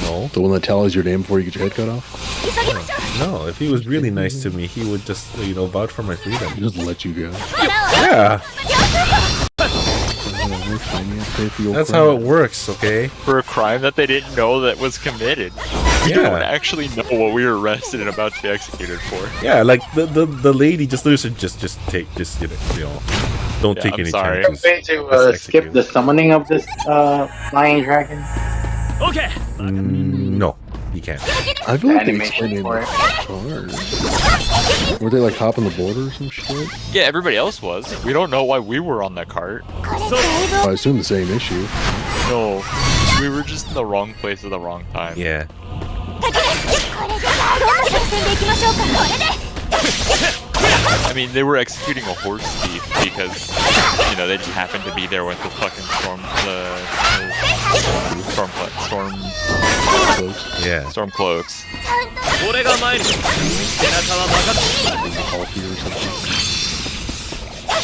No. The one that tallies your name before you get your head cut off? No, if he was really nice to me, he would just, vouch for my freedom. Just let you go. Yeah. That's how it works, okay? For a crime that they didn't know that was committed. We don't actually know what we were arrested and about to be executed for. Yeah, like the lady just don't take any chances. I'm going to skip the summoning of this flying dragon. Okay. No, you can't. I feel like they explained it hard. Were they like hopping the border or some shit? Yeah, everybody else was. We don't know why we were on that cart. I assume the same issue. No, we were just in the wrong place at the wrong time. Yeah. I mean, they were executing a horse thief because, they just happened to be there with the fucking storm cloaks. Yeah. Storm cloaks.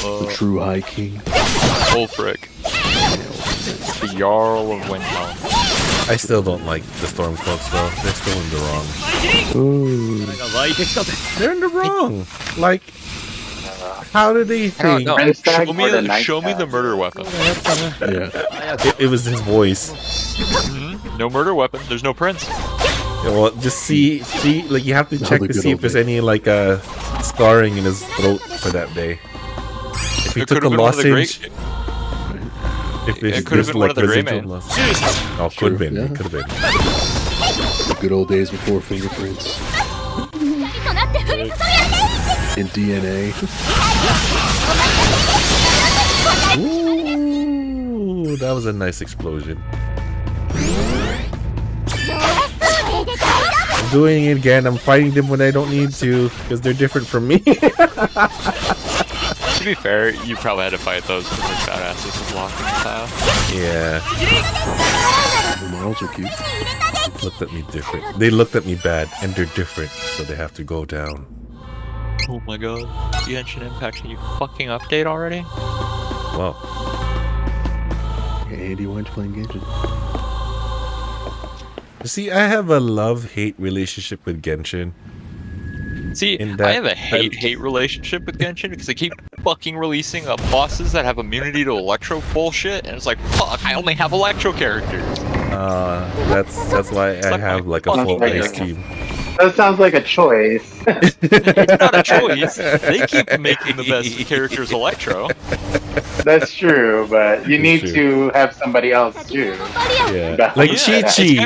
The true High King. Ulfric. The Jarl of Windhelm. I still don't like the Stormcloaks though. They're still in the wrong. Ooh. They're in the wrong. Like, how did they think? Show me the murder weapon. Yeah. It was his voice. No murder weapon. There's no prince. Yeah, well, just see, like you have to check to see if there's any like scarring in his throat for that day. If he took a lozenge. It could have been one of the Grey Men. Oh, could have been. It could have been. The good old days before fingerprints. In DNA. Ooh, that was a nice explosion. I'm doing it again. I'm fighting them when I don't need to because they're different from me. To be fair, you probably had to fight those because they're badasses with blocking style. Yeah. The models are cute. Looked at me different. They looked at me bad, and they're different, so they have to go down. Oh my god. Genshin Impact, can you fucking update already? Wow. Yeah, Andy, why aren't you playing Genshin? See, I have a love-hate relationship with Genshin. See, I have a hate-hate relationship with Genshin because they keep fucking releasing bosses that have immunity to Electro bullshit, and it's like, fuck, I only have Electro characters. That's why I have like a full ice team. That sounds like a choice. It's not a choice. They keep making the best characters Electro. That's true, but you need to have somebody else too. Yeah, like Chi-Chi.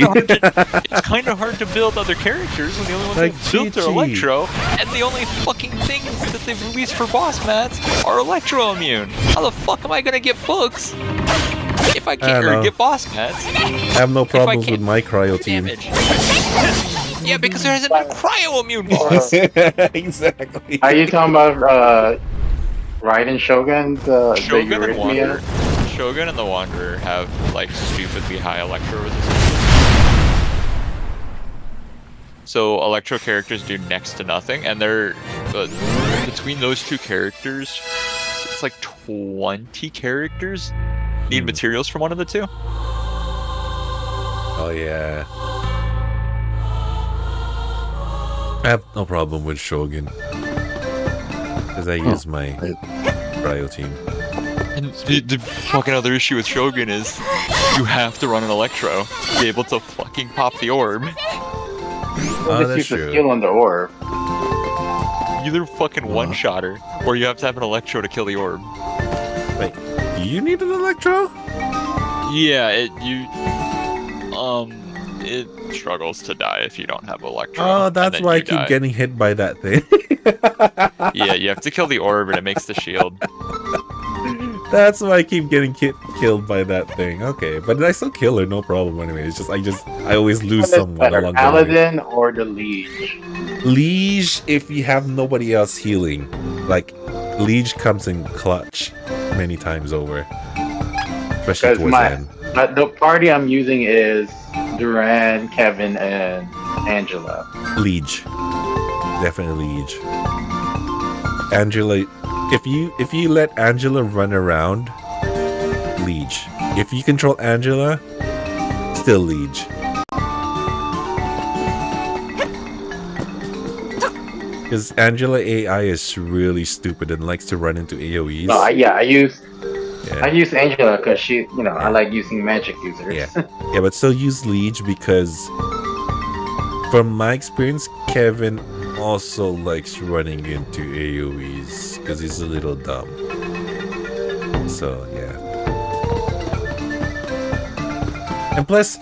It's kind of hard to build other characters when the only ones Like they've built are Electro, and the only fucking things that they've released for boss mats are Electro immune. How the fuck am I gonna get books if I can't or get boss mats? I have no problems with my cryo team. Yeah, because there isn't a cryo immune boss. Exactly. Are you talking about Raiden Shogun? Shogun and Wanderer. Shogun and the Wanderer have like stupidly high Electro resistance. So Electro characters do next to nothing, and they're between those two characters, it's like 20 characters need materials from one of the two. Oh yeah. I have no problem with Shogun because I use my cryo team. And the fucking other issue with Shogun is you have to run an Electro to be able to fucking pop the orb. That's true. Skill on the orb. Either fucking one-shotter, or you have to have an Electro to kill the orb. Wait, do you need an Electro? Yeah, it struggles to die if you don't have Electro. Oh, that's why I keep getting hit by that thing. Yeah, you have to kill the orb and it makes the shield. That's why I keep getting killed by that thing. Okay, but I still kill her, no problem anyway. It's just I always lose someone along the way. Paladin or the Liege? Liege, if you have nobody else healing. Like, Liege comes in clutch many times over. Especially towards the end. The party I'm using is Duran, Kevin, and Angela. Liege. Definitely Liege. Angela, if you let Angela run around, Liege. If you control Angela, still Liege. Because Angela AI is really stupid and likes to run into AoEs. No, I use Angela because she, I like using magic users. Yeah, but still use Liege because, from my experience, Kevin also likes running into AoEs because he's a little dumb. So yeah. And plus,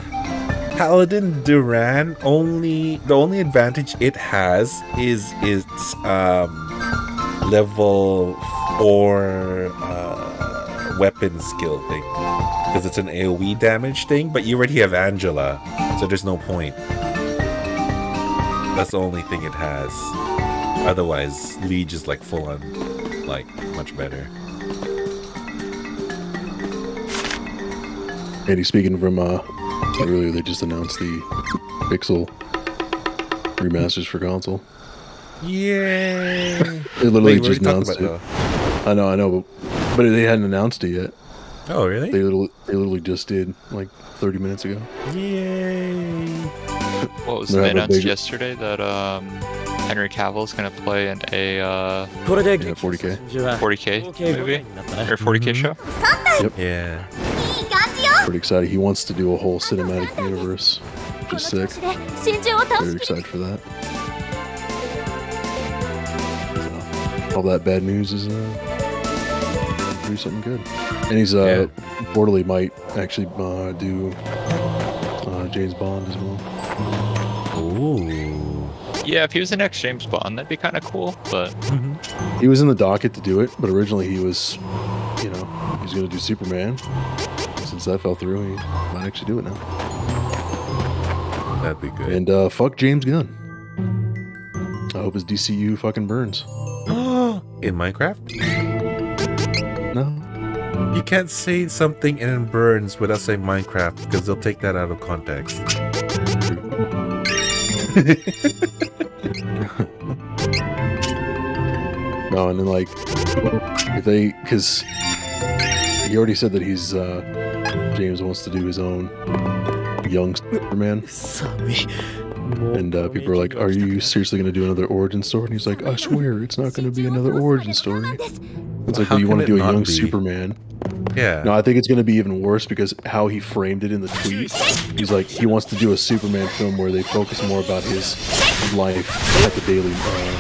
Paladin Duran the only advantage it has is its level 4 weapon skill thing, because it's an AoE damage thing, but you already have Angela, so there's no point. That's the only thing it has. Otherwise, Liege is like full on, like, much better. Andy, speaking from earlier, they just announced the Pixel remasters for console. Yay! They literally just announced it. I know, but they hadn't announced it yet. Oh, really? They literally just did, like, 30 minutes ago. Yay! What was they announced yesterday? That Henry Cavill's gonna play in a 40K 40K movie or 40K show. Yep. Yeah. Pretty excited. He wants to do a whole cinematic universe, which is sick. Very excited for that. So, all that bad news is do something good. And he's reportedly might actually do James Bond as well. Ooh. Yeah, if he was the next James Bond, that'd be kind of cool. But he was in the docket to do it, but originally he was, he was going to do Superman. Since that fell through, he might actually do it now. That'd be good. And fuck James Gunn. I hope his DCU fucking burns. In Minecraft? No. You can't say something and it burns without saying Minecraft, because they'll take that out of context. No, and then like if they, because he already said that he's James wants to do his own young Superman. And people are like, "Are you seriously going to do another origin story?" And he's like, "I swear, it's not going to be another origin story." It's like, well, you want to do a young Superman? Yeah. No, I think it's going to be even worse because how he framed it in the tweet. He's like, he wants to do a Superman film where they focus more about his life at the Daily Planet.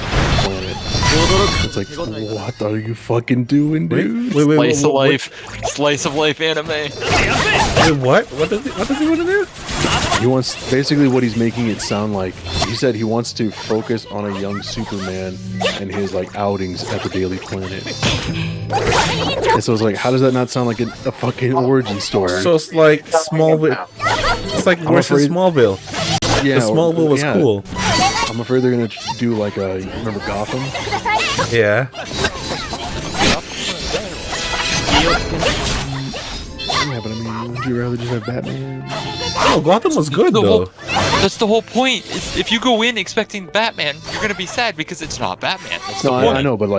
It's like, what are you fucking doing, dude? Wait, Slice of life anime. Wait, what? What does he want to do? He wants, basically what he's making it sound like, he said he wants to focus on a young Superman and his like outings at the Daily Planet. And so it's like, how does that not sound like a fucking origin story? So it's like Smallville. It's like worse than Smallville. Yeah, Smallville was cool. I'm afraid they're gonna do like a, remember Gotham? Yeah. Yeah, but I mean, would you rather just have Batman? Oh, Gotham was good though. That's the whole point. Is if you go in expecting Batman, you're gonna be sad because it's not Batman. That's No, the point. I know, but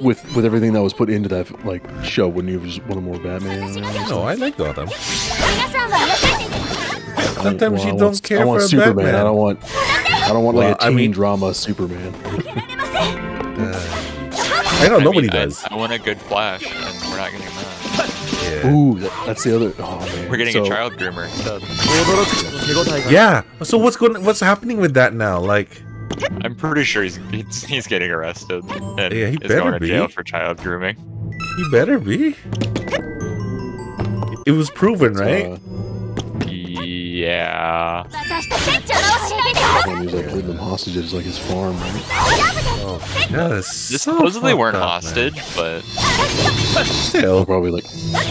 with everything that was put into that like show, wouldn't you have just wanted more Batman? No, I like Gotham. Sometimes you I don't want, care I want for a Superman. Batman. I don't want like a teen drama Superman. I know nobody mean, does. I want a good Flash, and we're not getting that. Yeah. Ooh, that's the other. Oh man, We're getting a child groomer instead. Yeah. So what's happening with that now? Like, I'm pretty sure he's getting arrested and Yeah, he is better going to be. jail for child grooming. he better be. It was proven, right? Yeah. When he was like holding them hostages, like his farm, right? Oh, yeah, They supposedly weren't hostage, but still, probably like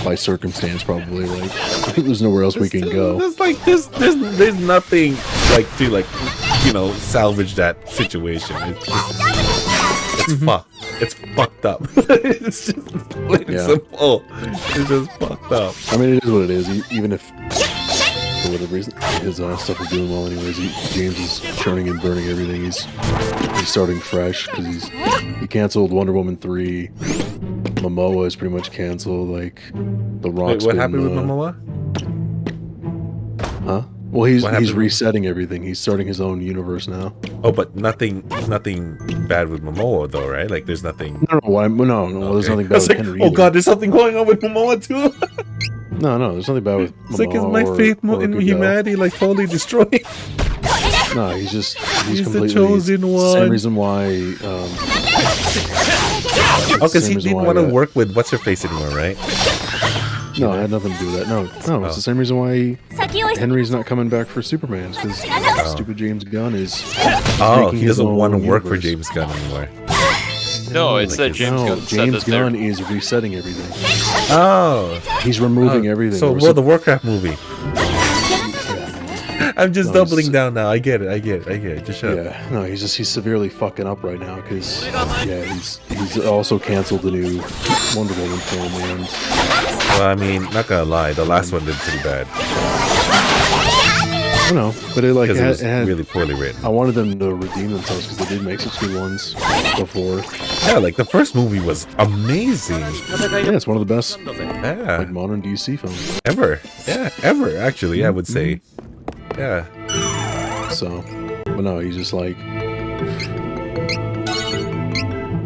by circumstance, probably like there's nowhere else we can go. There's like there's nothing like to like salvage that situation. It's fucked. It's fucked up. It's just plain and simple. It's just fucked up. I mean, it is what it is. Even if for whatever reason his stuff is doing well, anyways, James is churning and burning everything. He's starting fresh because he canceled Wonder Woman 3. Momoa is pretty much canceled. Like the Rock's. Wait, what happened with Momoa? Huh? Well, he's resetting everything. He's starting his own universe now. Oh, but nothing bad with Momoa though, right? Like there's nothing. No, there's nothing bad with Henry. Oh god, there's something going on with Momoa too. No, there's nothing bad with Momoa. It's like, is my faith in humanity like totally destroyed? No, he's the chosen one. Same reason why. Oh, because he didn't want to work with what's her face anymore, right? No, it had nothing to do with that. No, it's the same reason why Henry's not coming back for Superman. Because stupid James Gunn is. Oh, he doesn't want to work for James Gunn anymore. No, it's that James Gunn is resetting everything. Oh, he's removing everything. So, World of Warcraft movie. I'm just doubling down now. I get it. Just shut up. Yeah, no, he's severely fucking up right now because he's also canceled the new Wonder Woman film and. Well, I mean, not gonna lie, the last one did pretty bad. I know, but it had really poorly written. I wanted them to redeem themselves because they did make such good ones before. Yeah, like the first movie was amazing. Yeah, it's one of the best like modern DC films ever. Yeah, ever actually, I would say. Yeah. So, but no, he's just like,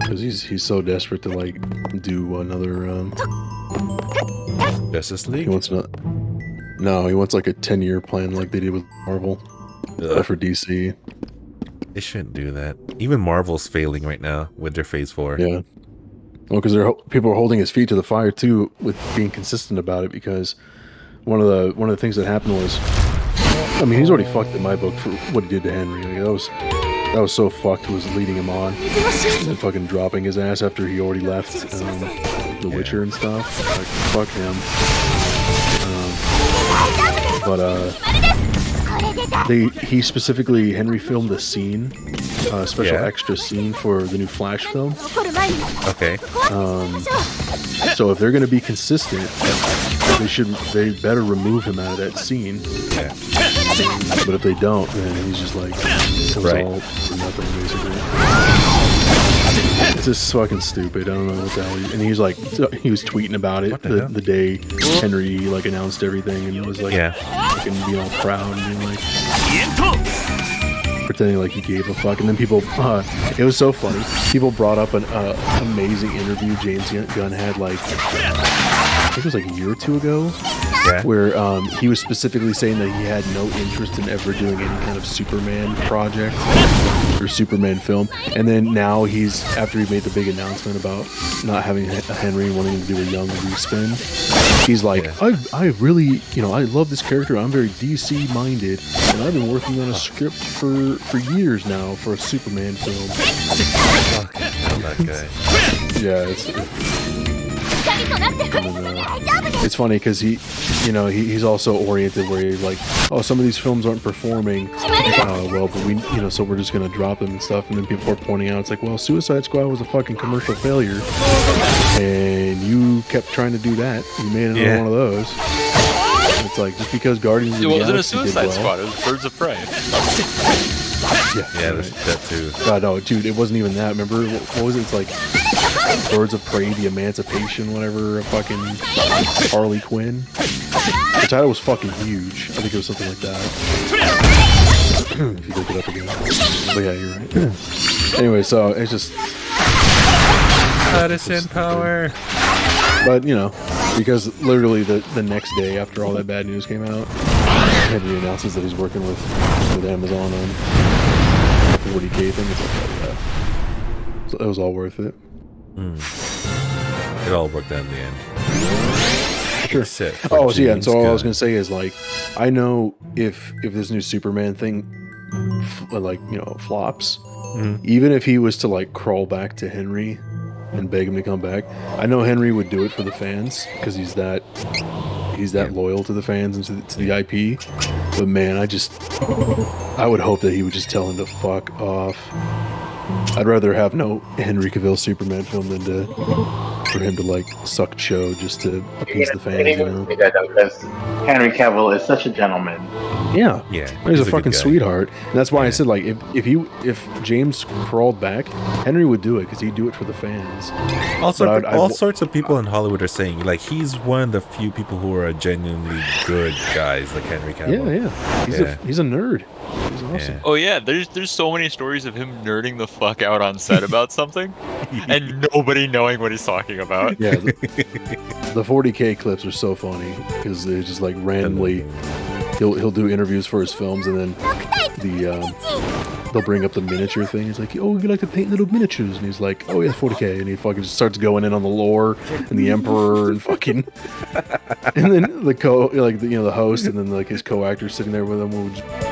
because he's so desperate to like do another Justice League. He wants he wants like a 10-year plan like they did with Marvel for DC. They shouldn't do that. Even Marvel's failing right now with their Phase 4. Yeah. Well, because people are holding his feet to the fire too with being consistent about it. Because one of the things that happened was, I mean, he's already fucked in my book for what he did to Henry. Like, that was so fucked. Was leading him on and fucking dropping his ass after he already left The Witcher and stuff. Like, fuck him. He specifically, Henry filmed a scene, special extra scene for the new Flash film. Okay. So if they're going to be consistent, they better remove him out of that scene. Yeah. But if they don't, then he's just like, right. all for nothing, basically. It's just fucking stupid. I don't know what the hell. And he was like, he was tweeting about it the day Henry like announced everything, and he was like, fucking being all proud and being like, pretending like he gave a fuck. And then people, it was so funny. People brought up an amazing interview James Gunn had like, I think it was like a year or two ago. Yeah. Where he was specifically saying that he had no interest in ever doing any kind of Superman project or Superman film, and then now he's, after he made the big announcement about not having a Henry and wanting to do a young respin, he's like, I really, I love this character. I'm very DC minded, and I've been working on a script for years now for a Superman film. Fuck that guy. Yeah, it's funny because he's also oriented where he's like, oh, some of these films aren't performing well, but we, so we're just gonna drop them and stuff. And then people are pointing out, it's like, well, Suicide Squad was a fucking commercial failure, and you kept trying to do that. You made another one of those. It's like, just because Guardians of the Galaxy wasn't a Suicide did Squad. It was Birds of Prey. Yeah, that too. God, no, dude, it wasn't even that. Remember, what was it? It's like Birds of Prey, the Emancipation, whatever, fucking Harley Quinn. The title was fucking huge. I think it was something like that. If you look it up again. But yeah, you're right. Anyway, so it's just Madison Power. But, because literally the next day after all that bad news came out, Henry announces that he's working with Amazon on the 40K thing. It's like, yeah. So it was all worth it. It all worked out in the end. Sure. Oh, so yeah. And so all I was gonna say is, like, I know if this new Superman thing, flops, even if he was to like crawl back to Henry and beg him to come back, I know Henry would do it for the fans because he's that loyal to the fans and to the IP. But man, I would hope that he would just tell him to fuck off. I'd rather have no Henry Cavill Superman film than for him to like suck Cho just to appease the fans. Because Henry Cavill is such a gentleman. Yeah, he's a fucking sweetheart, and that's why I said, like, if James crawled back, Henry would do it because he'd do it for the fans. Also, all sorts of people in Hollywood are saying, like, he's one of the few people who are genuinely good guys, like Henry Cavill. He's a nerd. He's awesome. Oh yeah, there's so many stories of him nerding the fuck out on set about something, and nobody knowing what he's talking about. Yeah, the 40K clips are so funny because they're just like randomly. He'll do interviews for his films, and then they'll bring up the miniature thing. He's like, "Oh, you like to paint little miniatures?" And he's like, "Oh yeah, 40K." And he fucking just starts going in on the lore and the Emperor and fucking. And then the host, and then like his co-actor sitting there with him,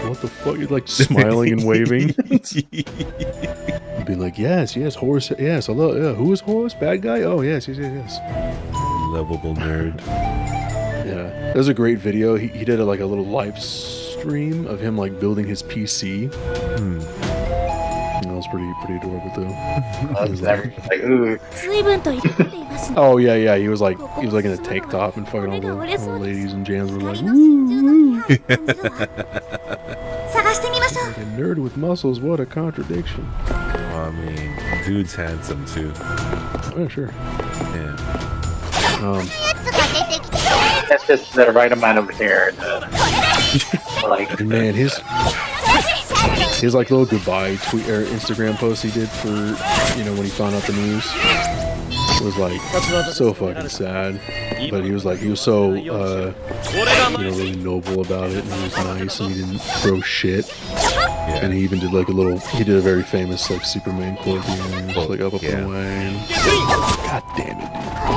what the fuck? You're like smiling and waving. Being like, yes, Horus, yes, hello, yeah. Who is Horus? Bad guy? Oh yes. Lovable nerd. Yeah, that was a great video. He did a little live stream of him like building his PC. That was pretty adorable too. Oh yeah. He was like in a tank top, and fucking all the ladies and jams were like, woo. Like a nerd with muscles. What a contradiction. I mean, dude's handsome too. Yeah, sure. Yeah. That's just the right amount of hair. Man, his like little goodbye tweet or Instagram post he did for when he found out the news was like so fucking sad. But he was so really noble about it, and he was nice, and he didn't throw shit. Yeah. And he even did like he did a very famous like Superman quote, like up and away. And, God damn it,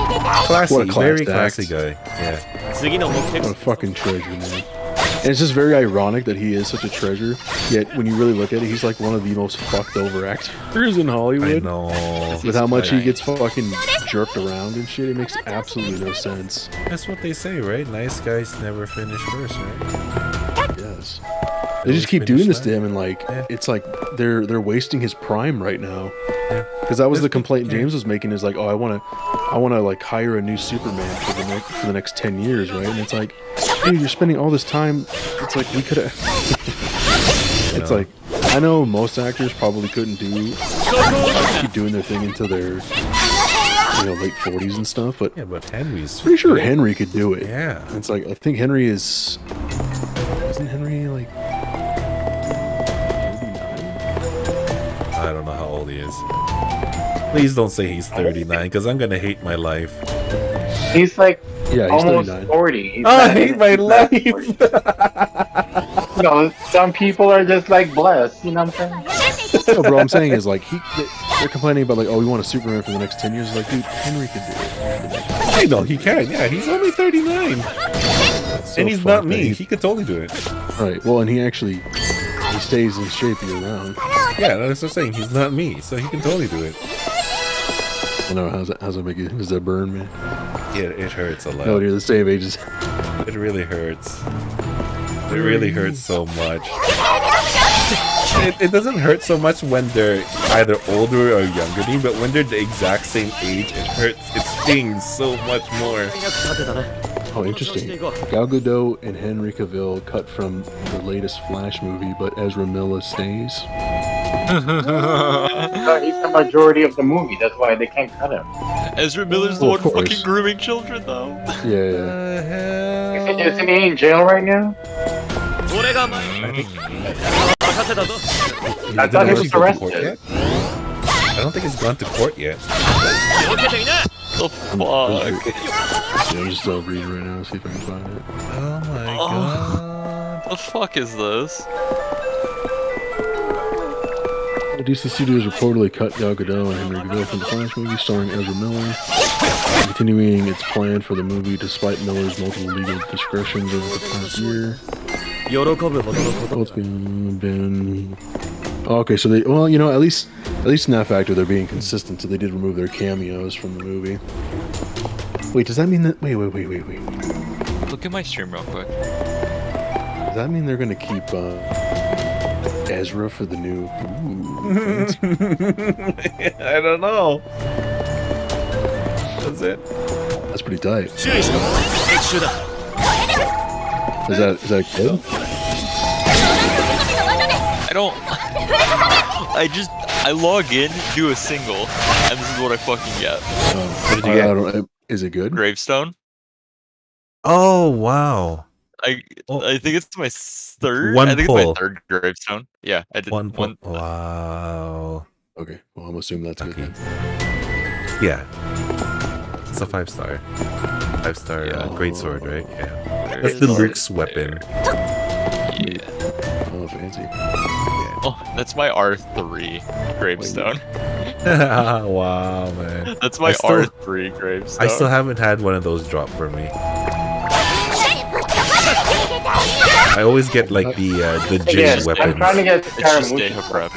dude. Classy, what a very classy guy. Yeah. What a fucking treasure, man. And it's just very ironic that he is such a treasure, yet when you really look at it, he's like one of the most fucked over actors in Hollywood. I know. With how much he gets fucking jerked around and shit, it makes absolutely no sense. That's what they say, right? Nice guys never finish first, right? Yes. They just keep doing this to him, and like it's like they're wasting his prime right now. Because that was the complaint James was making, is like, oh, I want to like hire a new Superman for the next 10 years, right? And it's like, dude, you're spending all this time. It's like we could have. It's like I know most actors probably couldn't keep doing their thing until their late 40s and stuff, but yeah, but Henry's pretty sure Henry could do it. Yeah, it's like I think Henry isn't Henry like 39? I don't know how old he is. Please don't say he's 39 because I'm gonna hate my life. He's like he's almost 39. 40. I hate my life. You know, some people are just like blessed. You know what I'm saying? No, bro, I'm saying is like they're complaining about like, oh, we want a Superman for the next 10 years. Like, dude, Henry could do it. I know he can. Yeah, he's only 39, So and he's not fucked me. that He could totally do it. Right. Well, and he stays in shape year round. Yeah, that's what I'm saying. He's not me, so he can totally do it. I know. How's that make it? Does that burn, man? Yeah, it hurts a lot. No, you're the same age as. It really hurts. It really hurts so much. It doesn't hurt so much when they're either older or younger than me, but when they're the exact same age, it hurts. It stings so much more. Oh, interesting. Gal Gadot and Henry Cavill cut from the latest Flash movie, but Ezra Miller stays. He's the majority of the movie. That's why they can't cut him. Ezra Miller's the one fucking grooming children, though. Yeah. Isn't he in jail right now? I thought he was arrested. I don't think he's gone to court yet. The fuck? Yeah, I'm just reading right now, see if I can find it. Oh my god. The fuck is this? DC Studios reportedly cut Gal Gadot and Henry Cavill from the Flash movie starring Ezra Miller, continuing its plan for the movie despite Miller's multiple legal discretions over the past year. Both been... Oh, okay, so at least in that factor they're being consistent, so they did remove their cameos from the movie. Wait, does that mean that... Wait. Look at my stream real quick. Does that mean they're gonna keep, Ezra for the new... I don't know. That's it. That's pretty tight. Is that good? I log in, do a single, and this is what I fucking get. What did you get? Is it good? Gravestone. Oh wow. I think it's my third. One I think pull. it's my third gravestone. Yeah, I did one. one. Wow. Okay, well I'm assuming that's good then. Yeah. It's a 5-star. 5-star great sword, right? Yeah. That's the Luke's weapon. Yeah. Oh, fancy. Oh, that's my R3 gravestone. Wow, man. That's my R3 gravestone. I still haven't had one of those drop for me. I always get like the J weapon. I'm trying to get It's just Deha prep.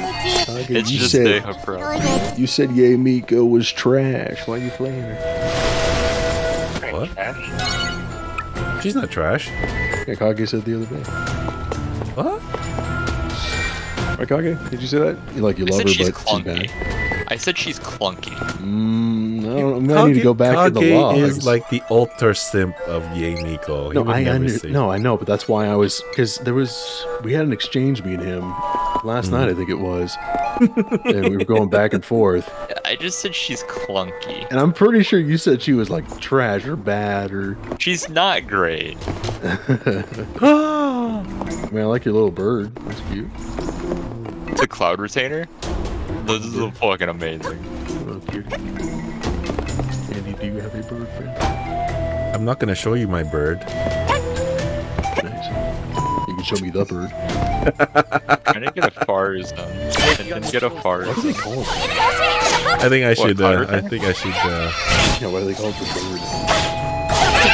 It's just Deha prep. You said Yay Miko was trash. Why are you playing her? What? She's not trash. Yeah, Kage said the other day. What? Right, Kage? Did you say that? You love her, but she's bad. I said she's clunky. I don't know. I need to go back in the logs. Is like the altar simp of Yay Miko. No, I know, but that's why I was, because we had an exchange me and him last night, I think it was, and we were going back and forth. I just said she's clunky. And I'm pretty sure you said she was like trash or bad or... She's not great. I mean, I like your little bird. That's cute. The cloud retainer? This is fucking amazing. Oh, cute. Andy, do you have a bird friend? I'm not gonna show you my bird. Nice. You can show me the bird. I didn't get a fars done. I didn't get a fars. What do they call it? I think I should. Yeah, why do they call it the bird?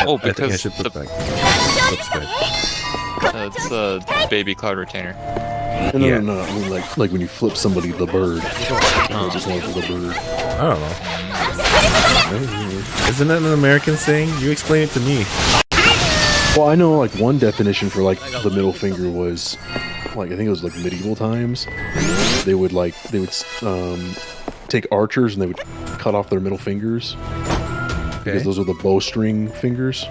Oh, I think I because should put back. It's a baby cloud retainer. No. I mean, like when you flip somebody the bird. Oh. Just call it the bird. I don't know. Isn't that an American saying? You explain it to me. Well, I know like one definition for like the middle finger was like, I think it was like medieval times. They would take archers and they would cut off their middle fingers. Because those are the bowstring fingers.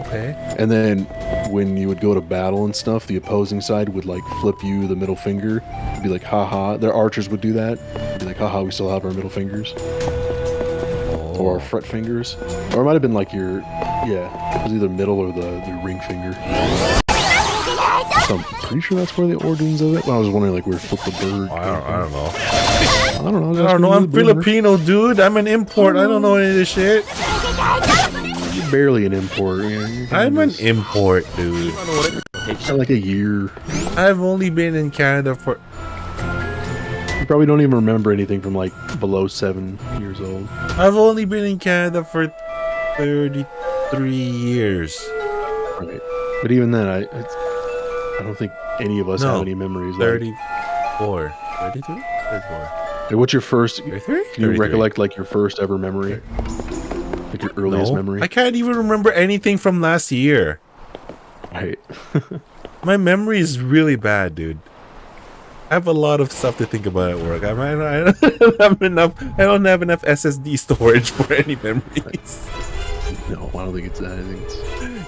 Okay. And then when you would go to battle and stuff, the opposing side would like flip you the middle finger. It'd be like, haha. Their archers would do that. It'd be like, haha, we still have our middle fingers. Or our fret fingers. Or it might have been like your, yeah, it was either middle or the ring finger. So I'm pretty sure that's where the origins of it. But I was wondering like where Flip the Bird. I don't know. I don't know. I don't know. I'm Filipino, dude. I'm an import. I don't know any of this shit. You're barely an import. I'm an import, dude. Like a year. I've only been in Canada for... You probably don't even remember anything from like below 7 years old. I've only been in Canada for 33 years. Right. But even then, I don't think any of us have any memories. 34. 32? 34. Hey, what's your first... 33? Can you recollect like your first ever memory? Like your earliest memory? I can't even remember anything from last year. Right. My memory is really bad, dude. I have a lot of stuff to think about at work. I don't have enough SSD storage for any memories. No, I don't think it's that. I think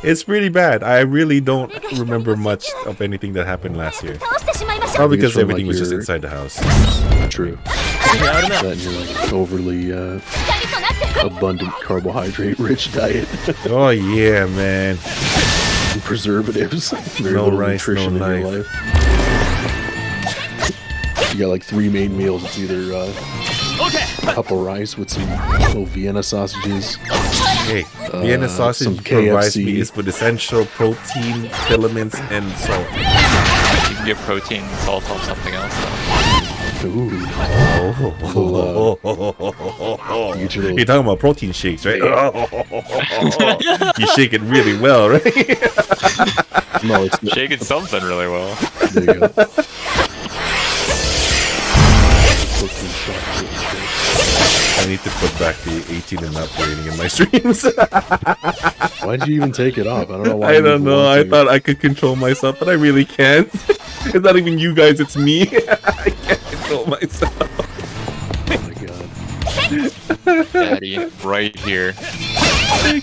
it's pretty bad. I really don't remember much of anything that happened last year. Probably because everything was just inside the house. True. That and your like overly abundant carbohydrate-rich diet. Oh yeah, man. And preservatives. Very no little rice, nutrition no in your life. You got like 3 main meals. It's either a cup of rice with some little Vienna sausages. Hey, Vienna sausage some provides KFC. me with essential protein, filaments, and salt. You can get protein and salt off something else, though. Ooh. You're talking about protein shakes, right? You shake it really well, right? No, it's shaking something really well. There you go. I need to put back the 18 and up rating in my streams. Why'd you even take it off? I don't know why. I don't know. I thought I could control myself, but I really can't. It's not even you guys, it's me. I can't control myself. Oh my god. Daddy, right here. I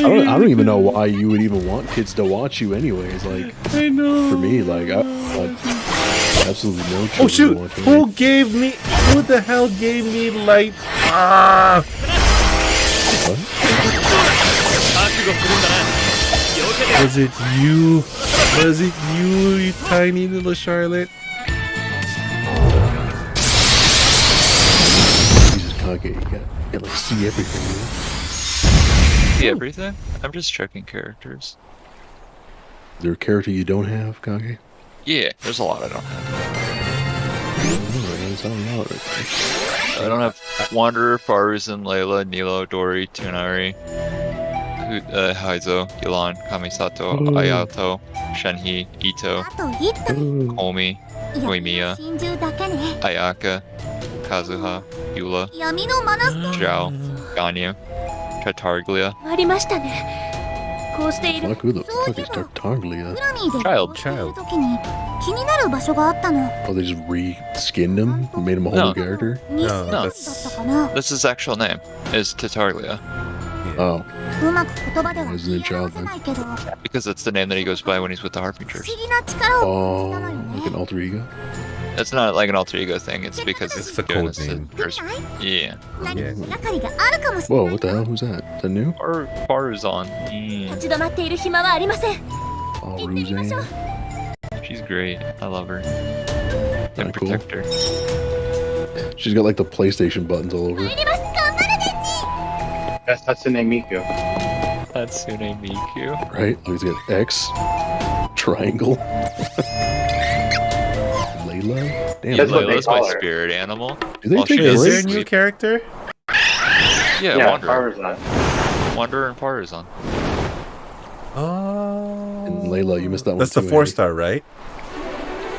don't even know why you would even want kids to watch you anyways. Like, I know. For me, like, I want absolutely no children Oh shoot! watching Who the hell gave me light? Ah! What? Was it you? Was it you, you tiny little Charlotte? Jesus, Kage, you gotta like see everything. Man. See everything? I'm just checking characters. Is there a character you don't have, Kage? Yeah, there's a lot I don't have. I don't have Wanderer, Faruzan, Layla, Nilo, Dori, Tunari, Haizo, Yelan, Kamisato, Ayato, Shenhi, Ito, Komi, Uemiya, Ayaka, Kazuha, Yula, Zhao, Ganyu, Tartaglia. Fuck, who the fuck is Tartaglia? Child. Oh, they just re-skinned him and made him a whole new character? No, That's his actual name, is Tartaglia. Oh. Isn't it child then? Because it's the name that he goes by when he's with the Harbingers. Oh, like an alter ego? It's not like an alter ego thing, it's because It's he's the doing code this name. Yeah. Whoa, what the hell? Who's that? Is that new? Faruzan. Oh, Ruzanne. She's great. I love her. And Cool. protect her. She's got like the PlayStation buttons all over. That's Hatsune Miku. Hatsune Miku. Right? He's got X, triangle. Layla? Damn, That's what they Layla's my call her. spirit animal. Do they While take she Is is there a breaks? new character? Yeah, Yeah, Wanderer. Faruzan. Wanderer and Faruzan. Oh. And Layla, you missed that one. That's the too, 4-star, right?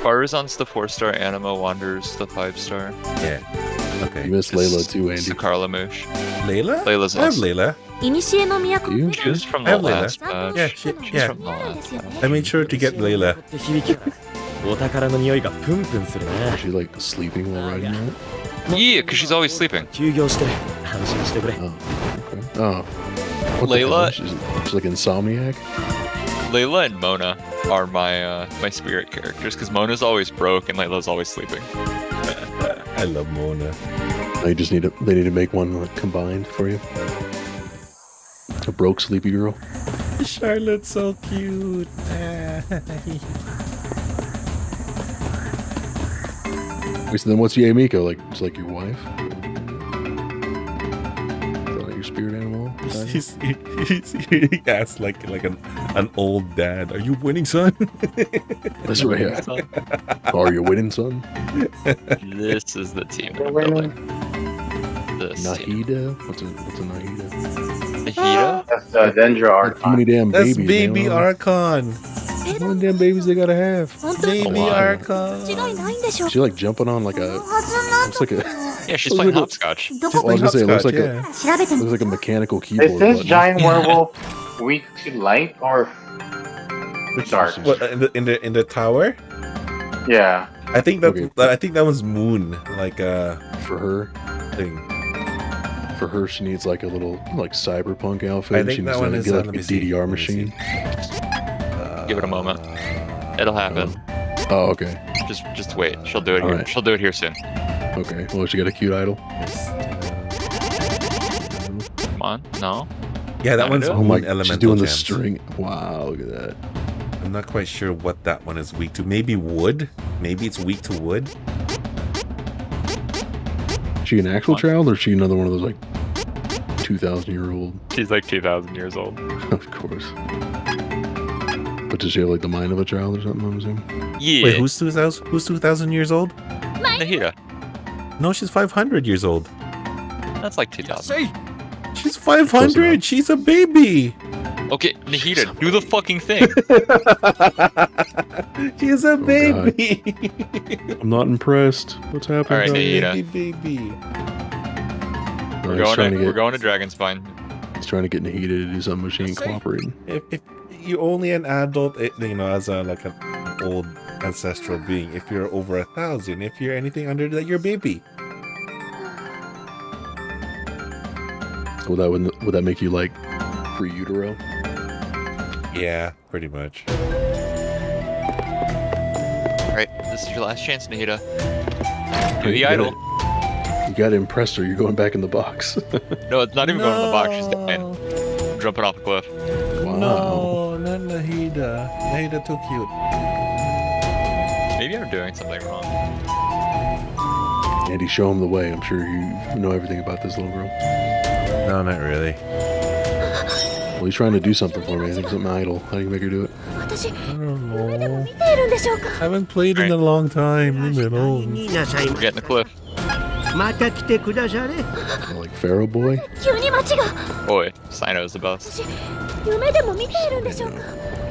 Faruzan's the 4-star, Anima, Wanderer's the 5-star. Yeah. Okay. You missed Layla too, It's Andy. the Carlamouche. Layla? Layla's I have awesome. Layla. Do you? She was from I the have Layla. last batch. Yeah, She's yeah. from the last batch. I made sure to get Layla. Is she like sleeping while riding that? Yeah, because she's always sleeping. Oh, okay. Oh, What the hell? Layla, She's like Insomniac. Layla and Mona are my my spirit characters because Mona's always broke and Layla's always sleeping. I love Mona. They just need to make one like, combined for you. A broke sleepy girl. Charlotte's so cute. Wait, so then what's Yamiko? Like, it's like your wife? Is that your spirit animal? He acts like an old dad. Are you winning, son? That's right. Yeah. Are you winning, son? This is the team we're building. This Nahida? What's a Nahida? Nahida? That's Dendro Archon. How many damn That's babies? baby man? Archon. How many damn babies they gotta have? Baby Archon. She like jumping on like a. Looks like a. Yeah, she's playing hopscotch. I was gonna say it looks like Hopscotch, looks like a mechanical keyboard. Is this button. giant werewolf weak to light or dark? What in the tower? Yeah. I think that was Moon. Like for her thing. For her, she needs like a little like cyberpunk outfit. I think she that needs one to is get like let a me see. DDR machine. Give it a moment. It'll happen. Oh, okay. Just wait. She'll do it here. Alright. She'll do it here soon. Okay. Well, she got a cute idol. Come on. No. Yeah, that one's Oh Moon my! Elemental She's doing the Gems. string. Wow, look at that. I'm not quite sure what that one is weak to. Maybe wood. Maybe it's weak to wood. She an actual child, or is she another one of those like 2,000-year-old? She's like 2,000 years old. Of course. But does she have like the mind of a child or something? I'm assuming. Yeah. Wait, who's 2,000? Who's 2,000 years old? Nahida. No, she's 500 years old. That's like 2,000. She's 500. She's a baby. Okay, Nahida, do the fucking thing. She's a baby. I'm not impressed. What's happening? All right, Nahida. Baby. We're going to Dragonspine. He's trying to get Nahida to do something, but she ain't cooperating. If you're only an adult, as an old ancestral being. If you're over 1,000, if you're anything under that, you're a baby. So would that make you like pre-utero? Yeah, pretty much. Alright, this is your last chance, Nahida. Do the You idol. You gotta impress her. You're going back in the box. No, it's not even going in the box. She's dying. I'm jumping off the cliff. Wow. No, not Nahida. Nahida too cute. Maybe I'm doing something wrong. Andy, show him the way. I'm sure you know everything about this little girl. No, not really. Well, he's trying to do something for me. I think something idle. How do you make her do it? I don't know. I haven't played in a long time. Leave me alone. We're getting the cliff. Oh, like Pharaoh Boy? Boy, Sino's the best.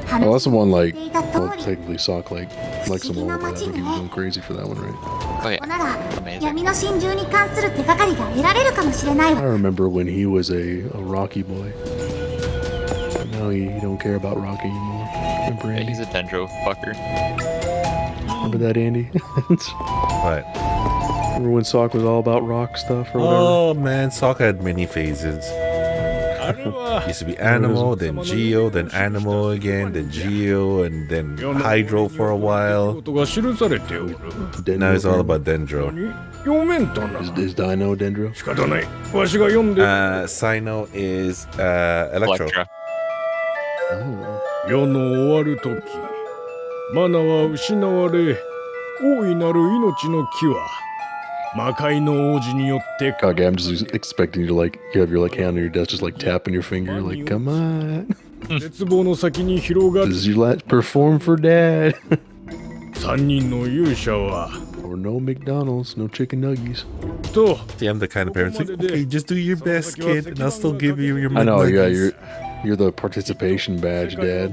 Oh, that's the one like, well, technically Sock like likes him all, but I think he was going crazy for that one, right? Oh yeah. 闇の真珠に関する手がかりが得られるかもしれないわ。 I remember when he was a Rocky boy. But now he don't care about Rocky anymore. Remember Yeah, Andy? he's a dendro fucker. Remember that, Andy? What? Remember when Sock was all about rock stuff or whatever? Oh man, Sokka had many phases. Used to be Animal, then Geo, then Animal again, then Geo, and then Hydro for a while. Now it's all about Dendro. Is Dino Dendro? Sino is Electro. Electra. 世の終わる時マナは失われ大いなる命の木は魔界の王子によって Okay, I'm just expecting you to like, you have your like hand on your desk, just like tapping your finger, like, come on. 絶望の先に広がる This is your last perform for dad. 3人の勇者は Or no McDonald's, no chicken nuggies. と See, I'm the kind of parent like, okay, just do your best, kid, and I'll still give you your I know, yeah, McNuggets. you're the participation badge, Dad.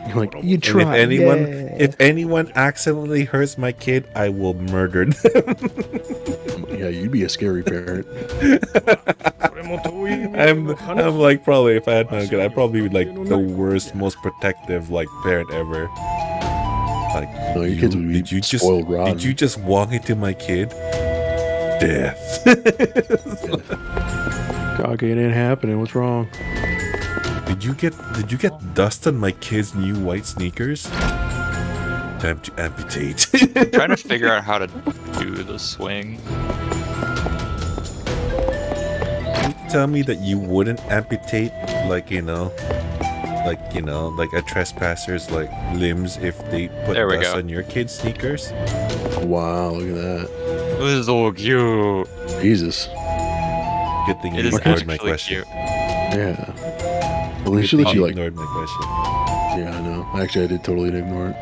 You're like, you And try. if anyone accidentally hurts my kid, I will murder them. Yeah, you'd be a scary parent. I'm like probably if I had my kid, I'd probably be like the worst, most protective like parent ever. Like, No, your kids would be spoiled rotten. did you just walk into my kid? Death. Kage, it ain't happening. What's wrong? Did you get dust on my kid's new white sneakers? Time to amputate. I'm trying to figure out how to do the swing. Tell me that you wouldn't amputate, like a trespasser's like limbs if they put dust on your kid's sneakers. Wow, look at that. This is so cute. Jesus. Good thing It you is ignored my actually question. cute. Yeah. At least she let you like. Ignored my question. Yeah, I know. Actually, I did totally ignore it.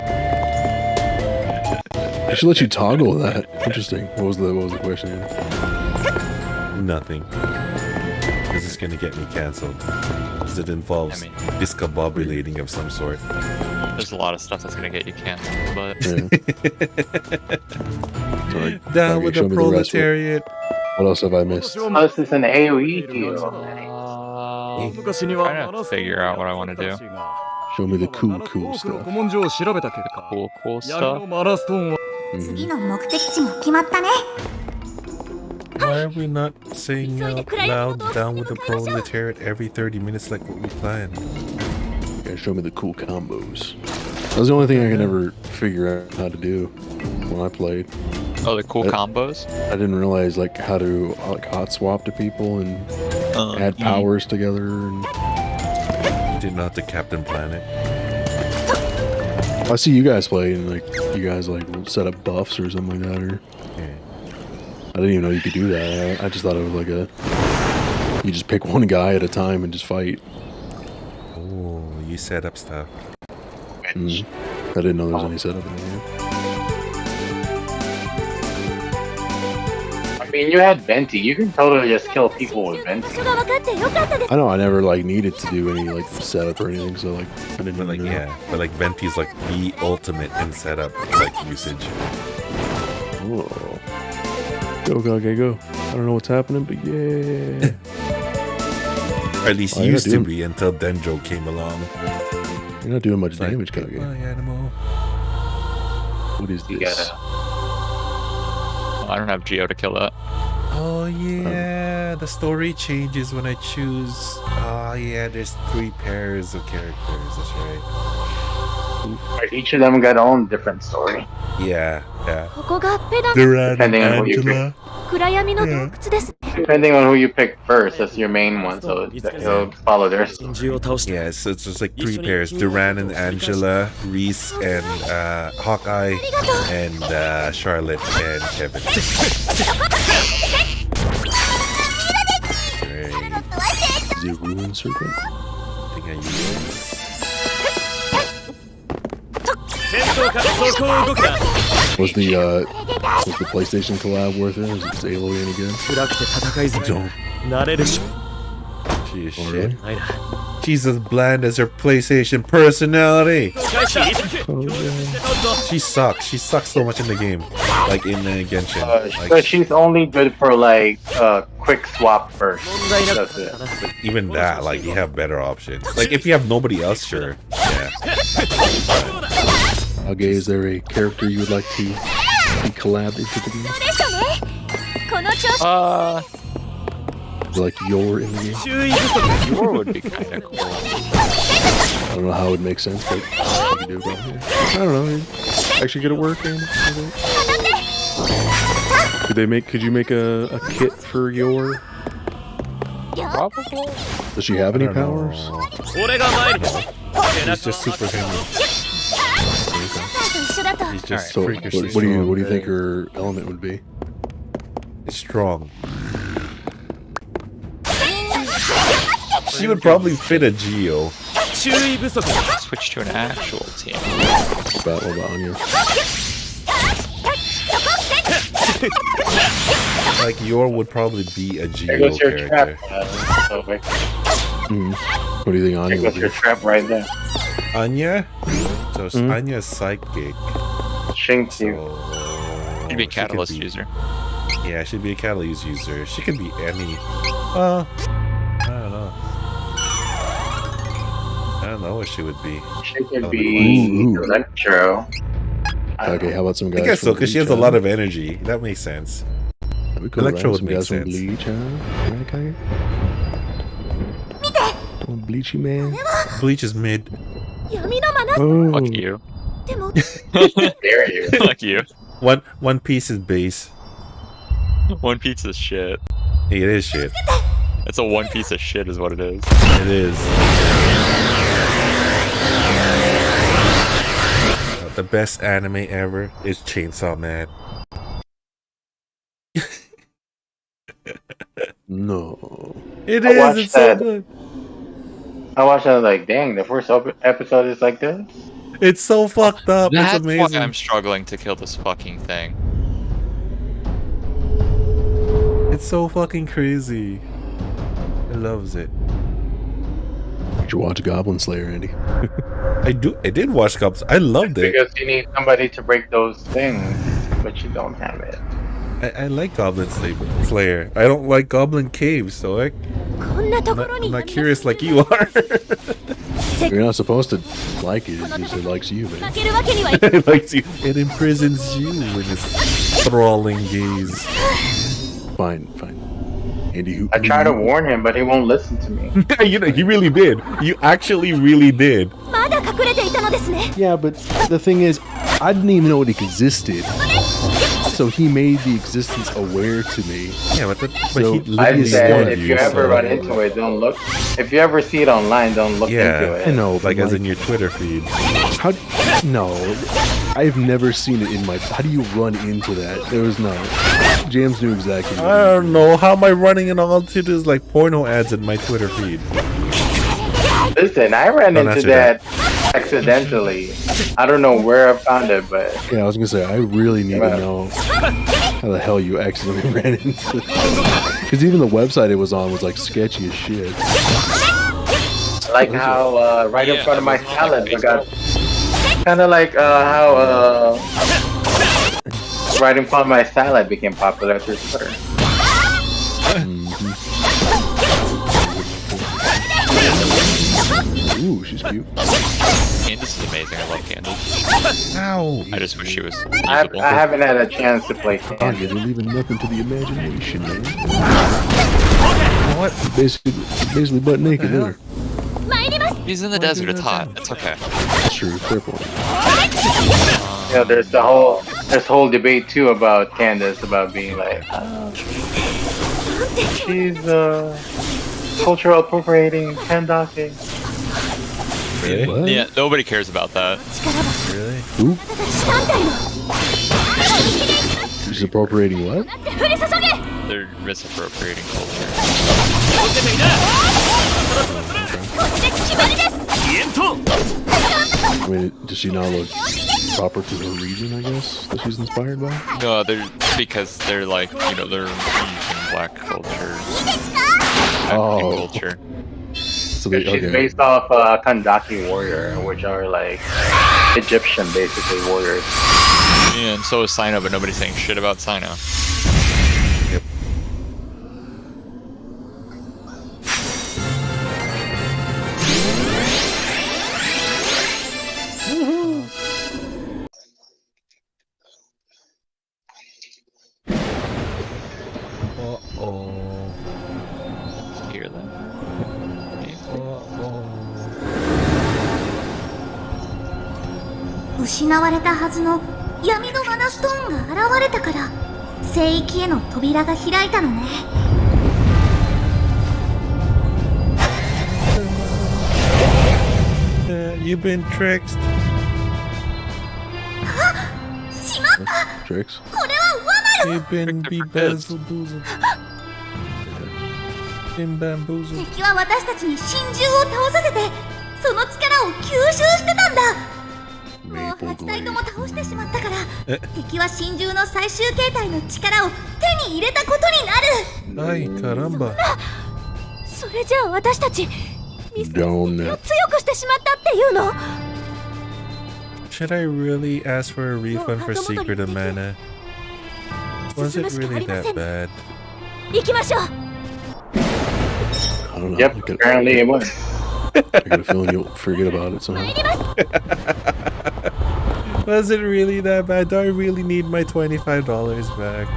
I should let you toggle that. Interesting. What was the question? Nothing. This is gonna get me cancelled. Because it involves discombobulating of some sort. There's a lot of stuff that's gonna get you canceled, but Down with the proletariat. What else have I missed? Oh, this is an AoE heal. I'm trying to figure out what I want to do. Show me the cool stuff. Cool stuff. 次の目的地も決まったね。 Why are we not saying out loud down with the proletariat every 30 minutes like what we planned? Yeah, show me the cool combos. That was the only thing I could never figure out how to do when I played. Oh, the cool combos? I didn't realize like how to like hot swap to people and add powers together. And You didn't know how to Captain Planet. I see you guys play and like you guys like set up buffs or something like that. Or I didn't even know you could do that. I just thought it was like you just pick one guy at a time and just fight. Oh, you set up stuff. I didn't know there was any setup in here. I mean, you had Venti. You can totally just kill people with Venti. I know I never like needed to do any like setup or anything, so like I didn't But like Venti's like the ultimate in setup like usage. Oh. Go, Kage, go. I don't know what's happening, but yeah. Or at least used to be until Denjo came along. You're not doing much damage, Kage. Animal. What is this? I don't have Geo to kill that. Oh yeah, the story changes when I choose. Oh yeah, there's 3 pairs of characters. That's right. Each of them got their own different story. Yeah. Depending on who you pick. Depending on who you pick first, that's your main one, so it'll follow their story. Yeah, so it's just like 3 pairs: Duran and Angela, Reese and Hawkeye, and Charlotte and Kevin. The Ruin Serpent? Was the PlayStation collab worth it? Is Aloy any good? She is shit. She's as bland as her PlayStation personality. She sucks. She sucks so much in the game, like in Genshin. But she's only good for like quick swap first. That's it. Even that, like you have better options. Like if you have nobody else, sure. Yeah. Okay, is there a character you would like to be collabed into the game? Like Yor in the game? Yor would be kind of cool. I don't know how it would make sense, but I can do it. I don't know. Actually, get it working. Could you make a kit for Yor? Probably. Does she have any powers? She's just super handy. He's just so. What do you think her element would be? It's strong. She would probably fit a Geo. Switch to an actual team. What about Anya? Like Yor would probably be a Geo character. What do you think Anya would be? Your trap right there. Anya? So Anya's psychic. Shinks you. She'd be a catalyst user. Yeah, she'd be a catalyst user. She could be any. I don't know. I don't know what she would be. She could be Electro. Okay, how about some guys? I guess so, because she has a lot of energy. That makes sense. We could Electro have would some make guys from sense. Bleach, huh? Right, Kage? Oh, Bleachy man. Bleach is mid. Oh. Fuck you. Dare you? Fuck you. One Piece is base. One Piece is shit. It is shit. It's a one piece of shit, is what it is. It is. The best anime ever is Chainsaw Man. No. It I is. watched It's so that. good. I watched it, I was like, dang, the first episode is like this? It's so fucked up. That's It's amazing. why I'm struggling to kill this fucking thing. It's so fucking crazy. I loves it. You should watch Goblin Slayer, Andy. I did watch Goblin. I loved it. Because you need somebody to break those things, but you don't have it. I like Goblin Slayer. I don't like Goblin Caves, so I'm not curious like you are. You're not supposed to like it. It just it likes you, man. It likes you. It imprisons you in its thralling gaze. Fine. Andy, I try to warn him, but he won't listen to me. You know, you really did. You actually really did. Yeah, but the thing is, I didn't even know it existed. So he made the existence aware to me. Yeah, but so he I literally said, warned if you, you ever so- run into it, don't look. If you ever see it online, don't look into it. I know, like but as in your Twitter feed. How? No, I've never seen it in my. How do you run into that? There was no. James knew exactly. What I don't know. How am I running in all to this like porno ads in my Twitter feed? Listen, I ran Don't into answer that accidentally. I don't know where I found it, but Yeah, I was gonna say I really need to know how the hell you accidentally ran into it. Because even the website it was on was like sketchy as shit. like how right in front of my salad, I got kind of like how right in front of my salad became popular through Twitter. Ooh, she's cute. Candace is amazing. I love Candace. Ow. I just wish she was I usable. haven't had a chance to play Oh, Candy. you're leaving nothing to the imagination, man. What? Basically butt naked there. He's in the desert. It's hot. It's okay. That's true. Fair point. You know, there's whole debate too about Candace about being like, she's cultural appropriating, pandocking. Really? What? Yeah, nobody cares about that. Really? Who? She's appropriating what? They're misappropriating culture. I mean, does she not look proper to her region, I guess, that she's inspired by? No, they're because they're like, you know, they're using black culture, African culture. So they, She's okay. based off Kandaki warrior, which are like Egyptian, basically warriors. Yeah, and so is Sino, but nobody's saying shit about Sino. Yep. Uh-oh. Hear that? Uh-oh. 失われたはずの闇のマナストーンが現れたから聖域への扉が開いたのね。 You've been tricked. しまった Tricks? これは罠よ You've been bedazzled. Been bamboozled. 敵は私たちに真珠を倒させてその力を吸収してたんだもう8体とも倒してしまったから敵は真珠の最終形態の力を手に入れたことになる Ay, caramba. それじゃあ私たちミステリー Don't. を強くしてしまったっていうの Should I really ask for a refund for Secret of Mana? Was it really that bad? 行きましょう I don't know. Yep, apparently it was. I got a feeling you'll forget about it somehow. Was it really that bad? Do I really need my $25 back?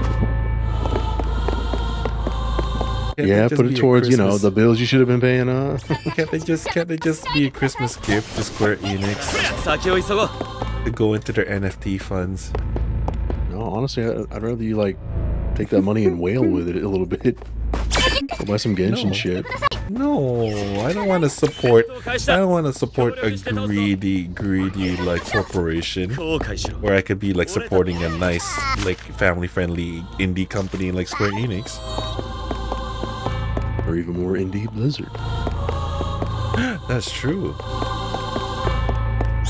Can't Yeah, they just put be it a towards, you know, Christmas- the bills you should have been paying off. Can't they just be a Christmas gift to Square Enix to go into their NFT funds? No, honestly, I'd rather you like take that money and wail with it a little bit. Go buy some Genshin shit. No, I don't want to support. I don't want to support a greedy like corporation where I could be like supporting a nice, like family-friendly indie company like Square Enix, or even more indie Blizzard. That's true.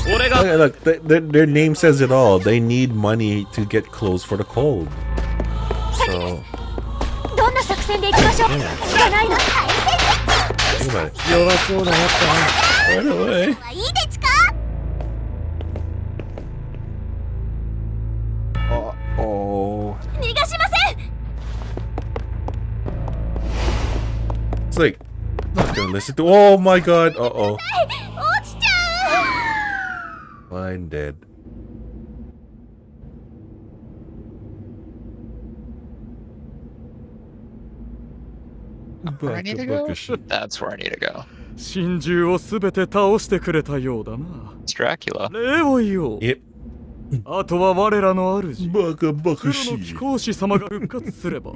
Look, their name says it all. They need money to get clothes for the cold. So. Think about it. Right away. Oh. It's like, not gonna listen to. Oh my god. Uh-oh. I'm dead. Where I need to go? That's where I need to go. 真珠をすべて倒してくれたようだな。 It's Dracula. 礼を言おう。Yep. あとは我らの主。バカバカしい。黒の貴公子様が復活すれば。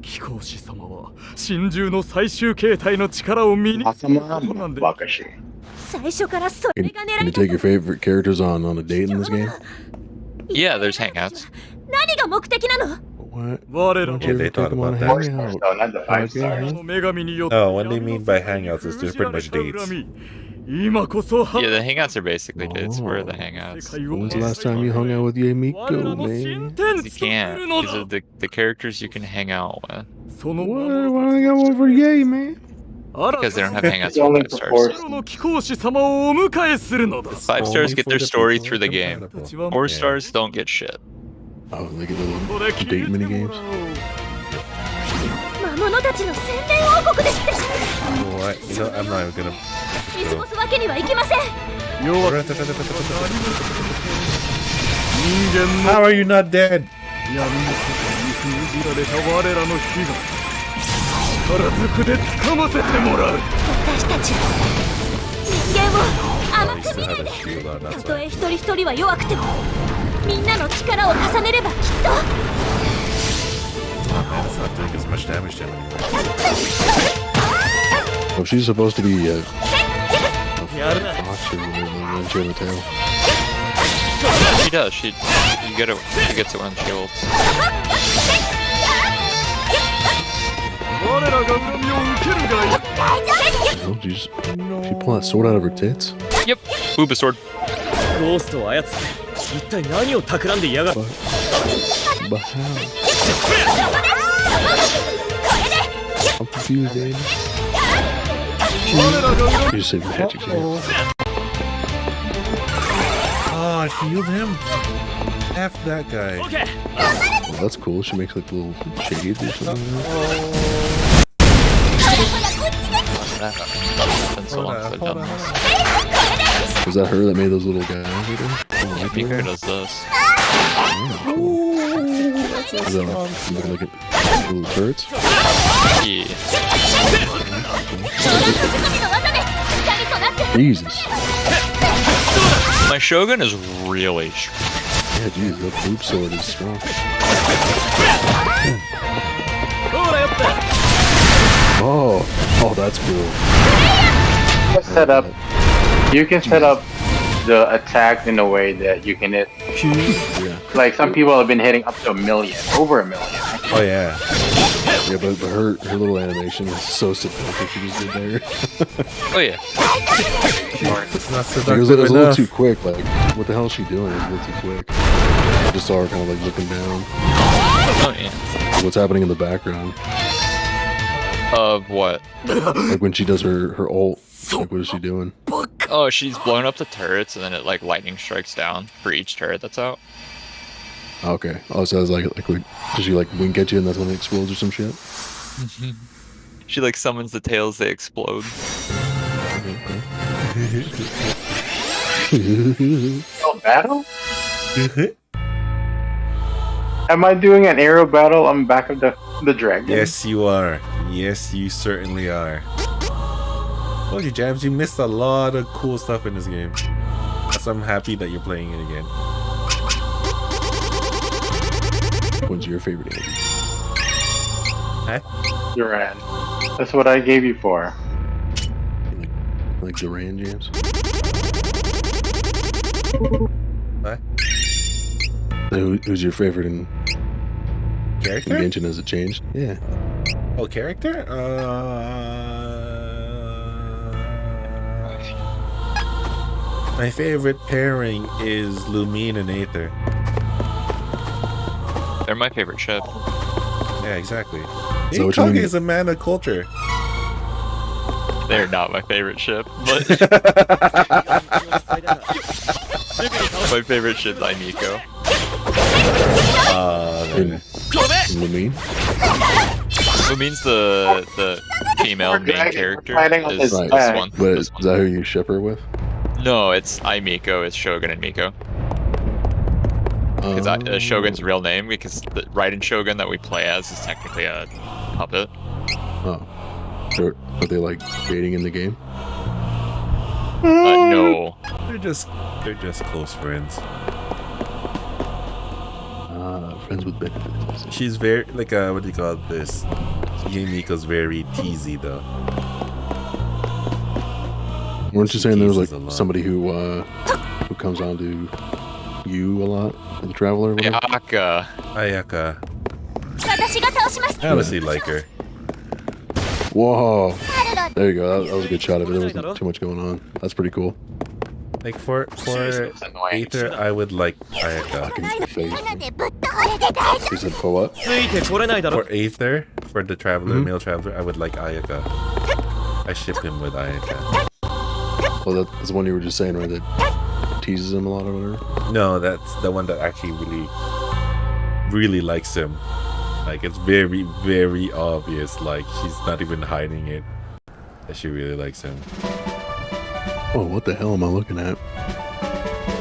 貴公子様は真珠の最終形態の力を身につけることなんで。バカしい。Can you take your favorite characters on a date in this game? Yeah, there's hangouts. 何が目的なの？ What? 我らの Yeah, they thought about that. Four stars though, not the 5 stars. 女神によって Oh, what they mean by hangouts is just pretty much dates. 今こそ Yeah, the hangouts are basically dates. Where are the hangouts? When's the last time you hung out with Yemiko, man? You can't. These are the characters you can hang out with. Why hang out over Ye, man? Because they don't have hangouts Only for 5 for 4 stars. の貴公子様をお迎えするのだ。 5 stars get their story through the game. 4 stars don't get shit. Oh, they get little date mini games. 魔物たちの宣伝王国ですって。 What? You know, I'm not even gonna. 見過ごすわけにはいきません。 How are you not dead? 闇の中に封じられた我らの火が力ずくで掴ませてもらう。私たち人間を甘く見ないで。たとえ一人一人は弱くてもみんなの力を重ねればきっと。 Oh man, it's not doing as much damage to him anymore. Oh, she's supposed to be a fox or whatever, she have a tail. She does. She gets it when she ults. 我らが恨みを受けるがいい。 Oh, she pull that sword out of her tits? Yep. Booba sword. ゴーストを操って一体何を企んでいやがる。 But how? I'm confused, Andy. You just said magic here. Oh, I healed him. F that guy. Well, that's cool. She makes like little shades or something. Been so long since I've done this. Was that her that made those little guys? Yeah, Mika does this. Is that like, looking at little turrets? Yeah. Jesus. My Shogun is really strong. Yeah, geez, that loop sword is strong. Oh, that's cool. Set up. You can set up the attack in a way that you can hit. Yeah. Like some people have been hitting up to 1 million, over 1 million. Oh yeah. Yeah, but her little animation is so seductive. She just did there. Oh yeah. It's not It was a little enough. too quick. Like, what the hell is she doing? It was a little too quick. I just saw her kind of like looking down. Oh yeah. What's happening in the background? Of what? Like when she does her ult. Like, what is she doing? Oh, she's blowing up the turrets, and then it like lightning strikes down for each turret that's out. Okay. Oh, so it's like does she like wink at you and that's when it explodes or some shit? She like summons the tails, they explode. Arrow battle? Am I doing an arrow battle on the back of the dragon? Yes, you are. Yes, you certainly are. Told you, Jams, you missed a lot of cool stuff in this game. So I'm happy that you're playing it again. What's your favorite anime? Huh? Duran. That's what I gave you for. Like Duran, James? What? So who's your favorite in Character? Genshin? Has it changed? Yeah. Oh, character? My favorite pairing is Lumine and Aether. They're my favorite ship. Yeah, exactly. So which Kage one- is a man of culture. They're not my favorite ship, but my favorite ship's Imiko. Lumine? Lumine's the female main character. fighting on Is his this back. one? But is that who you ship her with? No, it's Imiko. It's Shogun and Miko. Because Shogun's real name, because the Raiden Shogun that we play as is technically a puppet. Oh. Are they like dating in the game? No. They're just close friends. Friends with benefits. She's very like what do you call this? Miko's very teasy though. Weren't you saying there was like teases a lot. somebody who comes on to you a lot, the Traveler? Or whatever? Ayaka. I honestly like her. Whoa! There you go. That was a good shot of it. There wasn't too much going on. That's pretty cool. Like for Aether, I would like Ayaka. You said for what? For Aether, for the Traveler, male Traveler, I would like Ayaka. I ship him with Ayaka. Well, that's the one you were just saying, right? That teases him a lot or whatever? No, that's the one that actually really likes him. Like, it's very, very obvious. Like, she's not even hiding it that she really likes him. Oh, what the hell am I looking at?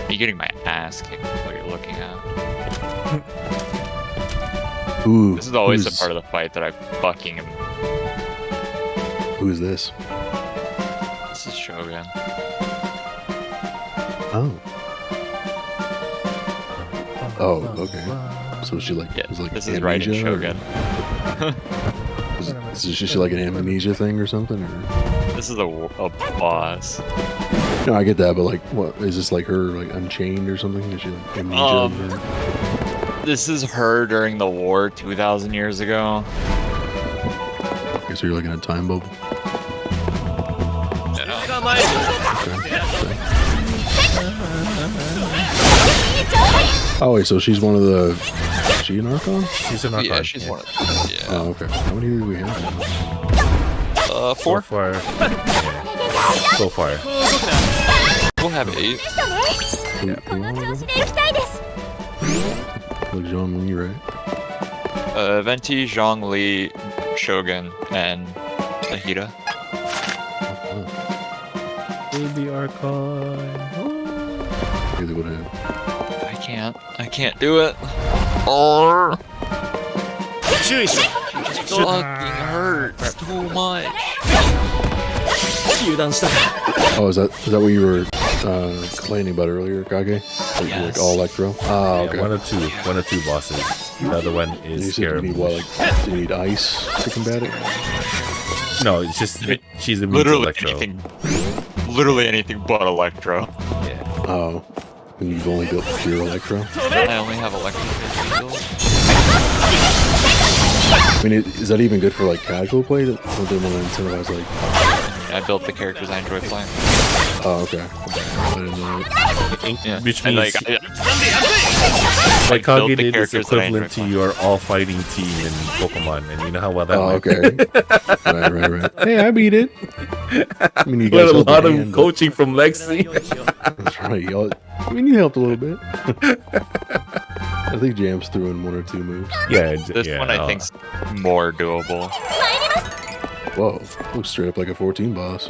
You're getting my ass kicked with what you're looking at. Ooh, This is always the who's- part of the fight that I fucking am. Who is this? This is Shogun. Oh. Oh, okay. So she like is like This is Raiden amnesia, or- Shogun. Is she like an amnesia thing or something? Or? This is a boss. No, I get that, but like, what is this like her like unchained or something? Is she like amnesia? or- This is her during the war 2,000 years ago. Okay, so you're like in a time bubble. Oh wait, so she's one of the. Is she an Archon? She's an Archon. Yeah, she's one of them. Yeah. Oh, okay. How many do we have? 4. So far. Yeah. So far. We'll have 8. Like Jean Lee, right? Venti, Zhongli, Shogun, and Ahita. Baby Archon. Either would have. I can't do it. Oh. It fucking hurts too much. Oh, is that what you were complaining about earlier, Kage? Like, you're like all Electro? Ah, okay. Yeah, one of two bosses. The other one You is said you need what? Like, do you need ice to combat it? No, it's just she's immune to Literally Electro. literally anything but Electro. Yeah. Oh, and you've only built pure Electro? I only have Electro built. I mean, is that even good for like casual play? Don't they want to incentivize like? I built the characters I enjoy playing. Oh, okay. I didn't know that. Yeah. Which And, means like, like built Kage the did is characters that I equivalent to enjoy your all fighting team in Pokemon, and you know how well that Oh, went. okay. right. Hey, I beat it. I mean, you With guys a held lot my of hand, but- coaching from Lexi. That's right. Y'all, I mean, you helped a little bit. I think Jams threw in 1 or 2 moves. Yeah, This one I think's more doable. Whoa, looks straight up like a 14 boss.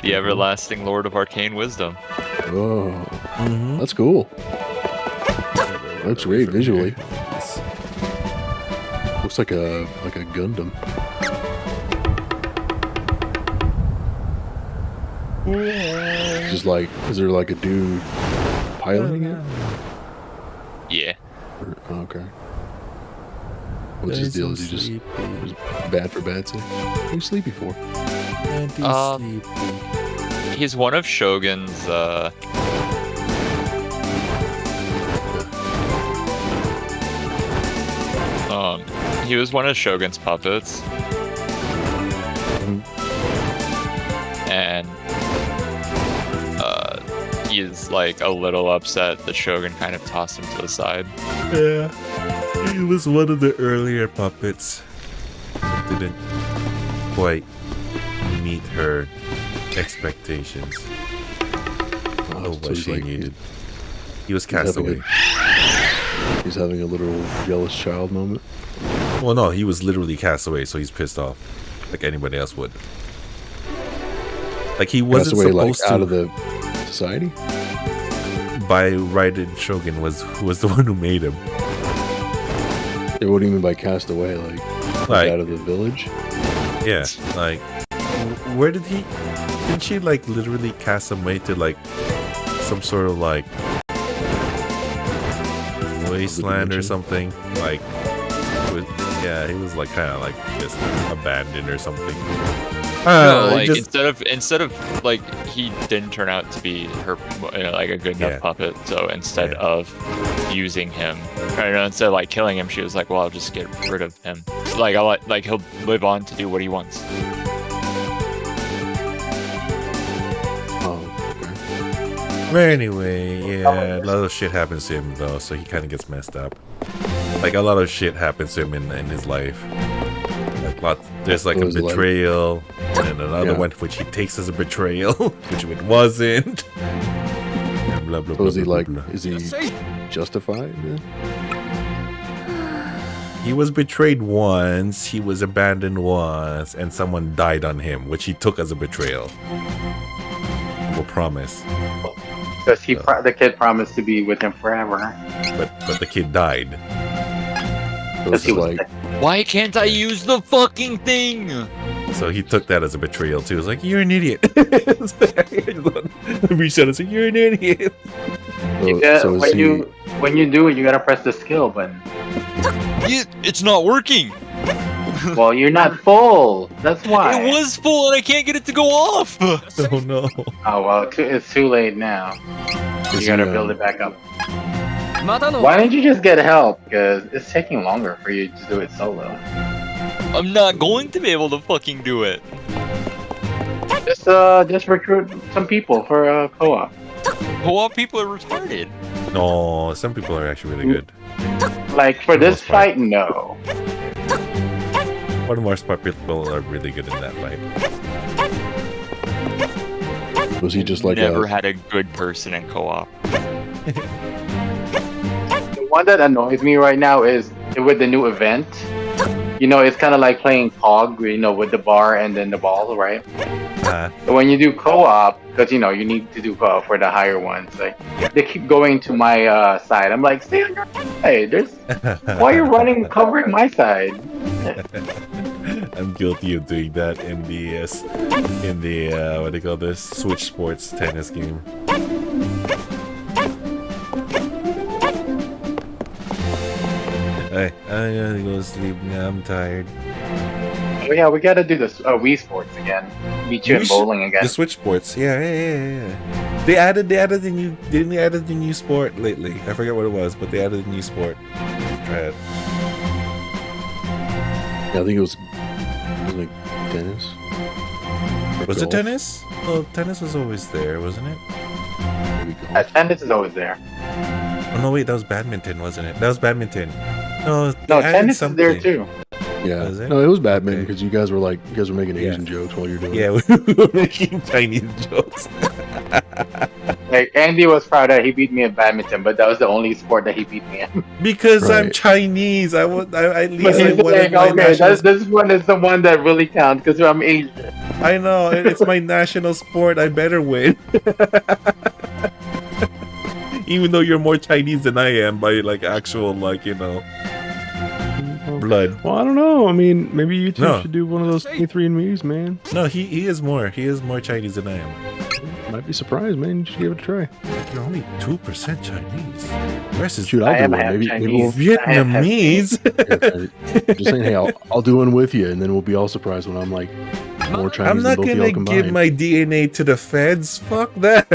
The everlasting Lord of Arcane Wisdom. Oh, that's cool. Looks great visually. Looks like a Gundam. Just like, is there like a dude piloting it? Yeah. Okay. What's his deal? Is he just bad for bad sake? What are you sleepy for? He's one of Shogun's he was one of Shogun's puppets. And he's like a little upset that Shogun kind of tossed him to the side. Yeah. He was one of the earlier puppets. Didn't quite meet her expectations of what she needed. He was cast away. He's having a little jealous child moment. Well, no, he was literally cast away, so he's pissed off, like anybody else would. Like he wasn't away, supposed like, to. out of the society. By Raiden Shogun was the one who made him. Yeah, what do you mean by cast away? Like out of the village? Yeah, like where did he? Didn't she like literally cast him away to like some sort of like wasteland or something? Like, yeah, he was like kind of like just abandoned or something. No, like instead of like he didn't turn out to be her like a good enough puppet. So instead of using him, instead of like killing him, she was like, "Well, I'll just get rid of him. Like like he'll live on to do what he wants." Anyway, yeah, a lot of shit happens to him though, so he kind of gets messed up. Like a lot of shit happens to him in his life. Like there's like a betrayal, and another one which he takes as a betrayal, which it wasn't. And blah blah blah. Is he blah, like? blah. Is he justified? Then? He was betrayed once, he was abandoned once, and someone died on him, which he took as a betrayal. Will promise. Because the kid promised to be with him forever. But the kid died. He was like, why can't I use the fucking thing? So he took that as a betrayal too. He was like, "You're an idiot." Reached out and said, "You're an idiot." When you do it, you gotta press the skill button. It's not working. Well, you're not full. That's why. It was full and I can't get it to go off. Oh no. Oh well, it's too late now. You gotta build it back up. Why didn't you just get help? Because it's taking longer for you to do it solo. I'm not going to be able to fucking do it. Just recruit some people for co-op. Co-op people are retarded. No, some people are actually really good. Like for this fight, no. For the most part, people are really good in that fight. Was he just like never had a good person in co-op? The one that annoys me right now is with the new event. You know, it's kind of like playing Pog, you know, with the bar and then the ball, right? But when you do co-op, because you know you need to do co-op for the higher ones, like they keep going to my side. I'm like, stay on your side. Why are you running, covering my side? I'm guilty of doing that in the what do you call this, Switch Sports tennis game. Hey, I gotta go to sleep now. I'm tired. Oh yeah, we gotta do this Wii Sports again. Meet you in bowling again. The Switch Sports, yeah. They added the new. Didn't they added the new sport lately? I forget what it was, but they added a new sport. Try it. Yeah, I think it was like tennis. Was it tennis? Oh, tennis was always there, wasn't it? Tennis is always there. Oh no, wait, that was badminton, wasn't it? That was badminton. No, tennis is there too. Yeah, no, it was badminton because you guys were making Asian jokes while you're doing it. Yeah, we were making Chinese jokes. Like Andy was proud that he beat me in badminton, but that was the only sport that he beat me in. Because I'm Chinese, at least I wanted my okay, national. This one is the one that really counts because I'm Asian. I know, it's my national sport. I better win. Even though you're more Chinese than I am by like actual, like, you know. blood. Well, I don't know. I mean, maybe you two No. should do one of those 23andMe's, man. No, he is more. He is more Chinese than I am. Might be surprised, man. You should give it a try. You're only 2% Chinese. The rest is Shoot, I'll do one. Maybe we'll Vietnamese. Just saying, hey, I'll do one with you, and then we'll be all surprised when I'm like more Chinese I'm not than both of gonna y'all combined. give my DNA to the feds. Fuck that.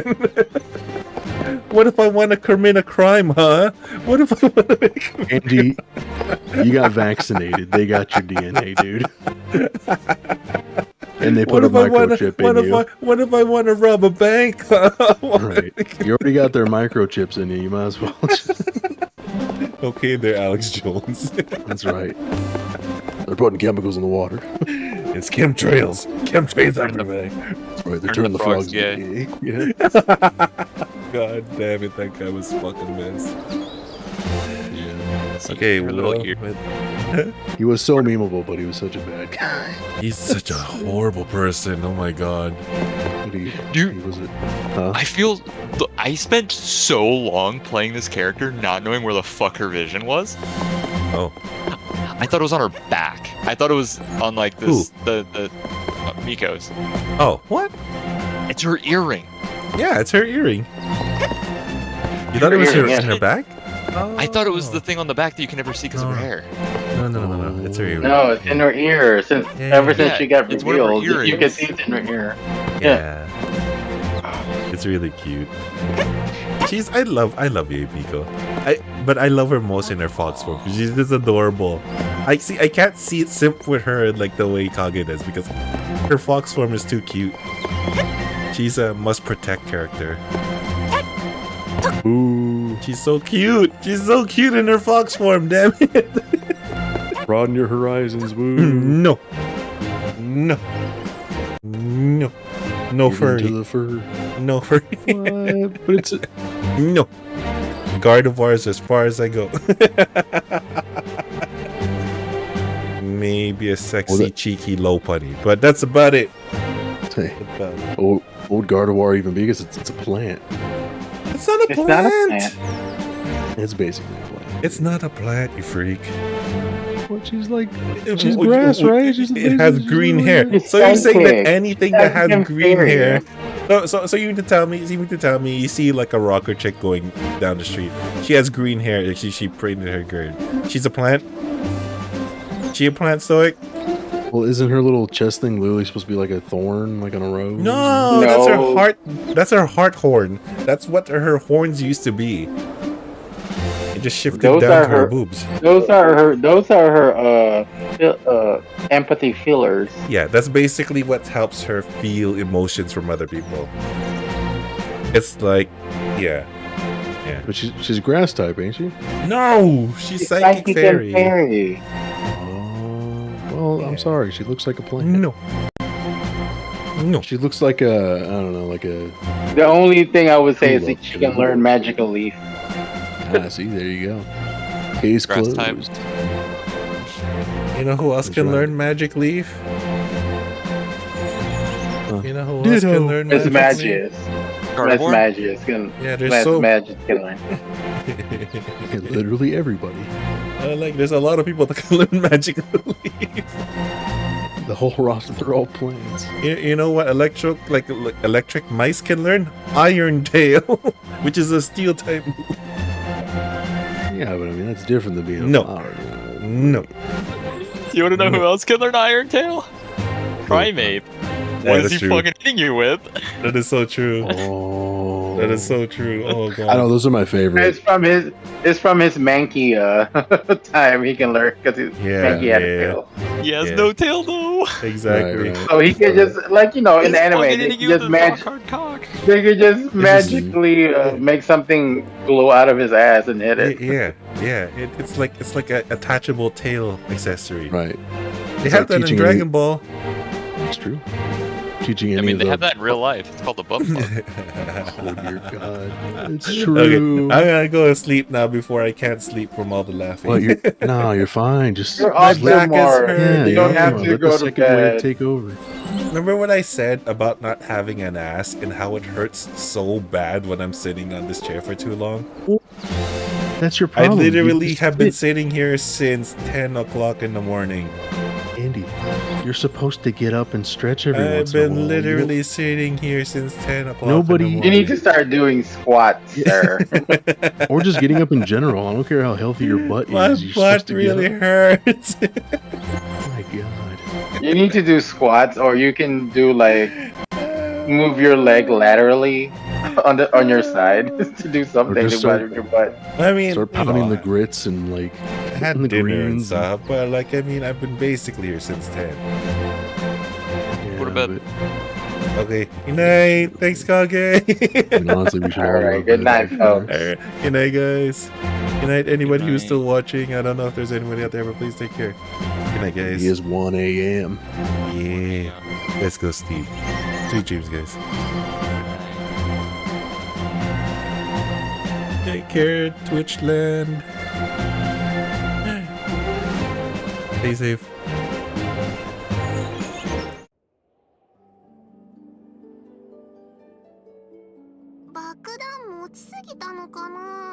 What if I want to commit a crime, huh? What if I want to make Andy, you got vaccinated. They got your DNA, dude. And they put a microchip in you. What if I want to rob a bank? Right. You already got their microchips in you. You might as well. Okay, they're Alex Jones. That's right. They're putting chemicals in the water. It's chemtrails. Chemtrails everywhere. That's right. They're Turn turning the the frogs frogs gay. gay. Yeah. God damn it, that guy was fucking mess. Yeah. Okay, Your little well, ear. He was so memeable, but he was such a bad guy. he's such a horrible person. Oh my god. Dude, he was I feel I spent so long playing this character not knowing where the fuck her vision was. Oh. I thought it was on her back. I thought it was on like this the Miko's. Oh, what? It's her earring. Yeah, it's her earring. You thought it was in her back? I thought it was the thing on the back that you can never see because of her hair. No. It's her earring. No, it's in her ear. Ever since she got it's one of her revealed, you can earrings. see it's in her ear. Yeah. It's really cute. I love Miko. But I love her most in her fox form. She's just adorable. I can't see it simp with her like the way Kage does because her fox form is too cute. She's a must protect character. Ooh. She's so cute. She's so cute in her fox form, damn it. Broaden your horizons, woo. No. No Get furry. into the fur. No furry. What? But it's No. Gardevoirs as far as I go. Maybe a sexy, cheeky low putty, but that's about it. Hey, old Gardevoir even because it's a plant. It's not a It's plant. not a plant. It's basically a plant. It's not a plant, you freak. What she's grass, right? It has green hair. So you're saying that anything that has green hair. So you mean to tell me? You see like a rocker chick going down the street. She has green hair. She braided her girl. She's a plant. She a plant, Stoic? Well, isn't her little chest thing literally supposed to be like a thorn, like on a rose? No, that's her heart. That's her heart horn. That's what her horns used to be. It just shifted down to her boobs. Those are her empathy fillers. Yeah, that's basically what helps her feel emotions from other people. It's like, yeah. But she's grass type, ain't she? No, she's psychic fairy. Well, I'm sorry. She looks like a plant. No. She looks like a, I don't know, like a... The only thing I would say is that she can learn magical leaf. See, there you go. Case Grass closed. type. You know who else That's can right. learn magic leaf? You know who else can learn Miss magic leaf? Magic. Miss Magic can. Yeah, there's Miss so Magic can learn. Literally everybody. There's a lot of people that can learn magic leaf. The whole roster, they're all plants. You know what electric mice can learn? Iron Tail, which is a steel type move. Yeah, but I mean, that's different than being a No. flower. No. You want to know who else can learn Iron Tail? Primate. Yeah, What is that's he true. fucking hitting you with? That is so true. Oh. That is so true. Oh god. I know, those are my favorite. It's from his Mankey time. He can learn because Mankey had a tail. He has no tail though. Exactly. Right. So he can just in the anime, they can just magically make something glow out of his ass and hit it. Yeah. It's like a attachable tail accessory. Right. They It's have like that in teaching Dragon any- Ball. It's true. Teaching I any mean, of they the... have that in real life. It's called the Buff Club. Oh dear God. It's Okay, true. I'm gonna go to sleep now before I can't sleep from all the laughing. Well, you're fine. Just You're My awesome, back is Mark. hurt. You don't have to let go the to second wave bed. take over. Remember what I said about not having an ass and how it hurts so bad when I'm sitting on this chair for too long? That's your I problem. literally have been sitting here since 10 o'clock in the morning. Andy, you're supposed to get up and stretch every I've once in a while. been literally sitting here since 10 o'clock Nobody- in the You morning. need to start doing squats, sir. Or just getting up in general. I don't care how healthy your butt My is. You're supposed butt to really get up. hurts. Oh my god. You need to do squats, or you can do like move your leg laterally on your side to do Or something just to start, with your butt. I mean, start you know, pounding the grits and like I had and the dinner and greens. stuff, but like, I mean, I've been basically here since 10. Go to bed. Okay, good night. Thanks, Kage. And honestly, we should all Alright, good night, folks. Alright, good night, guys. Good night, anybody who's still watching. I don't know if there's anybody out there, but please take care. Good night, guys. It is 1 a.m. Yeah. Let's go, Steve. Sweet dreams, guys. Take care, Twitchland. Stay safe. 爆弾持ちすぎたのかな